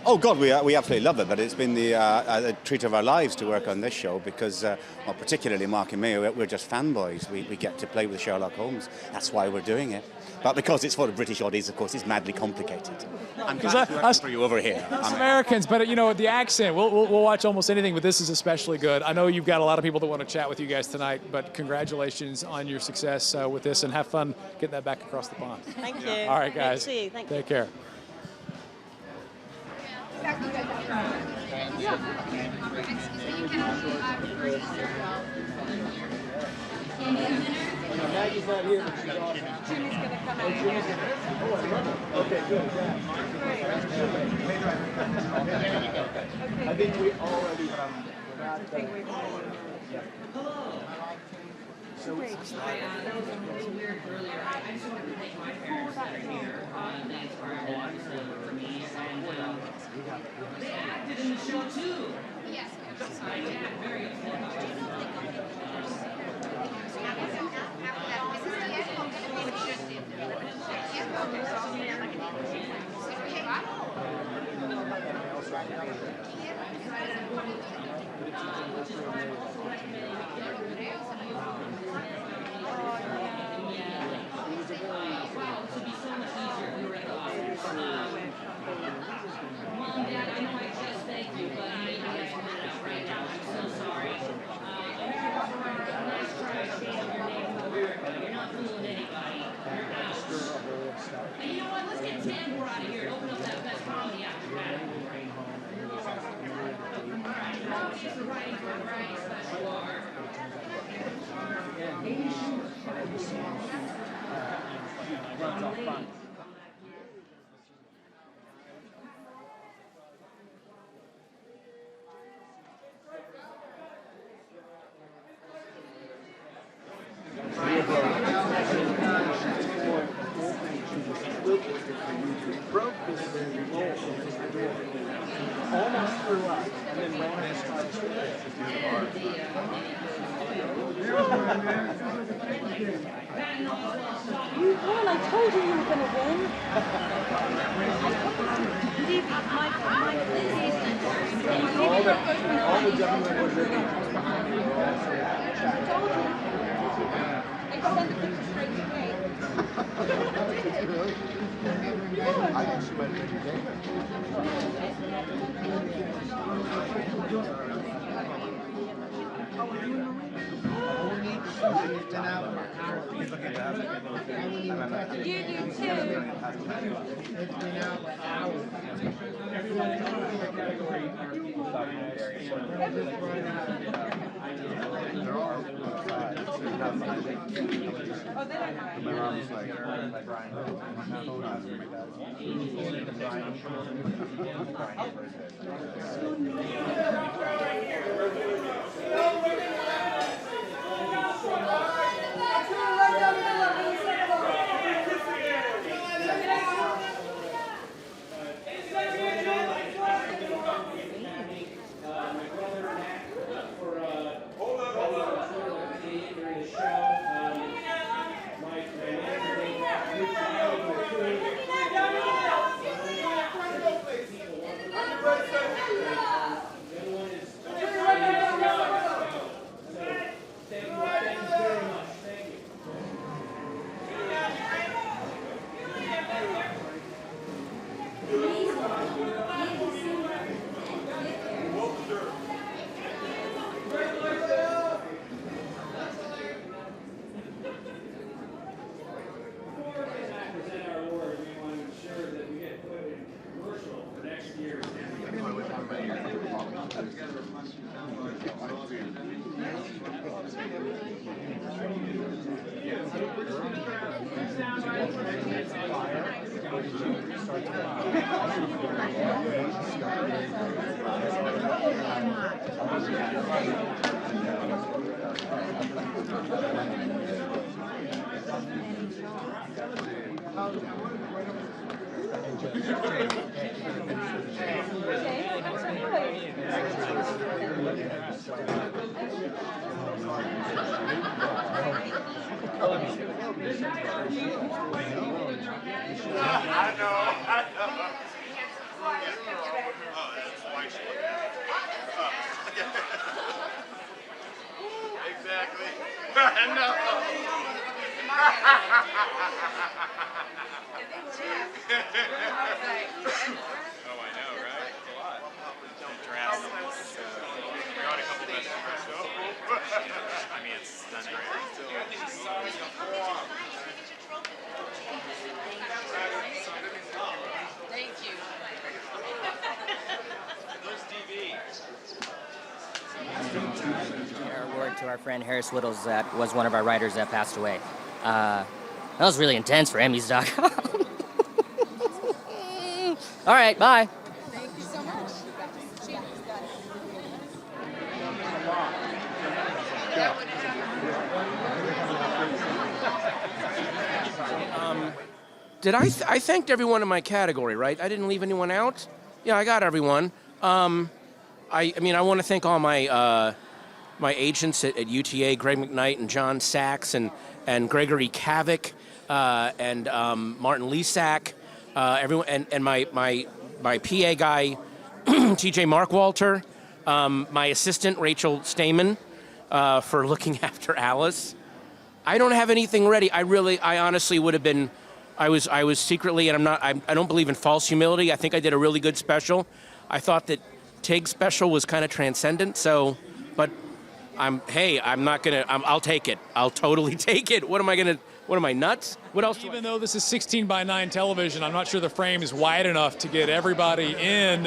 Oh, God, we absolutely love it, but it's been the treat of our lives to work on this show because, well, particularly Mark and me, we're just fanboys. We get to play with Sherlock Holmes. That's why we're doing it. But because it's for the British audience, of course, it's madly complicated. I'm glad to work for you over here. Us Americans, but you know, the accent, we'll watch almost anything, but this is especially good. I know you've got a lot of people that want to chat with you guys tonight, but congratulations on your success with this, and have fun getting that back across the pond. Thank you. All right, guys. Good to see you. Thank you. Take care. Maggie's not here, but she's awesome. Jimmy's going to come out. Jimmy's going to Oh, I love it. Okay, good. Yeah. I think we already got Hello. So weird earlier. I just wanted to thank my parents that are here. They inspired a lot for me, and they acted in the show too. Yes, my dad very important. Mom, Dad, I know I just thanked you, but I need you guys to put it out right Broke this almost threw up, and then ran and started You won, I told you you were going to win. all the gentlemen were living behind me. I sent the picture straight to me. I think she might have been You do too. It's been out for hours. Exactly. I know. Oh, I know, right? It's a lot. Drastic. We got a couple of espresso. I mean, it's not great. Thank you. Those DVs. Our word to our friend Harris Littles that was one of our writers that passed away. That was really intense for Emmys.com. All right, bye. Thank you so much. I thanked everyone in my category, right? I didn't leave anyone out. Yeah, I got everyone. I mean, I want to thank all my my agents at UTA, Greg McKnight and John Sachs and Gregory Kavik and Martin Lesak, everyone, and my PA guy, TJ Markwalter, my assistant Rachel Stamen for looking after Alice. I don't have anything ready. I honestly would have been. I was secretly, and I don't believe in false humility. I think I did a really good special. I thought that Tig's special was kind of transcendent. So, but I'm not gonna. I'll take it. I'll totally take it. What am I nuts? What else? Even though this is 16:9 television, I'm not sure the frame is wide enough to get everybody in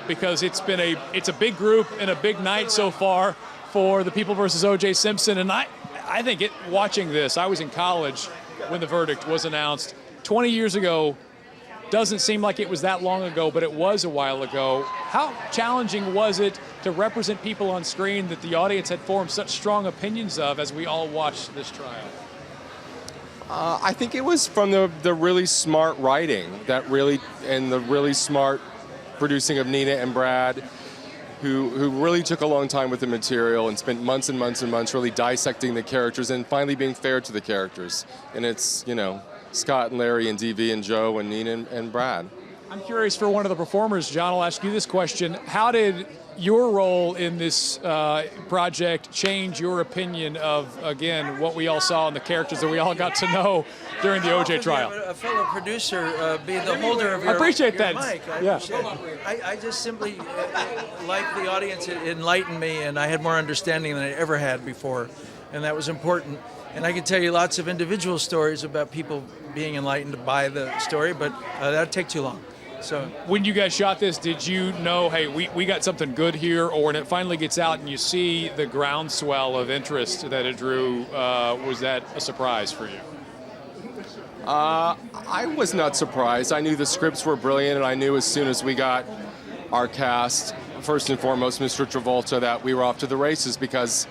because it's a big group and a big night so far for the People versus O.J. Simpson. And I think watching this, I was in college when the verdict was announced 20 years ago. Doesn't seem like it was that long ago, but it was a while ago. How challenging was it to represent people on screen that the audience had formed such strong opinions of as we all watched this trial? I think it was from the really smart writing and the really smart producing of Nina and Brad, who really took a long time with the material and spent months and months and months really dissecting the characters and finally being fair to the characters. And it's, Scott and Larry and DV and Joe and Nina and Brad. I'm curious for one of the performers, John, I'll ask you this question. How did your role in this project change your opinion of, again, what we all saw and the characters that we all got to know during the O.J. trial? A fellow producer, be the holder of your, I appreciate that. Mic. Yeah. I just simply like the audience. It enlightened me, and I had more understanding than I ever had before, and that was important. And I can tell you lots of individual stories about people being enlightened by the story, but that would take too long. So when you guys shot this, did you know, hey, we got something good here, or when it finally gets out and you see the groundswell of interest that it drew, was that a surprise for you? I was not surprised. I knew the scripts were brilliant, and I knew as soon as we got our cast, first and foremost, Mr. Travolta, that we were off to the races, because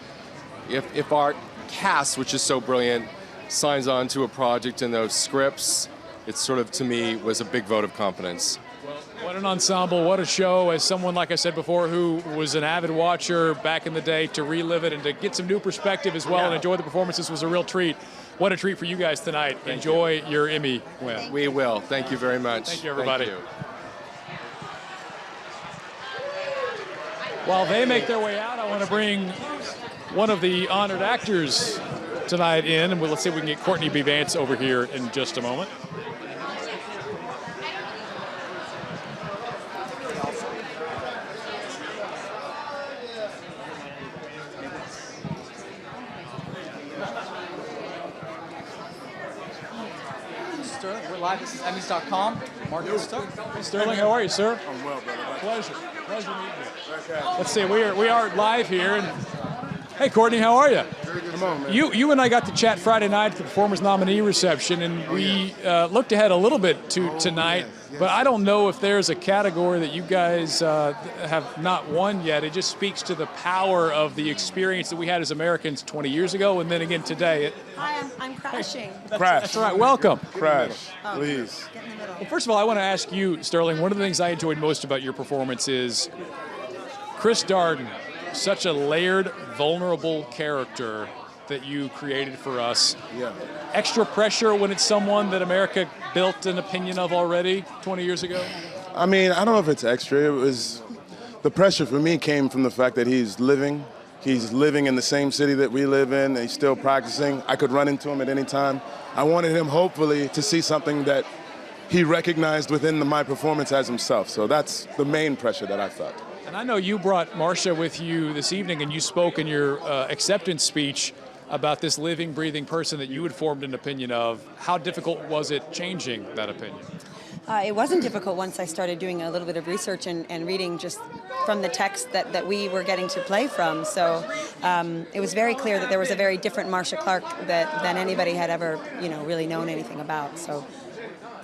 if our cast, which is so brilliant, signs on to a project in those scripts, it sort of, to me, was a big vote of confidence. Well, what an ensemble, what a show. As someone, like I said before, who was an avid watcher back in the day, to relive it and to get some new perspective as well and enjoy the performances was a real treat. What a treat for you guys tonight. Enjoy your Emmy win. We will. Thank you very much. Thank you, everybody. Thank you. While they make their way out, I want to bring one of the honored actors tonight in, and let's see if we can get Courtney B. Vance over here in just a moment. Sterling, we're live. This is Emmys.com. Marcus Stuck. Sterling, how are you, sir? I'm well, brother. Pleasure meeting you. Let's see, we are live here, and hey, Courtney, how are you? Come on, man. You and I got to chat Friday night at the Performers Nominee Reception, and we looked ahead a little bit to tonight, but I don't know if there's a category that you guys have not won yet. It just speaks to the power of the experience that we had as Americans 20 years ago, and then again today. Hi, I'm crashing. Crash. That's right, welcome. Crash, please. Get in the middle. Well, first of all, I want to ask you, Sterling, one of the things I enjoyed most about your performance is Chris Darden, such a layered, vulnerable character that you created for us. Yeah. Extra pressure when it's someone that America built an opinion of already 20 years ago? I mean, I don't know if it's extra. It was, the pressure for me came from the fact that he's living in the same city that we live in. He's still practicing. I could run into him at any time. I wanted him, hopefully, to see something that he recognized within my performance as himself. So that's the main pressure that I felt. And I know you brought Marcia with you this evening, and you spoke in your acceptance speech about this living, breathing person that you had formed an opinion of. How difficult was it changing that opinion? It wasn't difficult once I started doing a little bit of research and reading just from the text that we were getting to play from. So it was very clear that there was a very different Marcia Clark than anybody had ever, really known anything about. So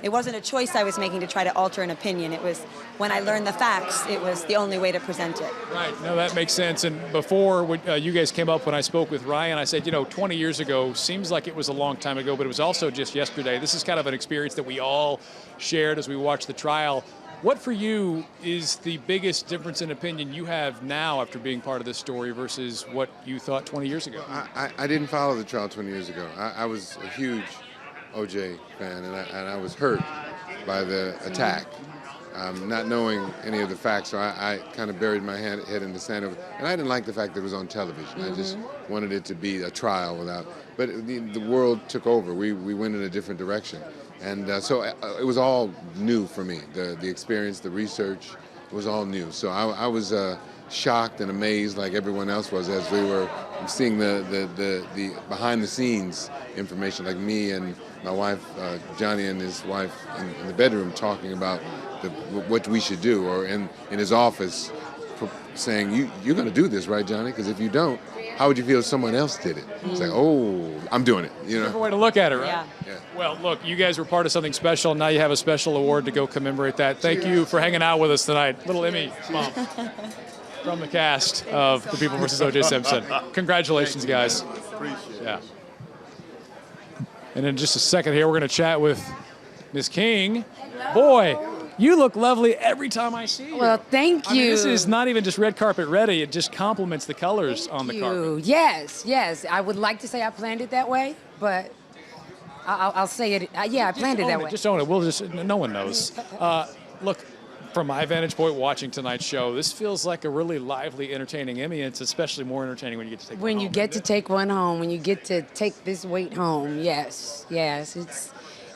it wasn't a choice I was making to try to alter an opinion. It was when I learned the facts, it was the only way to present it. Right. No, that makes sense. And before you guys came up, when I spoke with Ryan, I said, 20 years ago seems like it was a long time ago, but it was also just yesterday. This is kind of an experience that we all shared as we watched the trial. What for you is the biggest difference in opinion you have now after being part of this story versus what you thought 20 years ago? I didn't follow the trial 20 years ago. I was a huge O.J. fan, and I was hurt by the attack, not knowing any of the facts, so I kind of buried my head in the sand. And I didn't like the fact that it was on television. I just wanted it to be a trial but the world took over. We went in a different direction. And so it was all new for me. The experience, the research, was all new. So I was shocked and amazed like everyone else was as we were seeing the behind the scenes information, like me and my wife, Johnny and his wife in the bedroom talking about what we should do, or in his office saying, you're going to do this, right, Johnny? Because if you don't, how would you feel if someone else did it? It's like, oh, I'm doing it, you know? Different way to look at it, right? Yeah. Well, look, you guys were part of something special. Now you have a special award to go commemorate that. Thank you for hanging out with us tonight. Little Emmy bump from the cast of The People vs. O.J. Simpson. Congratulations, guys. Appreciate it. Yeah. And in just a second here, we're going to chat with Ms. King. Boy, you look lovely every time I see you. Well, thank you. I mean, this is not even just red carpet ready. It just complements the colors on the carpet. Yes. I would like to say I planned it that way, but I'll say it. Yeah, I planned it that way. Just own it. We'll just, no one knows. Look, from my vantage point watching tonight's show, this feels like a really lively, entertaining Emmy. And it's especially more entertaining when you get to take When one you home, get to isn't it? take one home, when you get to take this weight home, yes.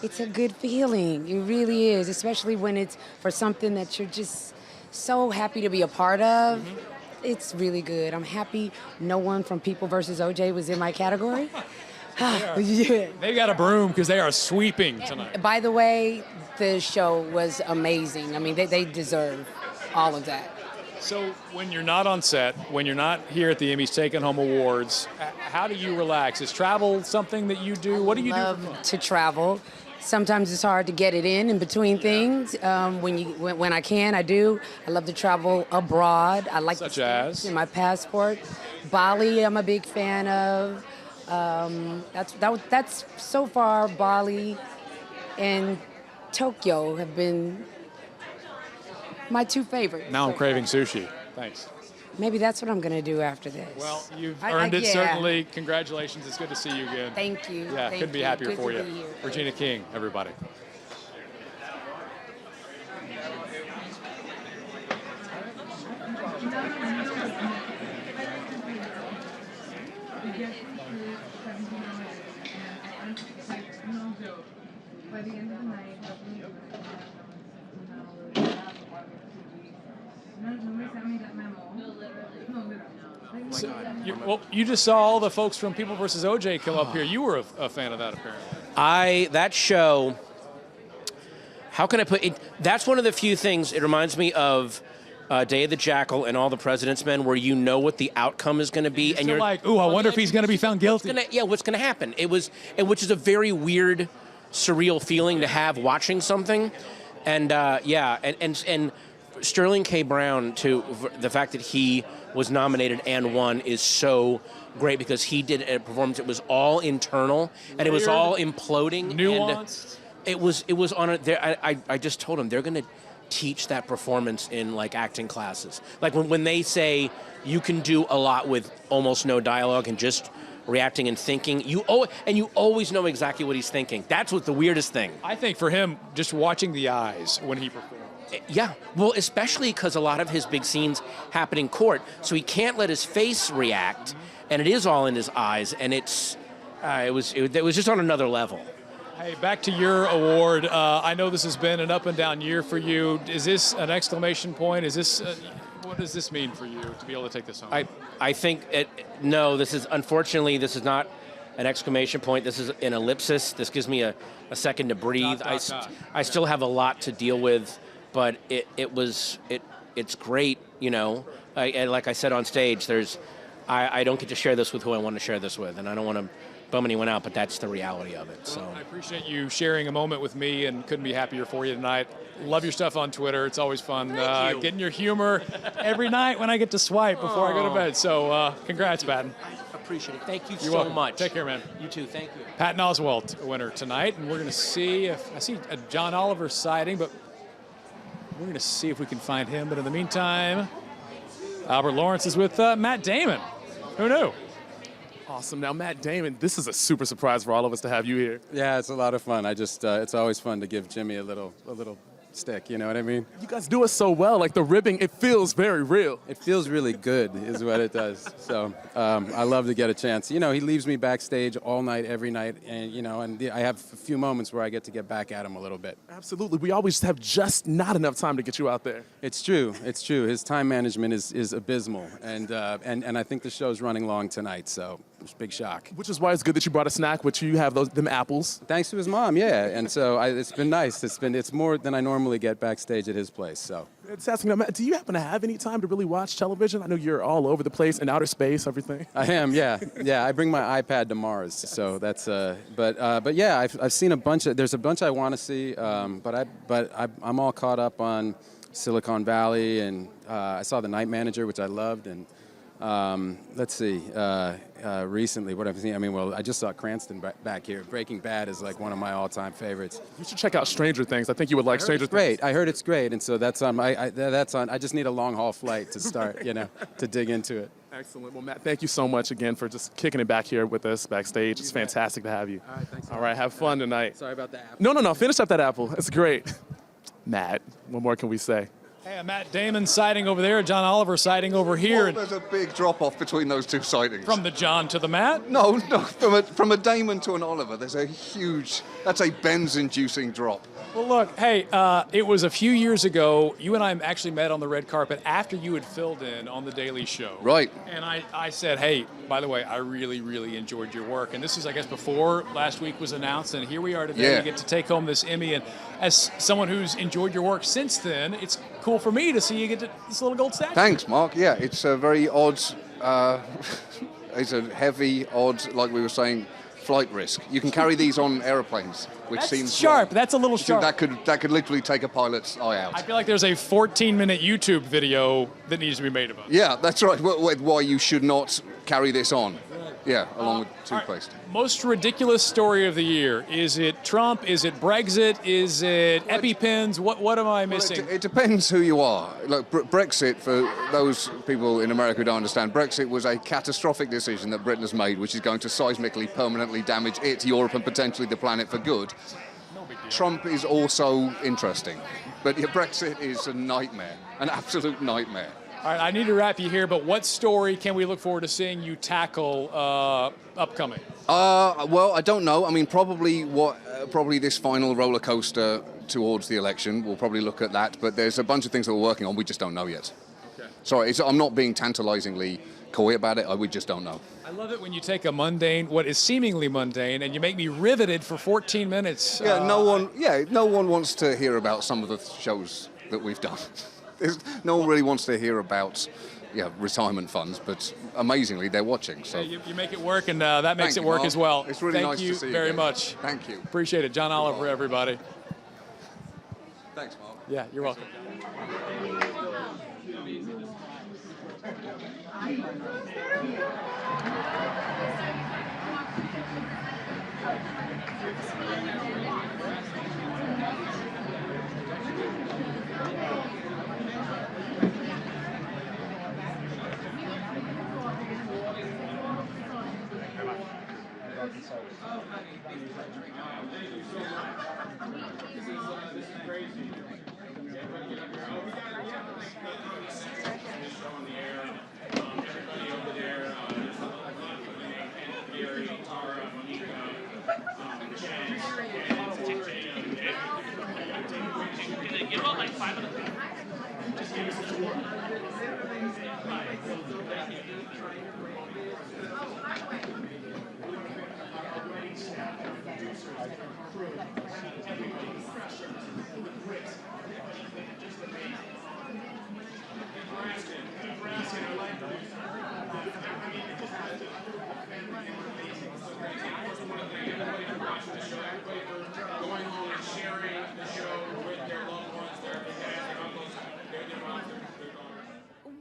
It's a good feeling. It really is, especially when it's for something that you're just so happy to be a part of. It's really good. I'm happy no one from People vs. OJ was in my category. Yeah. They got a broom because they are sweeping tonight. By the way, the show was amazing. I mean, they deserve all of that. So when you're not on set, when you're not here at the Emmys taking home awards, how do you relax? Is travel something that you do? What do you do for fun? To travel. Sometimes it's hard to get it in between things. When I can, I do. I love to travel abroad. I like Such as? in my passport. Bali, I'm a big fan of. That's so far. Bali and Tokyo have been my two favorites. Now I'm craving sushi. Thanks. Maybe that's what I'm going to do after this. Well, you've earned it, yeah. certainly. Congratulations. It's good to see you again. Thank you. Yeah, Thank couldn't be you. happier Good for to you. be here. Regina King, everybody. So, you just saw all the folks from People vs. OJ come up here. You were a fan of that, apparently. That show, how can I put it? That's one of the few things, it reminds me of Day of the Jackal and All the President's Men, where you know what the outcome is going to be. And you're like, ooh, I wonder if he's going to be found guilty. What's going to happen? Which is a very weird, surreal feeling to have watching something. And and Sterling K. Brown, to the fact that he was nominated and won is so great, because he did a performance. It was all internal and it was all imploding. Nuanced. And it was on a. I just told him they're going to teach that performance in like acting classes. Like when they say you can do a lot with almost no dialogue and just reacting and thinking, you always know exactly what he's thinking. That's what the weirdest thing. I think for him, just watching the eyes when he performs. Yeah, well, especially because a lot of his big scenes happen in court, so he can't let his face react, and it is all in his eyes, and it was just on another level. Hey, back to your award. I know this has been an up and down year for you. Is this an exclamation point? Is this what does this mean for you to be able to take this home? I think this is not an exclamation point. This is an ellipsis. This gives me a second to breathe. I still have a lot to deal with. But it's great, you know. And like I said on stage, I don't get to share this with who I want to share this with, and I don't want to bum anyone out, but that's the reality of it. So I appreciate you sharing a moment with me, and couldn't be happier for you tonight. Love your stuff on Twitter. It's always fun getting your humor every night when I get to swipe before I go to bed. So congrats, Patton. I appreciate it. Thank you You're so welcome. much. Take care, man. You too. Thank you. Patton Oswalt, a winner tonight, and we're going to see if I see a John Oliver sighting, but we're going to see if we can find him. But in the meantime, Albert Lawrence is with Matt Damon. Who knew? Awesome. Now, Matt Damon, this is a super surprise for all of us to have you here. Yeah, it's a lot of fun. It's always fun to give Jimmy a little stick. You know what I mean? You guys do it so well. Like the ribbing, it feels very real. It feels really good, is what it does. So I love to get a chance. You know, he leaves me backstage all night, every night, and I have a few moments where I get to get back at him a little bit. Absolutely. We always have just not enough time to get you out there. It's true. It's true. His time management is abysmal, and I think the show's running long tonight, so it's a big shock. Which is why it's good that you brought a snack, which you have them apples. Thanks to his mom, yeah. And so it's been nice. It's more than I normally get backstage at his place. So. It's asking, Matt, do you happen to have any time to really watch television? I know you're all over the place in outer space, everything. I am, yeah. I bring my iPad to Mars, so that's. But yeah, I've seen a bunch of. There's a bunch I want to see, but I'm all caught up on Silicon Valley, and I saw The Night Manager, which I loved, and let's see. Recently, what I've seen. I mean, well, I just saw Cranston back here. Breaking Bad is like one of my all-time favorites. You should check out Stranger Things. I think you would like Stranger Things. Great. I heard it's great, and so that's on. That's on. I just need a long-haul flight to start. To dig into it. Excellent. Well, Matt, thank you so much again for just kicking it back here with us backstage. It's fantastic to have you. All right, thanks. All right, have fun tonight. Sorry about the apple. No. Finish up that apple. It's great. Matt, what more can we say? Hey, Matt Damon sighting over there, John Oliver sighting over here. Well, there's a big drop-off between those two sightings. From the John to the Matt? No, from a Damon to an Oliver, there's a huge, that's a Benz-inducing drop. Well, look, hey, it was a few years ago. You and I actually met on the red carpet after you had filled in on The Daily Show. Right. And I said, hey, by the way, I really, really enjoyed your work. And this is, I guess, before last week was announced. And here we are today. Yeah. We get to take home this Emmy. And as someone who's enjoyed your work since then, it's cool for me to see you get this little gold statue. Thanks, Mark. Yeah, it's a very odd, it's a heavy, odd, like we were saying, flight risk. You can carry these on aeroplanes, which That's seems sharp. That's a little sharp. That could literally take a pilot's eye out. I feel like there's a 14-minute YouTube video that needs to be made about it. Yeah, that's right. Why you should not carry this on. Yeah, along with toothpaste. Right. Most ridiculous story of the year. Is it Trump? Is it Brexit? Is it EpiPens? What am I missing? It depends who you are. Look, Brexit, for those people in America who don't understand, Brexit was a catastrophic decision that Britain has made, which is going to seismically, permanently damage it, Europe, and potentially the planet for good. Trump is also interesting. But yeah, Brexit is a nightmare, an absolute nightmare. All right, I need to wrap you here, but what story can we look forward to seeing you tackle upcoming? Well, I don't know. I mean, probably this final roller coaster towards the election. We'll probably look at that, but there's a bunch of things that we're working on. We just don't know yet. Okay. Sorry, I'm not being tantalizingly coy about it. We just don't know. I love it when you take a mundane, what is seemingly mundane, and you make me riveted for 14 minutes. Yeah, no one wants to hear about some of the shows that we've done. No one really wants to hear about retirement funds, but amazingly they're watching. So you make it work, and that makes it work as well. It's really nice to see you very much. Thank you. Appreciate it. John Oliver, everybody. Thanks, Mark. Yeah, you're welcome.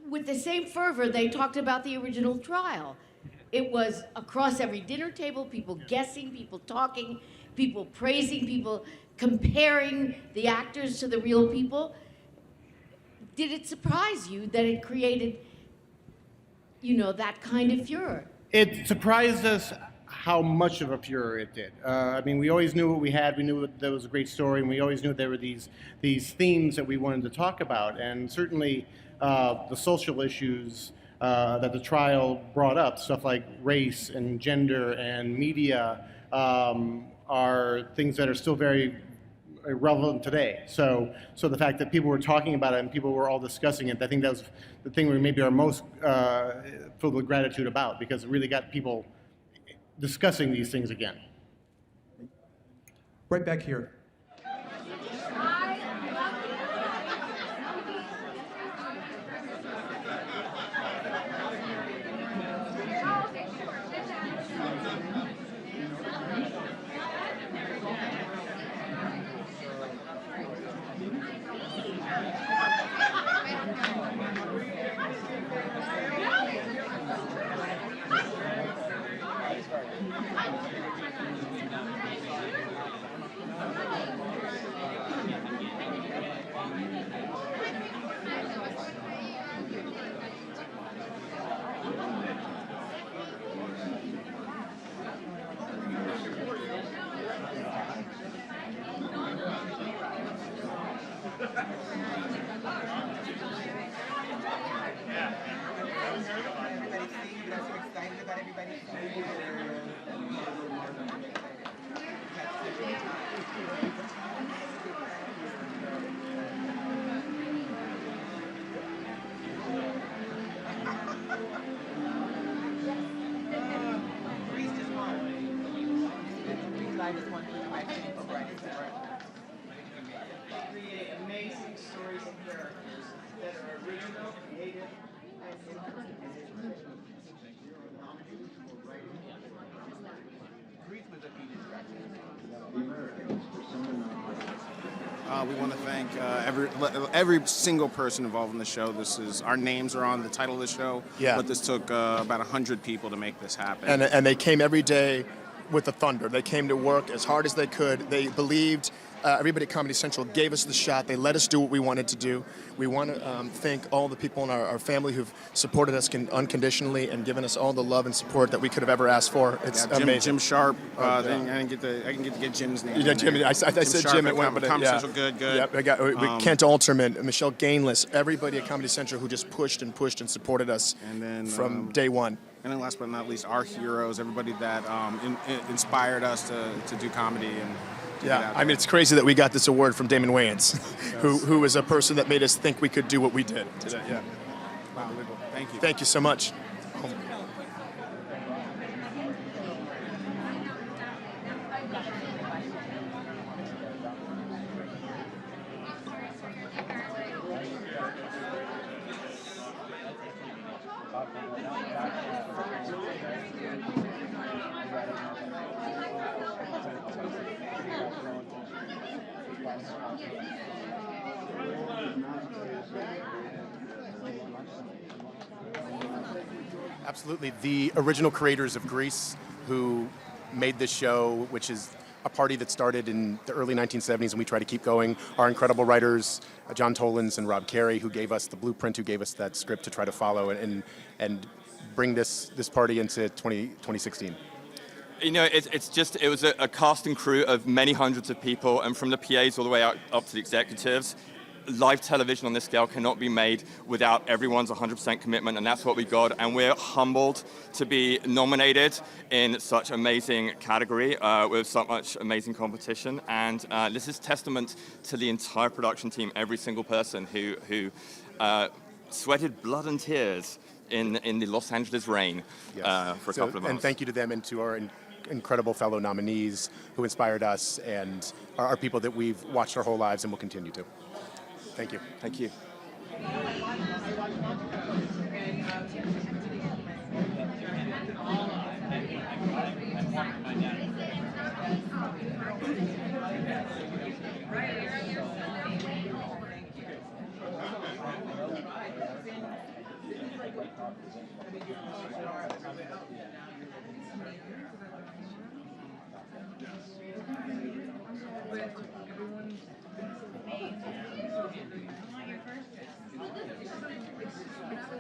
With the same fervor, they talked about the original trial. It was across every dinner table, people guessing, people talking, people praising, people comparing the actors to the real people. Did it surprise you that it created, that kind of furor? It surprised us how much of a furor it did. I mean, we always knew what we had. We knew that there was a great story, and we always knew there were these themes that we wanted to talk about. And certainly, the social issues that the trial brought up, stuff like race and gender and media, are things that are still very relevant today. So the fact that people were talking about it and people were all discussing it, I think that was the thing we maybe are most filled with gratitude about, because it really got people discussing these things again. Right back here. Create amazing stories and characters that are original, creative, and we want to thank every single person involved in the show. Our names are on the title of the show, but this took about 100 people to make this happen. And they came every day with the thunder. They came to work as hard as they could. They believed. Everybody at Comedy Central gave us the shot. They let us do what we wanted to do. We want to thank all the people in our family who've supported us unconditionally and given us all the love and support that we could have ever asked for. It's amazing. Jim Sharp. I didn't get Jim's name. Yeah, Jim. I said Jim Jim. Sharp It went, but Comedy Central, good. Yep, I got Kent Alterman, Michelle Gainless, everybody at Comedy Central who just pushed and supported us from day one. And then last but not least, our heroes, everybody that inspired us to do comedy. Yeah, I mean, it's crazy that we got this award from Damon Wayans, who was a person that made us think we could do what we did today. Yeah. Wow. Thank you. Thank you so much. Absolutely. The original creators of Grease, who made this show, which is a party that started in the early 1970s and we try to keep going. Our incredible writers, John Tollins and Rob Carey, who gave us the blueprint, who gave us that script to try to follow and bring this party into 2016. You know, it was a cast and crew of many hundreds of people, and from the PAs all the way up to the executives. Live television on this scale cannot be made without everyone's 100% commitment, and that's what we got. And we're humbled to be nominated in such amazing category with so much amazing competition. And this is testament to the entire production team, every single person who sweated blood and tears in the Los Angeles rain for a couple of months. And thank you to them and to our incredible fellow nominees who inspired us and are people that we've watched our whole lives and will continue to. Thank you. Thank you.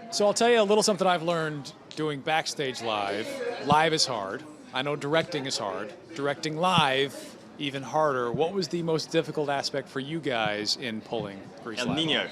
So I'll tell you a little something I've learned doing Backstage Live. Live is hard. I know directing is hard. Directing live, even harder. What was the most difficult aspect for you guys in pulling Grease El live? Nino.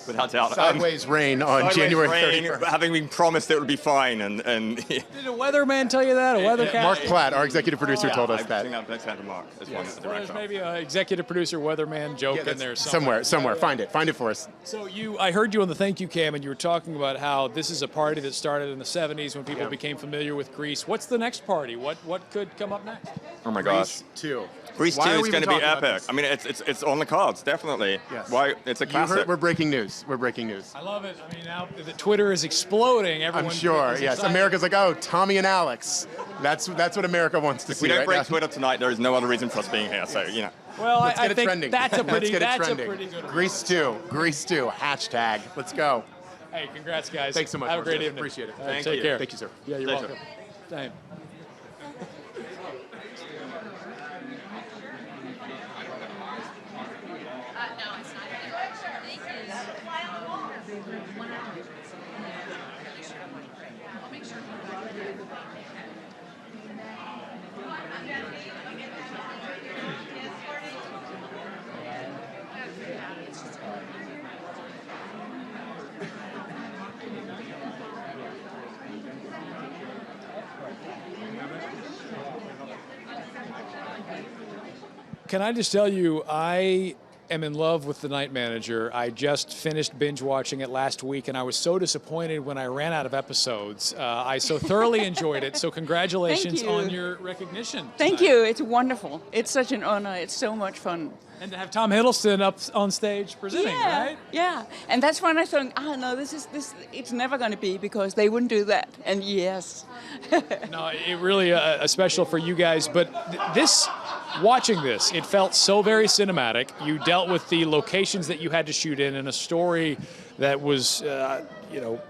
Without doubt. Sideways rain on Sideways January rain, 31st. having been promised it would be fine, and Did a weatherman tell you that? A weathercat? Mark Platt, our executive producer, told us I that. think that's down to Mark as one of the Well, there's director. maybe an executive producer weatherman joke in there Somewhere. Find it for us. So I heard you on the Thank You Cam, and you were talking about how this is a party that started in the 70s when people became familiar with Grease. What's the next party? What could come up next? Oh my gosh. Grease 2. Grease Why 2 are is we going to even be talking about epic. I mean, it's on the cards, definitely. Yes. Why? It's a You classic. heard, we're breaking news. We're breaking news. I love it. I mean, now the Twitter is exploding. I'm Everyone sure. is Yes. excited. America's like, oh, Tommy and Alex. That's what America wants to If see. we don't right break now. Twitter tonight, there is no other reason for us being here. So, you know. Well, Let's I get it think trending. that's a pretty. Let's get it That's trending. a pretty good. Grease 2. Grease 2. Hashtag. Let's go. Hey, congrats, guys. Thanks so much. Have a great Marcus. evening. Appreciate it. All right, Thank take you. care. Thank you, sir. Yeah, you're Pleasure. welcome. Same. Can I just tell you, I am in love with The Night Manager. I just finished binge watching it last week, and I was so disappointed when I ran out of episodes. I so thoroughly enjoyed it. So congratulations Thank you. on your recognition. Thank you. It's wonderful. It's such an honor. It's so much fun. And to have Tom Hiddleston up on stage presenting, right? Yeah. And that's when I thought, no, this. It's never going to be because they wouldn't do that. And yes. No, it really a special for you guys. But watching this, it felt so very cinematic. You dealt with the locations that you had to shoot in a story that was,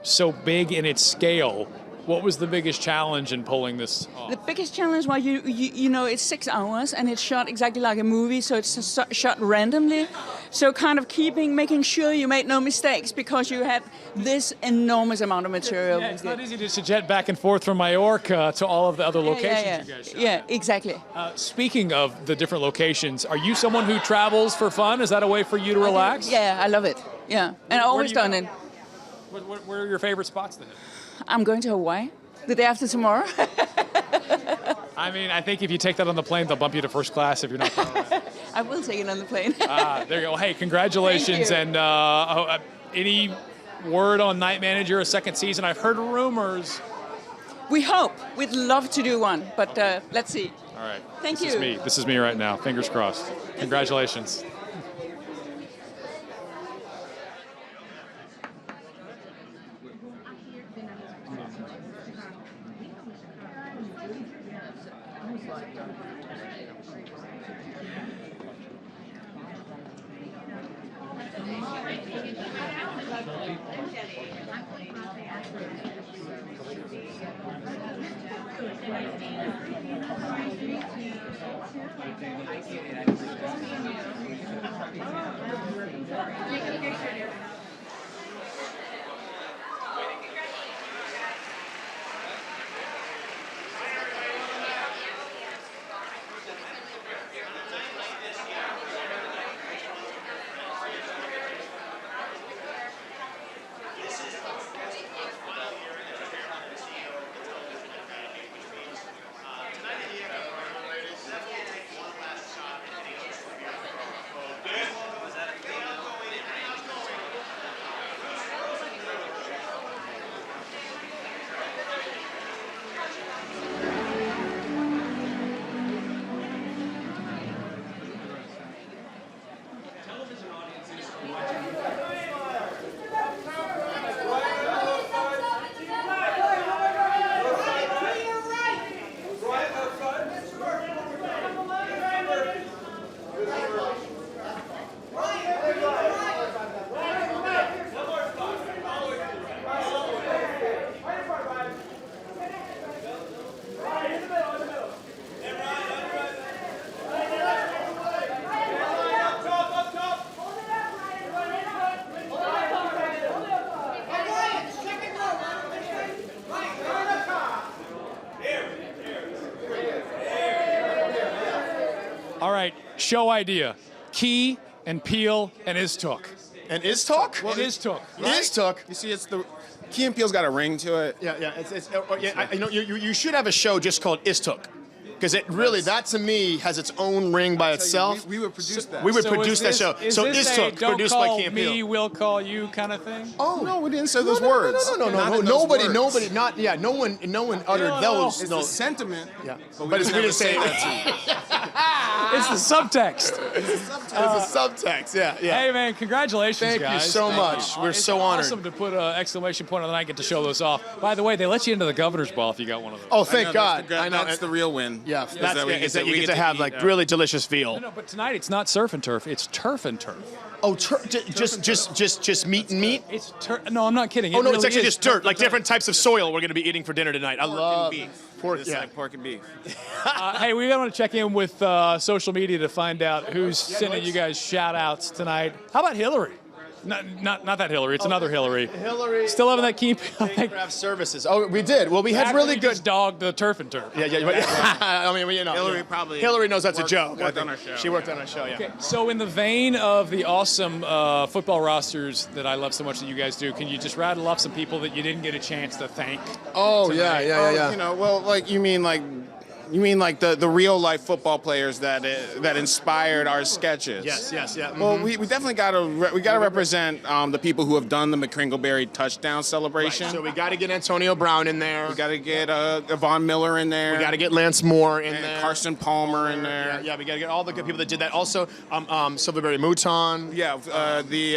so big in its scale. What was the biggest challenge in pulling this off? The biggest challenge was it's 6 hours and it's shot exactly like a movie, so it's shot randomly. So kind of making sure you made no mistakes because you had this enormous amount of material. Yeah, it's not easy just to jet back and forth from Mallorca to all of the other locations you guys shot. Yeah, exactly. Speaking of the different locations, are you someone who travels for fun? Is that a way for you to relax? Yeah, I love it. Yeah, and I've always done it. Where are your favorite spots to hit? I'm going to Hawaii the day after tomorrow. I mean, I think if you take that on the plane, they'll bump you to first class if you're not going around. I will take it on the plane. There you go. Hey, congratulations. Thank you. And any word on Night Manager, a second season? I've heard rumors. We hope. We'd love to do one, but let's see. All right. Thank This you. is me. This is me right now. Fingers crossed. Congratulations. All right, show idea. Key and Peele and Iztok. And Iztok? And Iztok. Iztok. You see, it's the Key and Peele's got a ring to it. Yeah. You should have a show just called Iztok. Because it really, that to me, has its own ring by itself. We would produce that. We would So produce that show. So Iztok, don't produced call by Key and me, Peele. we'll call you kind of thing? Oh no, we didn't say those words. No. Not in those Nobody, words. no one uttered those. It's No. the sentiment. Yeah. But But we we didn't say that to you. It's the subtext. It's a subtext, yeah. Hey, man, congratulations, Thank you guys. so much. We're It's so honored. awesome to put an exclamation point on the night, get to show those off. By the way, they let you into the governor's ball if you got one of those. Oh, thank God. I know. That's the real win. Yeah, Is that's that we is that you we get to have like really delicious veal. No, but tonight it's not surf and turf, it's turf and turf. Oh, just meat and meat? It's no, I'm not kidding. Oh no, really it's actually is just dirt, turf like and different types of soil we're going to be eating for dinner tonight. I love beef. pork. It's Yeah. like pork and beef. Hey, we want to check in with social media to find out who's sending you guys shout outs tonight. How about Hillary? Not that Hillary. It's another Hillary. Hillary. Still having that key. Craft services. Oh, we did. Well, we had After really you good. just dogged the turf and turf. Yeah. I mean, you know. Hillary probably Hillary knows that's a joke. worked I on think. our show. She worked on our show. Yeah. Okay, so in the vein of the awesome football rosters that I love so much that you guys do, can you just rattle off some people that you didn't get a chance to thank? Oh tonight? yeah. You know, well, like you mean like the real life football players that inspired our sketches. Yes, yeah. Well, we definitely got to represent the people who have done the McCringleberry touchdown celebration. Right, so we got to get Antonio Brown in there. We got to get Von Miller in there. We got to get Lance Moore in and there. Carson Palmer in there. Yeah, we got to get all the good people that did that. Also, Silverberry Mouton. Yeah, the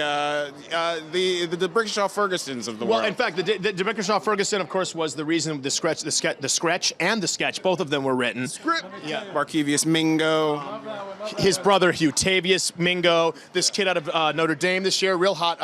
Brickishaw Fergusons of the world. Well, in fact, the Brickishaw Ferguson, of course, was the reason the sketch and the sketch, both of them were written. Script. Yeah. Markevius Mingo. His brother Hutavius Mingo. This kid out of Notre Dame this year, real hot.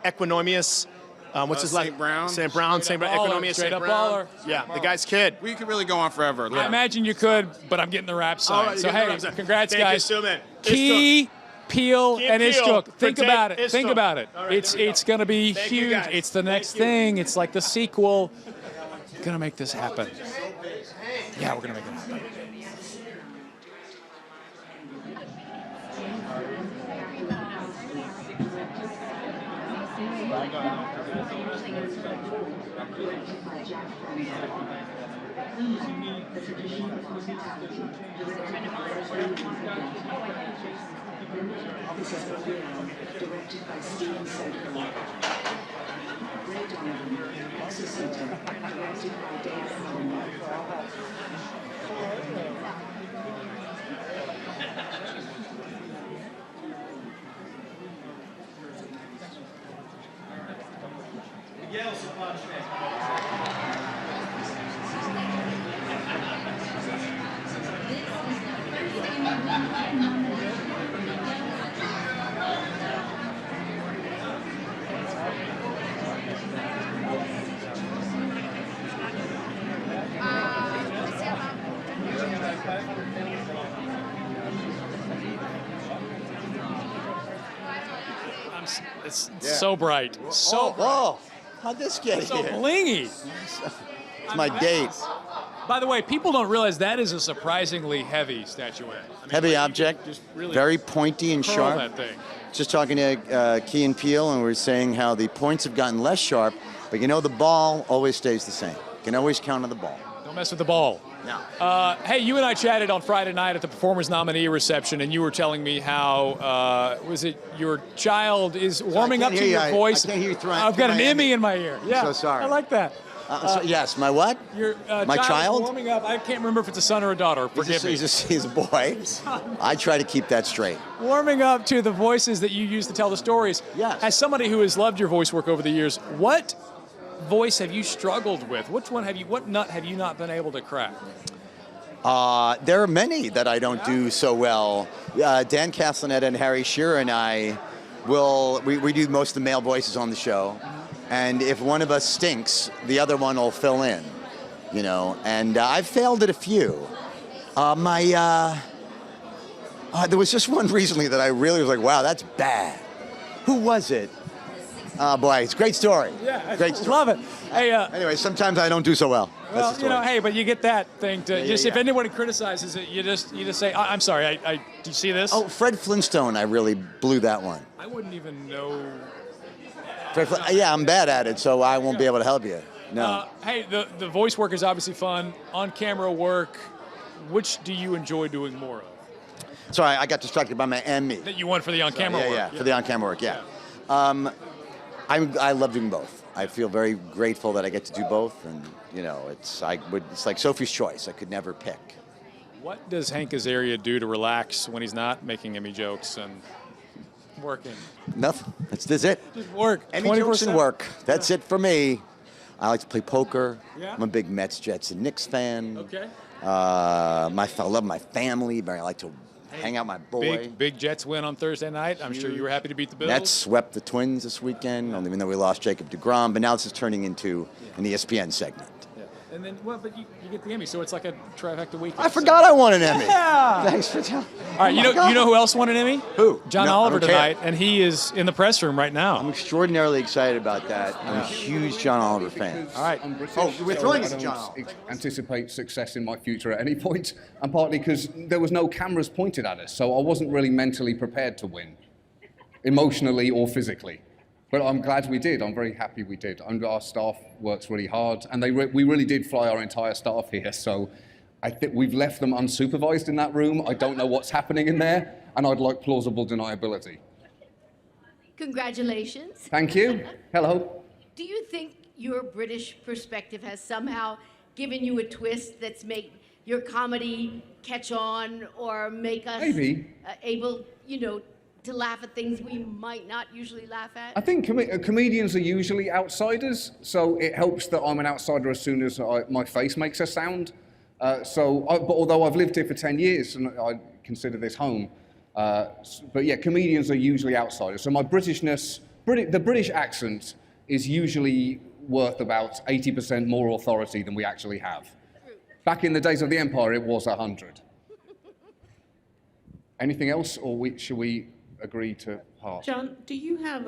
Equinomius. What's his last? St. Brown. St. Brown. Baller, Equinomius straight St. up Brown. baller. Yeah, the guy's kid. We could really go on forever. I imagine you could, but I'm getting the rap sign. All right, so you get the hey, rap sign. congrats, Thank you guys. so much. Key, Peele, and Peele. Iztok. Think Protect about it. Think Iztok. about it. All right, there we It's go. going to be Thank you, huge. guys. It's the next Thank you. thing. It's like the sequel. Going to make this happen. Yeah, we're going to make it happen. Directed by Steven Soderbergh. Ray Donovan, Exorcism, directed by David Homer. It's so bright. So bright. Whoa, how'd this get So here? blingy. It's my date. By the way, people don't realize that is a surprisingly heavy statuette. Heavy object, really very pointy and curl sharp. that thing. Just talking to Key and Peele, and we were saying how the points have gotten less sharp, but the ball always stays the same. You can always count on the ball. Don't mess with the ball. No. Hey, you and I chatted on Friday night at the performers nominee reception, and you were telling me how was it your child is warming up can't to hear your you. voice. I can't hear you through I've got an my Emmy in my ear. Yeah, so sorry. I like that. Yes, my what? Your My child? is warming up. I can't remember if it's a son or a daughter. Forgive me. He's a boy. I try to keep that straight. Warming up to the voices that you use to tell the stories. Yes. As somebody who has loved your voice work over the years, what voice have you struggled with? Which one what nut have you not been able to crack? There are many that I don't do so well. Dan Castellaneta and Harry Shearer and I we do most of the male voices on the show. And if one of us stinks, the other one will fill in, And I've failed at a few. There was just one recently that I really was like, wow, that's bad. Who was it? Oh boy, it's a great story. Yeah, great story. Love it. Hey, anyway, sometimes I don't do so well. That's well, the story. hey, but you get that thing to Yeah, if yeah. anybody criticizes it, you just say, I'm sorry. Do you see this? Oh, Fred Flintstone, I really blew that one. I wouldn't even know. Yeah, I'm bad at it, so I won't be able to help you. No. Hey, the voice work is obviously fun. On camera work, which do you enjoy doing more of? Sorry, I got distracted by my Emmy. That you won for the on camera work. Yeah, for the on-camera work, yeah. I love doing both. I feel very grateful that I get to do both, and it's like Sophie's Choice. I could never pick. What does Hank Azaria do to relax when he's not making Emmy jokes and working? Nothing. That's it. Just work. Emmy jokes and 24/7. work. That's it for me. I like to play poker. Yeah. I'm a big Mets, Jets, and Knicks fan. Okay. I love my family, but I like to hang out with my boy. Big Jets win on Thursday night. I'm sure you were happy to beat the Bills. Nets swept the Twins this weekend, even though we lost Jacob deGrom. But now this is turning into an ESPN segment. And then, but you get the Emmy, so it's like a trifecta weekend. I forgot I won an Emmy. Yeah. Thanks for telling. All right, you know who else won an Emmy? Who? John No, I Oliver don't care. tonight, and he is in the press room right now. I'm extraordinarily excited about that. I'm a huge John Oliver fan. All right. I'm British, Oh, we're so throwing I it to don't John Oliver. anticipate success in my future at any point, and partly because there was no cameras pointed at us, so I wasn't really mentally prepared to win, emotionally or physically. But I'm glad we did. I'm very happy we did. And our staff works really hard, and we really did fly our entire staff here. So I think we've left them unsupervised in that room. I don't know what's happening in there, and I'd like plausible deniability. Congratulations. Thank you. Hello. Do you think your British perspective has somehow given you a twist that's made your comedy catch on or make us Maybe. Able, to laugh at things we might not usually laugh at? I think comedians are usually outsiders, so it helps that I'm an outsider as soon as my face makes a sound. But although I've lived here for 10 years and I consider this home, but yeah, comedians are usually outsiders. So my Britishness, the British accent is usually worth about 80% more authority than we actually have. Back in the days of the Empire, it was 100. Anything else, or should we agree to pass? John, do you have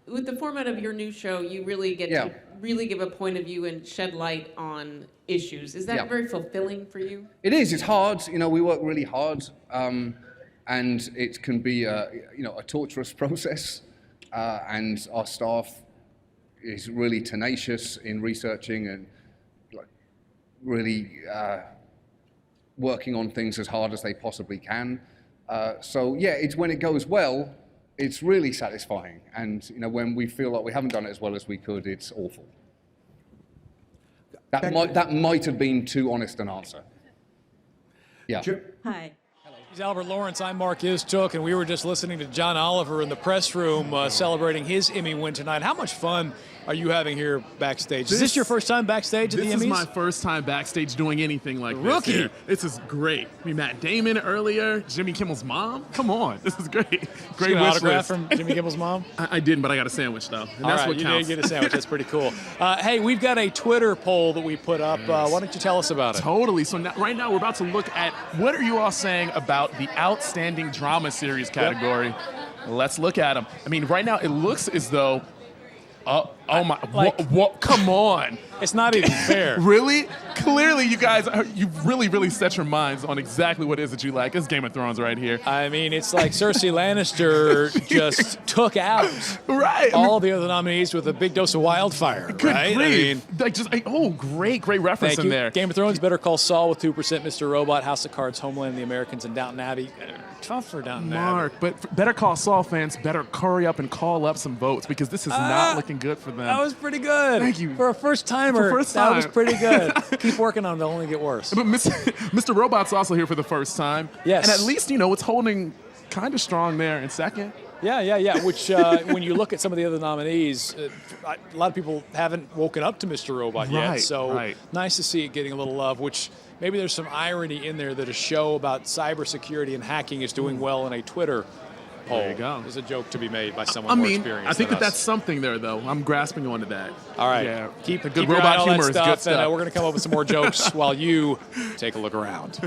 with the format of your new show, you really get Yeah. to really give a point of view and shed light on issues. Is that Yeah. very fulfilling for you? It is. It's hard. We work really hard, and it can be a torturous process. And our staff is really tenacious in researching and really working on things as hard as they possibly can. So yeah, it's when it goes well, it's really satisfying. And when we feel like we haven't done it as well as we could, it's awful. That might have been too honest an answer. Yeah. Hi. He's Albert Lawrence. I'm Mark Izchuk, and we were just listening to John Oliver in the press room celebrating his Emmy win tonight. How much fun are you having here backstage? Is this your first time backstage at the Emmys? This is my first time backstage doing anything like this. Rookie. Here. This is great. We met Damon earlier, Jimmy Kimmel's mom. Come on, this is great. Great an wish autograph list. from Jimmy Kimmel's mom? I didn't, but I got a sandwich though, and All that's right, what you counts. did get a sandwich. That's pretty cool. Hey, we've got a Twitter poll that we put up. Why don't you tell us about it? Totally. So right now we're about to look at what are you all saying about the outstanding drama series category. Let's look at them. I mean, right now it looks as though, oh my, what? Come on. It's not even fair. Really? Clearly, you guys, you've really set your minds on exactly what it is that you like. It's Game of Thrones right here. I mean, it's like Cersei Lannister just took out all the other nominees with a big dose of wildfire, Good right? grief. Great reference Thank in you. there. Game of Thrones, Better Call Saul with 2%, Mr. Robot, House of Cards, Homeland, The Americans, and Downton Abbey. Tough for Downton Abbey. Mark, but Better Call Saul fans better curry up and call up some votes because this is not looking good for them. That was pretty good. Thank you. For a first timer, For first that was time. pretty good. Keep working on it, they'll only get worse. But Mr. Robot's also here for the first time. Yes. And at least, it's holding kind of strong there in second. Yeah. Which, when you look at some of the other nominees, a lot of people haven't woken up to Mr. Robot yet. Right, So right. nice to see it getting a little love, which maybe there's some irony in there that a show about cybersecurity and hacking is doing well in a Twitter poll. There you go. There's a joke to be made by someone more experienced I think than that's us. something there, though. I'm grasping onto that. All right. Yeah. Keep the keep good your eye on robot all that humor is stuff, good stuff. and we're going to come up with some more jokes while you take a look around.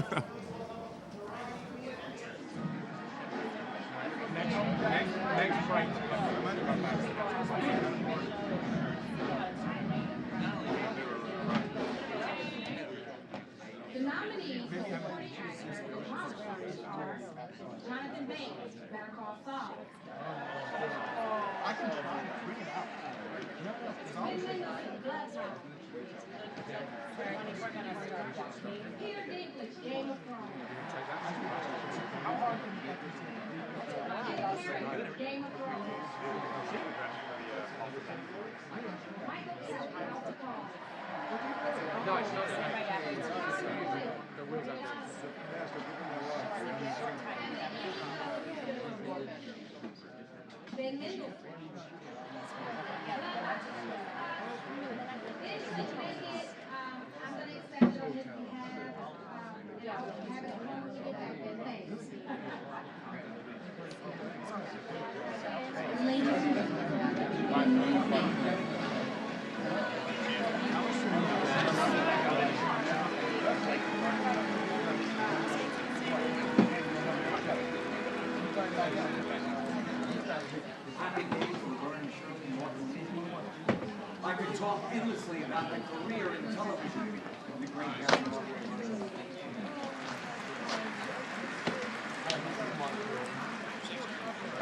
I could talk endlessly about the career in television of the great Harry.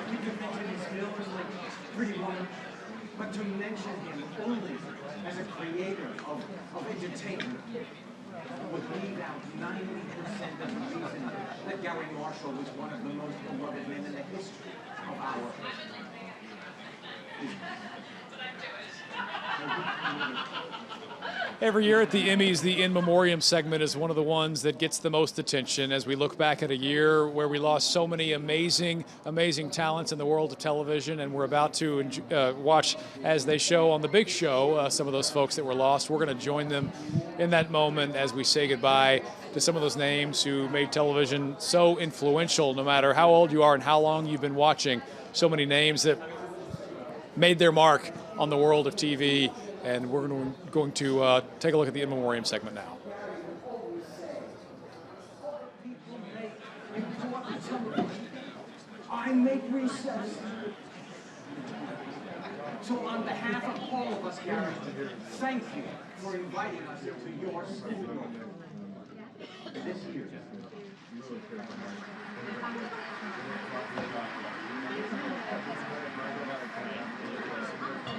We could mention his films like Pretty Woman, but to mention him only as a creator of entertainment would leave out 90% of the reason that Gary Marshall was one of the most beloved men in the history of our Every year at the Emmys, the In Memoriam segment is one of the ones that gets the most attention as we look back at a year where we lost so many amazing talents in the world of television, and we're about to watch as they show on The Big Show some of those folks that were lost. We're going to join them in that moment as we say goodbye to some of those names who made television so influential, no matter how old you are and how long you've been watching. So many names that made their mark on the world of TV. And we're going to take a look at the In Memoriam segment now. I make recess. So on behalf of all of us, Gary, thank you for inviting us to your studio. This year.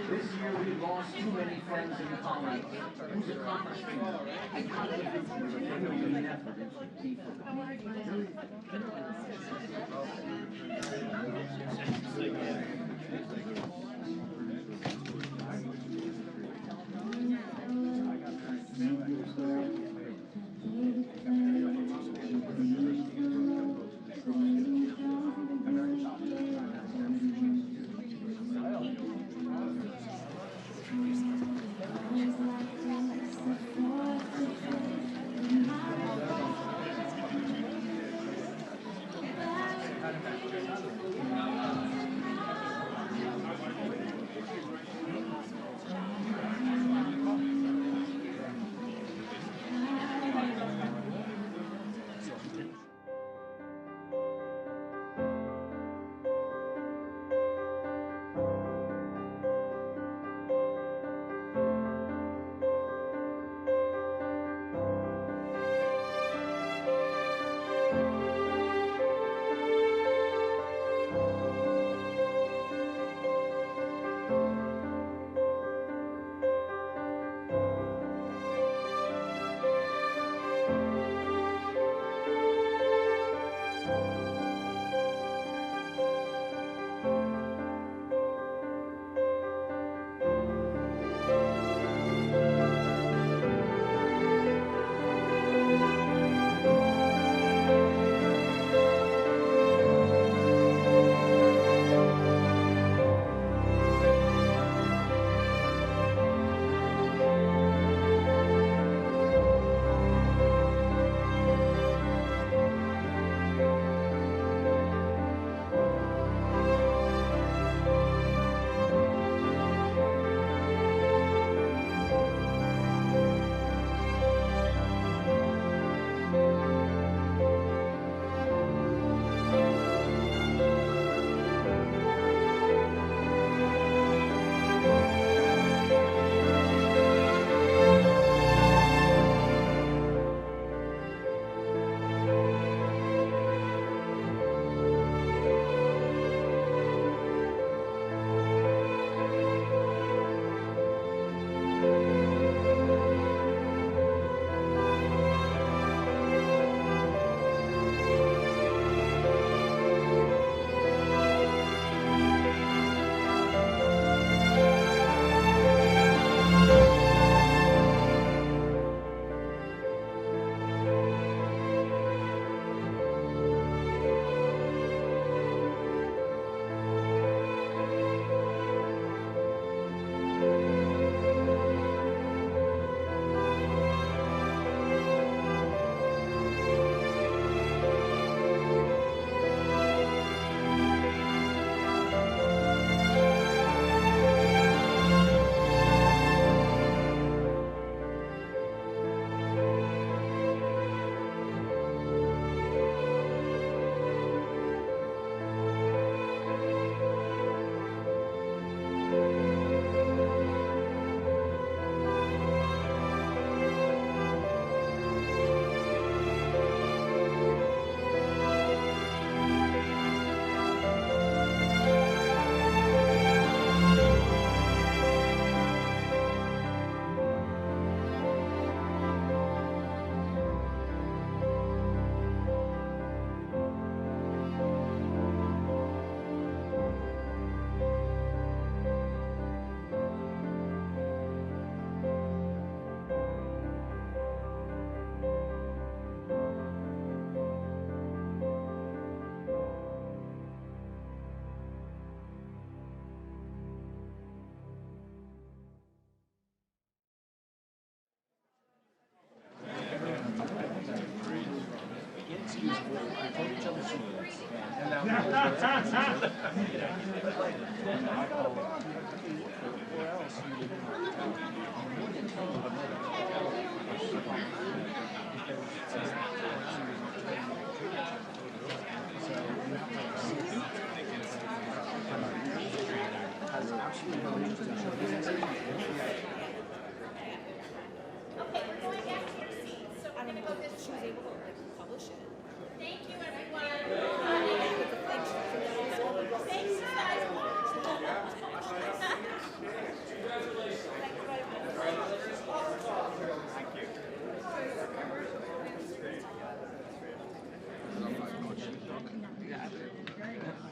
This year we lost too many friends and colleagues whose accomplishments and contributions were human effort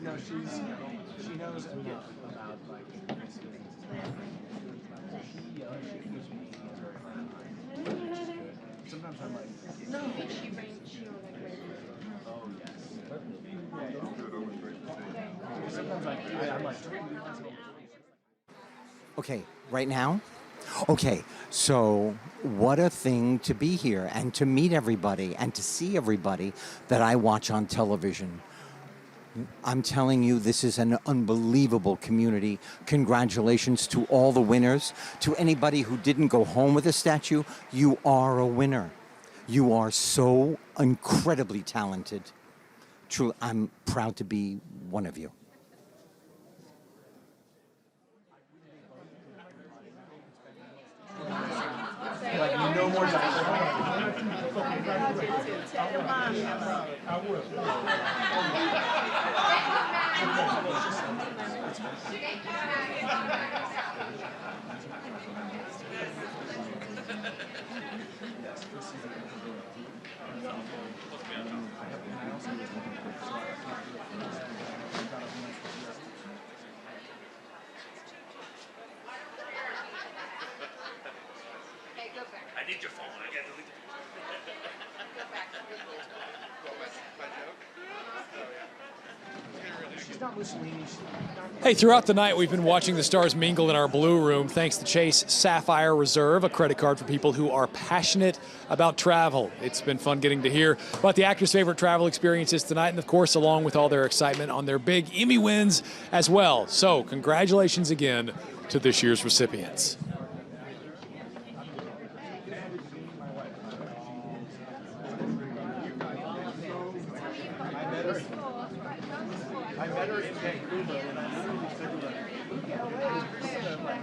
No, she knows enough about like this business. Sometimes I'm like, no. Oh yes. Sometimes I'm like. Okay, right now? Okay, so what a thing to be here and to meet everybody and to see everybody that I watch on television. I'm telling you, this is an unbelievable community. Congratulations to all the winners. To anybody who didn't go home with a statue, you are a winner. You are so incredibly talented. Truly, I'm proud to be one of you. Like no more I would. I need your phone. I got to delete She's not Mussolini. Hey, throughout the night, we've been watching the stars mingle in our blue room thanks to Chase Sapphire Reserve, a credit card for people who are passionate about travel. It's been fun getting to hear about the actors' favorite travel experiences tonight, and of course, along with all their excitement on their big Emmy wins as well. So, congratulations again to this year's recipients. I met her in Vancouver and I literally said to her,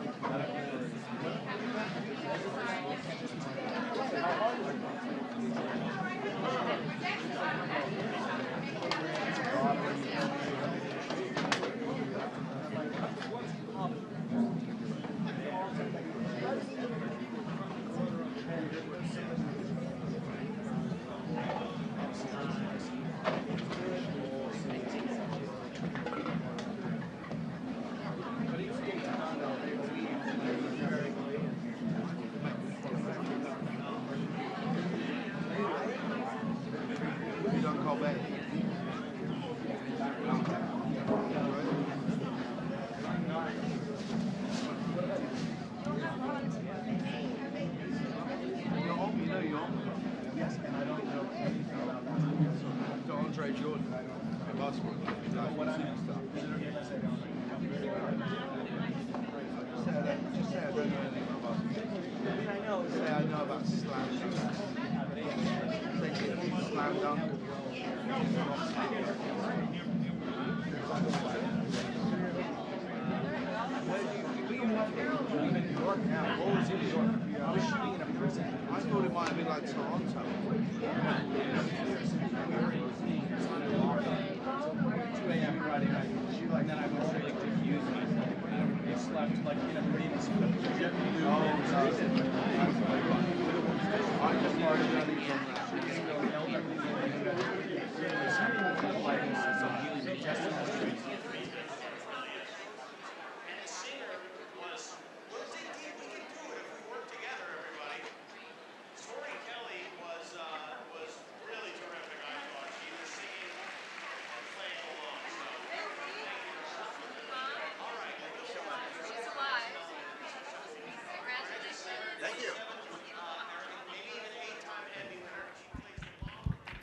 Tori Kelly was really terrific.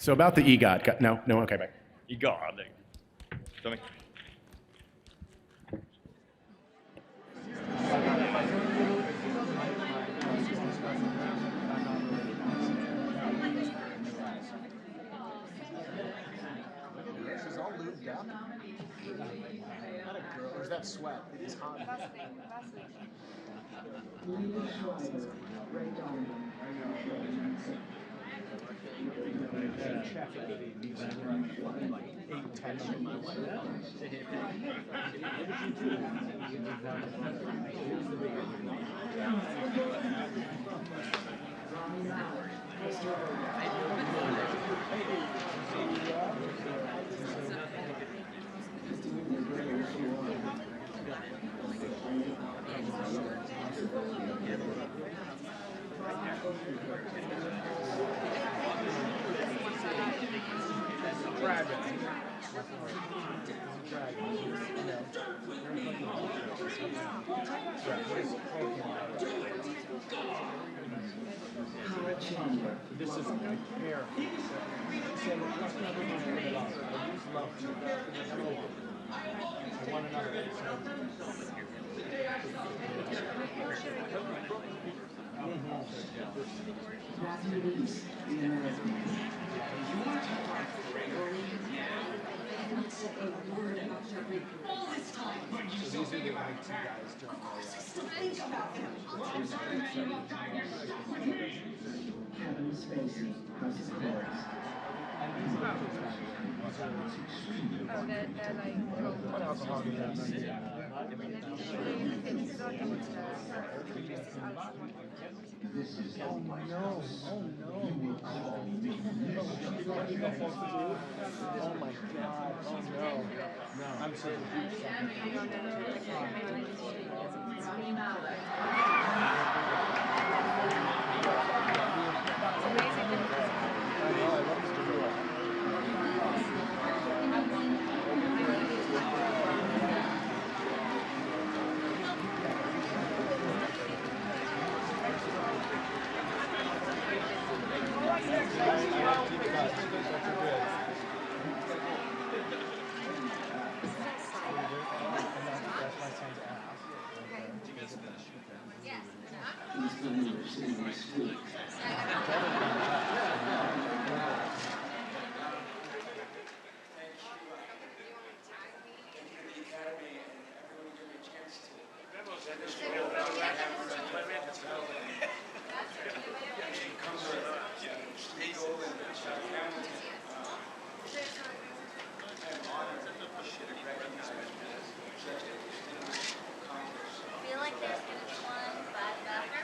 So about the EGOT, no, okay, bye. EGOT. Tommy. Where's that sweat? It's hot. This is hair. Kevin Spacey, House of Cards.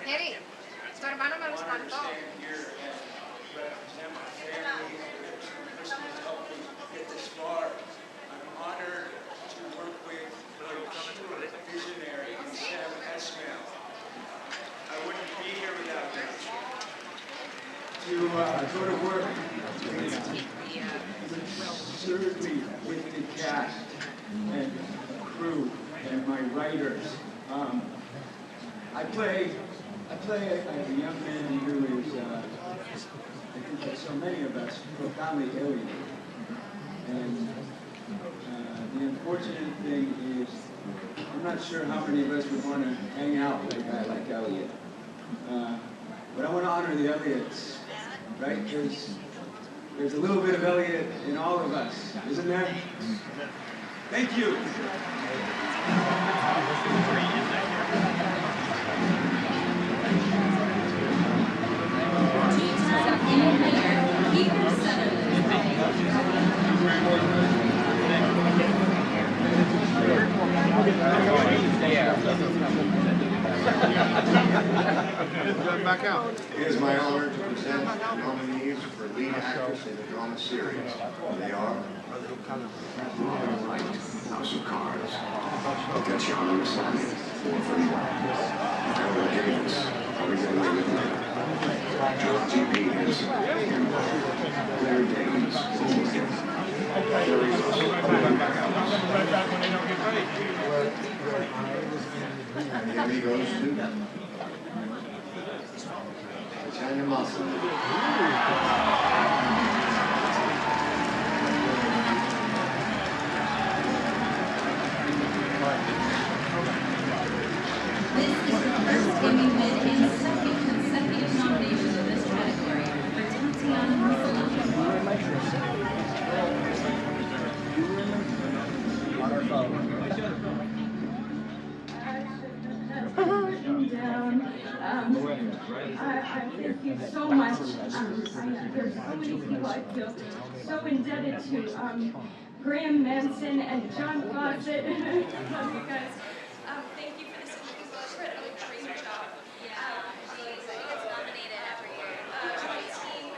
Eddie, tu hermano me lo espantó. I'm honored to work with a visionary, Sam Esmail. I wouldn't be here without him. To go to work absurdly with the cast and crew and my writers. I play a young man who is, I think like so many of us, profoundly alienated. And the unfortunate thing is, I'm not sure how many of us would want to hang out with a guy like Elliot. But I want to honor the Elliots, right? Because there's a little bit of Elliot in all of us, isn't there? Thank you. Back out. It is my honor to present the nominees for lead actress in a drama series. They are House of Cards, Tatiana Maslany, Viola Davis, Are We Getting Away with Murder, John G. Peters, Claire Danes, Jerry Russell, and the Emmy goes to Tatiana Maslany. Thank you so much. There's so many people I feel so indebted to. Graham Manson and John Fawcett. Love you guys. Thank you for this incredibly crazy job. She gets nominated every year. My team,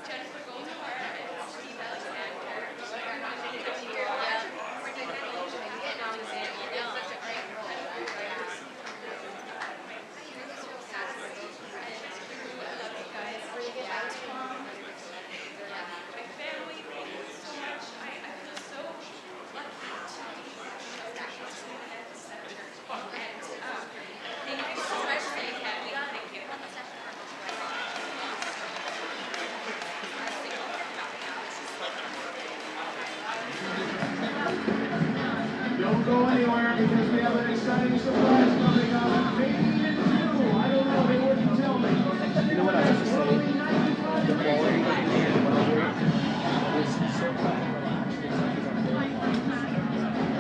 Jennifer Goldhart and Steve Alexander, are nominated every year. We're doing that in Alexander. It's such a great role. Don't go anywhere because we have an exciting surprise coming up. Maybe in 2. I don't know. They wouldn't tell me. You know what I have to say? The quality is so relaxed. You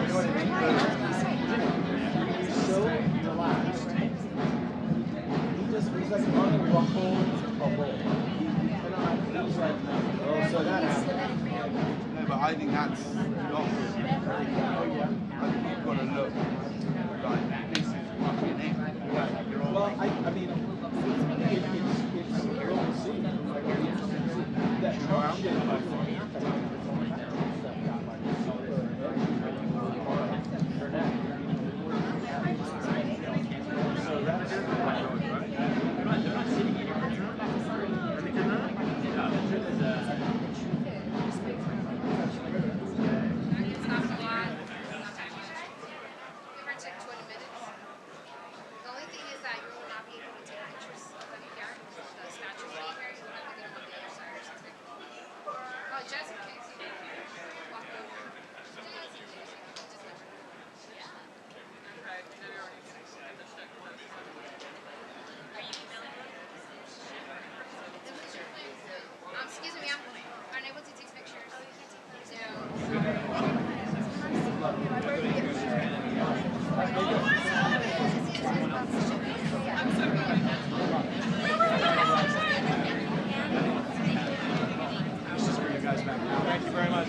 know what I mean? He's so relaxed. He's like on a ruffle bubble. He's like, oh, so that happened. No, but I think that's not. I think you've got to look like this is fucking it. Well, I mean, it's real to see. That Trump shit. Excuse me, I'm unable to take pictures. This is for you guys back now. Thank you very much.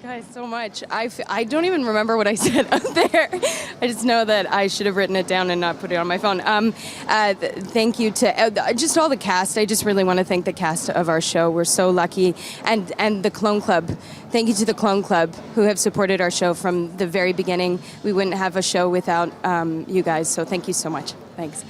Guys, so much. I don't even remember what I said up there. I just know that I should have written it down and not put it on my phone. Thank you to just all the cast. I just really want to thank the cast of our show. We're so lucky. And the Clone Club. Thank you to the Clone Club who have supported our show from the very beginning. We wouldn't have a show without you guys, so thank you so much. Thanks.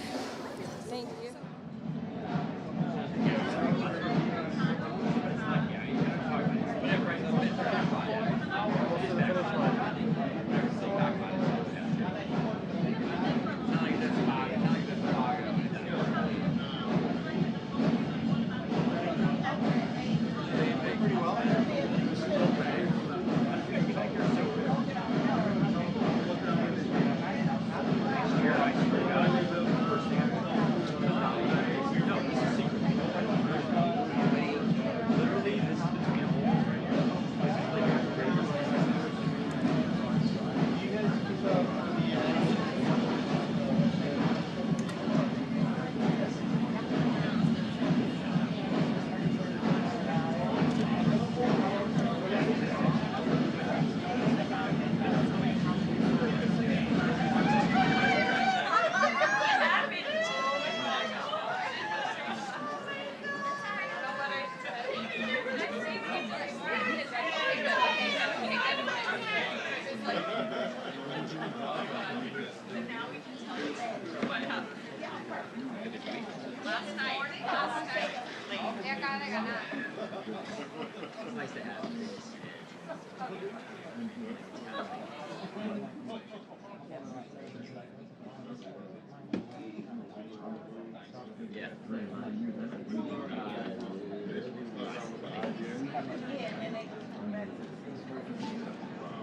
Nice to have you.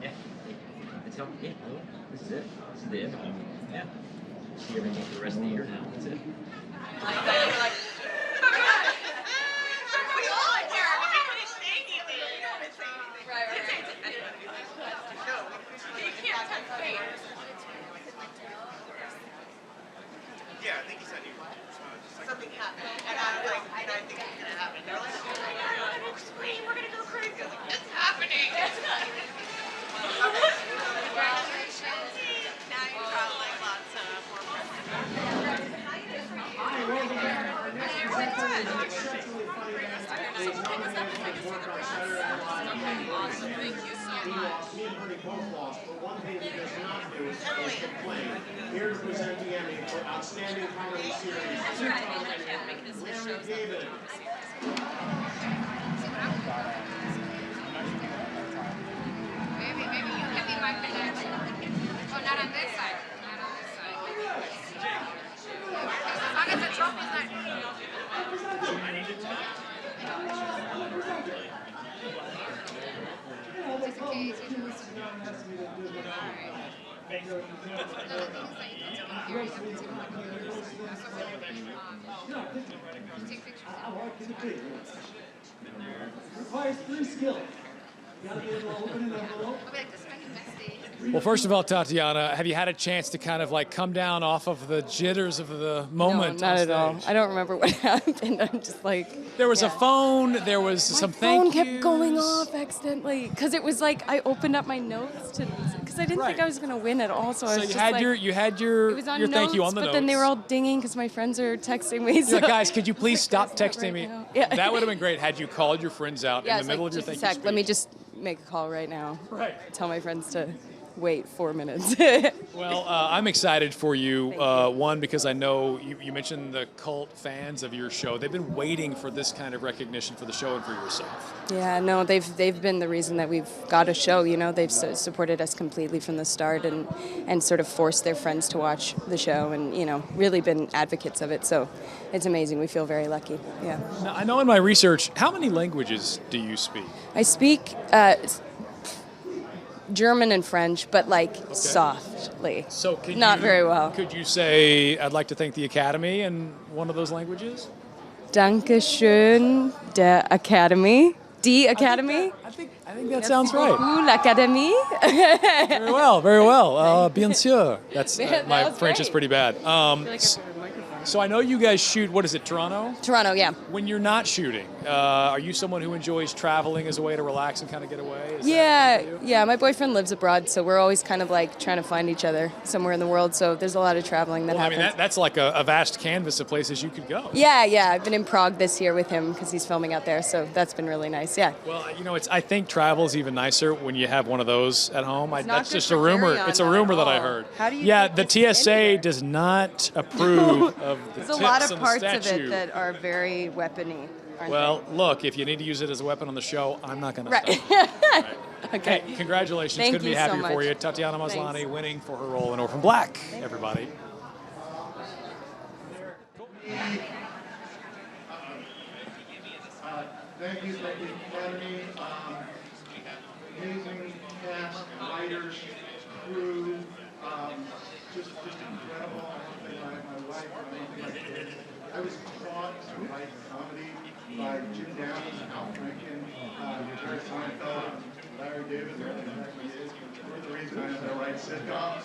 Yeah. It's helping. Yeah. This is it. This is the end. Yeah. See everything for the rest of the year now. That's it. Yeah, I think he said he something happened, and I was like, I think it's gonna happen. They're like, oh my god, we're scream, we're gonna go crazy. I was like, it's happening. Congratulations. Now you've got like lots of more Awesome. Thank you so much. Me and Bernie both lost, but one thing he does not do is complain. Here to present the Emmy for Outstanding Comedy Series. That's right. And I can't make this Larry shows David. Maybe you can be my connection. Oh, not on this side. Not on this side. As long as the trophy's not. Just in case you do this. Requires 3 skills. You gotta be able to open an envelope. I'll be like, this is fucking messy. Well, first of all, Tatiana, have you had a chance to kind of like come down off of the jitters of the moment? No, not on at all. stage? I don't remember what happened. I'm just like. There was a phone. There was some phone thank kept going yous. off accidentally because it was like I opened up my notes to because I didn't think I was gonna win at all. So I So was you just had like, your it was on your notes, thank you on the but notes. then they were all dinging because my friends are texting me. You're So like, guys, could you please stop texting right me? now. Yeah. That would have been great had you called your friends out yeah, in it's the middle like, of your just a thank you sec. Let me speech. just make a call right now. Right. Tell my friends to wait 4 minutes. Well, I'm excited for you. One, because I know you mentioned the cult fans of your show. They've been waiting for this kind of recognition for the show and for yourself. Yeah, no, they've been the reason that we've got a show. You know, they've supported us completely from the start and sort of forced their friends to watch the show and really been advocates of it. So it's amazing. We feel very lucky. Yeah. Now, I know in my research, how many languages do you speak? I speak German and French, but like softly. So not very well. Could you say, I'd like to thank the Academy in one of those languages? Dankeschön der Academy. Die Academy? I think that sounds right. L'Académie. Very well, very well. Bien sûr. That's That my was French great. is pretty bad. So I know you guys shoot. What is it, Toronto? Toronto, yeah. When you're not shooting, are you someone who enjoys traveling as a way to relax and kind of get away? Is that Yeah, for you? yeah. My boyfriend lives abroad, so we're always kind of like trying to find each other somewhere in the world. So there's a lot of traveling that Well, I happens. mean, that's like a vast canvas of places you could go. Yeah. I've been in Prague this year with him because he's filming out there, so that's been really nice. Yeah. Well, I think travel's even nicer when you have one of those at home. not That's good just for a rumor. carry-on, It's a not rumor at that I all. heard. How do you Yeah, take the TSA does not approve of the There's tips a lot of and parts the of statute. it that are very weapony. aren't Well, look, if you need to use it as a weapon on the show, I'm not going to Right. stop. Okay. Hey, congratulations. Thank Good to be you happy so for much. you. Tatiana Thanks. Maslany winning for her role in Orphan Black, everybody. Thank you, Academy. Amazing cast, writers, crew, just incredible. I don't think my wife, I don't think my kids. I was taught to write comedy by Jim Downs, Al Franken, Jerry Seinfeld, Larry David, for the reason I know how to write sitcoms.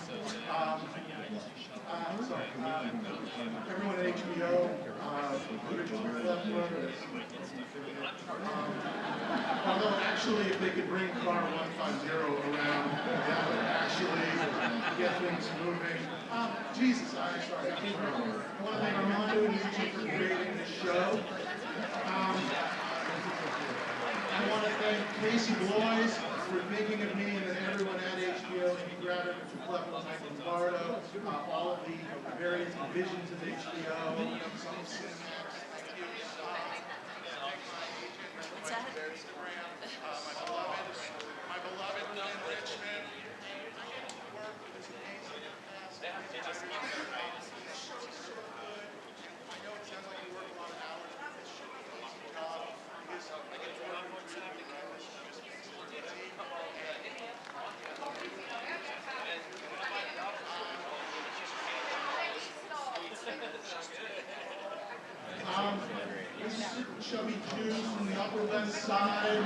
Everyone at HBO, although actually if they could bring car 150 around, that would actually get things moving. Jesus, I'm sorry. I want to thank Armando and Luigi for creating this show. I want to thank Casey Bloys for thinking of me and everyone at HBO, Amy Gratter, Mr. Fleppel, Michael Lombardo, all of the various divisions of HBO, some Cinemax. My beloved Lynn Richmond. Work with this amazing cast. It just so good. I know it sounds like you work News from the Upper West Side,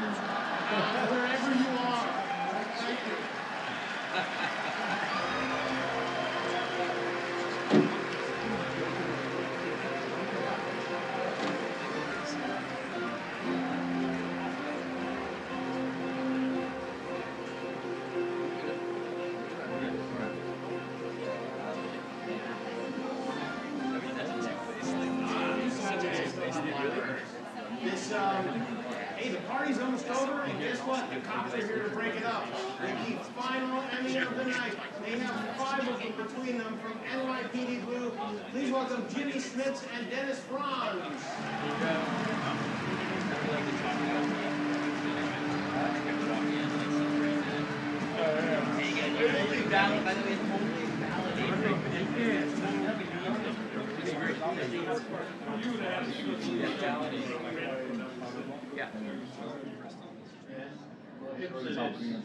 wherever you are. Thank you. Hey, the party's almost over, and guess what? The cops are here to break it up. The final Emmy of the night. They have 5 of them between them from NYPD Blue. Please welcome Jimmy Smits and Dennis Franz.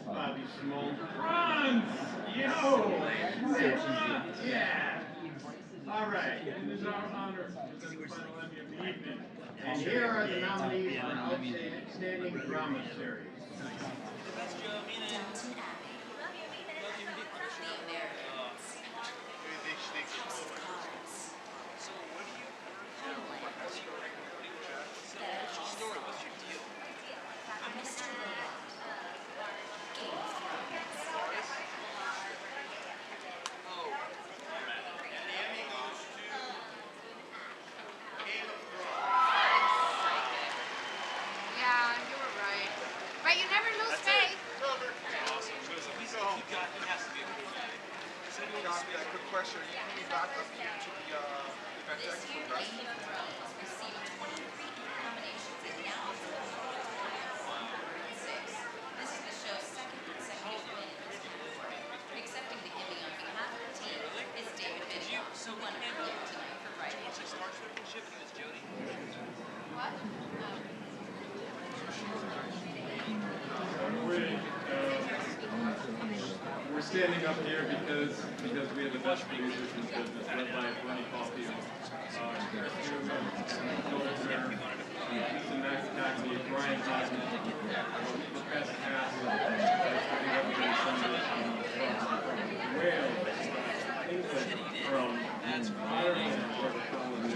Bobby Simone. Franz! Yo! Yeah! All right. It is our honor to present the final Emmy of the evening. And here are the nominees for Outstanding Drama Series. Yeah, you were right. But you never lose faith. Quick question. Are you coming back up here to the event deck for press? This is the show's second consecutive win in its category. Accepting the Emmy on behalf of the team is David Bidwell, who won earlier tonight for writing. What? We're standing up here because we have the best producers in the business, led by Ronnie Coffey, Mr. Max Cagney, Brian Cosme, the best cast from Wales, England, from Ireland, where Colin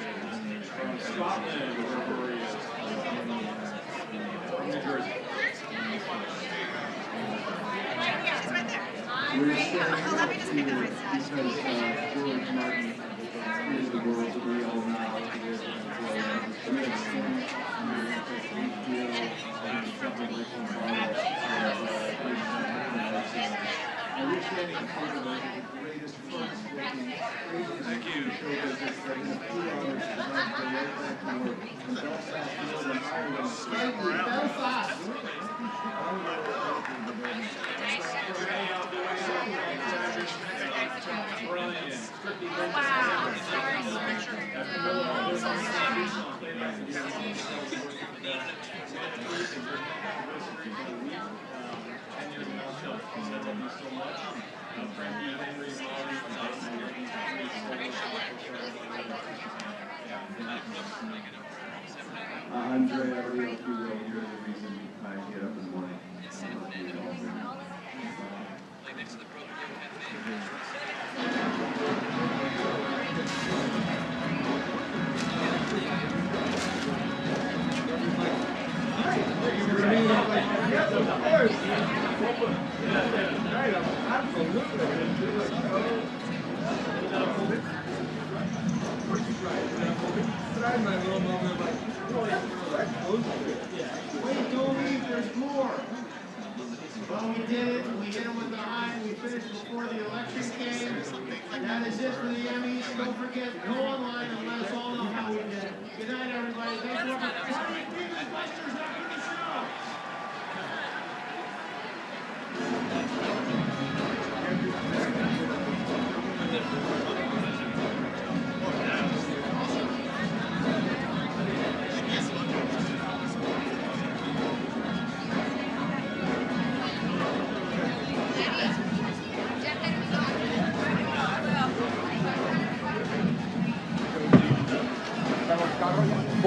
is, from Scotland, where Rory is, from New Jersey. We're standing up here because George Martin is the world that we all know. We have and we're standing in front of the greatest first working Thank you. show business that in 2 hours designed to right back to work in Belfast, Northern Ireland. Thank you, Belfast! Andre, everybody else who will hear the reason I get up in the morning. Wait, don't leave, there's more. Well, we did it. We hit them with the high. We finished before the election came. That is it for the Emmys. Don't forget, go online and let us all know how we did. Good night, everybody. Thank you. Party People's Busters after the show.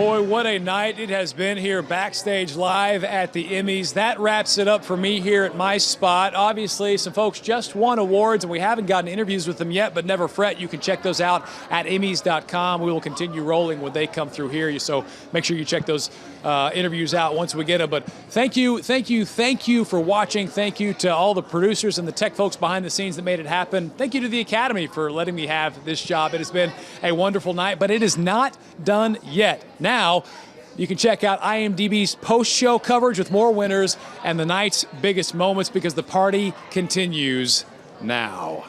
Boy, what a night it has been here backstage live at the Emmys. That wraps it up for me here at my spot. Obviously, some folks just won awards, and we haven't gotten interviews with them yet, but never fret. You can check those out at Emmys.com. We will continue rolling when they come through here, so make sure you check those interviews out once we get them. But thank you for watching. Thank you to all the producers and the tech folks behind the scenes that made it happen. Thank you to the Academy for letting me have this job. It has been a wonderful night, but it is not done yet. Now, you can check out IMDb's post-show coverage with more winners and the night's biggest moments, because the party continues now.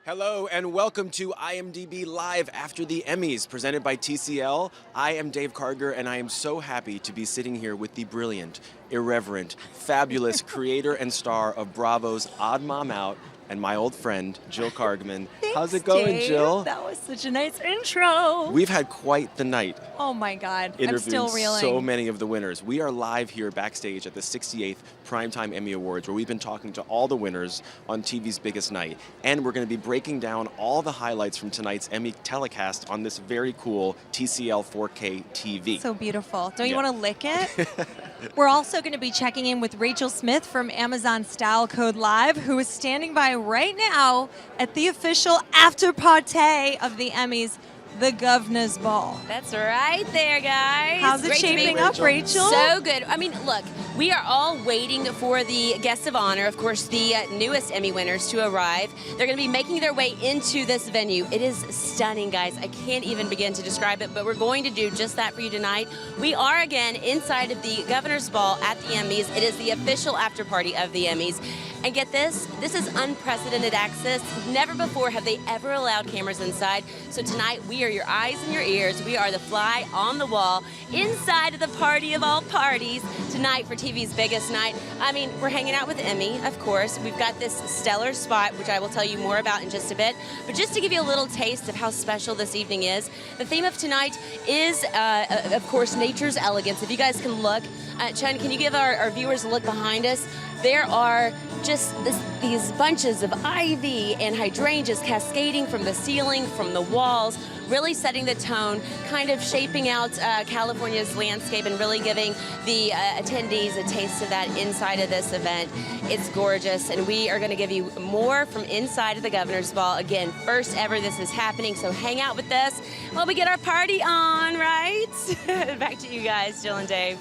Hello and welcome to IMDb Live after the Emmys, presented by TCL. I am Dave Karger, and I am so happy to be sitting here with the brilliant, irreverent, fabulous creator and star of Bravo's Odd Mom Out, and my old friend, Jill Kargman. How's it going, Dave. Jill? That was such a nice intro. We've had quite the night. Oh my God, I'm Interviewing still reeling. so many of the winners. We are live here backstage at the 68th Primetime Emmy Awards, where we've been talking to all the winners on TV's biggest night. And we're going to be breaking down all the highlights from tonight's Emmy telecast on this very cool TCL 4K TV. So beautiful. Don't you Yeah. want to lick it? We're also going to be checking in with Rachel Smith from Amazon Style Code Live, who is standing by right now at the official after party of the Emmys, the Governor's Ball. That's right there, guys. How's it Great to be shaping with up, Rachel? So good. I mean, look, we are all waiting for the guests of honor, of course, the newest Emmy winners to arrive. They're going to be making their way into this venue. It is stunning, guys. I can't even begin to describe it, but we're going to do just that for you tonight. We are, again, inside of the Governor's Ball at the Emmys. It is the official after party of the Emmys. And get this is unprecedented access. Never before have they ever allowed cameras inside. So tonight, we are your eyes and your ears. We are the fly on the wall inside of the party of all parties tonight for TV's biggest night. I mean, we're hanging out with Emmy, of course. We've got this stellar spot, which I will tell you more about in just a bit. But just to give you a little taste of how special this evening is, the theme of tonight is, of course, nature's elegance. If you guys can look, Chun, can you give our viewers a look behind us? There are just these bunches of ivy and hydrangeas cascading from the ceiling, from the walls, really setting the tone, kind of shaping out California's landscape and really giving the attendees a taste of that inside of this event. It's gorgeous, and we are going to give you more from inside of the Governor's Ball. Again, first ever this is happening, so hang out with us while we get our party on, right? Back to you guys, Jill and Dave.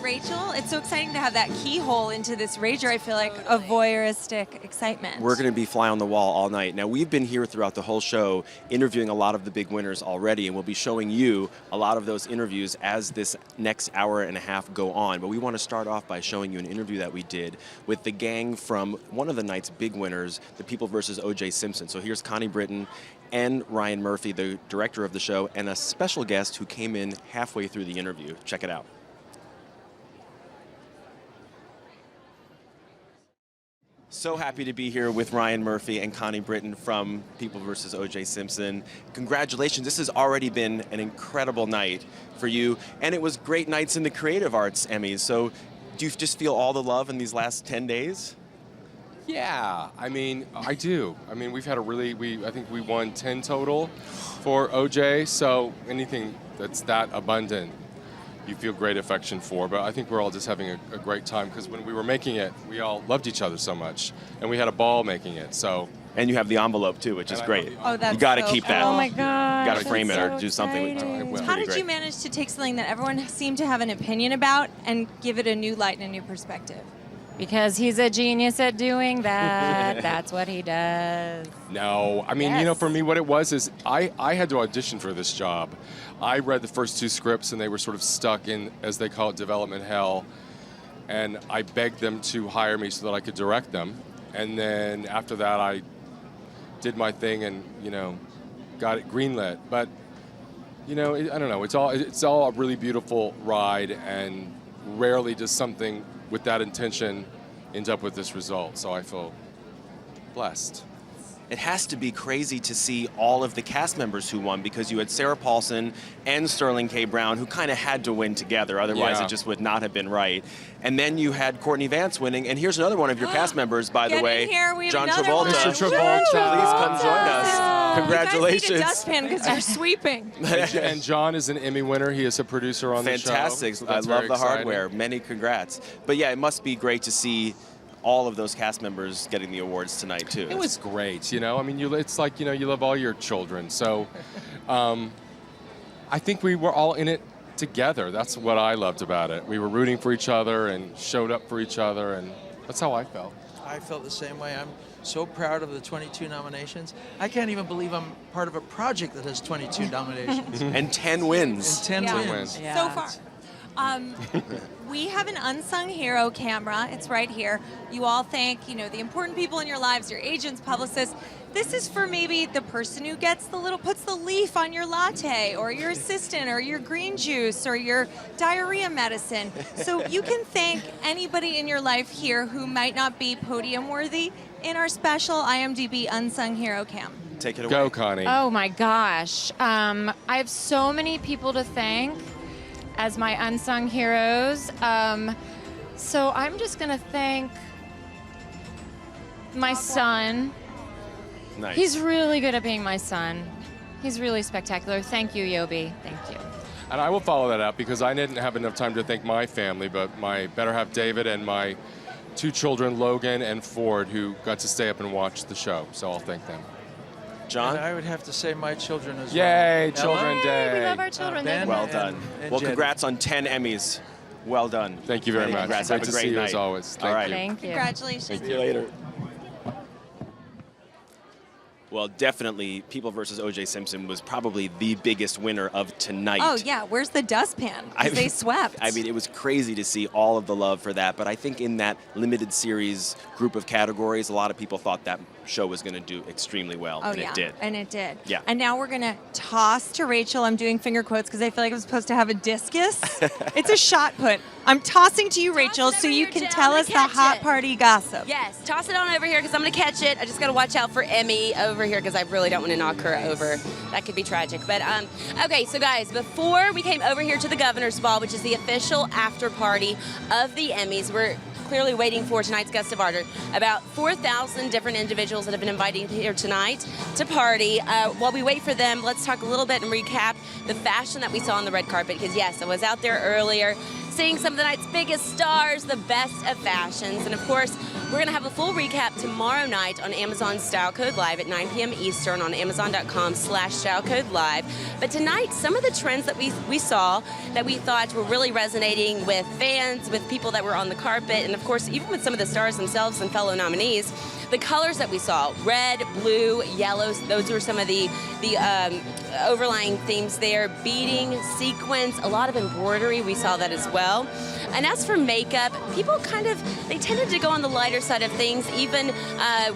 Rachel, it's so exciting to have that keyhole into this rager, I feel like, of voyeuristic excitement. We're going to be fly on the wall all night. Now, we've been here throughout the whole show interviewing a lot of the big winners already, and we'll be showing you a lot of those interviews as this next hour and a half go on. But we want to start off by showing you an interview that we did with the gang from one of the night's big winners, The People vs. O.J. Simpson. So here's Connie Britton and Ryan Murphy, the director of the show, and a special guest who came in halfway through the interview. Check it out. So happy to be here with Ryan Murphy and Connie Britton from People vs. O.J. Simpson. Congratulations. This has already been an incredible night for you, and it was great nights in the Creative Arts Emmys. So do you just feel all the love in these last 10 days? Yeah, I mean, I do. I mean, we've had I think we won 10 total for OJ, so anything that's that abundant, you feel great affection for. But I think we're all just having a great time, because when we were making it, we all loved each other so much, and we had a ball making it, so. And you have the envelope, too, which is great. Oh, that's you got to so keep that. cool. Oh my God. You got to frame it that's or so do something. exciting. It's How pretty did you great. manage to take something that everyone seemed to have an opinion about and give it a new light and a new perspective? Because he's a genius at doing that. That's what he does. No, I mean, you know, for me, what it was is I had to audition for this job. I read the first two scripts, and they were sort of stuck in, as they call it, development hell. And I begged them to hire me so that I could direct them. And then after that, I did my thing and, you know, got it greenlit. But, you know, I don't know. It's all a really beautiful ride, and rarely does something with that intention end up with this result. So I feel blessed. It has to be crazy to see all of the cast members who won, because you had Sarah Paulson and Sterling K. Brown, who kind of had to win together, otherwise Yeah. it just would not have been right. And then you had Courtney Vance winning, and here's another one of your cast members, by the Get way, in here. We have John another Travolta. one. Mr. Travolta. Please come join us. You Congratulations. guys need a dustpan because you're sweeping. And John is an Emmy winner. He is a producer on the show. Fantastic. So I that's love very the exciting. hardware. Many congrats. But yeah, it must be great to see all of those cast members getting the awards tonight, too. It was great, you know. I mean, it's like, you know, you love all your children. So I think we were all in it together. That's what I loved about it. We were rooting for each other and showed up for each other, and that's how I felt. I felt the same way. I'm so proud of the 22 nominations. I can't even believe I'm part of a project that has 22 nominations. And 10 wins. And 10 wins. So far. We have an unsung hero camera. It's right here. You all thank, the important people in your lives, your agents, publicists. This is for maybe the person who puts the leaf on your latte, or your assistant, or your green juice, or your diarrhea medicine. So you can thank anybody in your life here who might not be podium worthy in our special IMDb Unsung Hero Cam. Take it away. Go, Connie. Oh my gosh. I have so many people to thank as my unsung heroes. So I'm just going to thank my son. Nice. He's really good at being my son. He's really spectacular. Thank you, Yobi. Thank you. And I will follow that up because I didn't have enough time to thank my family, but my better half David and my 2 children, Logan and Ford, who got to stay up and watch the show. So I'll thank them. John? And I would have to say my children as well. Yay, Children Yay, Day. We love our children. Ben Well done. and Well, Jen. congrats on 10 Emmys. Well done. Thank you very much. Congrats. Great Have a to great see you night. as always. All right. Thank you. Congratulations. See you later. Well, definitely, People vs. O.J. Simpson was probably the biggest winner of tonight. Oh, yeah. Where's the dustpan? 'Cause they swept. I mean, it was crazy to see all of the love for that. But I think in that limited series group of categories, a lot of people thought that show was going to do extremely well, Oh, and yeah. it did. And it did. Yeah. And now we're going to toss to Rachel. I'm doing finger quotes because I feel like I'm supposed to have a discus. It's a shot put. I'm tossing to you, Rachel, so you can tell us the hot party gossip. Yes, toss it on over here because I'm going to catch it. I just got to watch out for Emmy over here because I really don't want to knock her over. That could be tragic. But okay, so guys, before we came over here to the Governor's Ball, which is the official after party of the Emmys, we're clearly waiting for tonight's guest of honor. About 4,000 different individuals that have been invited here tonight to party. While we wait for them, let's talk a little bit and recap the fashion that we saw on the red carpet. Because yes, I was out there earlier seeing some of the night's biggest stars, the best of fashions. And of course, we're going to have a full recap tomorrow night on Amazon Style Code Live at 9 p.m. Eastern on Amazon.com/Style Code Live. But tonight, some of the trends that we saw that we thought were really resonating with fans, with people that were on the carpet, and of course, even with some of the stars themselves and fellow nominees, the colors that we saw, red, blue, yellows, those were some of the overlying themes there. Beading, sequins, a lot of embroidery, we saw that as well. And as for makeup, people they tended to go on the lighter side of things, even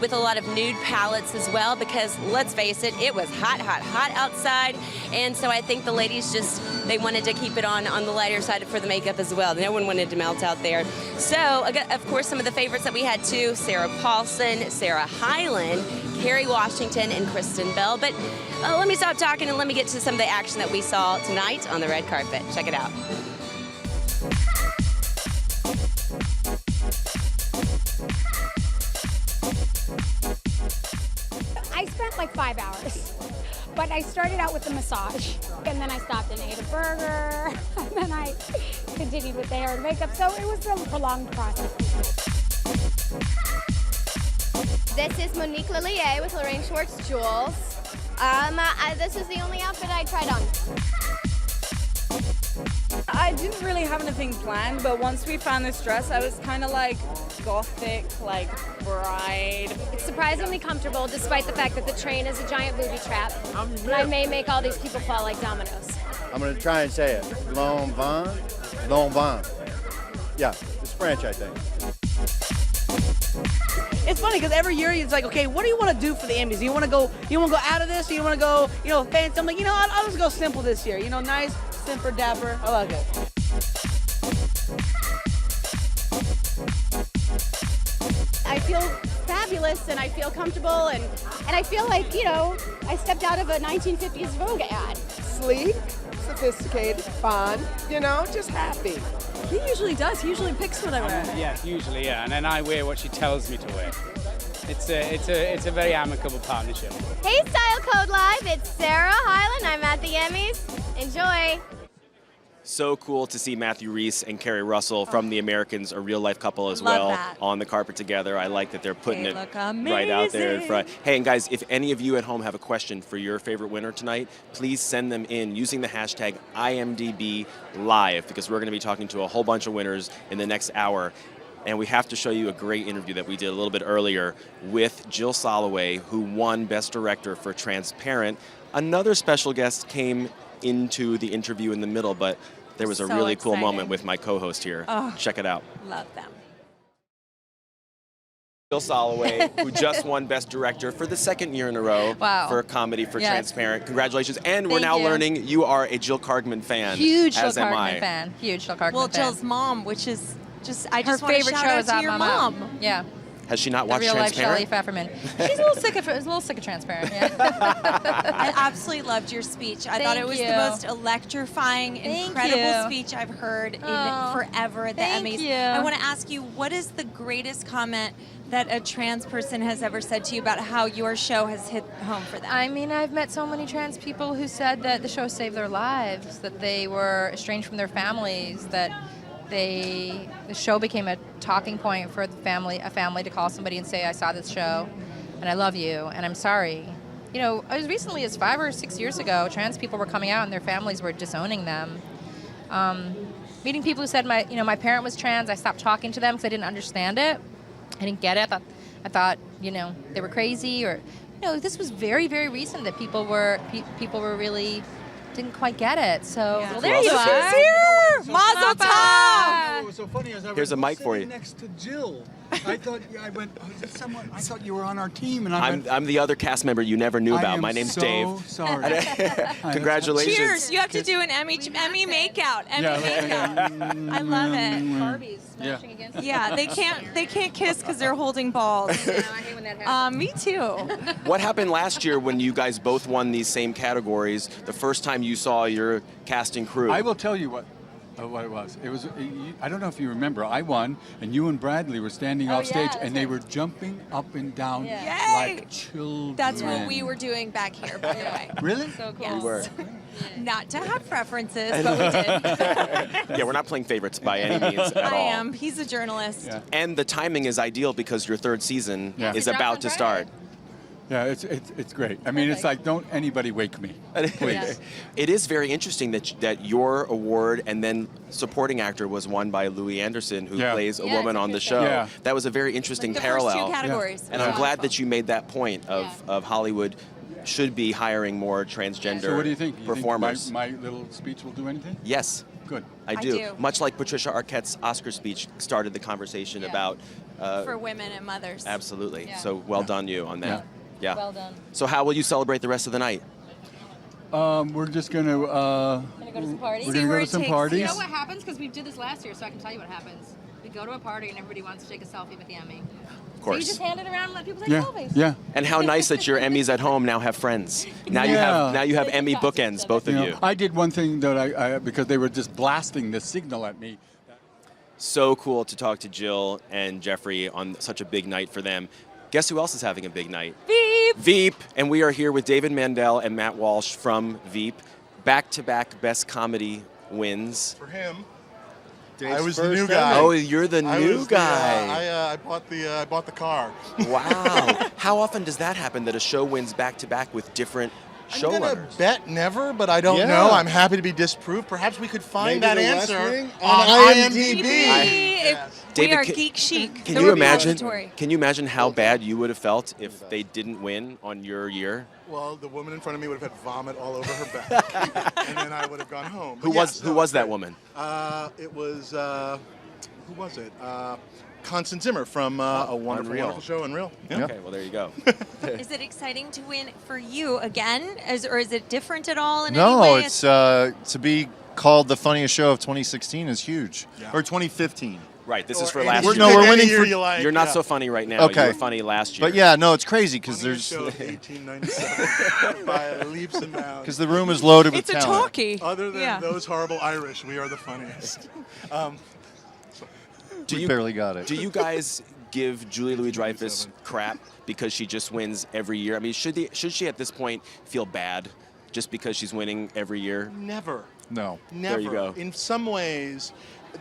with a lot of nude palettes as well, because let's face it, it was hot, hot, hot outside. And so I think the ladies they wanted to keep it on the lighter side for the makeup as well. No one wanted to melt out there. So, of course, some of the favorites that we had too, Sarah Paulson, Sarah Hyland, Kerry Washington, and Kristen Bell. But let me stop talking and let me get to some of the action that we saw tonight on the red carpet. Check it out. I spent like 5 hours, but I started out with the massage, and then I stopped and ate a burger, and then I continued with the hair and makeup, so it was a prolonged process. This is Monique Lillier with Lorraine Schwartz Jewels. This is the only outfit I tried on. I didn't really have anything planned, but once we found this dress, I was kind of like gothic, like bride. It's surprisingly comfortable, despite the fact that the train is a giant booby trap, and I may make all these people fall like dominoes. I'm going to try and say it. Long Vin. Yeah, it's French, I think. It's funny because every year it's like, okay, what do you want to do for the Emmys? You want to go out of this? Or you want to go, fancy? I'm like, I'll just go simple this year. Nice, simple, dapper. I like it. I feel fabulous and I feel comfortable and I feel like, I stepped out of a 1950s Vogue ad. Sleek, sophisticated, fun, just happy. He usually does. He usually picks what I wear. Yeah, usually, yeah. And then I wear what she tells me to wear. It's a very amicable partnership. Hey, Style Code Live, it's Sarah Hyland. I'm at the Emmys. Enjoy. So cool to see Matthew Rhys and Kerry Russell from The Americans, a real-life couple as Love well, that. on the carpet together. I like that they're putting They it look right out there in amazing. front. Hey, and guys, if any of you at home have a question for your favorite winner tonight, please send them in using the hashtag IMDb Live, because we're going to be talking to a whole bunch of winners in the next hour. And we have to show you a great interview that we did a little bit earlier with Jill Soloway, who won Best Director for Transparent. Another special guest came into the interview in the middle, but there was a So really cool exciting. moment with my co-host here. Oh. Check it out. Love them. Jill Soloway, who just won Best Director for the second year in a row Wow. for comedy for Yes. Transparent. Congratulations. And we're Thank now you. learning you are a Jill Kargman fan. Huge Jill as am I. Kargman fan. Huge Jill Kargman Well, fan. Jill's mom, which is just, I Her just want to favorite shout show out is to your Mama. mom. Yeah. Has she not The watched real life Shelley Transparent? Pfefferman. She's a little sick of Transparent. Yeah. I absolutely loved your speech. I thought it Thank was you. the most electrifying, Thank incredible you. speech I've heard in Oh, forever at the thank Emmys. you. I want to ask you, what is the greatest comment that a trans person has ever said to you about how your show has hit home for them? I mean, I've met so many trans people who said that the show saved their lives, that they were estranged from their families, that the show became a talking point for the family, a family to call somebody and say, I saw this show and I love you and I'm sorry. You know, as recently as 5 or 6 years ago, trans people were coming out and their families were disowning them. Meeting people who said, my parent was trans, I stopped talking to them because I didn't understand it. I didn't get it. I thought, they were crazy, or, this was very, very recent that people were really didn't quite get it. So Yeah. well, there you are. She's here! Mazel tov! What was so funny is I Here's was a mic for sitting you. next to Jill. I thought is this someone? I thought you were on our team, and I'm the other cast member you never knew I about. am My name's so Dave. sorry. Congratulations. Cheers! You have to do an Emmy makeout. Emmy makeout. I love it. Barbies smashing against each Yeah, other. they can't kiss because they're holding balls. I hate when that happens. Me too. What happened last year when you guys both won these same categories? The first time you saw your casting crew. I will tell you what it was. It was. I don't know if you remember. I won, and you and Bradley were standing off stage, that's and they right. were jumping up and down Yay! like children. That's what we were doing back here, by the way. Really? So cool. Yes. We were. Not to have preferences, but we did. Yeah, we're not playing favorites by any means at I all. am. He's a journalist. Yeah. And the timing is ideal because your third season is It about drops to on start. Yeah, it's great. I mean, it's like, don't anybody wake me, please. It is very interesting that your award and then supporting actor was won by Louis Anderson, who Yeah. plays a Yeah, woman it's on the interesting. show. Yeah. That was a very interesting The parallel. first two categories. And I'm glad that you made that point of Hollywood should be hiring more transgender So what do you think? You performers. think my little speech will do anything? Yes. Good. I do. Much like Patricia Arquette's Oscar speech started the conversation about For women and mothers. absolutely. Yeah. So well done you on that. Yeah. Well done. So how will you celebrate the rest of the night? We're just gonna. Gonna go to some parties. We're gonna go to some parties. You know what happens? Because we did this last year, so I can tell you what happens. We go to a party and everybody wants to take a selfie with the Emmy. Of So course. you just hand it around and let people take Yeah. selfies. Yeah. And how nice that your Emmys at home now have friends. Now you have Emmy bookends, both of you. I did one thing that I because they were just blasting the signal at me. So cool to talk to Jill and Jeffrey on such a big night for them. Guess who else is having a big night? Veep! Veep, and we are here with David Mandel and Matt Walsh from Veep. Back-to-back Best Comedy wins. For him, Dave's I was the first new guy. Oh, you're the I new was guy. I bought the car. Wow. How often does that happen that a show wins back-to-back with different I'm gonna showrunners? bet never, but I don't Yeah. know. I'm happy to be disproved. Perhaps we could find Maybe that the West answer Wing on on IMDb. David, we are can- geek chic. Can The you imagine? repository. Can you imagine how bad you would have felt if they didn't win on your year? Well, the woman in front of me would have had vomit all over her back, and then I would have gone home. Who But yes, who no, was it's that great. woman? It was who was it? Constance Zimmer from a wonderful, Unreal. wonderful show, Unreal. Okay, well there you go. Is it exciting to win for you again? Or is it different at all in any No, way? it's to be called the funniest show of 2016 is huge, Yeah. or 2015. Right, this is Or for any last We're- year. no, we're Any winning year for- you like, You're not yeah. so funny right now. Okay. You were funny last year. But yeah, no, it's crazy because Funniest there's show of 1897 by leaps and bounds. because the room is loaded with It's a talent. talkie. Other than Yeah. those horrible Irish, we are the funniest. We barely got it. Do you guys give Julia Louis-Dreyfus crap because she just wins every year? I mean, should she at this point feel bad just because she's winning every year? Never. No. Never. There you go. In some ways,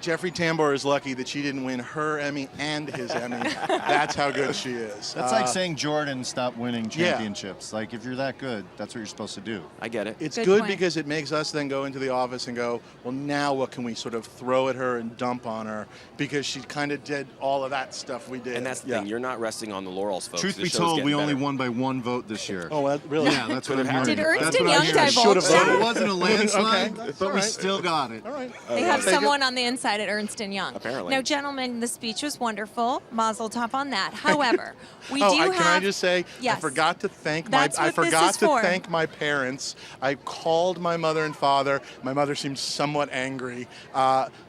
Jeffrey Tambor is lucky that she didn't win her Emmy and his Emmy. That's how good she is. That's like saying Jordan stopped winning championships. Like, if you're that good, that's what you're supposed to do. I get it. It's good because it makes us then go into the office and go, well, now what can we sort of throw at her and dump on her? Because she kind of did all of that stuff we did. And that's the thing. You're not resting on the laurels, folks. Truth The be show's told, getting we only better. won by 1 vote this year. Oh, really? Yeah, that's what I'm hearing. Did Ernst That's and what I'm Young hearing. divulge that? It wasn't a landslide, Okay. but All we right. still got it. All right. They have someone on the inside at Ernst and Young. Apparently. Now, gentlemen, the speech was wonderful. Mazel tov on that. However, we do can have. I just say, Yes. I forgot to thank That's I what this forgot is to for. thank my parents. I called my mother and father. My mother seemed somewhat angry.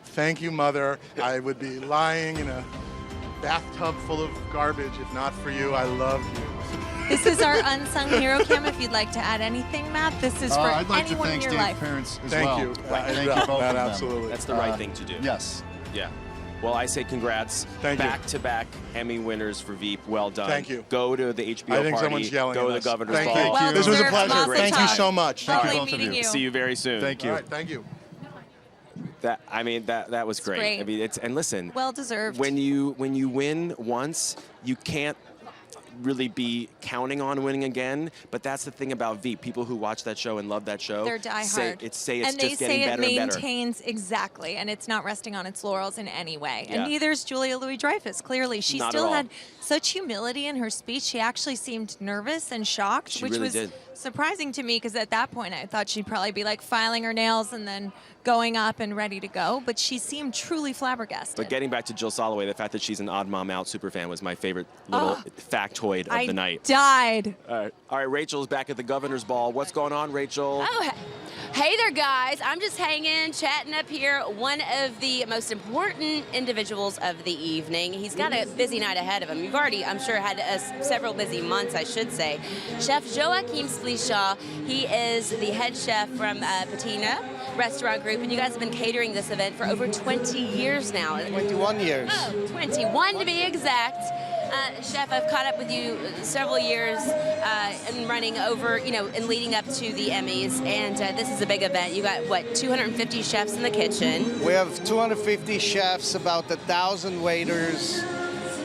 Thank you, Mother. I would be lying in a bathtub full of garbage if not for you. I love you. This is our unsung hero cam. If you'd like to add anything, Matt, this is for I'd like to anyone in thank your Dave's life. parents as Thank well. you. Thank Yeah, you both that of them. absolutely. That's the right thing to do. Yes. Yeah. Well, I say congrats. Thank you. Back-to-back Emmy winners for Veep. Well done. Thank you. Go to the HBO I think party. someone's yelling Go at to us. the governor's Thank ball. you. Well This was a deserved. pleasure. Mazel Thank you tov. so much. Lovely Thank you both of meeting you. you. See you very soon. Thank you. All right, thank you. That was great. great. I mean, and listen. Well deserved. When you win once, you can't really be counting on winning again. But that's the thing about Veep. People who watch that show and love that show They're diehard. say it's and they just say getting it better and better. maintains exactly, and it's not resting on its laurels in any way. Yeah. And neither is Julia Louis-Dreyfus. Clearly, she Not at still all. had such humility in her speech. She actually seemed nervous and shocked, She which really was did. surprising to me because at that point I thought she'd probably be like filing her nails and then going up and ready to go. But she seemed truly flabbergasted. But getting back to Jill Soloway, the fact that she's an Odd Mom Out superfan was my favorite little factoid of the night. Died. All right, Rachel's back at the governor's ball. What's going on, Rachel? Oh, hey there, guys. I'm just hanging, chatting up here. One of the most important individuals of the evening. He's got a busy night ahead of him. You've already, I'm sure, had several busy months, I should say. Chef Joachim Splishaw. He is the head chef from Patina Restaurant Group, and you guys have been catering this event for over 20 years now. 21 years. Oh, 21 to be exact. Chef, I've caught up with you several years and running over, and leading up to the Emmys, and this is a big event. You got, 250 chefs in the kitchen? We have 250 chefs, about 1,000 waiters.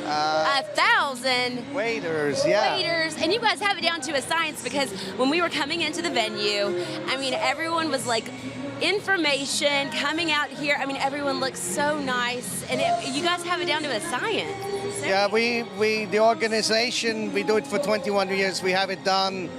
1,000 waiters, yeah. Waiters, and you guys have it down to a science because when we were coming into the venue, I mean, everyone was like, information coming out here. I mean, everyone looks so nice, and you guys have it down to a science. Yeah, the organization, we do it for 21 years. We have it done.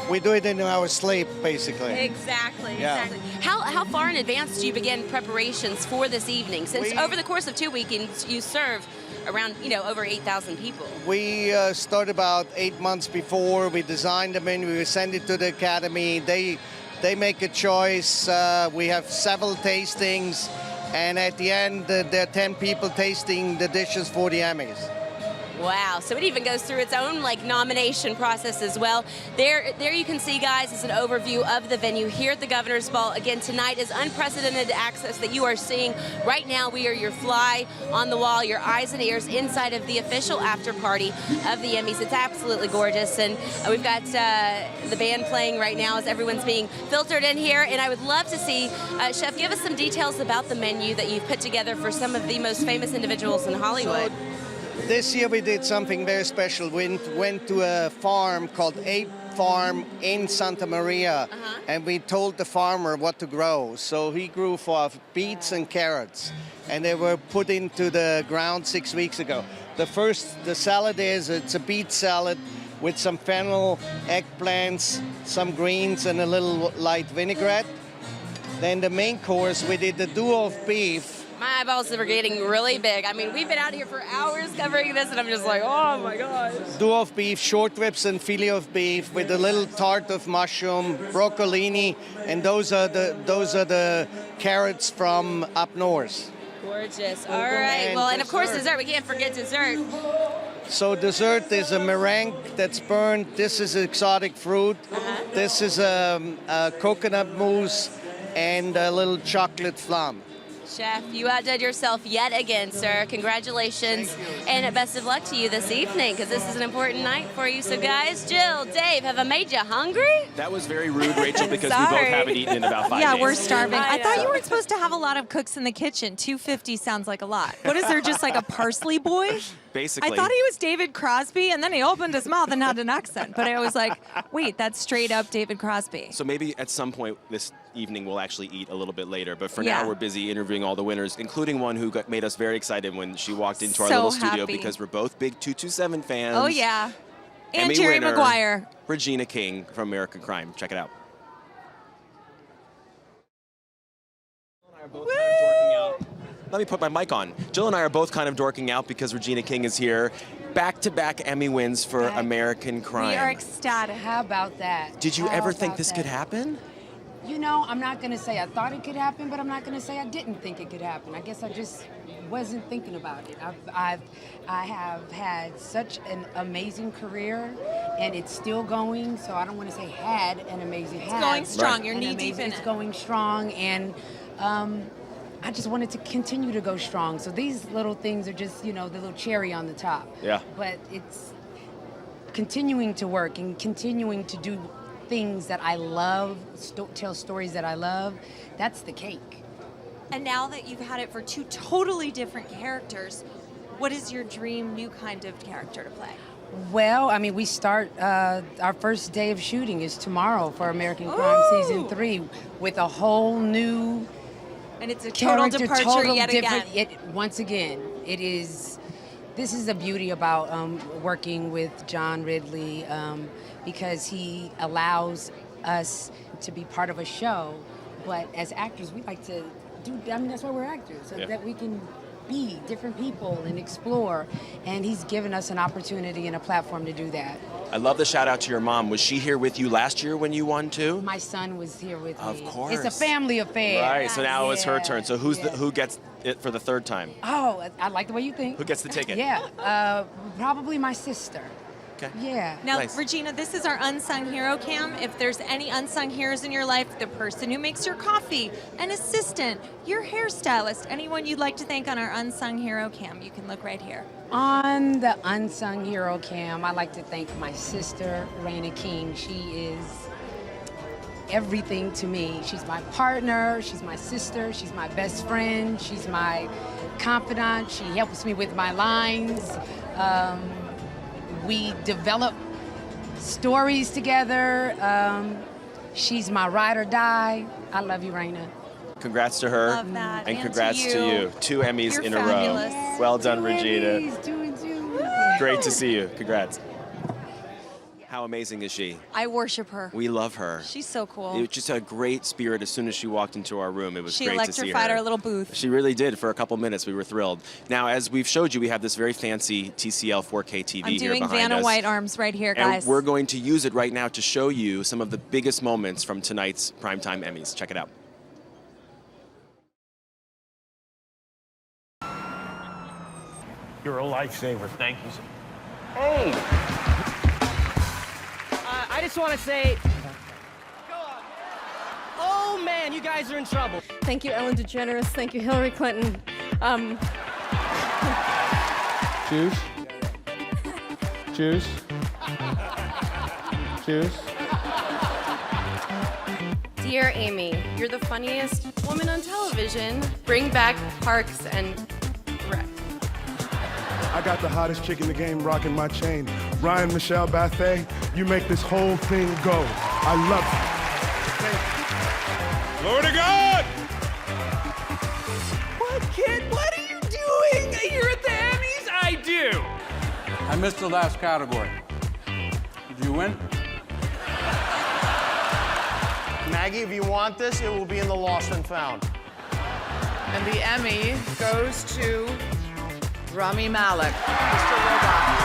We do it in our sleep, basically. Exactly, Yeah. exactly. How far in advance do you begin preparations for this evening? Since over the course of 2 weekends, you serve around, over 8,000 people. We start about 8 months before. We design the menu. We send it to the academy. They make a choice. We have several tastings. And at the end, there are 10 people tasting the dishes for the Emmys. Wow, so it even goes through its own nomination process as well. There you can see, guys, is an overview of the venue here at the Governor's Ball. Again, tonight is unprecedented access that you are seeing right now. We are your fly on the wall, your eyes and ears inside of the official after party of the Emmys. It's absolutely gorgeous, and we've got the band playing right now as everyone's being filtered in here. And I would love to see, Chef, give us some details about the menu that you've put together for some of the most famous individuals in Hollywood. This year we did something very special. We went to a farm called Ape Farm in Santa Maria, and we told the farmer what to grow. So he grew for beets and carrots, and they were put into the ground 6 weeks ago. The salad it's a beet salad with some fennel, eggplants, some greens, and a little light vinaigrette. Then the main course, we did the duo of beef. My eyeballs are getting really big. I mean, we've been out here for hours covering this, and I'm just like, oh my gosh. Duo of beef, short ribs and filet of beef with a little tart of mushroom, broccolini, and those are the carrots from up north. Gorgeous. All right. Well, and of course dessert. We can't forget dessert. So dessert is a meringue that's burnt. This is exotic fruit. This is a coconut mousse and a little chocolate flan. Chef, you outdid yourself yet again, sir. Congratulations. And best of luck to you this evening, because this is an important night for you. So guys, Jill, Dave, have I made you hungry? That was very rude, Rachel, because we both Sorry. haven't eaten in about 5 days. Yeah, we're starving. I thought you know. weren't supposed to have a lot of cooks in the kitchen. 250 sounds like a lot. What is there, just like a parsley boy? Basically. I thought he was David Crosby, and then he opened his mouth and had an accent. But I was like, wait, that's straight up David Crosby. So maybe at some point this evening we'll actually eat a little bit later. But for Yeah. now, we're busy interviewing all the winners, including one who made us very excited when she walked into our So little studio happy. because we're both big 227 fans. Oh, yeah. And Emmy Jerry winner, Maguire. Regina King from American Crime. Check it out. Let me put my mic on. Jill and I are both kind of dorking out because Regina King is here. Back-to-back Emmy wins for American Crime. We are ecstatic. How about that? Did you How ever think about this that? Could happen? You know, I'm not going to say I thought it could happen, but I'm not going to say I didn't think it could happen. I guess I just wasn't thinking about it. I have had such an amazing career, and it's still going. So I don't want to say had an amazing. It's going strong. You're knee deep in It's it. going strong, and I just wanted to continue to go strong. So these little things are just, the little cherry on the top. Yeah. But it's continuing to work and continuing to do things that I love, tell stories that I love. That's the cake. And now that you've had it for two totally different characters, what is your dream new kind of character to play? Well, I mean, we start, our first day of shooting is tomorrow for American Crime Season 3 with a whole new And it's a total departure yet different, again. Once again, this is the beauty about working with John Ridley because he allows us to be part of a show, but as actors, we like to that's why we're actors, so that we can be different people and explore, and he's given us an opportunity and a platform to do that. I love the shout out to your mom. Was she here with you last year when you won too? My son was here with me. Of course. It's a family affair. Right, so now it's her turn. So who gets it for the third time? Oh, I like the way you think. Who gets the ticket? Yeah, probably my sister. Okay. Yeah. Now, Nice. Regina, this is our Unsung Hero Cam. If there's any unsung heroes in your life, the person who makes your coffee, an assistant, your hairstylist, anyone you'd like to thank on our Unsung Hero Cam, you can look right here. On the Unsung Hero Cam, I'd like to thank my sister, Raina King. She is everything to me. She's my partner, she's my sister, she's my best friend, she's my confidant, she helps me with my lines. We develop stories together. She's my ride or die. I love you, Raina. Congrats to her. Love that. And And congrats to to you. you. 2 Emmys You're in fabulous. a row. Well done, Regina. Emmys, 2 and 2. Great to see you. Congrats. How amazing is she? I worship her. We love her. She's so cool. It was just a great spirit as soon as she walked into our room. It was She great to see her. electrified our little booth. She really did. For a couple minutes, we were thrilled. Now, as we've showed you, we have this very fancy TCL 4K TV I'm here doing behind Vanna us. White arms right here, And guys. we're going to use it right now to show you some of the biggest moments from tonight's Primetime Emmys. Check it out. You're a lifesaver. Thank you. Hey! I just want to say, oh man, you guys are in trouble. Thank you, Ellen DeGeneres. Thank you, Hillary Clinton. Juice? Juice? Juice? Dear Amy, you're the funniest woman on television. Bring back Parks and Rec. I got the hottest chick in the game rocking my chain. Ryan Michelle Bathay, you make this whole thing go. I love you. Glory to God! What, kid? What are you doing here at the Emmys? I do. I missed the last category. Did you win? Maggie, if you want this, it will be in the Lost and Found. And the Emmy goes to Rami Malek, Mr. Robot.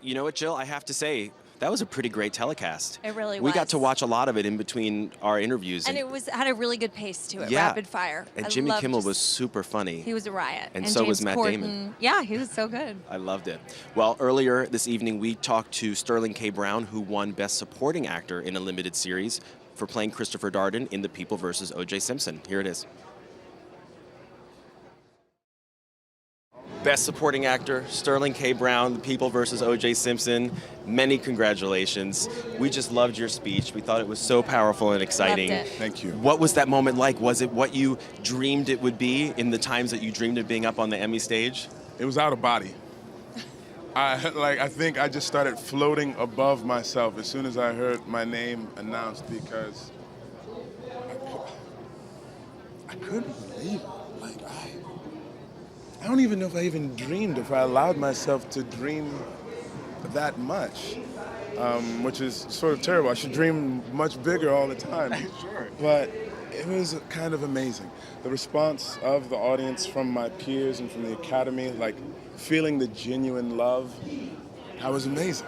You know what, Jill? I have to say, that was a pretty great telecast. It really We got was. to watch a lot of it in between our interviews. And it had a really good pace to it, Yeah. rapid fire. And I Jimmy loved Kimmel just- was super funny. He was a riot. And so was James Matt Corden, Damon. Yeah, he was so good. I loved it. Well, earlier this evening, we talked to Sterling K. Brown, who won Best Supporting Actor in a limited series for playing Christopher Darden in The People vs. O.J. Simpson. Here it is. Best Supporting Actor, Sterling K. Brown, The People vs. O.J. Simpson. Many congratulations. We just loved your speech. We thought it was so powerful and exciting. Loved it. Thank you. What was that moment like? Was it what you dreamed it would be in the times that you dreamed of being up on the Emmy stage? It was out of body. I think I just started floating above myself as soon as I heard my name announced, because I couldn't believe it. I don't even know if I even dreamed, if I allowed myself to dream that much, which is sort of terrible. I should dream much bigger all the time. Sure. But it was kind of amazing. The response of the audience from my peers and from the Academy, like feeling the genuine love, that was amazing.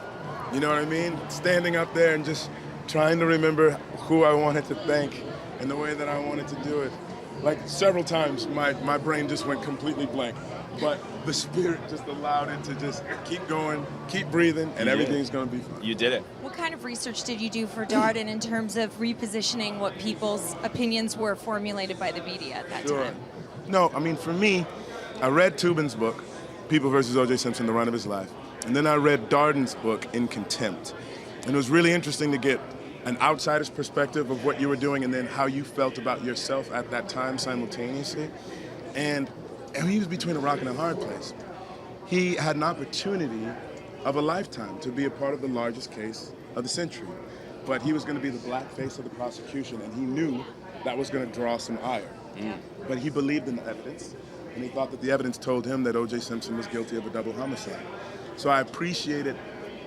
You know what I mean? Standing up there and just trying to remember who I wanted to thank and the way that I wanted to do it. Like several times, my brain just went completely blank. But the spirit just allowed it to just keep going, keep breathing, and everything's going to be fine. You did it. What kind of research did you do for Darden in terms of repositioning what people's opinions were formulated by the media at that time? No, I mean, for me, I read Tubin's book, People vs. O.J. Simpson, The Run of His Life. And then I read Darden's book, In Contempt. And it was really interesting to get an outsider's perspective of what you were doing and then how you felt about yourself at that time simultaneously. And he was between a rock and a hard place. He had an opportunity of a lifetime to be a part of the largest case of the century. But he was going to be the black face of the prosecution, and he knew that was going to draw some ire. But he believed in the evidence, and he thought that the evidence told him that O.J. Simpson was guilty of a double homicide. So I appreciated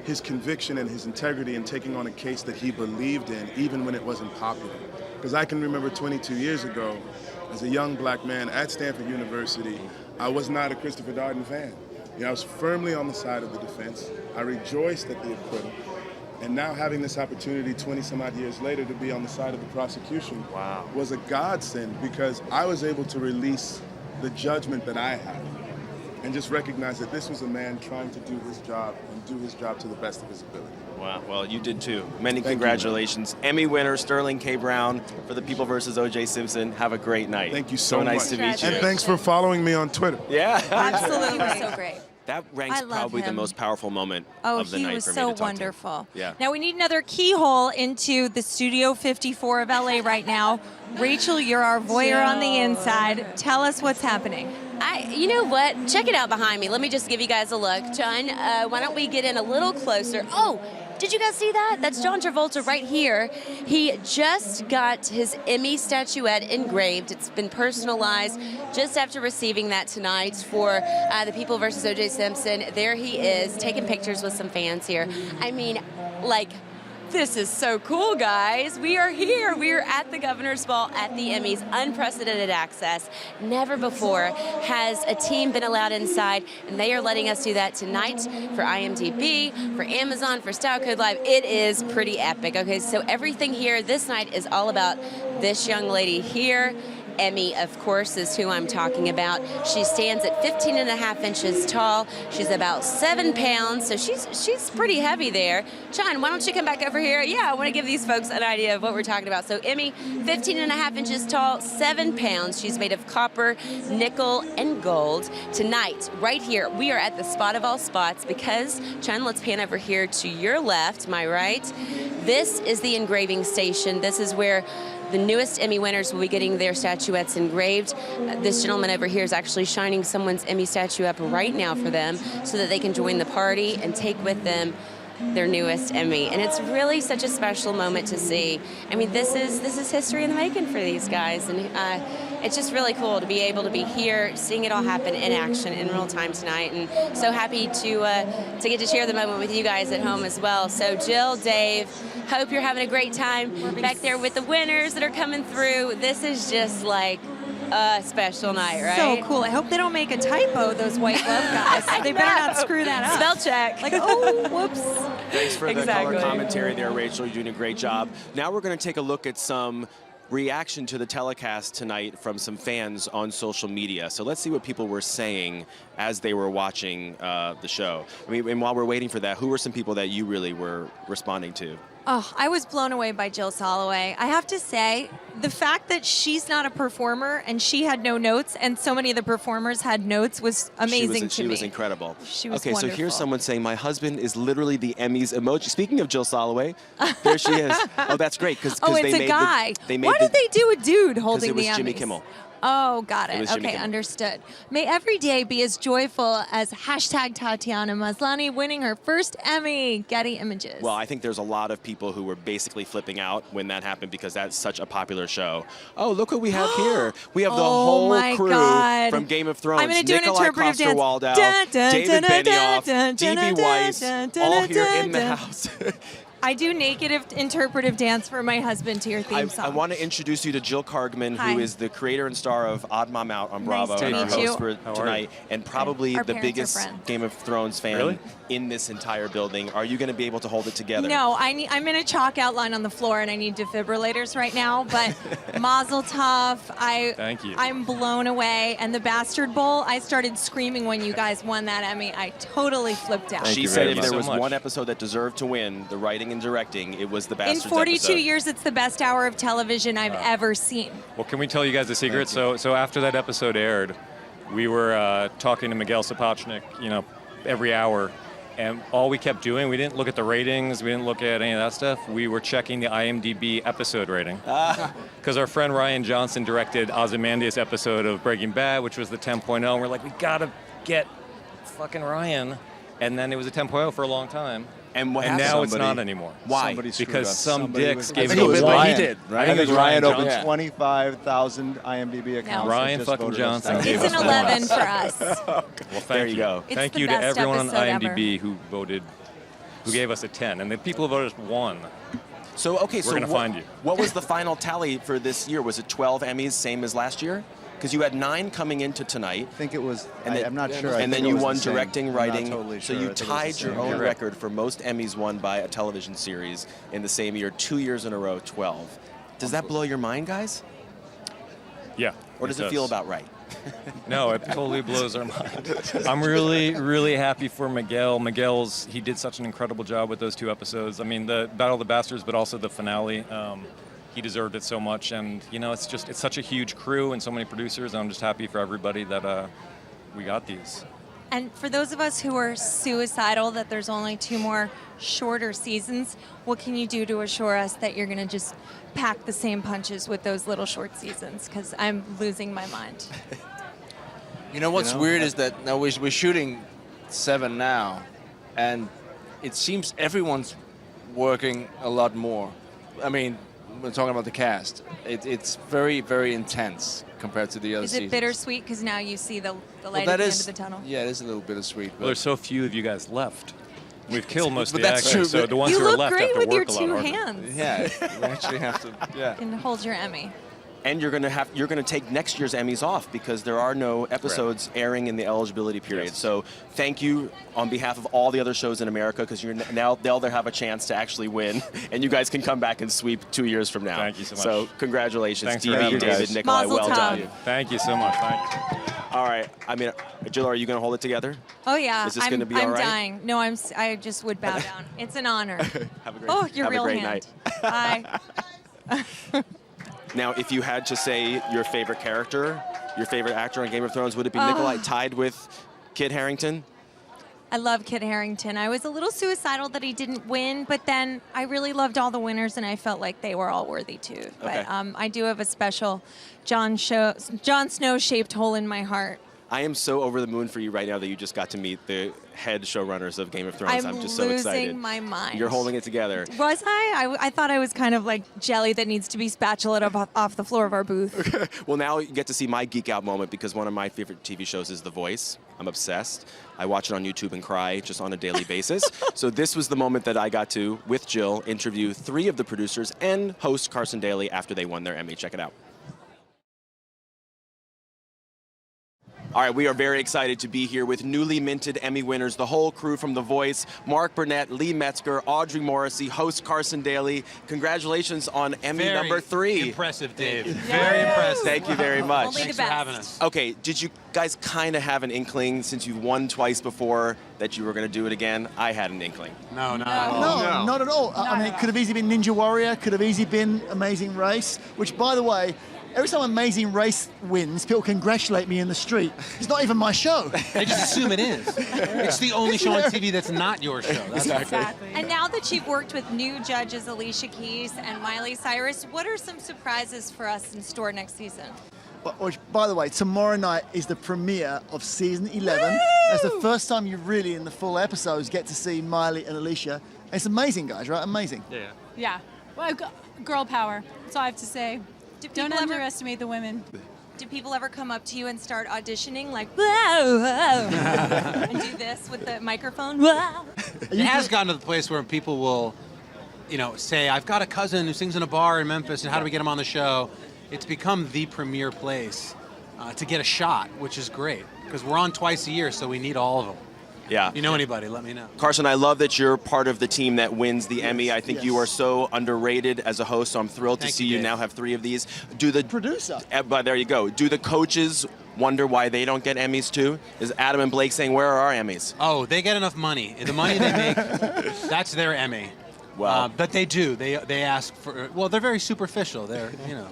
his conviction and his integrity in taking on a case that he believed in, even when it wasn't popular. Because I can remember 22 years ago, as a young black man at Stanford University, I was not a Christopher Darden fan. You know, I was firmly on the side of the defense. I rejoiced at the acquittal. And now having this opportunity 20 some odd years later to be on the side of the prosecution was a godsend, because I was able to release the judgment that I had and just recognize that this was a man trying to do his job and do his job to the best of his ability. Wow, well, you did too. Many congratulations. Emmy winner Sterling K. Brown for The People vs. O.J. Simpson. Have a great night. Thank you so much. nice to meet you. And thanks for following me on Twitter. Yeah. Absolutely. He was so great. That ranks I love probably the him. most powerful moment Oh, of the he night was for me so to talk wonderful. to. Yeah. Now we need another keyhole into the Studio 54 of LA right now. Rachel, you're our voyeur on the inside. Tell us what's happening. You know what? Check it out behind me. Let me just give you guys a look. John, why don't we get in a little closer? Oh, did you guys see that? That's John Travolta right here. He just got his Emmy statuette engraved. It's been personalized just after receiving that tonight for The People vs. O.J. Simpson. There he is, taking pictures with some fans here. I mean, like, this is so cool, guys. We are here. We are at the Governor's Ball at the Emmys. Unprecedented access. Never before has a team been allowed inside, and they are letting us do that tonight for IMDb, for Amazon, for Style Code Live. It is pretty epic. Okay, so everything here this night is all about this young lady here. Emmy, of course, is who I'm talking about. She stands at 15.5 inches tall. She's about 7 pounds, so she's pretty heavy there. John, why don't you come back over here? Yeah, I want to give these folks an idea of what we're talking about. So Emmy, 15.5 inches tall, 7 pounds. She's made of copper, nickel, and gold. Tonight, right here, we are at the spot of all spots because, John, let's pan over here to your left, my right. This is the engraving station. This is where the newest Emmy winners will be getting their statuettes engraved. This gentleman over here is actually shining someone's Emmy statue up right now for them so that they can join the party and take with them their newest Emmy, and it's really such a special moment to see. I mean, this is history in the making for these guys, and it's just really cool to be able to be here, seeing it all happen in action in real time tonight, and so happy to get to share the moment with you guys at home as well. So Jill, Dave, hope you're having a great time back there with the winners that are coming through. This is just like a special night, right? So cool. I hope they don't make a typo, those white glove guys. They better not screw that up. Spell check. Like, oh, whoops. Thanks for the Exactly. color commentary there, Rachel. You're doing a great job. Now we're going to take a look at some reaction to the telecast tonight from some fans on social media. So let's see what people were saying as they were watching the show. I mean, and while we're waiting for that, who were some people that you really were responding to? Oh, I was blown away by Jill Soloway. I have to say, the fact that she's not a performer and she had no notes and so many of the performers had notes was amazing to me. She was incredible. She was okay, wonderful. so here's someone saying, my husband is literally the Emmys emoji. Speaking of Jill Soloway, there she is. Oh, that's great. Cause oh, it's they a made guy. Why did they do a dude holding it was the Emmys? Jimmy Kimmel. Oh, got It it. was Jimmy Okay, Kimmel. understood. May every day be as joyful as hashtag Tatiana Maslany winning her first Emmy. Getty Images. Well, I think there's a lot of people who were basically flipping out when that happened because that's such a popular show. Oh, look what we have here. We have the whole my crew God. from Game of Thrones. I'm gonna do an Nikolai interpretive dance. Coster-Waldau, Dun, dun, David dun, dun, Benioff, dun, dun, D.B. dun, Weiss, dun, dun, all dun, here dun, in the dun. house. I do naked interpretive dance for my husband to your theme song. I want to introduce you to Jill Kargman, Hi. who is the creator and star of Odd Mom Out on Bravo, to and our meet you. host for tonight, and probably Our the parents are biggest friends. Game of Thrones fan Really? in this entire building. Are you going to be able to hold it together? No, I'm in a chalk outline on the floor and I need defibrillators right now, but Mazel Tov. Thank you. I'm blown away. And the Bastard Bowl, I started screaming when you guys won that Emmy. I totally flipped out. She you said very if much. there So was much. one episode that deserved to win, the writing and directing, it was the In Bastards 42 episode. years, it's the best hour of television I've ever seen. Well, can we tell you guys a secret? So after that episode aired, we were talking to Miguel Sapochnik, every hour, and all we kept doing, we didn't look at the ratings, we didn't look at any of that stuff. We were checking the IMDb episode rating. Because our friend Ryan Johnson directed Ozymandias' episode of Breaking Bad, which was the 10.0, and we're like, we gotta get fucking Ryan. And then it was a 10.0 for a long time. And what And happened? now it's not anymore. Why? Because some dicks I gave think it it was a one. Ryan. He did, right? I think Ryan Ryan opened Johnson. 25,000 IMDb accounts. Ryan and just fucking voted us Johnson down. gave It's us an the 11 loss. for us. Well, thank There you go. It's Thank the you to best everyone on episode IMDb who voted, who gave us a 10, and the people who voted us 1. So, okay, We're gonna find you. What was the final tally for this year? Was it 12 Emmys, same as last year? Because you had 9 coming into tonight. I think it was, And then- I'm not sure. I And think then it you was won the same. directing, I'm writing. not totally So sure. you I think it was tied the your same. own You're right. record for most Emmys won by a television series in the same year, 2 years in a row, 12. Does that blow your mind, guys? Yeah. Or does it feel about right? No, it totally blows our mind. I'm really, really happy for Miguel. He did such an incredible job with those 2 episodes. I mean, the Battle of the Bastards, but also the finale. He deserved it so much, and it's such a huge crew and so many producers. And I'm just happy for everybody that we got these. And for those of us who are suicidal that there's only 2 more shorter seasons, what can you do to assure us that you're going to just pack the same punches with those little short seasons? Because I'm losing my mind. You know what's weird is that now we're shooting 7 now, and it seems everyone's working a lot more. I mean, we're talking about the cast. It's very, very intense compared to the other Is seasons. it bittersweet because now you see the light that at the is- end of the tunnel? Yeah, it is a little bittersweet. Well, there's so few of you guys left. We've killed most But of the that's actors, true, so but- the ones You who are look left great have to with your work a lot 2 harder. hands. Yeah, we actually have to. Yeah. You can hold your Emmy. And you're gonna take next year's Emmys off because there are no episodes airing in the eligibility period. So thank you on behalf of all the other shows in America, because now they'll have a chance to actually win, and you guys can come back and sweep 2 years from now. Thank you so much. So congratulations, Thanks for Stevie, having us. David, Nikolai, Mazel well tov. done. Thank you so much. Thank you. All right, I mean, Jill, are you gonna hold it together? Oh yeah, Is this I'm, gonna be I'm all right? dying. No, I just would bow down. It's an honor. Have a great, Oh, your have real a great hand. night. Bye. Now, if you had to say your favorite character, your favorite actor on Game of Thrones, would it be Oh. Nikolai tied with Kit Harington? I love Kit Harington. I was a little suicidal that he didn't win, but then I really loved all the winners, and I felt like they were all worthy too. Okay. But I do have a special Jon Snow-shaped hole in my heart I am so over the moon for you right now that you just got to meet the head showrunners of Game of Thrones. I'm just so excited. I'm losing my mind. You're holding it together. Was I? I thought I was kind of like jelly that needs to be spatulated off the floor of our booth. Well, now you get to see my geek out moment because one of my favorite TV shows is The Voice. I'm obsessed. I watch it on YouTube and cry just on a daily basis. So this was the moment that I got to, with Jill, interview 3 of the producers and host Carson Daly after they won their Emmy. Check it out. All right, we are very excited to be here with newly minted Emmy winners, the whole crew from The Voice, Mark Burnett, Lee Metzger, Audrey Morrissey, host Carson Daly. Congratulations on Emmy number 3. Impressive, Dave. Very impressive. Thank you very much. Only the Thanks for best. having us. Okay, did you guys kind of have an inkling since you've won twice before that you were going to do it again? I had an inkling. No, not at all. No, not at all. I mean, it could have easily been Ninja Warrior, could have easily been Amazing Race, which, by the way, every time Amazing Race wins, people congratulate me in the street. It's not even my show. They just assume it is. It's the only show on TV that's not your show. That's Exactly. And now that you've worked with new judges Alicia Keys and Miley Cyrus, what are some surprises for us in store next season? Which, by the way, tomorrow night is the premiere of season 11. Woo! That's the first time you really, in the full episodes, get to see Miley and Alicia. It's amazing, guys, right? Amazing. Yeah. Yeah. Well, girl power. That's all I have to say. Don't underestimate the women. Do people ever come up to you and start auditioning like, whoa, whoa, and do this with the microphone? Whoa. It has gotten to the place where people will, say, I've got a cousin who sings in a bar in Memphis, and how do we get him on the show? It's become the premier place to get a shot, which is great, because we're on twice a year, so we need all of them. Yeah. If you know anybody, let me know. Carson, I love that you're part of the team that wins the Emmy. I think you are so underrated as a host, so I'm thrilled to see you now have 3 of these. Do the producer. But there you go. Do the coaches wonder why they don't get Emmys too? Is Adam and Blake saying, where are our Emmys? Oh, they get enough money. The money they make, that's their Emmy. Wow. But they do. They ask for. Well, they're very superficial. They're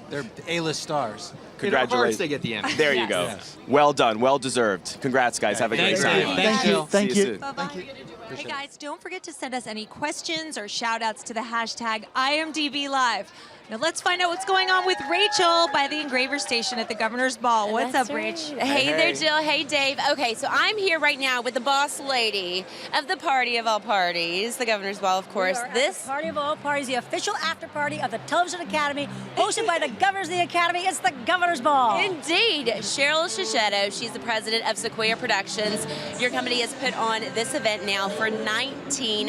they're A-list stars. Congratulations. They get the Emmy. There you go. Yes. Well done. Well deserved. Congrats, guys. Have a great time. Thank you. Thank you. Bye-bye. Hey guys, don't forget to send us any questions or shout outs to the hashtag IMDbLive. Now let's find out what's going on with Rachel by the Engraver Station at the Governor's Ball. What's up, Rach? Hey there, Jill. Hey, Dave. Okay, so I'm here right now with the boss lady of the party of all parties, the Governor's Ball, of course. This party of all parties, the official after party of the Television Academy, hosted by the Governors of the Academy. It's the Governor's Ball. Indeed. Cheryl Shichetto, she's the president of Sequoia Productions. Your company has put on this event now for 19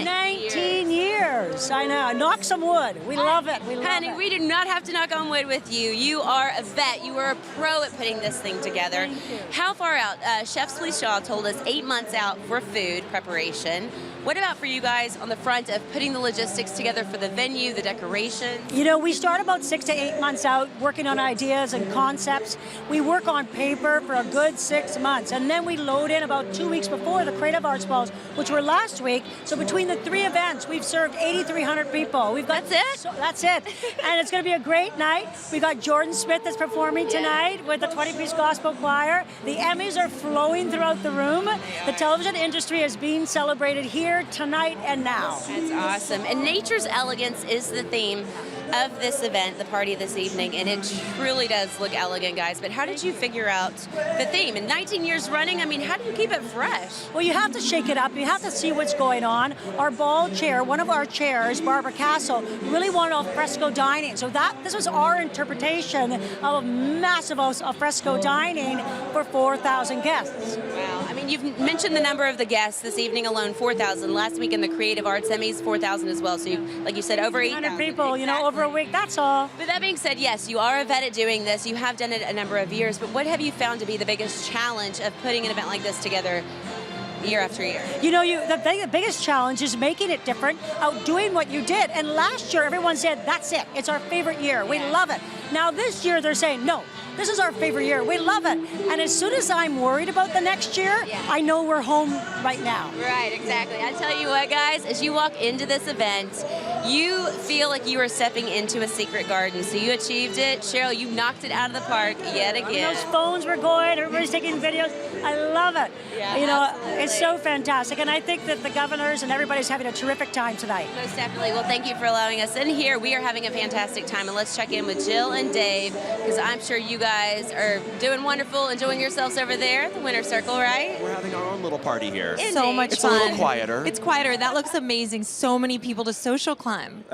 years. I know. Knock some wood. We love it. We love Honey, it. we do not have to knock on wood with you. You are a vet. You are a pro at putting this thing together. Thank you. How far out? Chef Felice Shaw told us 8 months out for food preparation. What about for you guys on the front of putting the logistics together for the venue, the decorations? We start about 6 to 8 months out working on ideas and concepts. We work on paper for a good 6 months, and then we load in about 2 weeks before the Creative Arts Balls, which were last week. So between the 3 events, we've served 8,300 people. That's it? That's it. And it's going to be a great night. We got Jordan Smith that's performing tonight with the 20-piece gospel choir. The Emmys are flowing throughout the room. The television industry is being celebrated here tonight and now. That's awesome. And nature's elegance is the theme of this event, the party this evening, and it truly does look elegant, guys. But how did you figure out the theme? In 19 years running, I mean, how do you keep it fresh? Well, you have to shake it up. You have to see what's going on. Our ball chair, one of our chairs, Barbara Castle, really wanted al fresco dining. So this was our interpretation of massive al fresco dining for 4,000 guests. Wow. I mean, you've mentioned the number of the guests this evening alone, 4,000. Last week in the Creative Arts Emmys, 4,000 as well. So, like you said, over 800 people, over a week, that's all. But that being said, yes, you are a vet at doing this. You have done it a number of years. But what have you found to be the biggest challenge of putting an event like this together year after year? The biggest challenge is making it different, outdoing what you did. And last year, everyone said, that's it. It's our favorite year. We love it. Now this year, they're saying, no, this is our favorite year. We love it. And as soon as I'm worried about the next year, I know we're home right now. Right, exactly. I tell you what, guys, as you walk into this event, you feel like you are stepping into a secret garden. So you achieved it. Cheryl, you knocked it out of the park yet again. Those phones were going. Everybody's taking videos. I love it. Yeah, it's so fantastic. And I think that the governors and everybody's having a terrific time tonight. Most definitely. Well, thank you for allowing us in here. We are having a fantastic time. And let's check in with Jill and Dave, because I'm sure you guys guys are doing wonderful, enjoying yourselves over there, the winner's circle, right? We're having our own little party here. So much It's fun. a little quieter. It's quieter. That looks amazing. So many people to social climb.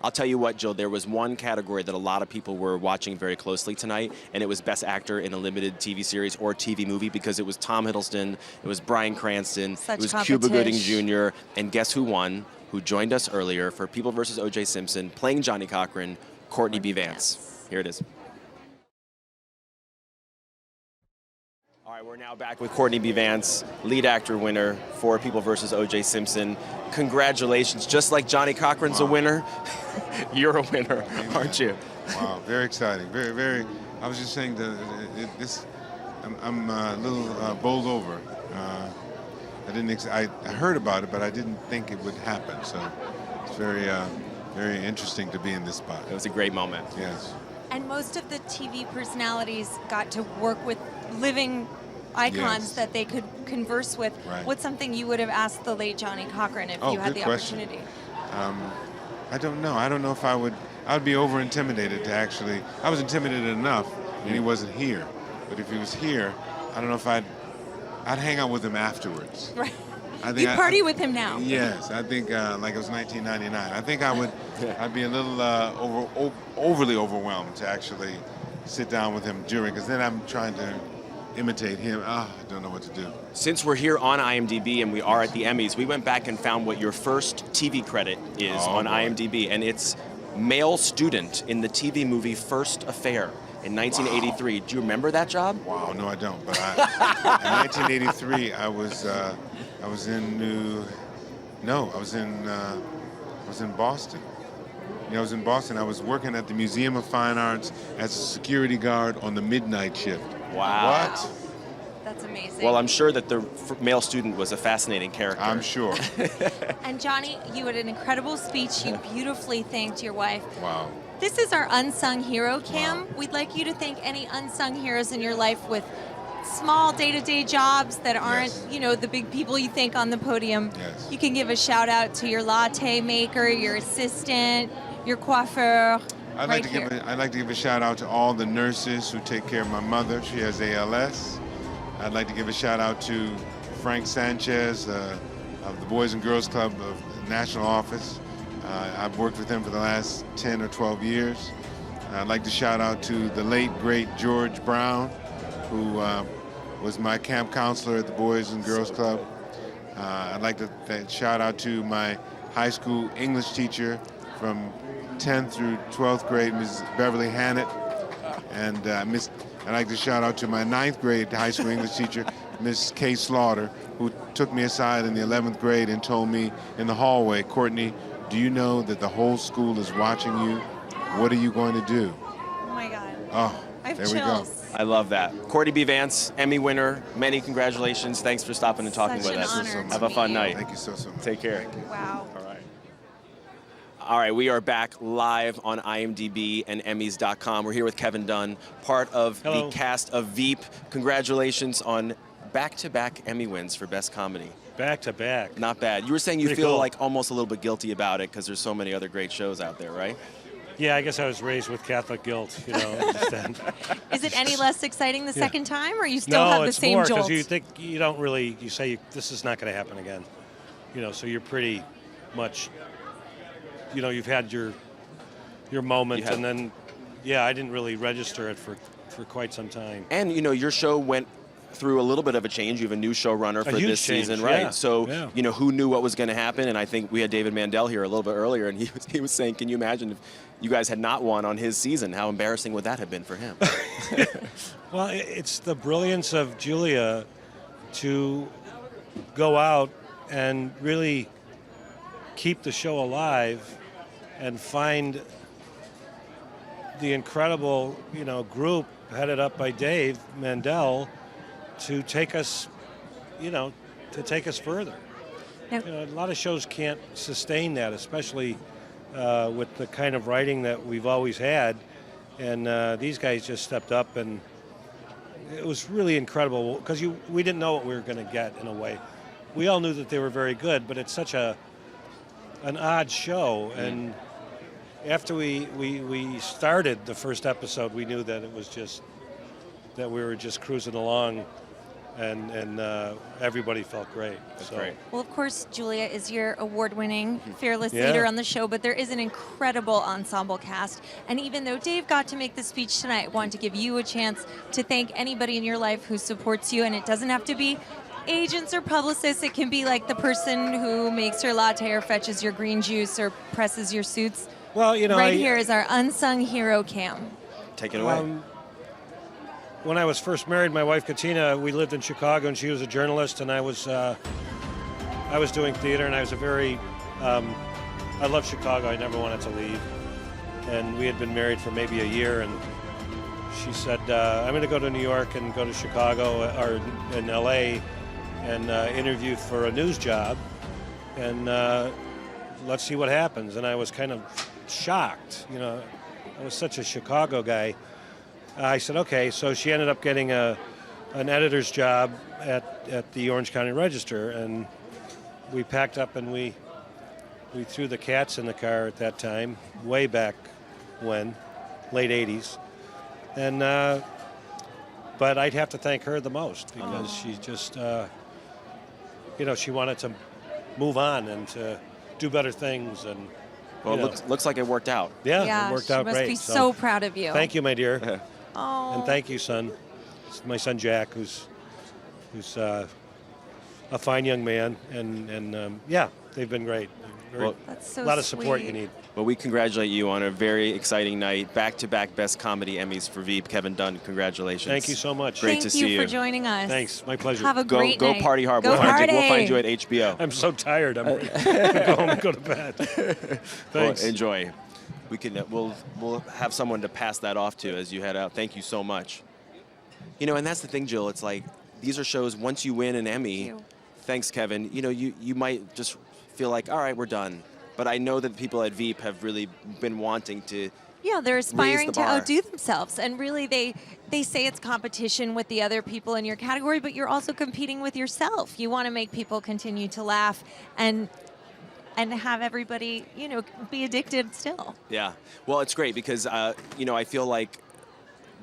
I'll tell you what, Jill, there was one category that a lot of people were watching very closely tonight, and it was Best Actor in a Limited TV Series or TV Movie, because it was Tom Hiddleston, it was Bryan Cranston, Such it was Cuba Gooding competition. Jr., and guess who won? Who joined us earlier for People vs. O.J. Simpson, playing Johnny Cochran, Courtney B. Vance. Here it is. All right, we're now back with Courtney B. Vance, lead actor winner for People vs. O.J. Simpson. Congratulations. Just like Johnny Cochran's a winner, you're a winner, aren't you? Wow, very exciting. Very, very. I was just saying that I'm a little bowled over. I heard about it, but I didn't think it would happen. So it's very, very interesting to be in this spot. It was a great moment. Yes. And most of the TV personalities got to work with living icons Yes. that they could converse with. Right. What's something you would have asked the late Johnny Cochran if you had good the question. opportunity? I don't know. I don't know if I would be over intimidated to actually. I was intimidated enough, and he wasn't here. But if he was here, I don't know if I'd hang out with him afterwards. Right. I You party with him now. Yes, I think like it was 1999. I think I would. I'd be a little overly overwhelmed to actually sit down with him during, because then I'm trying to imitate him. I don't know what to do. Since we're here on IMDb and we are at the Emmys, we went back and found what your first TV credit is on IMDb, and it's male student in the TV movie First Affair in 1983. Do you remember that job? Wow, no, I don't. But in 1983, I was in Boston. Yeah, I was in Boston. I was working at the Museum of Fine Arts as a security guard on the midnight shift. Wow. What? That's amazing. Well, I'm sure that the male student was a fascinating character. I'm sure. And Johnny, you had an incredible speech. You beautifully thanked your wife. Wow. This is our Unsung Hero Cam. We'd like you to thank any unsung heroes in your life with small day-to-day jobs that aren't, the big people you think on the podium. Yes. You can give a shout out to your latte maker, your assistant, your coiffeur. I'd like to give a shout out to all the nurses who take care of my mother. She has ALS. I'd like to give a shout out to Frank Sanchez of the Boys and Girls Club of the National Office. I've worked with him for the last 10 or 12 years. I'd like to shout out to the late, great George Brown, who was my camp counselor at the Boys and Girls Club. I'd like to shout out to my high school English teacher from 10th through 12th grade, Mrs. Beverly Hannett. And I'd like to shout out to my 9th grade high school English teacher, Miss Kay Slaughter, who took me aside in the 11th grade and told me in the hallway, Courtney, do you know that the whole school is watching you? What are you going to do? Oh my God. Oh, I have there we go. chills. I love that. Courtney B. Vance, Emmy winner. Many congratulations. Thanks for stopping and talking Such with an us. honor to Have a meet fun you. night. Thank you so much. Take care. Wow. All right. All right, we are back live on IMDb and Emmys.com. We're here with Kevin Dunn, part of the cast of Veep. Congratulations on back-to-back Emmy wins for Best Comedy. Back-to-back. Not bad. You were saying you Pretty feel cool. like almost a little bit guilty about it because there's so many other great shows out there, right? Yeah, I guess I was raised with Catholic guilt, understand. Is it any less exciting the second time, or you still No, have the it's same more jolt? because you think you don't really. You say this is not going to happen again, so you're pretty much. You've had your moment, and then, I didn't really register it for quite some time. And, your show went through a little bit of a change. You have a new showrunner for huge this season, change, right? yeah, So, yeah. Who knew what was going to happen? And I think we had David Mandel here a little bit earlier, and he was saying, can you imagine if you guys had not won on his season? How embarrassing would that have been for him? Well, it's the brilliance of Julia to go out and really keep the show alive and find the incredible, group headed up by Dave Mandel to take us, further. A lot of shows can't sustain that, especially with the kind of writing that we've always had. And these guys just stepped up, and it was really incredible because we didn't know what we were going to get in a way. We all knew that they were very good, but it's such an odd show, and after we started the first episode, we knew that it was just that we were just cruising along, and everybody felt great. That's great. Well, of course, Julia is your award-winning fearless Yeah. leader on the show, but there is an incredible ensemble cast. And even though Dave got to make the speech tonight, I want to give you a chance to thank anybody in your life who supports you, and it doesn't have to be agents or publicists. It can be like the person who makes your latte or fetches your green juice or presses your suits. Well, you know, right here is our unsung hero cam. Take it away. When I was first married, my wife Katina, we lived in Chicago, and she was a journalist, and I was doing theater, and I was I love Chicago. I never wanted to leave, and we had been married for maybe a year, and she said, "I'm going to go to New York and go to Chicago or in L.A. and interview for a news job, and let's see what happens." And I was kind of shocked. You know, I was such a Chicago guy. I said, okay. So she ended up getting an editor's job at the Orange County Register, and we packed up and we threw the cats in the car at that time, way back when, late 80s. And but I'd have to thank her the most because she just, she wanted to move on and to do better things. And well, it looks like it worked out. Yeah, it worked out great. She must be so proud of you. Thank you, my dear. Oh. And thank you, son. It's my son Jack, who's a fine young man, and they've been great. That's so a lot of support sweet. you need. Well, we congratulate you on a very exciting night. Back-to-back Best Comedy Emmys for Veep. Kevin Dunn, congratulations. Thank you so much. Great to see you. Thank you for joining us. Thanks, my pleasure. Have a great night. Go party hard. Go We'll party. find you at HBO. I'm so tired. I'm ready to go home and go to bed. Thanks. Well, enjoy. We'll have someone to pass that off to as you head out. Thank you so much. You know, and that's the thing, Jill. It's like these are shows. Once you win an Emmy, thanks, Kevin. You know, you might just feel like, all right, we're done. But I know that people at Veep have really been wanting to. Yeah, they're aspiring raise the to bar. outdo themselves, and really they say it's competition with the other people in your category, but you're also competing with yourself. You want to make people continue to laugh and have everybody, be addicted still. Yeah. Well, it's great because, I feel like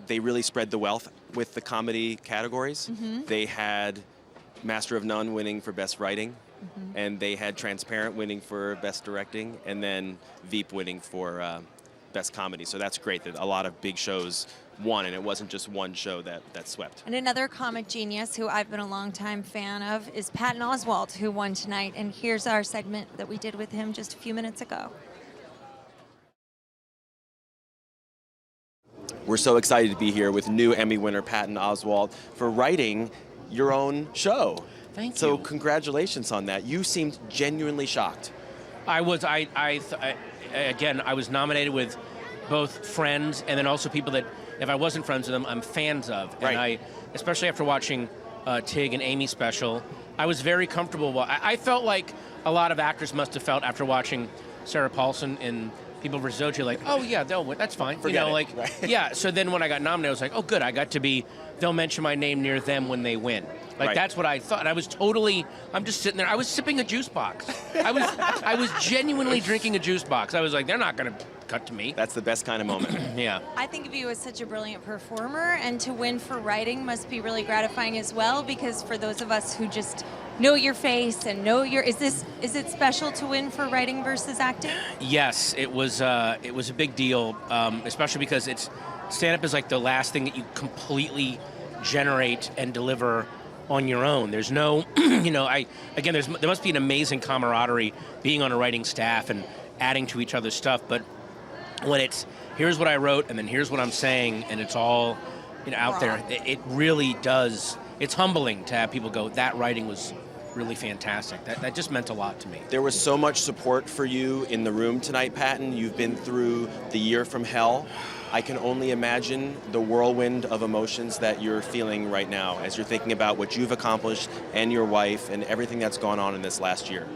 they really spread the wealth with the comedy categories. Mhm. They had Master of None winning for Best Writing, and they had Transparent winning for Best Directing, and then Veep winning for Best Comedy. So that's great that a lot of big shows won, and it wasn't just one show that swept. And another comic genius who I've been a longtime fan of is Patton Oswalt, who won tonight. And here's our segment that we did with him just a few minutes ago. We're so excited to be here with new Emmy winner Patton Oswalt for writing your own show. Thank you. So congratulations on that. You seemed genuinely shocked. I was. Again, I was nominated with both friends and then also people that, if I wasn't friends with them, I'm fans of. Right. And I, especially after watching Tig and Amy special, I was very comfortable. I felt like a lot of actors must have felt after watching Sarah Paulson in People vs. OJ, like, oh yeah, they'll win. That's fine. Forget it. Like, Right. yeah. So then when I got nominated, I was like, oh good, I got to be. They'll mention my name near them when they win. Like Right. that's what I thought. And I was totally. I'm just sitting there. I was sipping a juice box. I was genuinely drinking a juice box. I was like, they're not gonna cut to me. That's the best kind of moment. Yeah. I think of you as such a brilliant performer, and to win for writing must be really gratifying as well, because for those of us who just know your face and know is it special to win for writing versus acting? Yes, it was a big deal, especially because stand-up is like the last thing that you completely generate and deliver on your own. There's no, there must be an amazing camaraderie being on a writing staff and adding to each other's stuff, but when it's here's what I wrote and then here's what I'm saying and it's all out there, it really does. It's humbling to have people go, that writing was really fantastic. That just meant a lot to me. There was so much support for you in the room tonight, Patton. You've been through the year from hell. I can only imagine the whirlwind of emotions that you're feeling right now as you're thinking about what you've accomplished and your wife and everything that's gone on in this last year.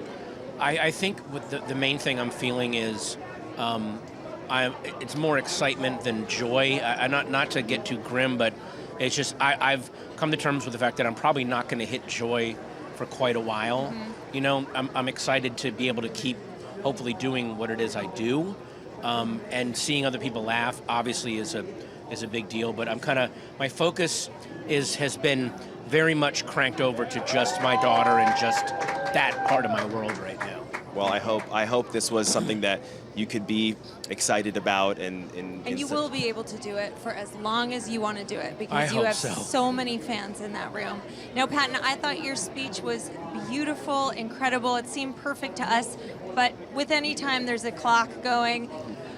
I think with the main thing I'm feeling is it's more excitement than joy. Not to get too grim, but it's just I've come to terms with the fact that I'm probably not going to hit joy for quite a while. I'm excited to be able to keep hopefully doing what it is I do. and seeing other people laugh obviously is a big deal. But my focus has been very much cranked over to just my daughter and just that part of my world right now. Well, I hope this was something that you could be excited about, and you will be able to do it for as long as you want to do it, because I you hope have so many fans in that room. Now, Patton, I thought your speech was beautiful, incredible. It seemed perfect to us, but with any time there's a clock going.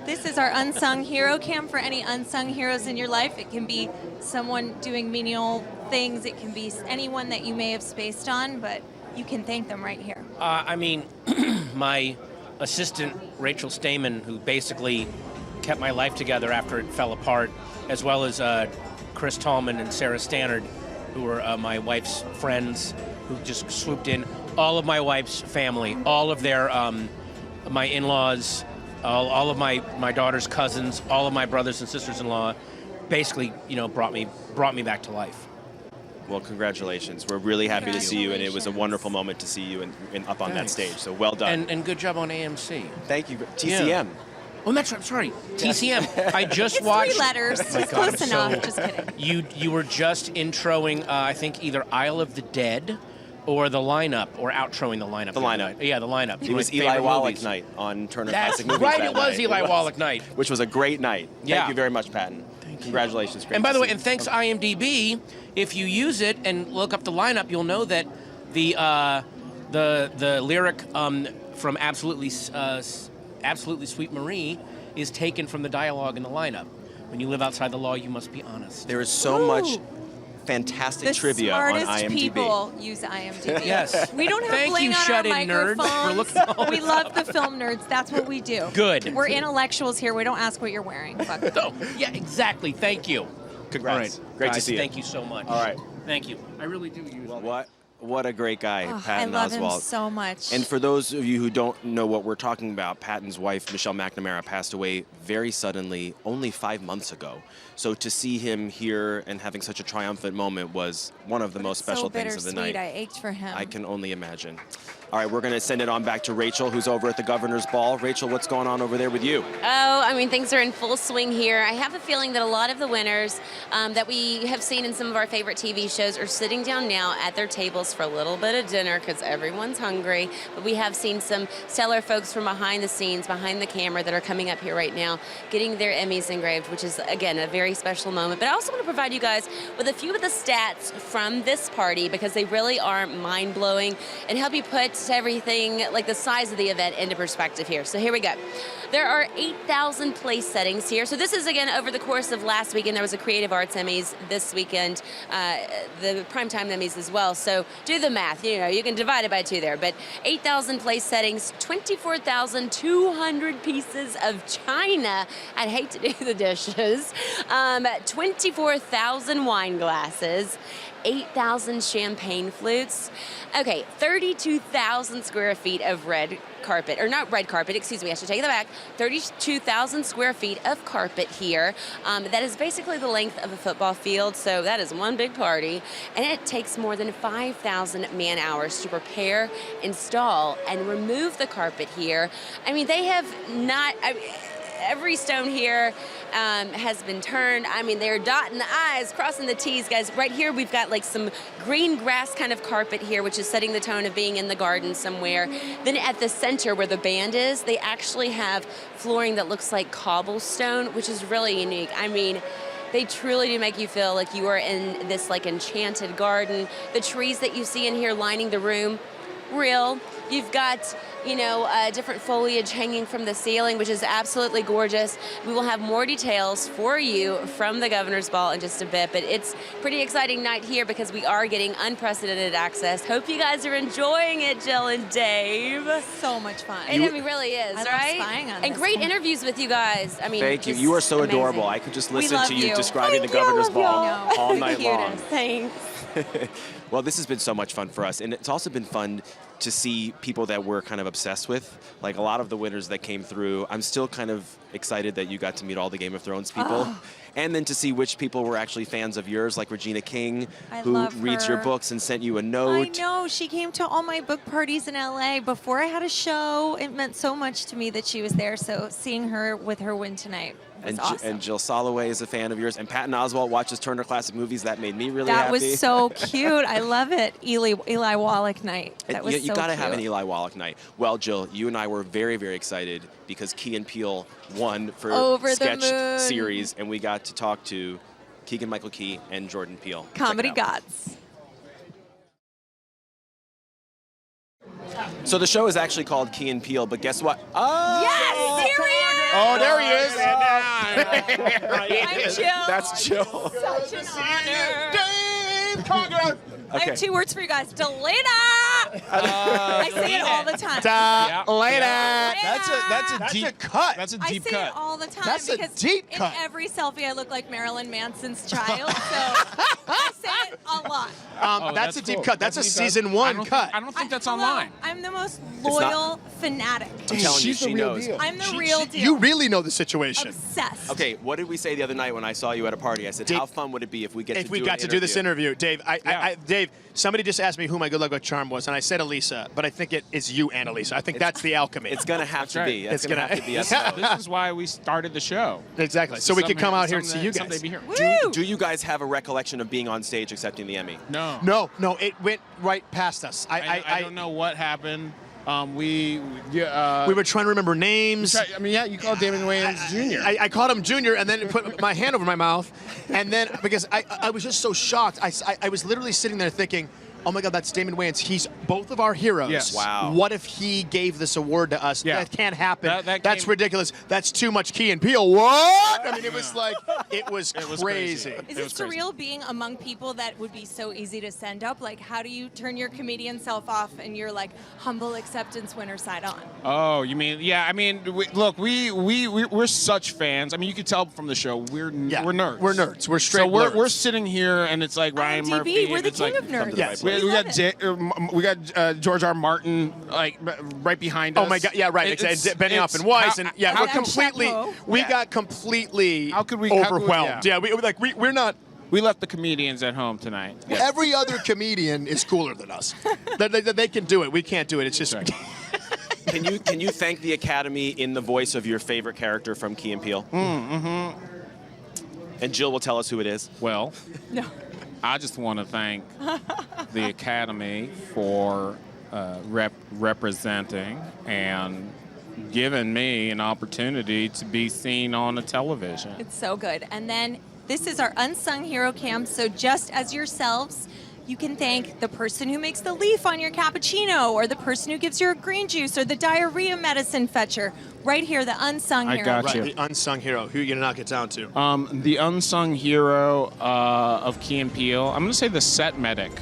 This is our unsung hero cam for any unsung heroes in your life. It can be someone doing menial things. It can be anyone that you may have spaced on, but you can thank them right here. My assistant, Rachel Stamen, who basically kept my life together after it fell apart, as well as Chris Tallman and Sarah Stannard, who were my wife's friends, who just swooped in. All of my wife's family, all of their, my in-laws, all of my daughter's cousins, all of my brothers and sisters-in-law, basically, brought me back to life. Well, congratulations. We're really happy to see you, and it was a wonderful moment to see you and up on that stage. So well done. And good job on AMC. Thank you. TCM. Yeah. Oh, that's right. I'm sorry. TCM. I just watched. 3 letters. Oh my It's God, close I'm enough. Just kidding. You were just introing, I think, either Isle of the Dead or the lineup, or outroing the lineup. The lineup. Yeah, the lineup. It was Eli Wallach night on Turner That's Classic Movies. right, that it was night. Eli Wallach night. Which was a great night. Yeah. Thank you very much, Patton. Congratulations. Great And by to the way, see and thanks IMDb, if you use it and look up the lineup, you'll know that the lyric from Absolutely Sweet Marie is taken from the dialogue in the lineup. When you live outside the law, you must be honest. There is so much fantastic trivia on The smartest IMDb. people use IMDb. Yes. We don't have Thank bling you, on our shut-in nerds, for microphones. looking We love the film nerds. That's what we do. Good. We're intellectuals here. We don't ask what you're wearing. Fuck. Oh, yeah, exactly. Thank you. Congrats. All right, Great to guys, see you. Thank you so much. All right. Thank you. I really do use it. What a great guy, Oh, I Patton love Oswalt. him so much. And for those of you who don't know what we're talking about, Patton's wife, Michelle McNamara, passed away very suddenly only 5 months ago. So to see him here and having such a triumphant moment was one of the most special things of the night. I ached for him. I can only imagine. All right, we're going to send it on back to Rachel, who's over at the Governor's Ball. Rachel, what's going on over there with you? Things are in full swing here. I have a feeling that a lot of the winners that we have seen in some of our favorite TV shows are sitting down now at their tables for a little bit of dinner because everyone's hungry. But we have seen some stellar folks from behind the scenes, behind the camera, that are coming up here right now, getting their Emmys engraved, which is, again, a very special moment. But I also want to provide you guys with a few of the stats from this party because they really are mind-blowing and help you put everything, like the size of the event, into perspective here. So here we go. There are 8,000 place settings here. So this is, again, over the course of last weekend. There was a Creative Arts Emmys this weekend, the Primetime Emmys as well. So do the math. You can divide it by 2 there. But 8,000 place settings, 24,200 pieces of china. I'd hate to do the dishes. 24,000 wine glasses. 8,000 champagne flutes. Okay, 32,000 square feet of red carpet, or not red carpet, excuse me, I should take that back. 32,000 square feet of carpet here. That is basically the length of a football field, so that is one big party. And it takes more than 5,000 man hours to prepare, install, and remove the carpet here. I mean, they have not... every stone here has been turned. I mean, they're dotting the I's, crossing the T's, guys. Right here, we've got like some green grass kind of carpet here, which is setting the tone of being in the garden somewhere. Then at the center where the band is, they actually have flooring that looks like cobblestone, which is really unique. I mean, they truly do make you feel like you are in this like enchanted garden. The trees that you see in here lining the room, real. You've got, different foliage hanging from the ceiling, which is absolutely gorgeous. We will have more details for you from the Governor's Ball in just a bit, but it's a pretty exciting night here because we are getting unprecedented access. Hope you guys are enjoying it, Jill and Dave. So much fun. It really is, I love right? spying on and this. great interviews with you guys. I mean, Thank you. just You are so amazing. adorable. I could just We listen love to you you. describing Thank the you, I Governor's love Ball y'all. all The night long. cutest. Thanks. Well, this has been so much fun for us, and it's also been fun to see people that we're kind of obsessed with. Like a lot of the winners that came through, I'm still kind of excited that you got to meet all the Game of Thrones people. Oh. and then to see which people were actually fans of yours, like Regina King, who love reads your her. books and sent you a note. I know. She came to all my book parties in LA before I had a show. It meant so much to me that she was there. So seeing her with her win tonight was awesome. And Jill Soloway is a fan of yours. And Patton Oswalt watches Turner Classic Movies. That made me really happy. That was so cute. I love it. Eli Wallach night. That was you so gotta cute. have an Eli Wallach night. Well, Jill, you and I were very, very excited because Key and Peele won for Over the sketch Moon. series, and we got to talk to Keegan-Michael Key and Jordan Peele. Comedy Check it out. gods. So the show is actually called Key and Peele, but guess what? Oh! Yes, here he is. Oh, there he is. I'm Jill. That's Jill. Such an honor. Dave Conger. I have 2 words for you guys. Delena. I say it all the time. That's a deep cut. That's a I deep say cut. it all the time That's a because deep cut. in every selfie I look like Marilyn Manson's child, so I say it a lot. That's a deep cool. cut. That's a That's a deep season cut. 1 cut. I don't think that's Hello, online. I'm the most loyal fanatic. I'm telling you, she knows. I'm the real deal. You really know the situation. Obsessed. Okay, what did we say the other night when I saw you at a party? I said, how fun would it be if we get If to we do got an to do this interview, Dave, Dave, somebody just asked me who my good luck with charm was, and I said Elisa, but I think it is you and Elisa. I think that's the alchemy. It's gonna have to be. It's gonna have to be. This is why we started the show. Exactly. So we could come out here and see you guys. Be here. Do you guys have a recollection of being on stage accepting the Emmy? No. No, it went right past us. I don't know what happened. We were trying to remember names. You called David Wayans Jr. I called him Junior, and then put my hand over my mouth, and then because I was just so shocked, I was literally sitting there thinking, oh my God, that's Damon Wayans. He's both of our heroes. Yes. Wow. What if he gave this award to us? Yeah. That can't happen. That's came- ridiculous. That's too much Key and Peele. What? I mean, it was like, it was crazy. Is it surreal being among people that would be so easy to send up? Like, how do you turn your comedian self off and your like humble acceptance winner side on? Oh, you mean? Yeah, I mean, we're such fans. I mean, you could tell from the show we're nerds. We're nerds. We're straight So we're nerds. sitting here, and it's like Ryan IMDb, Murphy. we're and the it's king like, of nerds. Yes. We got George R. Martin like right behind us. Oh my God! Yeah, right. Exactly. Benioff and Weiss, and yeah, we're completely. We got completely overwhelmed. Yeah, we're not. We left the comedians at home tonight. Every other comedian is cooler than us. They can do it. We can't do it. It's just. Can you thank the Academy in the voice of your favorite character from Key and Peele? Mm-hmm. And Jill will tell us who it is. Well, no. I just want to thank the Academy for representing and giving me an opportunity to be seen on the television. It's so good. And then this is our unsung hero cam. So just as yourselves, you can thank the person who makes the leaf on your cappuccino, or the person who gives your green juice, or the diarrhea medicine fetcher. Right here, the unsung hero. I got you. Right, the unsung hero. Who are you gonna knock it down to? The unsung hero of Key and Peele, I'm going to say the set medic,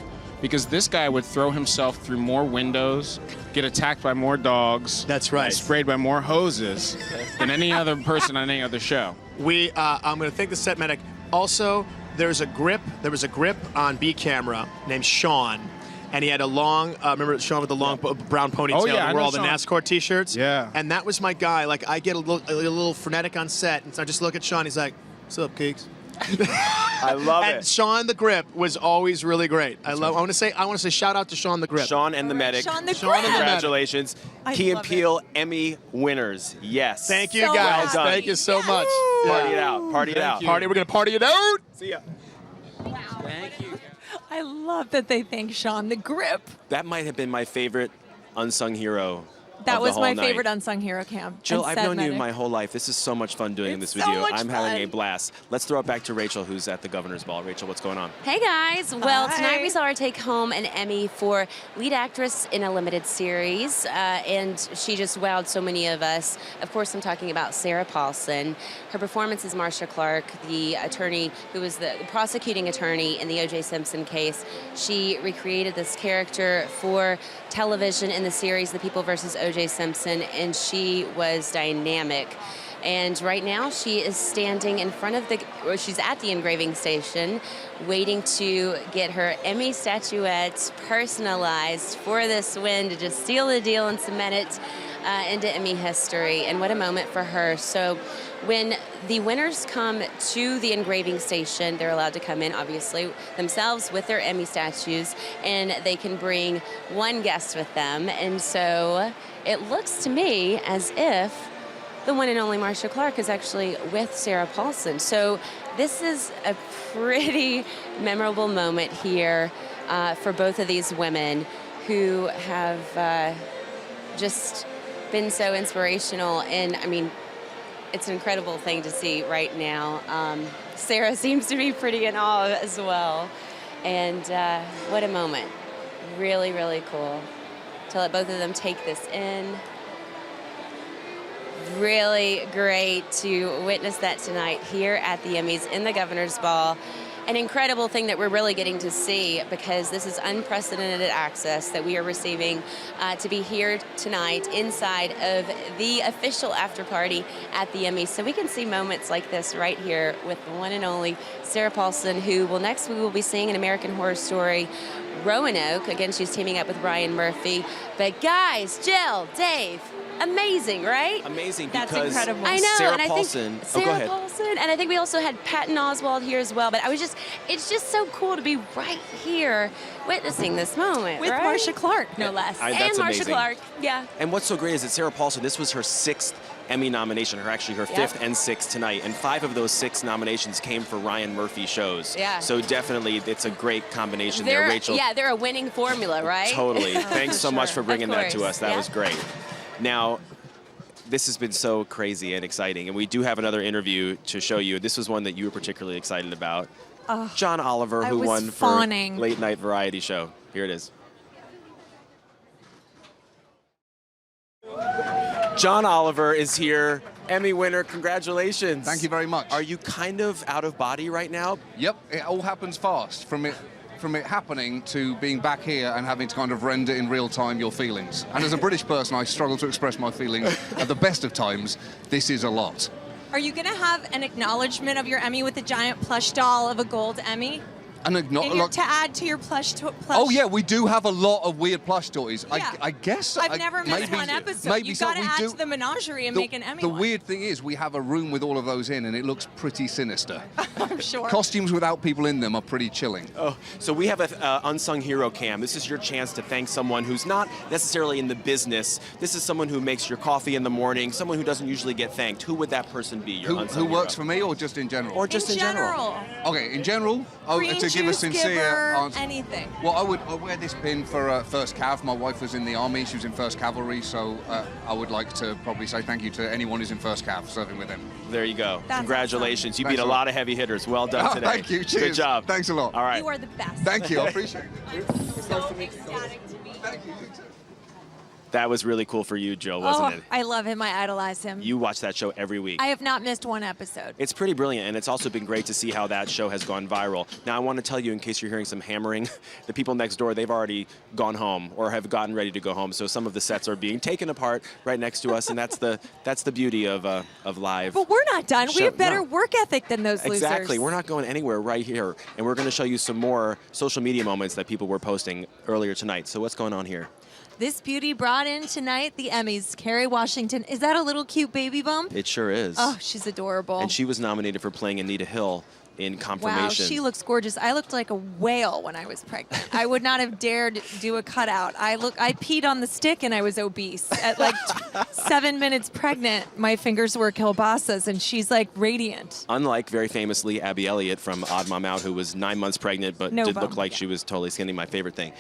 because this guy would throw himself through more windows, get attacked by more dogs. That's right. And sprayed by more hoses than any other person on any other show. I'm going to thank the set medic. Also, there was a grip on B camera named Sean, and he had a long, remember Sean with the long brown ponytail that wore all the NASCAR t-shirts? Yeah. And that was my guy. Like, I get a little frenetic on set, and so I just look at Sean, he's like, what's up, Keeks? I love and Sean the Grip was always really great. I want to say shout out to Sean the Grip. Sean and the medic. Sean the Grip. Congratulations. I Key and love Peele Emmy winners. Yes. Thank you So guys. happy. Thank you so much. Party it out. Party it out. Party. We're gonna party it out. See ya. Thank you. I love that they thank Sean the Grip. That might have been my favorite unsung hero. That of the was whole my night. favorite unsung hero cam. Jill, And I've set known you medic. my whole life. This is so much fun doing this It's with so you. much I'm having a fun. blast. Let's throw it back to Rachel, who's at the Governor's Ball. Rachel, what's going on? Hey guys! Well, Hi. tonight we saw her take home an Emmy for lead actress in a limited series, and she just wowed so many of us. Of course, I'm talking about Sarah Paulson. Her performance as Marcia Clark, the attorney who was the prosecuting attorney in the O.J. Simpson case. She recreated this character for television in the series The People vs. O.J. Simpson, and she was dynamic. And right now she is standing in front of she's at the engraving station waiting to get her Emmy statuette personalized for this win to just seal the deal and cement it. into Emmy history, and what a moment for her. So when the winners come to the engraving station, they're allowed to come in, obviously, themselves with their Emmy statues, and they can bring one guest with them. And so it looks to me as if the one and only Marcia Clark is actually with Sarah Paulson. So this is a pretty memorable moment here for both of these women who have just been so inspirational. And I mean, it's an incredible thing to see right now. Sarah seems to be pretty in awe as well. And what a moment. Really, really cool to let both of them take this in. Really great to witness that tonight here at the Emmys in the Governor's Ball. An incredible thing that we're really getting to see, because this is unprecedented access that we are receiving to be here tonight inside of the official after party at the Emmys. So we can see moments like this right here with the one and only Sarah Paulson, who will next we will be seeing an American Horror Story Roanoke. Again, she's teaming up with Ryan Murphy. But guys, Jill, Dave, amazing, right? Amazing, That's because incredible. I know, Sarah and I Paulson. think Sarah Paulson, and I think we also had Patton Oswalt here as well. But it's just so cool to be right here witnessing this moment With right? Marcia Clark, no less. That's and Marcia amazing. Clark, yeah. And what's so great is that Sarah Paulson, this was her 6th Emmy nomination, her 5th and 6th tonight, and 5 of those 6 nominations came for Ryan Murphy shows. Yeah. So definitely, it's a great combination there, Rachel. Yeah, they're a winning formula, right? Totally. Thanks so much for bringing that to course, us. That yeah. was great. Now, this has been so crazy and exciting, and we do have another interview to show you. This was one that you were particularly excited about. John Oliver, who won fawning. for Late Night Variety Show. Here it is. John Oliver is here, Emmy winner. Congratulations. Thank you very much. Are you kind of out of body right now? Yep, it all happens fast. From it happening to being back here and having to kind of render in real time your feelings. And as a British person, I struggle to express my feelings at the best of times. This is a lot. Are you going to have an acknowledgement of your Emmy with a giant plush doll of a gold Emmy? To add to your plush. Oh yeah, we do have a lot of weird plush toys. Yeah. I guess. I've never missed one episode. Maybe You've so. got to We add do. to the menagerie and make an Emmy The one. weird thing is, we have a room with all of those in, and it looks pretty sinister. I'm sure. Costumes without people in them are pretty chilling. Oh, so we have an unsung hero cam. This is your chance to thank someone who's not necessarily in the business. This is someone who makes your coffee in the morning, someone who doesn't usually get thanked. Who would that person be, your unsung Who hero? works for me, or just in general? Or just in general. Okay, in general, Green to give a juice sincere giver, answer. anything. Well, I wear this pin for First Cav. My wife was in the army. She was in First Cavalry, so I would like to probably say thank you to anyone who's in First Cav serving with them. There you go. That's Congratulations. awesome. You beat a lot of heavy hitters. Well done today. Thank you. Cheers. Good job. Thanks a lot. All right. You are the best. Thank you. I appreciate it. So ecstatic to meet you. That was really cool for you, Jill, wasn't it? I love him. I idolize him. You watch that show every week. I have not missed one episode. It's pretty brilliant, and it's also been great to see how that show has gone viral. Now, I want to tell you, in case you're hearing some hammering, the people next door, they've already gone home or have gotten ready to go home, so some of the sets are being taken apart right next to us, and that's the beauty of live. But we're not done. We show. have better No. work ethic than those losers. Exactly. We're not going anywhere right here, and we're going to show you some more social media moments that people were posting earlier tonight. So what's going on here? This beauty brought in tonight the Emmys. Kerry Washington. Is that a little cute baby bump? It sure is. Oh, she's adorable. And she was nominated for playing Anita Hill in Confirmation. Wow, she looks gorgeous. I looked like a whale when I was pregnant. I would not have dared do a cutout. I peed on the stick and I was obese. At like 7 minutes pregnant, my fingers were kielbasa's and she's like radiant. Unlike, very famously, Abby Elliott from Odd Mom Out, who was 9 months pregnant but No did bum, look like she was totally skinny, my favorite thing.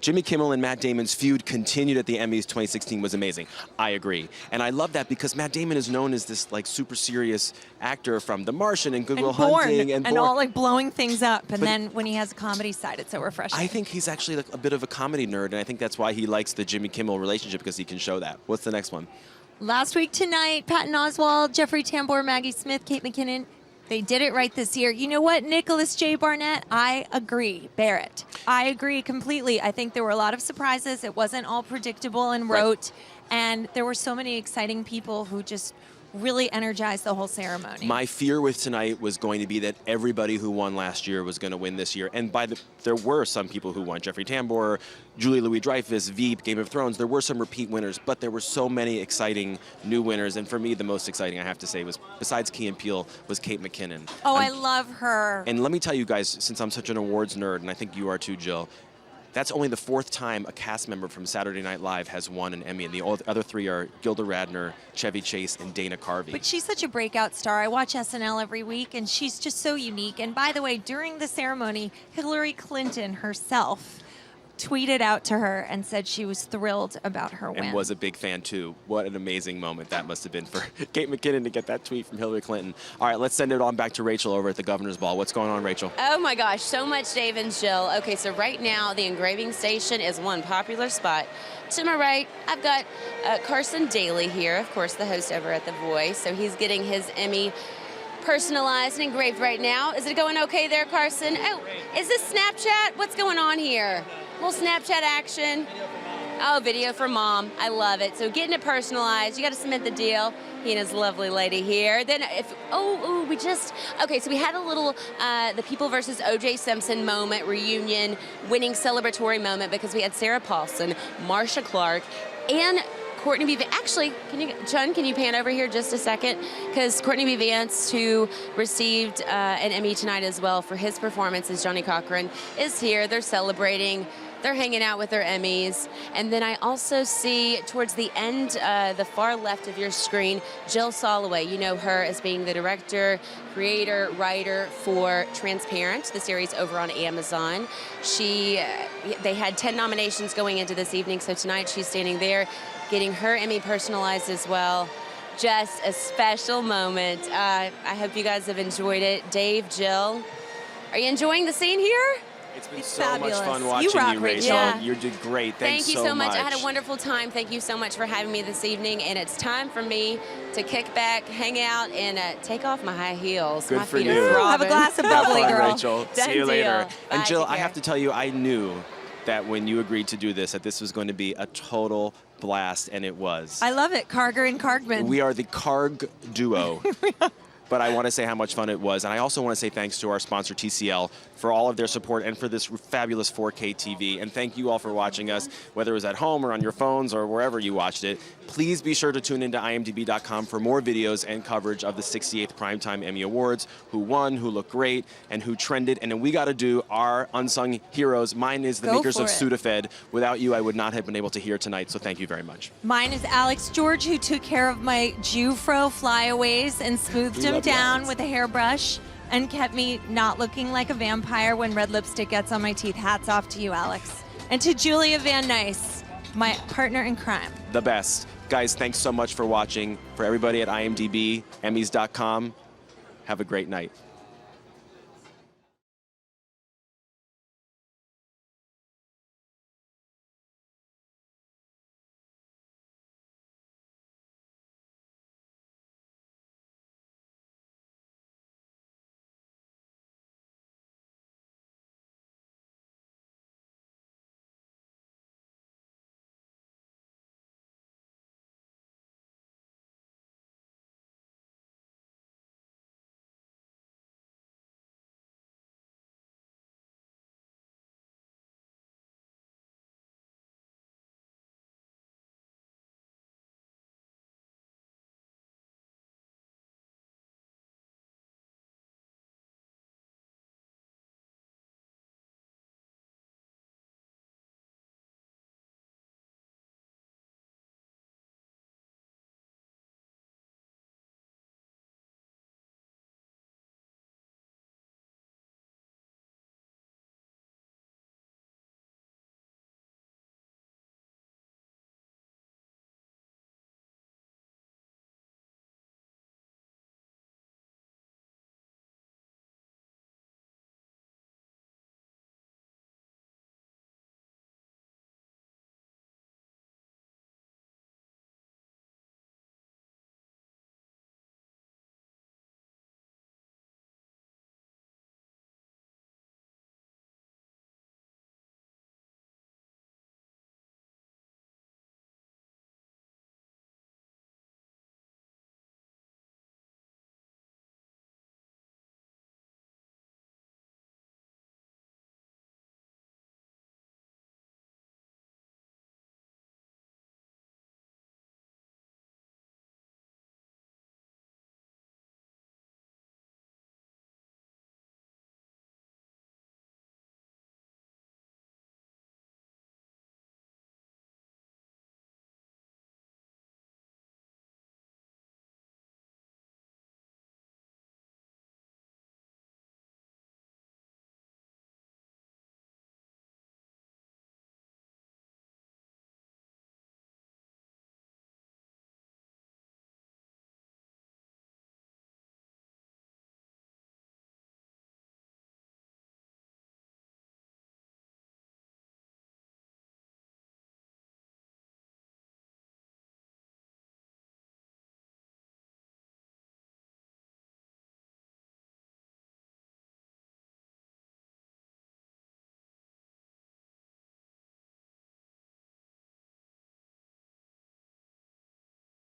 Jimmy Kimmel and Matt Damon's feud continued at the Emmys 2016 was amazing. I agree. And I love that because Matt Damon is known as this like super serious actor from The Martian and Good Will Hunting and Born. all like blowing things up. And then when he has a comedy side, it's so refreshing. I think he's actually like a bit of a comedy nerd, and I think that's why he likes the Jimmy Kimmel relationship, because he can show that. What's the next one? Last week tonight, Patton Oswalt, Jeffrey Tambor, Maggie Smith, Kate McKinnon. They did it right this year. You know what, Nicholas J. Barnett? I agree. Barrett. I agree completely. I think there were a lot of surprises. It wasn't all predictable and rote. And there were so many exciting people who just really energized the whole ceremony. My fear with tonight was going to be that everybody who won last year was going to win this year. And there were some people who won. Jeffrey Tambor, Julie Louis-Dreyfus, Veep, Game of Thrones. There were some repeat winners, but there were so many exciting new winners. And for me, the most exciting, I have to say, was, besides Key and Peele, was Kate McKinnon. Oh, I love her. And let me tell you guys, since I'm such an awards nerd, and I think you are too, Jill, that's only the 4th time a cast member from Saturday Night Live has won an Emmy, and the other 3 are Gilda Radner, Chevy Chase, and Dana Carvey. But she's such a breakout star. I watch SNL every week, and she's just so unique. And by the way, during the ceremony, Hillary Clinton herself tweeted out to her and said she was thrilled about her win. And was a big fan, too. What an amazing moment that must have been for Kate McKinnon to get that tweet from Hillary Clinton. All right, let's send it on back to Rachel over at the Governor's Ball. What's going on, Rachel? Oh my gosh, so much, Dave and Jill. Okay, so right now the engraving station is one popular spot. To my right, I've got Carson Daly here, of course, the host over at The Voice. So he's getting his Emmy personalized and engraved right now. Is it going okay there, Carson? Oh, is this Snapchat? What's going on here? A little Snapchat action. Oh, video for mom. I love it. So getting it personalized. You got to submit the deal. He and his lovely lady here. Then okay, so we had a little the People versus O.J. Simpson moment, reunion, winning celebratory moment because we had Sarah Paulson, Marsha Clark, and Courtney B. Actually, can you pan over here just a second? Because Courtney B. Vance, who received an Emmy tonight as well for his performance as Johnny Cochran, is here. They're celebrating. They're hanging out with their Emmys. And then I also see towards the end, the far left of your screen, Jill Soloway. You know her as being the director, creator, writer for Transparent, the series over on Amazon. They had 10 nominations going into this evening, so tonight she's standing there getting her Emmy personalized as well. Just a special moment. I hope you guys have enjoyed it. Dave, Jill, are you enjoying the scene here? It's been so much fun watching you, Rachel. Yeah. You did great. Thank you so much. I had a wonderful time. Thank you so much for having me this evening. And it's time for me to kick back, hang out, and take off my high heels. Good my for feet you. are throbbing. Have a glass of bubbly, Have fun, girl. Rachel. Done See you later. deal. And Bye, Jill, take I care. have to tell you, I knew that when you agreed to do this, that this was going to be a total blast, and it was. I love it, Karger and Kargman. We are the Karg duo. But I want to say how much fun it was. And I also want to say thanks to our sponsor, TCL, for all of their support and for this fabulous 4K TV. And thank you all for watching us, whether it was at home or on your phones or wherever you watched it. Please be sure to tune into imdb.com for more videos and coverage of the 68th Primetime Emmy Awards, who won, who looked great, and who trended. And then we got to do our unsung heroes. Mine is the makers of Sudafed. Without you, I would not have been able to hear tonight, so thank you very much. Mine is Alex George, who took care of my Jufro flyaways and smoothed them down with a hairbrush and kept me not looking like a vampire when red lipstick gets on my teeth. Hats off to you, Alex. And to Julia Van Nice, my partner in crime. The best. Guys, thanks so much for watching. For everybody at IMDb, Emmys.com, have a great night.